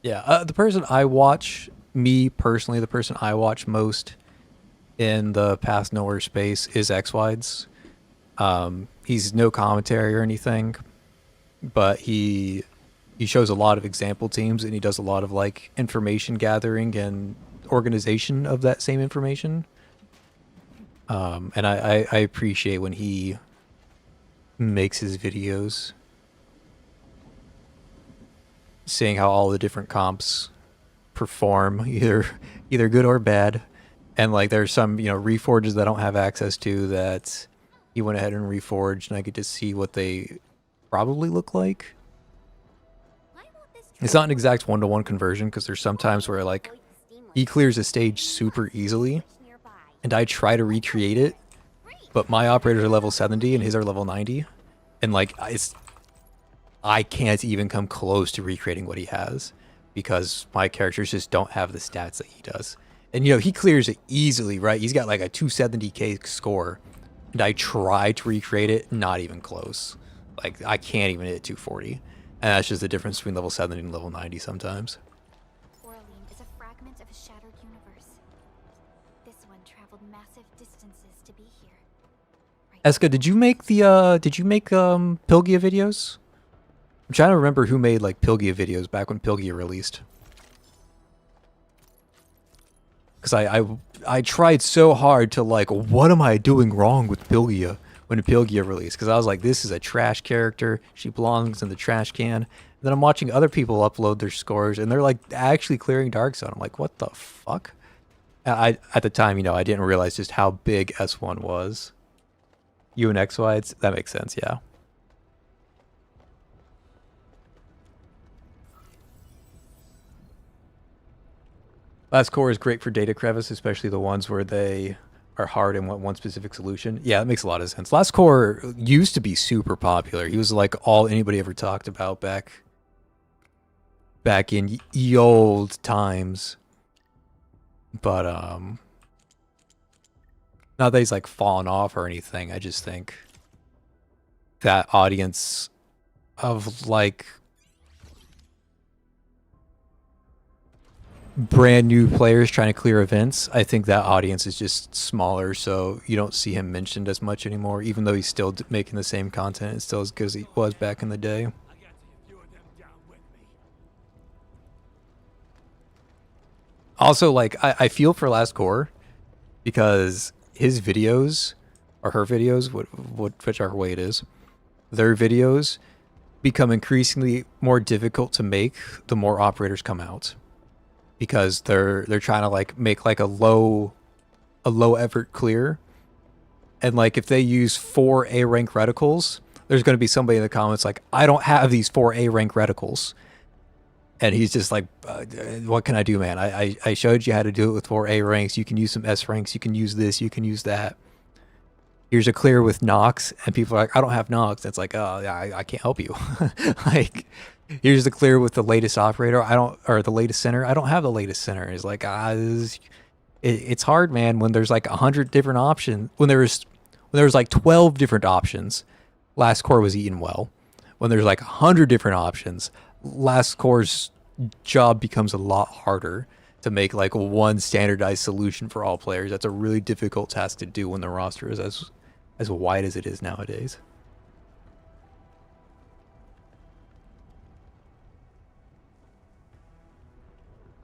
Yeah, the person I watch, me personally, the person I watch most in the Past Nowhere space is X-Wides. He's no commentary or anything, but he shows a lot of example teams and he does a lot of like information gathering and organization of that same information. And I appreciate when he makes his videos, seeing how all the different comps perform, either good or bad. And like there's some, you know, reforges that I don't have access to that he went ahead and reforged, and I get to see what they probably look like. It's not an exact one-to-one conversion because there's some times where like he clears a stage super easily and I try to recreate it, but my operators are level 70 and his are level 90, and like I can't even come close to recreating what he has because my characters just don't have the stats that he does. And you know, he clears it easily, right? He's got like a 270k score, and I try to recreate it, not even close. Like I can't even hit 240. And that's just the difference between level 70 and level 90 sometimes. Oraline is a fragment of a shattered universe. This one traveled massive distances to be here. Eska, did you make the Pilgia videos? I'm trying to remember who made like Pilgia videos back when Pilgia released. Because I tried so hard to like, what am I doing wrong with Pilgia when Pilgia released? Because I was like, this is a trash character. She belongs in the trash can. And then I'm watching other people upload their scores and they're like actually clearing Dark Zone. I'm like, what the fuck? At the time, you know, I didn't realize just how big S1 was. You and X-Wides? That makes sense, yeah. Last core is great for data crevice, especially the ones where they are hard and want one specific solution. Yeah, that makes a lot of sense. Last core used to be super popular. He was like all anybody ever talked about back in ye old times. But not that he's like fallen off or anything. I just think that audience of like brand new players trying to clear events, I think that audience is just smaller, so you don't see him mentioned as much anymore, even though he's still making the same content. It's still as good as he was back in the day. Also, like, I feel for Last Core, because his videos, or her videos, whichever way it is, their videos become increasingly more difficult to make the more operators come out. Because they're trying to like make like a low effort clear. And like if they use 4 A rank reticles, there's going to be somebody in the comments like, I don't have these 4 A rank reticles. And he's just like, what can I do, man? I showed you how to do it with 4 A ranks. You can use some S ranks. You can use this. You can use that. Here's a clear with Nox. And people are like, I don't have Nox. It's like, oh, yeah, I can't help you. Like, here's the clear with the latest operator. Or the latest center. I don't have the latest center. It's like, it's hard, man, when there's like 100 different options. When there was like 12 different options, Last Core was eating well. When there's like 100 different options, Last Core's job becomes a lot harder to make like one standardized solution for all players. That's a really difficult task to do when the roster is as wide as it is nowadays.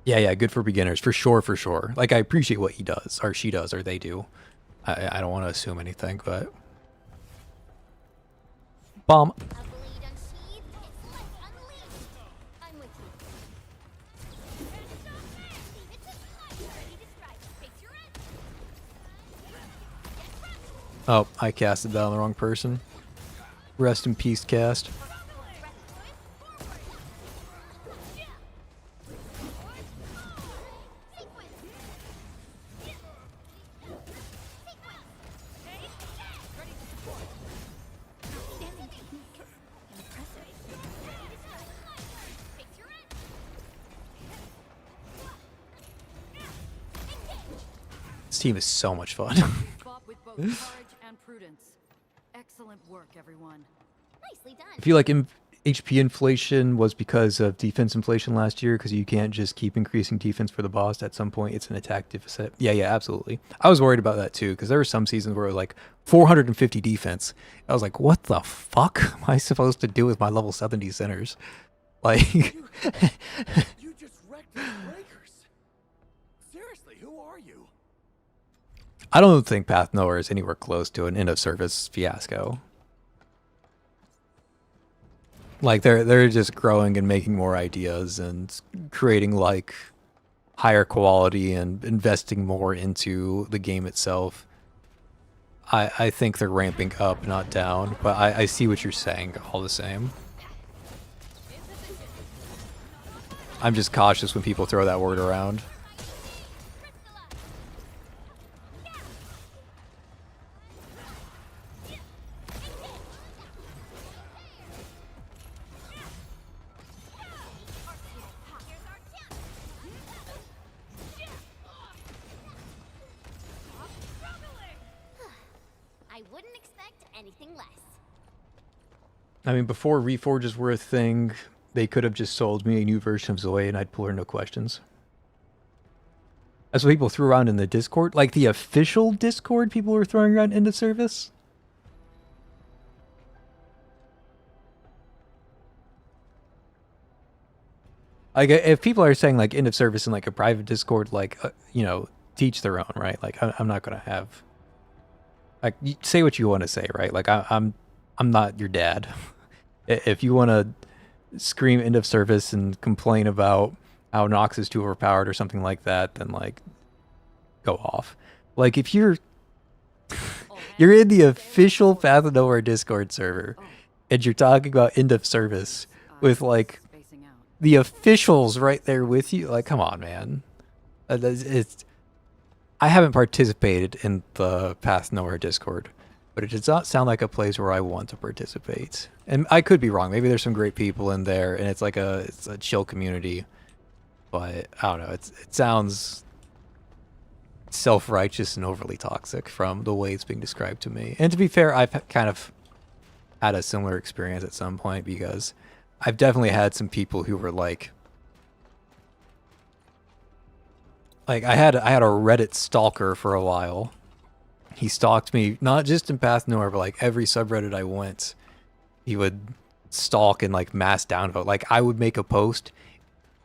Yeah, good for beginners, for sure. Like, I appreciate what he does, or she does, or they do. I don't want to assume anything, but... Bomb. Oh, I casted that on the wrong person. Rest in peace, cast. This team is so much fun. And prudence. Excellent work, everyone. Nicely done. I feel like HP inflation was because of defense inflation last year, because you can't just keep increasing defense for the boss. At some point, it's an attack deficit. Yeah, absolutely. I was worried about that too, because there were some seasons where it was like 450 defense. I was like, what the fuck am I supposed to do with my level 70 centers? Like... You just wrecked the breakers. Seriously, who are you? I don't think Path Nowhere is anywhere close to an end of service fiasco. Like, they're just growing and making more ideas and creating like higher quality and investing more into the game itself. I think they're ramping up, not down, but I see what you're saying all the same. I'm just cautious when people throw that word around. I wouldn't expect anything less. I mean, before Reforges were a thing, they could have just sold me a new version of Zoe and I'd pull her no questions. That's what people threw around in the Discord. Like the official Discord people were throwing around end of service. Like, if people are saying like end of service in like a private Discord, like, you know, teach their own, right? Like, I'm not going to have... Like, you say what you want to say, right? Like, I'm not your dad. If you want to scream end of service and complain about how Nox is too overpowered or something like that, then like go off. Like, if you're in the official Path of Nowhere Discord server and you're talking about end of service with like the officials right there with you, like, come on, man. I haven't participated in the Path Nowhere Discord, but it does not sound like a place where I want to participate. And I could be wrong. Maybe there's some great people in there, and it's like it's a chill community. But I don't know. It sounds self-righteous and overly toxic from the way it's being described to me. And to be fair, I've kind of had a similar experience at some point, because I've definitely had some people who were like, Like I had a Reddit stalker for a while. He stalked me not just in Path Nowhere, but like every subreddit I went. He would stalk and like mass downvote. Like I would make a post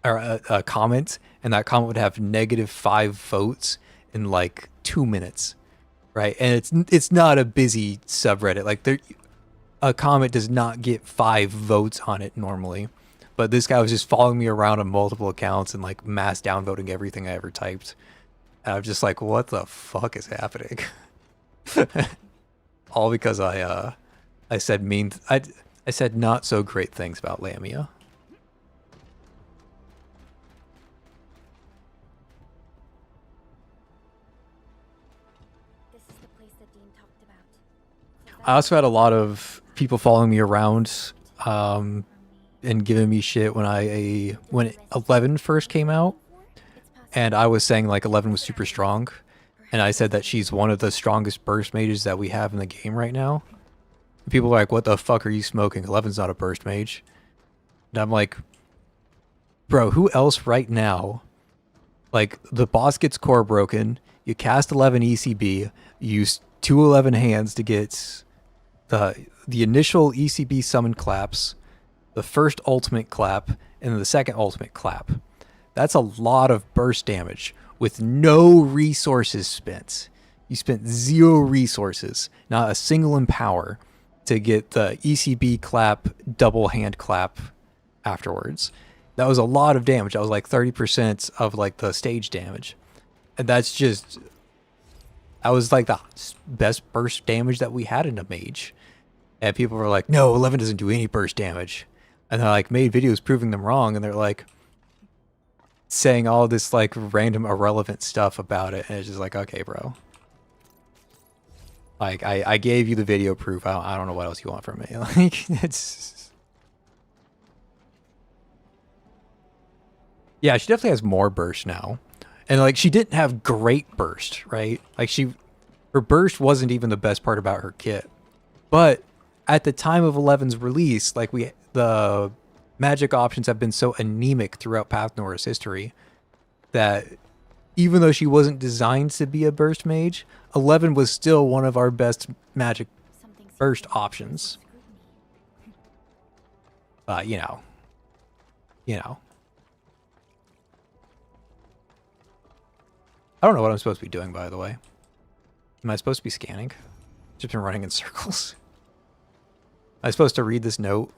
or a comment, and that comment would have -5 votes in like 2 minutes, right? And it's not a busy subreddit. Like a comment does not get 5 votes on it normally. But this guy was just following me around on multiple accounts and like mass downvoting everything I ever typed. And I'm just like, what the fuck is happening? All because I said I said not so great things about Lamia. This is the place that Dean talked about. I also had a lot of people following me around and giving me shit when 11 first came out, and I was saying like 11 was super strong, and I said that she's one of the strongest burst mages that we have in the game right now. People are like, what the fuck are you smoking? 11's not a burst mage. And I'm like, bro, who else right now? Like, the boss gets core broken, you cast 11 ECB, you use 2 11 hands to get the initial ECB summon claps, the first ultimate clap, and then the second ultimate clap. That's a lot of burst damage with no resources spent. You spent 0 resources, not a single empower, to get the ECB clap, double hand clap afterwards. That was a lot of damage. That was like 30% of like the stage damage. And that was like the best burst damage that we had in a mage. And people were like, no, 11 doesn't do any burst damage. And I like made videos proving them wrong, and they're like saying all this like random irrelevant stuff about it, and it's just like, okay, bro. Like I gave you the video proof. I don't know what else you want from me. Like it's yeah, she definitely has more burst now. And like she didn't have great burst, right? Like her burst wasn't even the best part about her kit. But at the time of 11's release, like the magic options have been so anemic throughout Path Nora's history that even though she wasn't designed to be a burst mage, 11 was still one of our best magic burst options. You know. I don't know what I'm supposed to be doing, by the way. Am I supposed to be scanning? Just been running in circles. Am I supposed to read this note?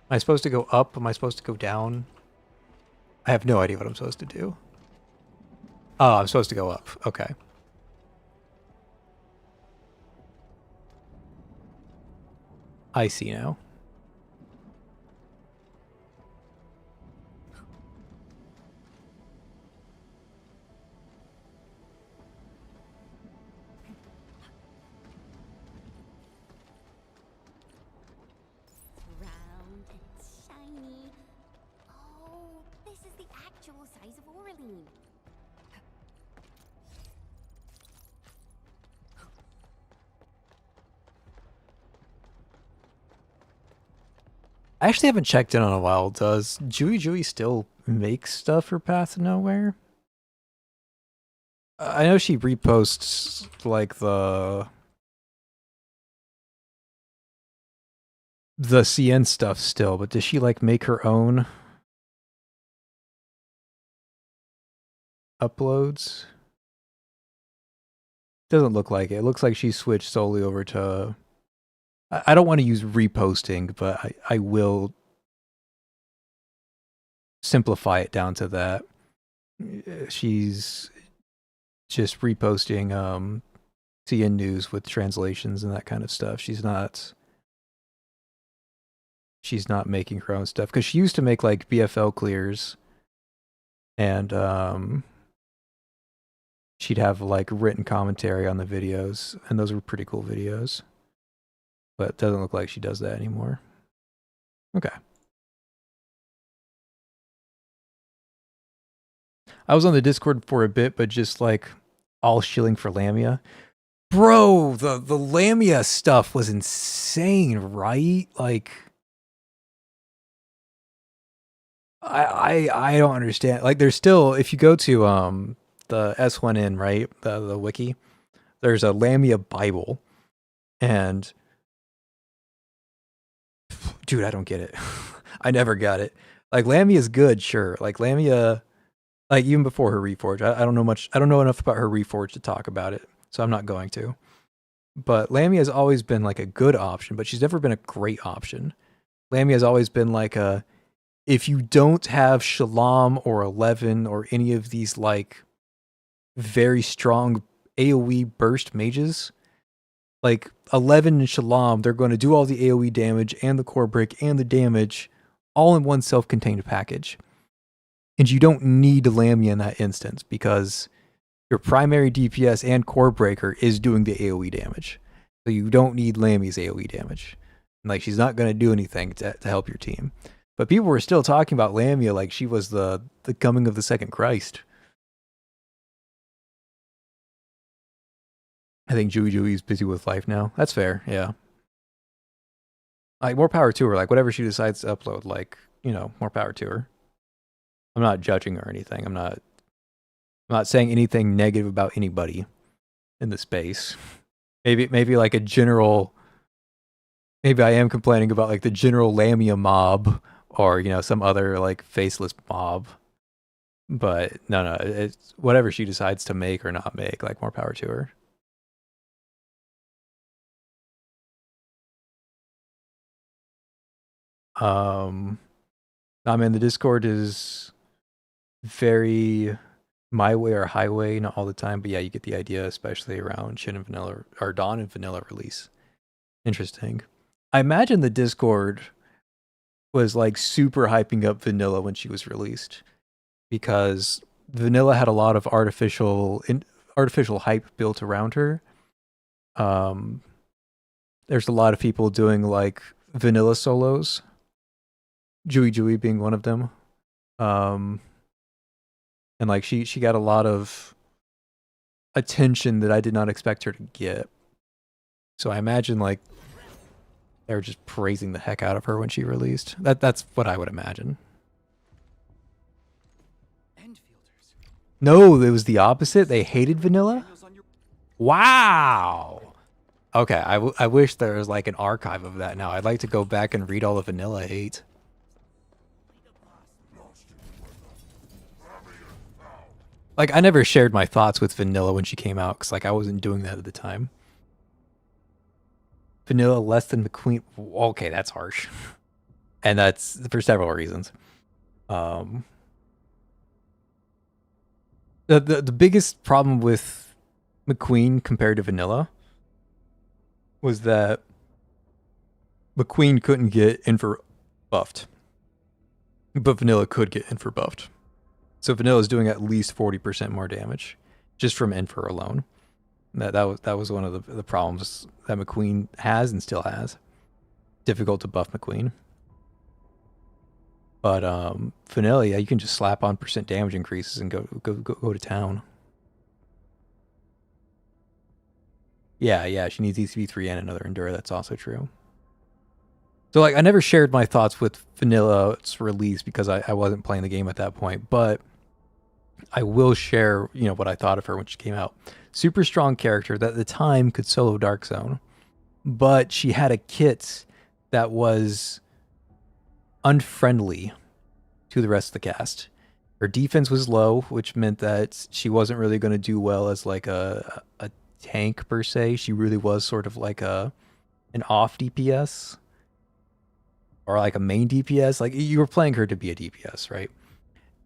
Am I supposed to go up? Am I supposed to go down? I have no idea what I'm supposed to do. Oh, I'm supposed to go up. Okay. I see now. Round and shiny. Oh, this is the actual size of Oraline. I actually haven't checked in on a while. Does Jewy still make stuff for Path of Nowhere? I know she reposts like the CN stuff still, but does she like make her own uploads? Doesn't look like it. It looks like she switched solely over to... I don't want to use reposting, but I will simplify it down to that. She's just reposting CN news with translations and that kind of stuff. She's not making her own stuff, because she used to make like BFL clears, and she'd have like written commentary on the videos, and those were pretty cool videos. But it doesn't look like she does that anymore. Okay. I was on the Discord for a bit, but just like all shilling for Lamia. Bro, the Lamia stuff was insane, right? Like I don't understand. Like there's still, if you go to the S1N, right? The wiki, there's a Lamia Bible. And dude, I don't get it. I never got it. Like Lamia is good, sure. Like Lamia, like even before her reforge, I don't know much. I don't know enough about her reforge to talk about it, so I'm not going to. But Lamia has always been like a good option, but she's never been a great option. Lamia has always been like a, if you don't have Shalom or 11 or any of these like very strong AoE burst mages, like 11 and Shalom, they're going to do all the AoE damage and the core break and the damage all in one self-contained package. And you don't need Lamia in that instance because your primary DPS and core breaker is doing the AoE damage. So you don't need Lamia's AoE damage. And like she's not going to do anything to help your team. But people were still talking about Lamia like she was the coming of the second Christ. I think Jui's busy with life now. That's fair, yeah. Like more power to her. Like whatever she decides to upload, like, you know, more power to her. I'm not judging her or anything. I'm not saying anything negative about anybody in the space. Maybe like a general, maybe I am complaining about like the general Lamia mob or, you know, some other like faceless mob. But no, it's whatever she decides to make or not make, like more power to her. I mean, the Discord is very my way or highway, not all the time, but yeah, you get the idea, especially around Shin and Vanilla or Dawn and Vanilla release. Interesting. I imagine the Discord was like super hyping up Vanilla when she was released because Vanilla had a lot of artificial hype built around her. There's a lot of people doing like Vanilla solos. Jui being one of them. And like she got a lot of attention that I did not expect her to get. So I imagine like they were just praising the heck out of her when she released. That's what I would imagine. No, it was the opposite. They hated Vanilla. Wow. Okay, I wish there was like an archive of that now. I'd like to go back and read all the Vanilla hate. Like, I never shared my thoughts with Vanilla when she came out, because, like, I wasn't doing that at the time. Vanilla less than McQueen. Okay, that's harsh. And that's for several reasons. The biggest problem with McQueen compared to Vanilla was that McQueen couldn't get Infer buffed. But Vanilla could get Infer buffed. So Vanilla is doing at least 40% more damage just from Infer alone. That was one of the problems that McQueen has and still has. Difficult to buff McQueen. But Vanilla, yeah, you can just slap on percent damage increases and go to town. Yeah, she needs ECB3 and another Endura. That's also true. So like I never shared my thoughts with Vanilla's release because I wasn't playing the game at that point, but I will share, you know, what I thought of her when she came out. Super strong character that at the time could solo Dark Zone, but she had a kit that was unfriendly to the rest of the cast. Her defense was low, which meant that she wasn't really going to do well as like a tank per se. She really was sort of like an off DPS or like a main DPS. Like you were playing her to be a DPS, right?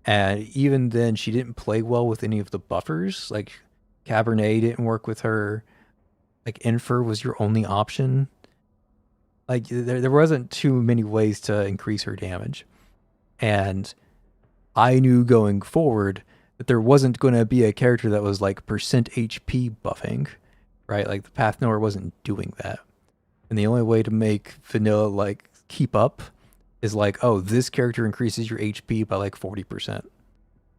And even then, she didn't play well with any of the buffers. Like Cabernet didn't work with her. Like Infer was your only option. Like there wasn't too many ways to increase her damage. And I knew going forward that there wasn't going to be a character that was like percent HP buffing, right? Like the Path Nowhere wasn't doing that. And the only way to make Vanilla like keep up is like, oh, this character increases your HP by like 40%.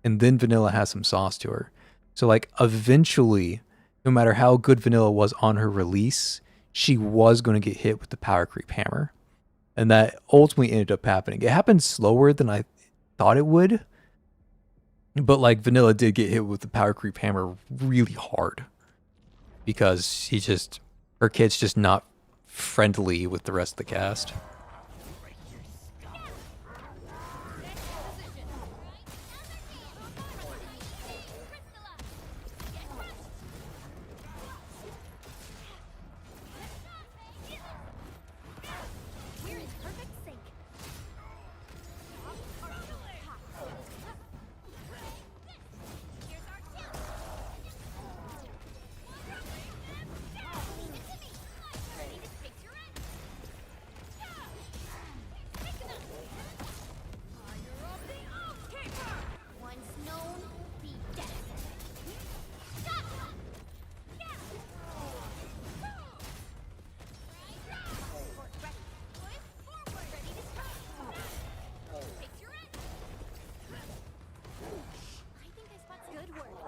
and then vanilla has some sauce to her. So like eventually, no matter how good vanilla was on her release, she was going to get hit with the power creep hammer. And that ultimately ended up happening. It happened slower than I thought it would. But like vanilla did get hit with the power creep hammer really hard. Because her kid's just not friendly with the rest of the cast.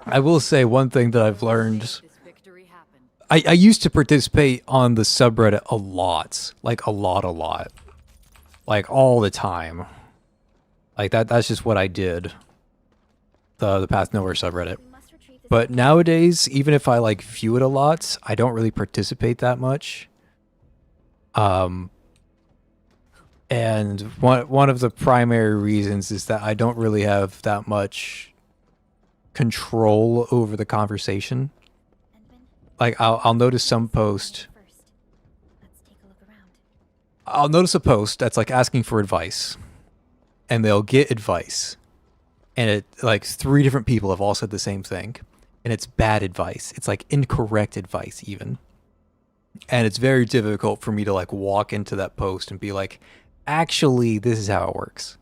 I will say one thing that I've learned. I used to participate on the subreddit a lot. Like a lot. Like all the time. Like that's just what I did. The Path Nowhere subreddit. But nowadays, even if I like view it a lot, I don't really participate that much. And one of the primary reasons is that I don't really have that much control over the conversation. Like I'll notice some post. I'll notice a post that's like asking for advice, and they'll get advice, and it like 3 different people have all said the same thing, and it's bad advice. It's like incorrect advice even, and it's very difficult for me to like walk into that post and be like, actually, this is how it works.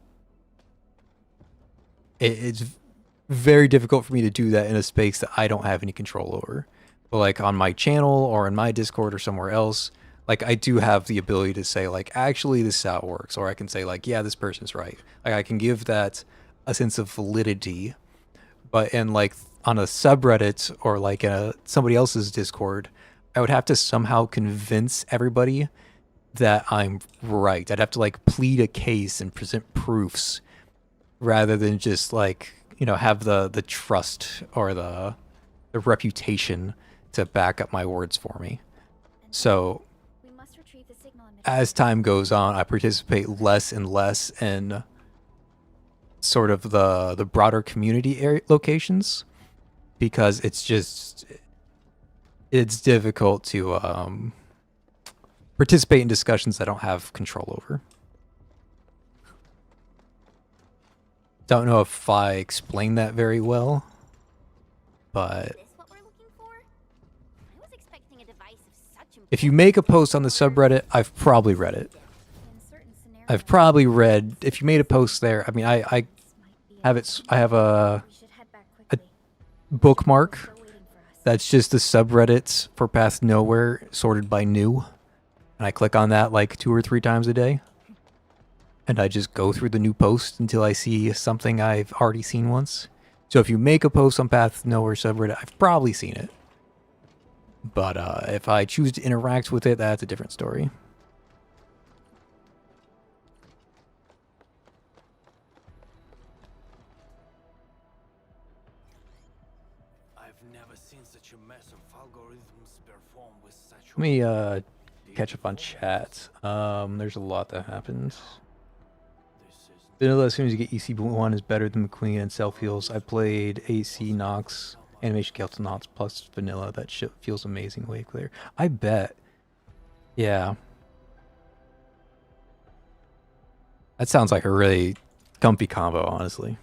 It's very difficult for me to do that in a space that I don't have any control over. But like on my channel or in my Discord or somewhere else, like I do have the ability to say like, actually this is how it works. Or I can say like, yeah, this person's right. Like I can give that a sense of validity. But in like on a subreddit or like in somebody else's Discord, I would have to somehow convince everybody that I'm right. I'd have to like plead a case and present proofs rather than just like, you know, have the trust or the reputation to back up my words for me. So as time goes on, I participate less and less in sort of the broader community area locations, because it's difficult to participate in discussions I don't have control over. Don't know if I explained that very well, but if you make a post on the subreddit, I've probably read it. I've probably read, if you made a post there, I mean, I have it, I have a bookmark that's just the subreddits for Path Nowhere sorted by new. And I click on that like 2 or 3 times a day. And I just go through the new post until I see something I've already seen once. So if you make a post on Path Nowhere subreddit, I've probably seen it. But if I choose to interact with it, that's a different story. I've never seen such a mess of algorithms perform with such. Let me catch up on chat. There's a lot that happens. Vanilla, as soon as you get EC1, is better than McQueen and self heals. I played AC Nox, Animation Kelton Nox plus Vanilla. That shit feels amazing, way clear. I bet. Yeah. That sounds like a really comfy combo, honestly.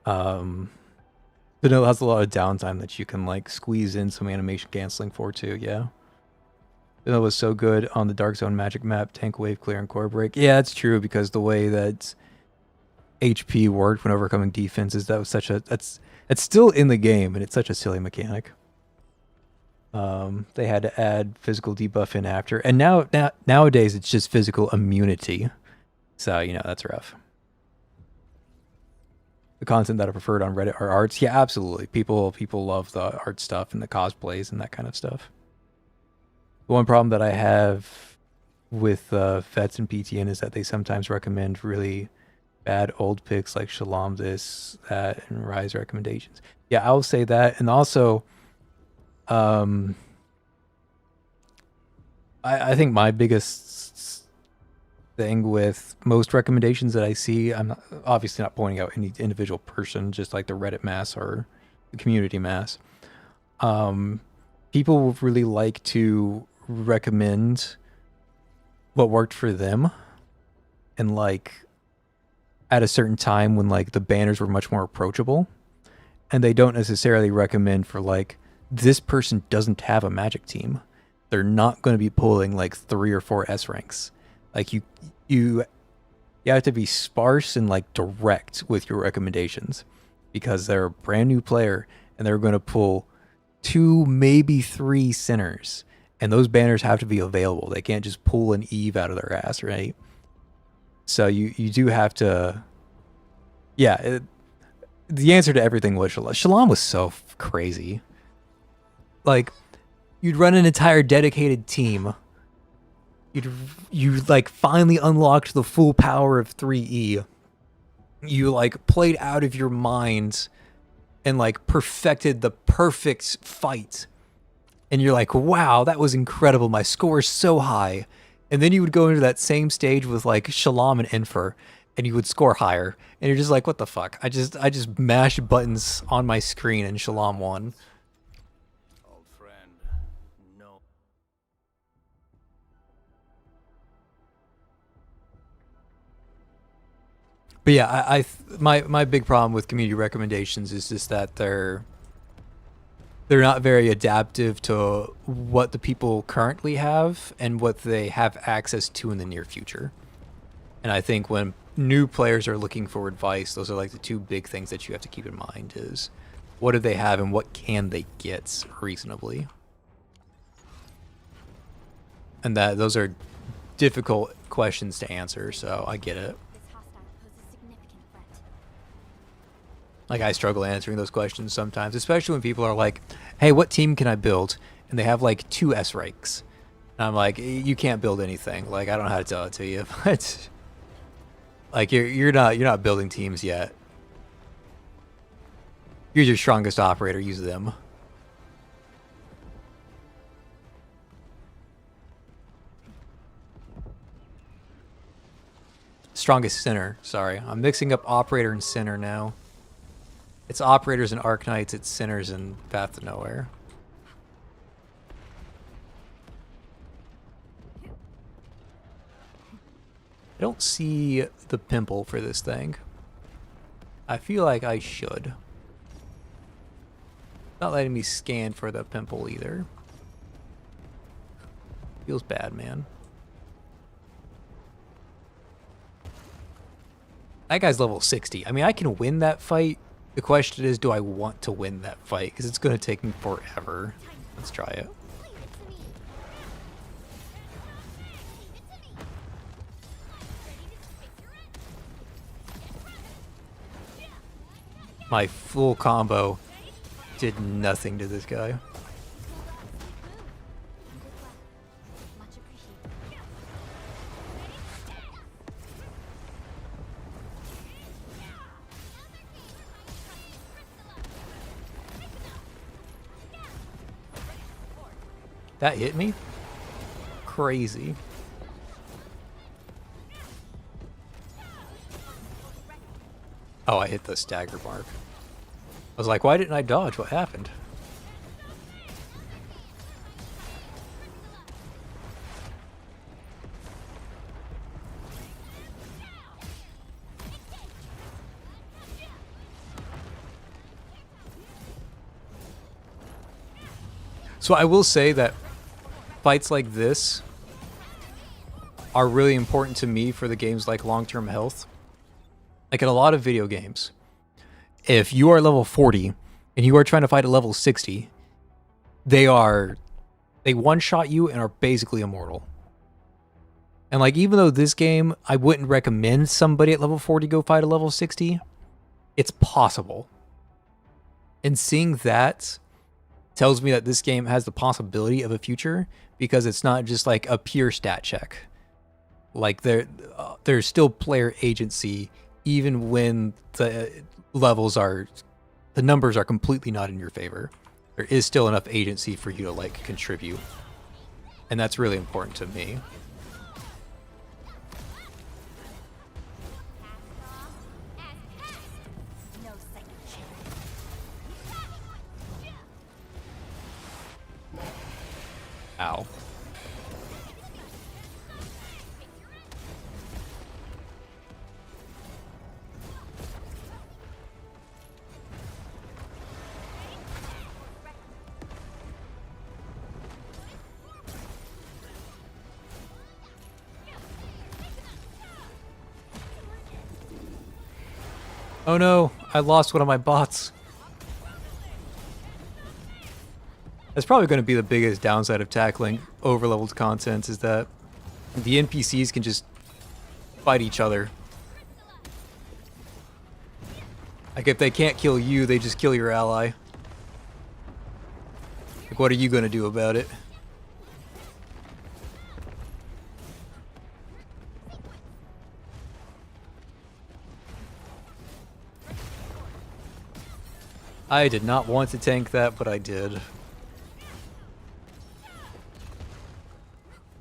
Vanilla has a lot of downtime that you can like squeeze in some animation canceling for too, yeah. Vanilla was so good on the Dark Zone Magic map, tank wave clear and core break. Yeah, that's true, because the way that HP worked when overcoming defenses, that was such a it's still in the game, and it's such a silly mechanic. They had to add physical debuff in after, and nowadays it's just physical immunity. So, you know, that's rough. the content that I preferred on Reddit are arts. Yeah, absolutely. People love the art stuff and the cosplays and that kind of stuff. The one problem that I have with Vets and PTN is that they sometimes recommend really bad old picks like Shalom this, that, and Rise recommendations. Yeah, I'll say that. And also, I think my biggest thing with most recommendations that I see, I'm obviously not pointing out any individual person, just like the Reddit mass or the community mass. People really like to recommend what worked for them, and like at a certain time when like the banners were much more approachable, and they don't necessarily recommend for like, this person doesn't have a magic team, they're not going to be pulling like 3 or 4 S ranks. Like you have to be sparse and like direct with your recommendations, because they're a brand new player and they're going to pull 2, maybe 3 centers, and those banners have to be available. They can't just pull an Eve out of their ass, right? So you do have to, yeah. The answer to everything was Shalom. Shalom was so crazy. Like, you'd run an entire dedicated team. You like finally unlocked the full power of 3E. You like played out of your mind and like perfected the perfect fight. And you're like, wow, that was incredible. My score is so high. And then you would go into that same stage with like Shalom and Infer, and you would score higher. And you're just like, what the fuck? I just mashed buttons on my screen and Shalom won. Old friend, no. But yeah, my big problem with community recommendations is just that they're not very adaptive to what the people currently have and what they have access to in the near future. And I think when new players are looking for advice, those are like the 2 big things that you have to keep in mind is, what do they have and what can they get reasonably? And that those are difficult questions to answer, so I get it. Like, I struggle answering those questions sometimes, especially when people are like, hey, what team can I build? And they have like 2 S ranks. And I'm like, you can't build anything. Like, I don't know how to tell it to you, but like you're not building teams yet. You're your strongest operator, use them. Strongest center, sorry. I'm mixing up operator and center now. It's operators and Arknights, it's centers and Path to Nowhere. I don't see the pimple for this thing. I feel like I should. Not letting me scan for the pimple either. Feels bad, man. That guy's level 60. I mean, I can win that fight. The question is, do I want to win that fight? Because it's going to take me forever. Let's try it. My full combo did nothing to this guy. That hit me? Crazy. Oh, I hit the stagger mark. I was like, why didn't I dodge? What happened? So I will say that fights like this are really important to me for the games like long-term health. Like in a lot of video games, if you are level 40 and you are trying to fight at level 60, they one-shot you and are basically immortal. And like, even though this game, I wouldn't recommend somebody at level 40 go fight a level 60, it's possible. And seeing that tells me that this game has the possibility of a future, because it's not just like a pure stat check. Like there's still player agency even when the numbers are completely not in your favor. There is still enough agency for you to like contribute. And that's really important to me. Ow. Oh no, I lost one of my bots. That's probably going to be the biggest downside of tackling overleveled content, is that the NPCs can just fight each other. Like if they can't kill you, they just kill your ally. Like what are you going to do about it? I did not want to tank that, but I did.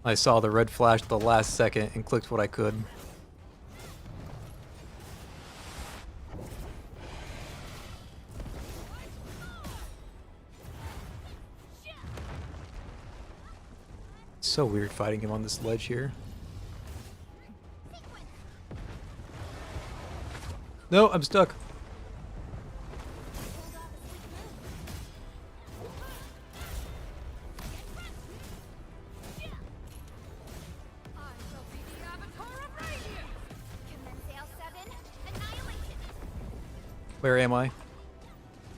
I saw the red flash at the last second and clicked what I could. It's so weird fighting him on this ledge here. No, I'm stuck. Where am I?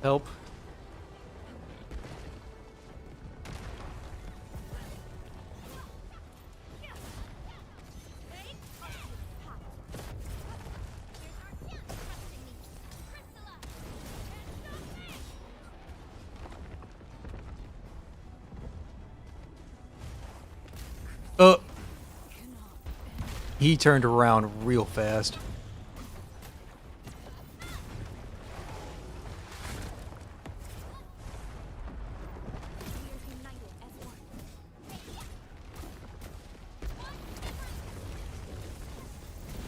Help. Oh! He turned around real fast.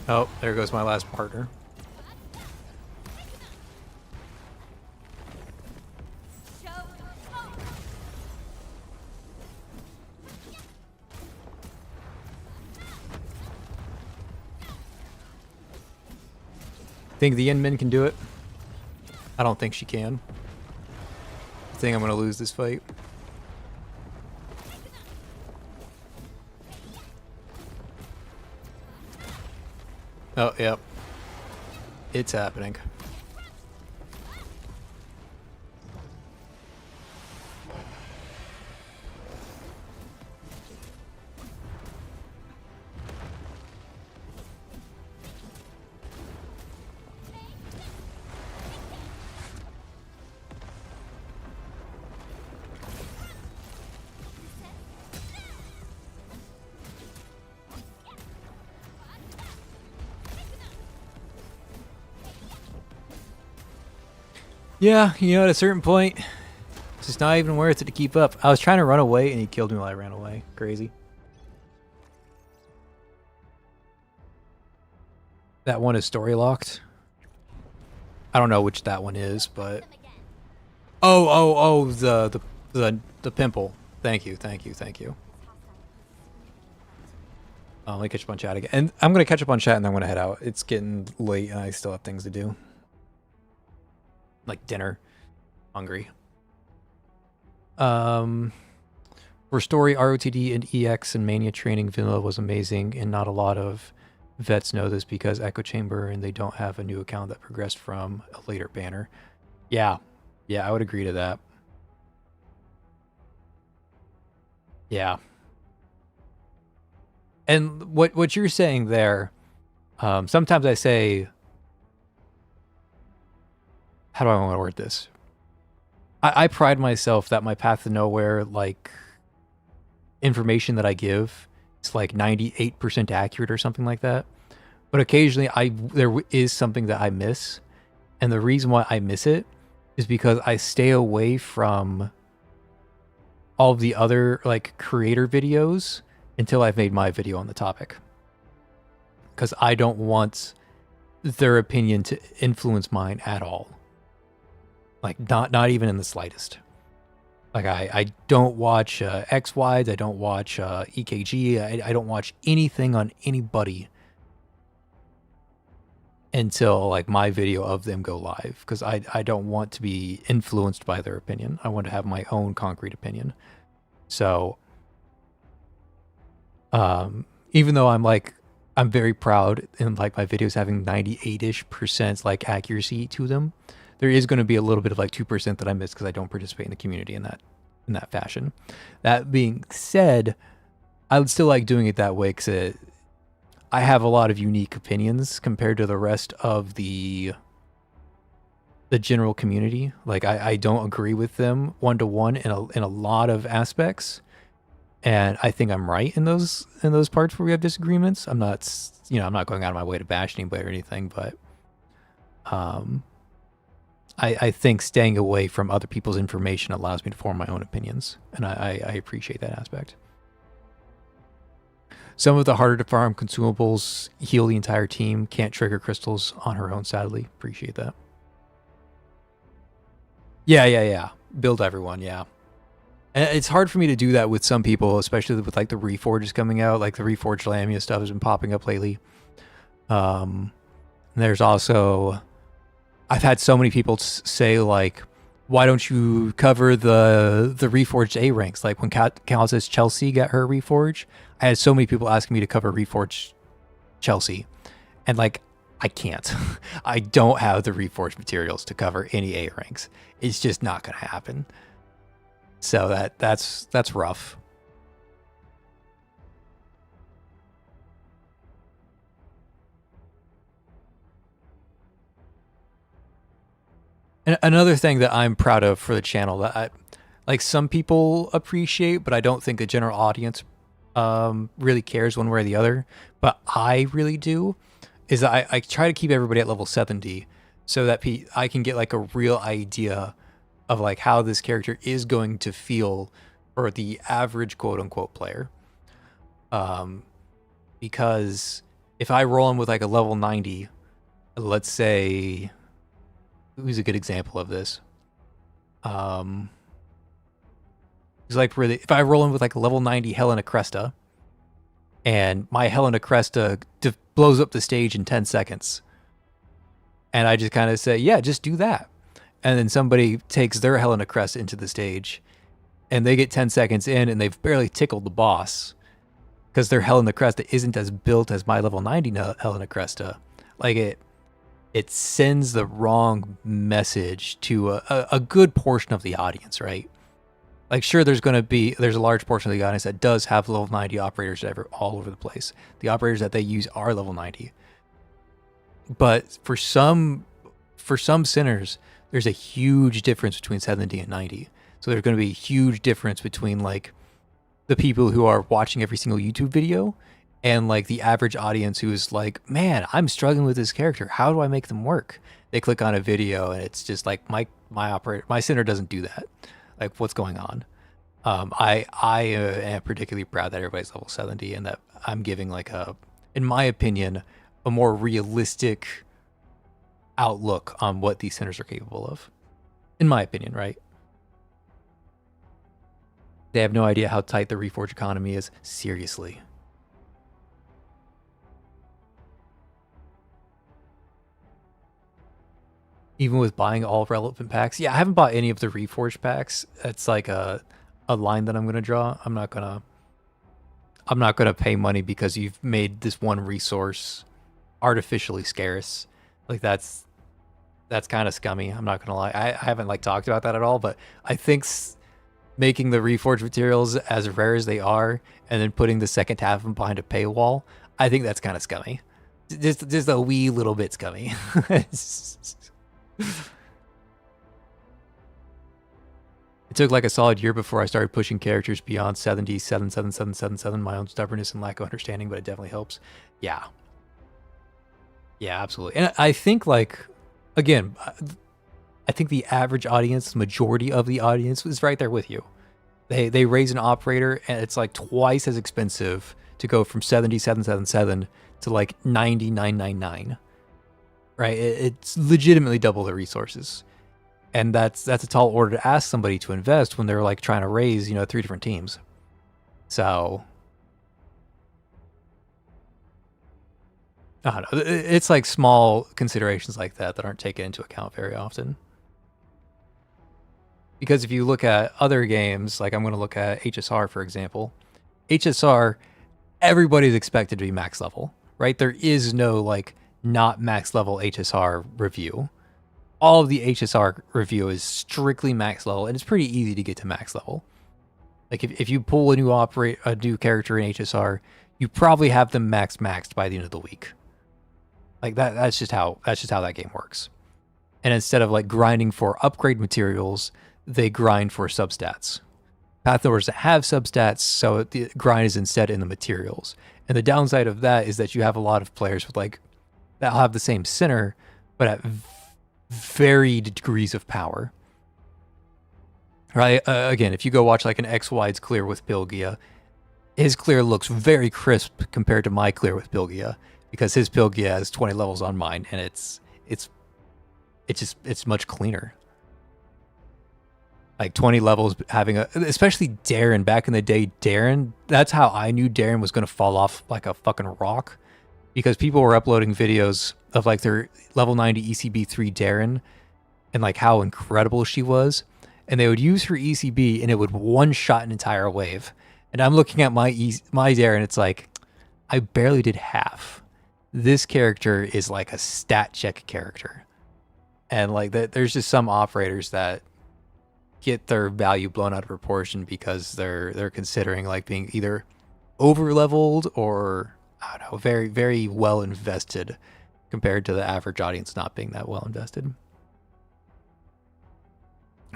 Oh, there goes my last partner. Think the Endmin can do it? I don't think she can. I think I'm gonna lose this fight. Oh, yep. It's happening. Yeah, you know, at a certain point, it's just not even worth it to keep up. I was trying to run away, and he killed me while I ran away. Crazy. That one is story locked. I don't know which that one is, but... Oh, the pimple. Thank you. Let me catch up on chat again. And I'm going to catch up on chat, and then I'm going to head out. It's getting late, and I still have things to do. Like dinner. Hungry. For story, ROTD and EX and Mania training, vanilla was amazing, and not a lot of vets know this because Echo Chamber and they don't have a new account that progressed from a later banner. Yeah, I would agree to that. Yeah. And what you're saying there, sometimes I say how do I want to word this? I pride myself that my Path to Nowhere, like, information that I give, it's like 98% accurate or something like that. But occasionally there is something that I miss. And the reason why I miss it is because I stay away from all of the other like creator videos until I've made my video on the topic. Because I don't want their opinion to influence mine at all. Like not even in the slightest. Like I don't watch XYs, I don't watch EKG, I don't watch anything on anybody until like my video of them go live, because I don't want to be influenced by their opinion. I want to have my own concrete opinion. So even though I'm very proud in like my videos having 98-ish% like accuracy to them, there is going to be a little bit of like 2% that I miss because I don't participate in the community in that fashion. That being said, I would still like doing it that way because I have a lot of unique opinions compared to the rest of the general community. Like I don't agree with them one-to-one in a lot of aspects, and I think I'm right in those parts where we have disagreements. I'm not going out of my way to bash anybody or anything, but I think staying away from other people's information allows me to form my own opinions, and I appreciate that aspect. Some of the harder to farm consumables heal the entire team. Can't trigger crystals on her own, sadly. Appreciate that. Yeah. Build everyone, yeah. And it's hard for me to do that with some people, especially with like the Reforges coming out. Like the Reforged Lamia stuff has been popping up lately. There's also... I've had so many people say like, why don't you cover the Reforged A ranks? Like when Cal says Chelsea got her Reforged, I had so many people asking me to cover Reforged Chelsea. And like, I can't. I don't have the Reforged materials to cover any A ranks. It's just not going to happen. So that's rough. And another thing that I'm proud of for the channel that like some people appreciate, but I don't think the general audience really cares one way or the other, but I really do, is that I try to keep everybody at level 70 so that I can get like a real idea of like how this character is going to feel for the average quote unquote player. Because if I roll in with like a level 90, let's say, who's a good example of this? It's like really, if I roll in with like a level 90 Helena Cresta, and my Helena Cresta blows up the stage in 10 seconds, and I just kind of say, yeah, just do that. And then somebody takes their Helena Cresta into the stage, and they get 10 seconds in, and they've barely tickled the boss, because their Helena Cresta isn't as built as my level 90 Helena Cresta. Like it sends the wrong message to a good portion of the audience, right? Like, sure, there's a large portion of the audience that does have level 90 operators all over the place. The operators that they use are level 90. But for some sinners, there's a huge difference between 70 and 90. So there's going to be a huge difference between like the people who are watching every single YouTube video and like the average audience who is like, man, I'm struggling with this character. How do I make them work? They click on a video and it's just like my sinner doesn't do that. Like, what's going on? I am particularly proud that everybody's level 70 and that I'm giving like in my opinion, a more realistic outlook on what these sinners are capable of. In my opinion, right? They have no idea how tight the Reforged economy is. Seriously. Even with buying all relevant packs. Yeah, I haven't bought any of the Reforged packs. It's like a line that I'm going to draw. I'm not going to pay money because you've made this one resource artificially scarce. Like that's kind of scummy. I'm not going to lie. I haven't like talked about that at all, but I think making the Reforged materials as rare as they are and then putting the second half of them behind a paywall, I think that's kind of scummy. Just a wee little bit scummy. It took like a solid year before I started pushing characters beyond 70, 77777, my own stubbornness and lack of understanding, but it definitely helps. Yeah. Yeah, absolutely. And I think, like, again, I think the average audience, the majority of the audience is right there with you. They raise an operator and it's like twice as expensive to go from 70777 to like 9999. Right? It's legitimately double the resources. And that's a tall order to ask somebody to invest when they're like trying to raise, 3 different teams. So I don't know. It's like small considerations like that aren't taken into account very often. Because if you look at other games, like I'm going to look at HSR, for example. HSR, everybody's expected to be max level, right? There is no like not max level HSR review. All of the HSR review is strictly max level, and it's pretty easy to get to max level. Like if you pull a new character in HSR, you probably have them maxed by the end of the week. Like that's just how that game works. And instead of like grinding for upgrade materials, they grind for substats. Path Overs have substats, so the grind is instead in the materials. And the downside of that is that you have a lot of players with like that'll have the same center, but at varied degrees of power. Right? Again, if you go watch like an X-Wide's clear with Pilgia, his clear looks very crisp compared to my clear with Pilgia, because his Pilgia has 20 levels on mine, and it's much cleaner. Like 20 levels having especially Darren, back in the day, Darren, that's how I knew Darren was going to fall off like a fucking rock, because people were uploading videos of like their level 90 ECB3 Darren and like how incredible she was. And they would use her ECB and it would one-shot an entire wave. And I'm looking at my Darren, it's like, I barely did half. This character is like a stat check character. And like there's just some operators that get their value blown out of proportion because they're considering like being either over-leveled or, I don't know, very, very well invested compared to the average audience not being that well invested.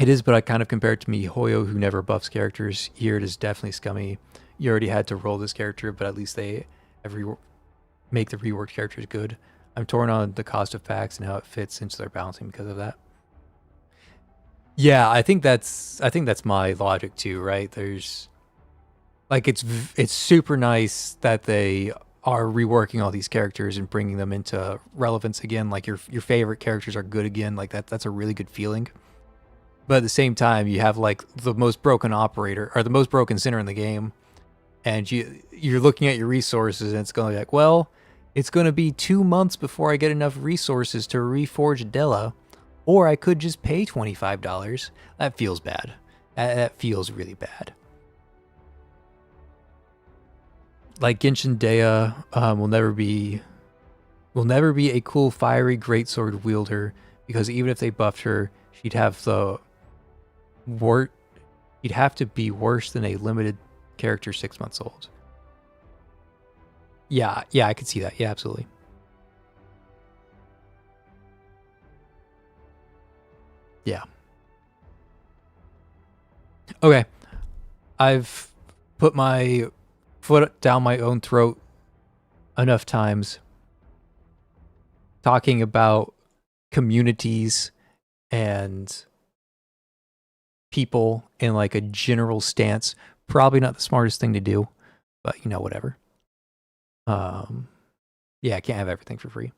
It is, but I kind of compare it to MiHoYo, who never buffs characters. Here it is definitely scummy. You already had to roll this character, but at least they make the reworked characters good. I'm torn on the cost of packs and how it fits into their balancing because of that. Yeah, I think that's my logic too, right? There's like it's super nice that they are reworking all these characters and bringing them into relevance again. Like your favorite characters are good again. Like that's a really good feeling. But at the same time, you have like the most broken operator or the most broken center in the game, and you're looking at your resources, and it's going to be like, well, it's going to be 2 months before I get enough resources to reforge Della, or I could just pay $25. That feels bad. That feels really bad. Like Genshin Dea will never be a cool fiery greatsword wielder, because even if they buffed her, she'd have to be worse than a limited character 6 months old. Yeah, I could see that. Yeah, absolutely. Yeah. Okay. I've put my foot down my own throat enough times talking about communities and people in like a general stance. Probably not the smartest thing to do, but whatever. Yeah, I can't have everything for free.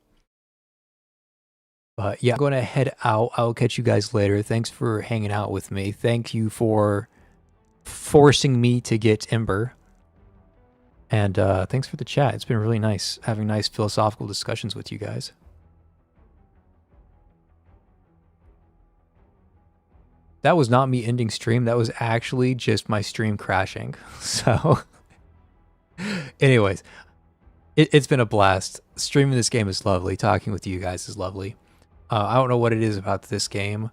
But yeah, I'm going to head out. I'll catch you guys later. Thanks for hanging out with me. Thank you for forcing me to get Ember. And thanks for the chat. It's been really nice having nice philosophical discussions with you guys. That was not me ending stream. That was actually just my stream crashing. So anyways, it's been a blast. Streaming this game is lovely. Talking with you guys is lovely. I don't know what it is about this game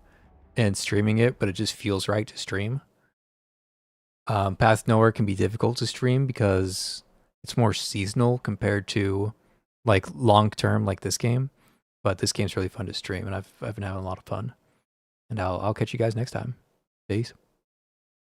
and streaming it, but it just feels right to stream. Path Nowhere can be difficult to stream because it's more seasonal compared to like long term like this game. But this game's really fun to stream, and I've been having a lot of fun. And I'll catch you guys next time. Peace.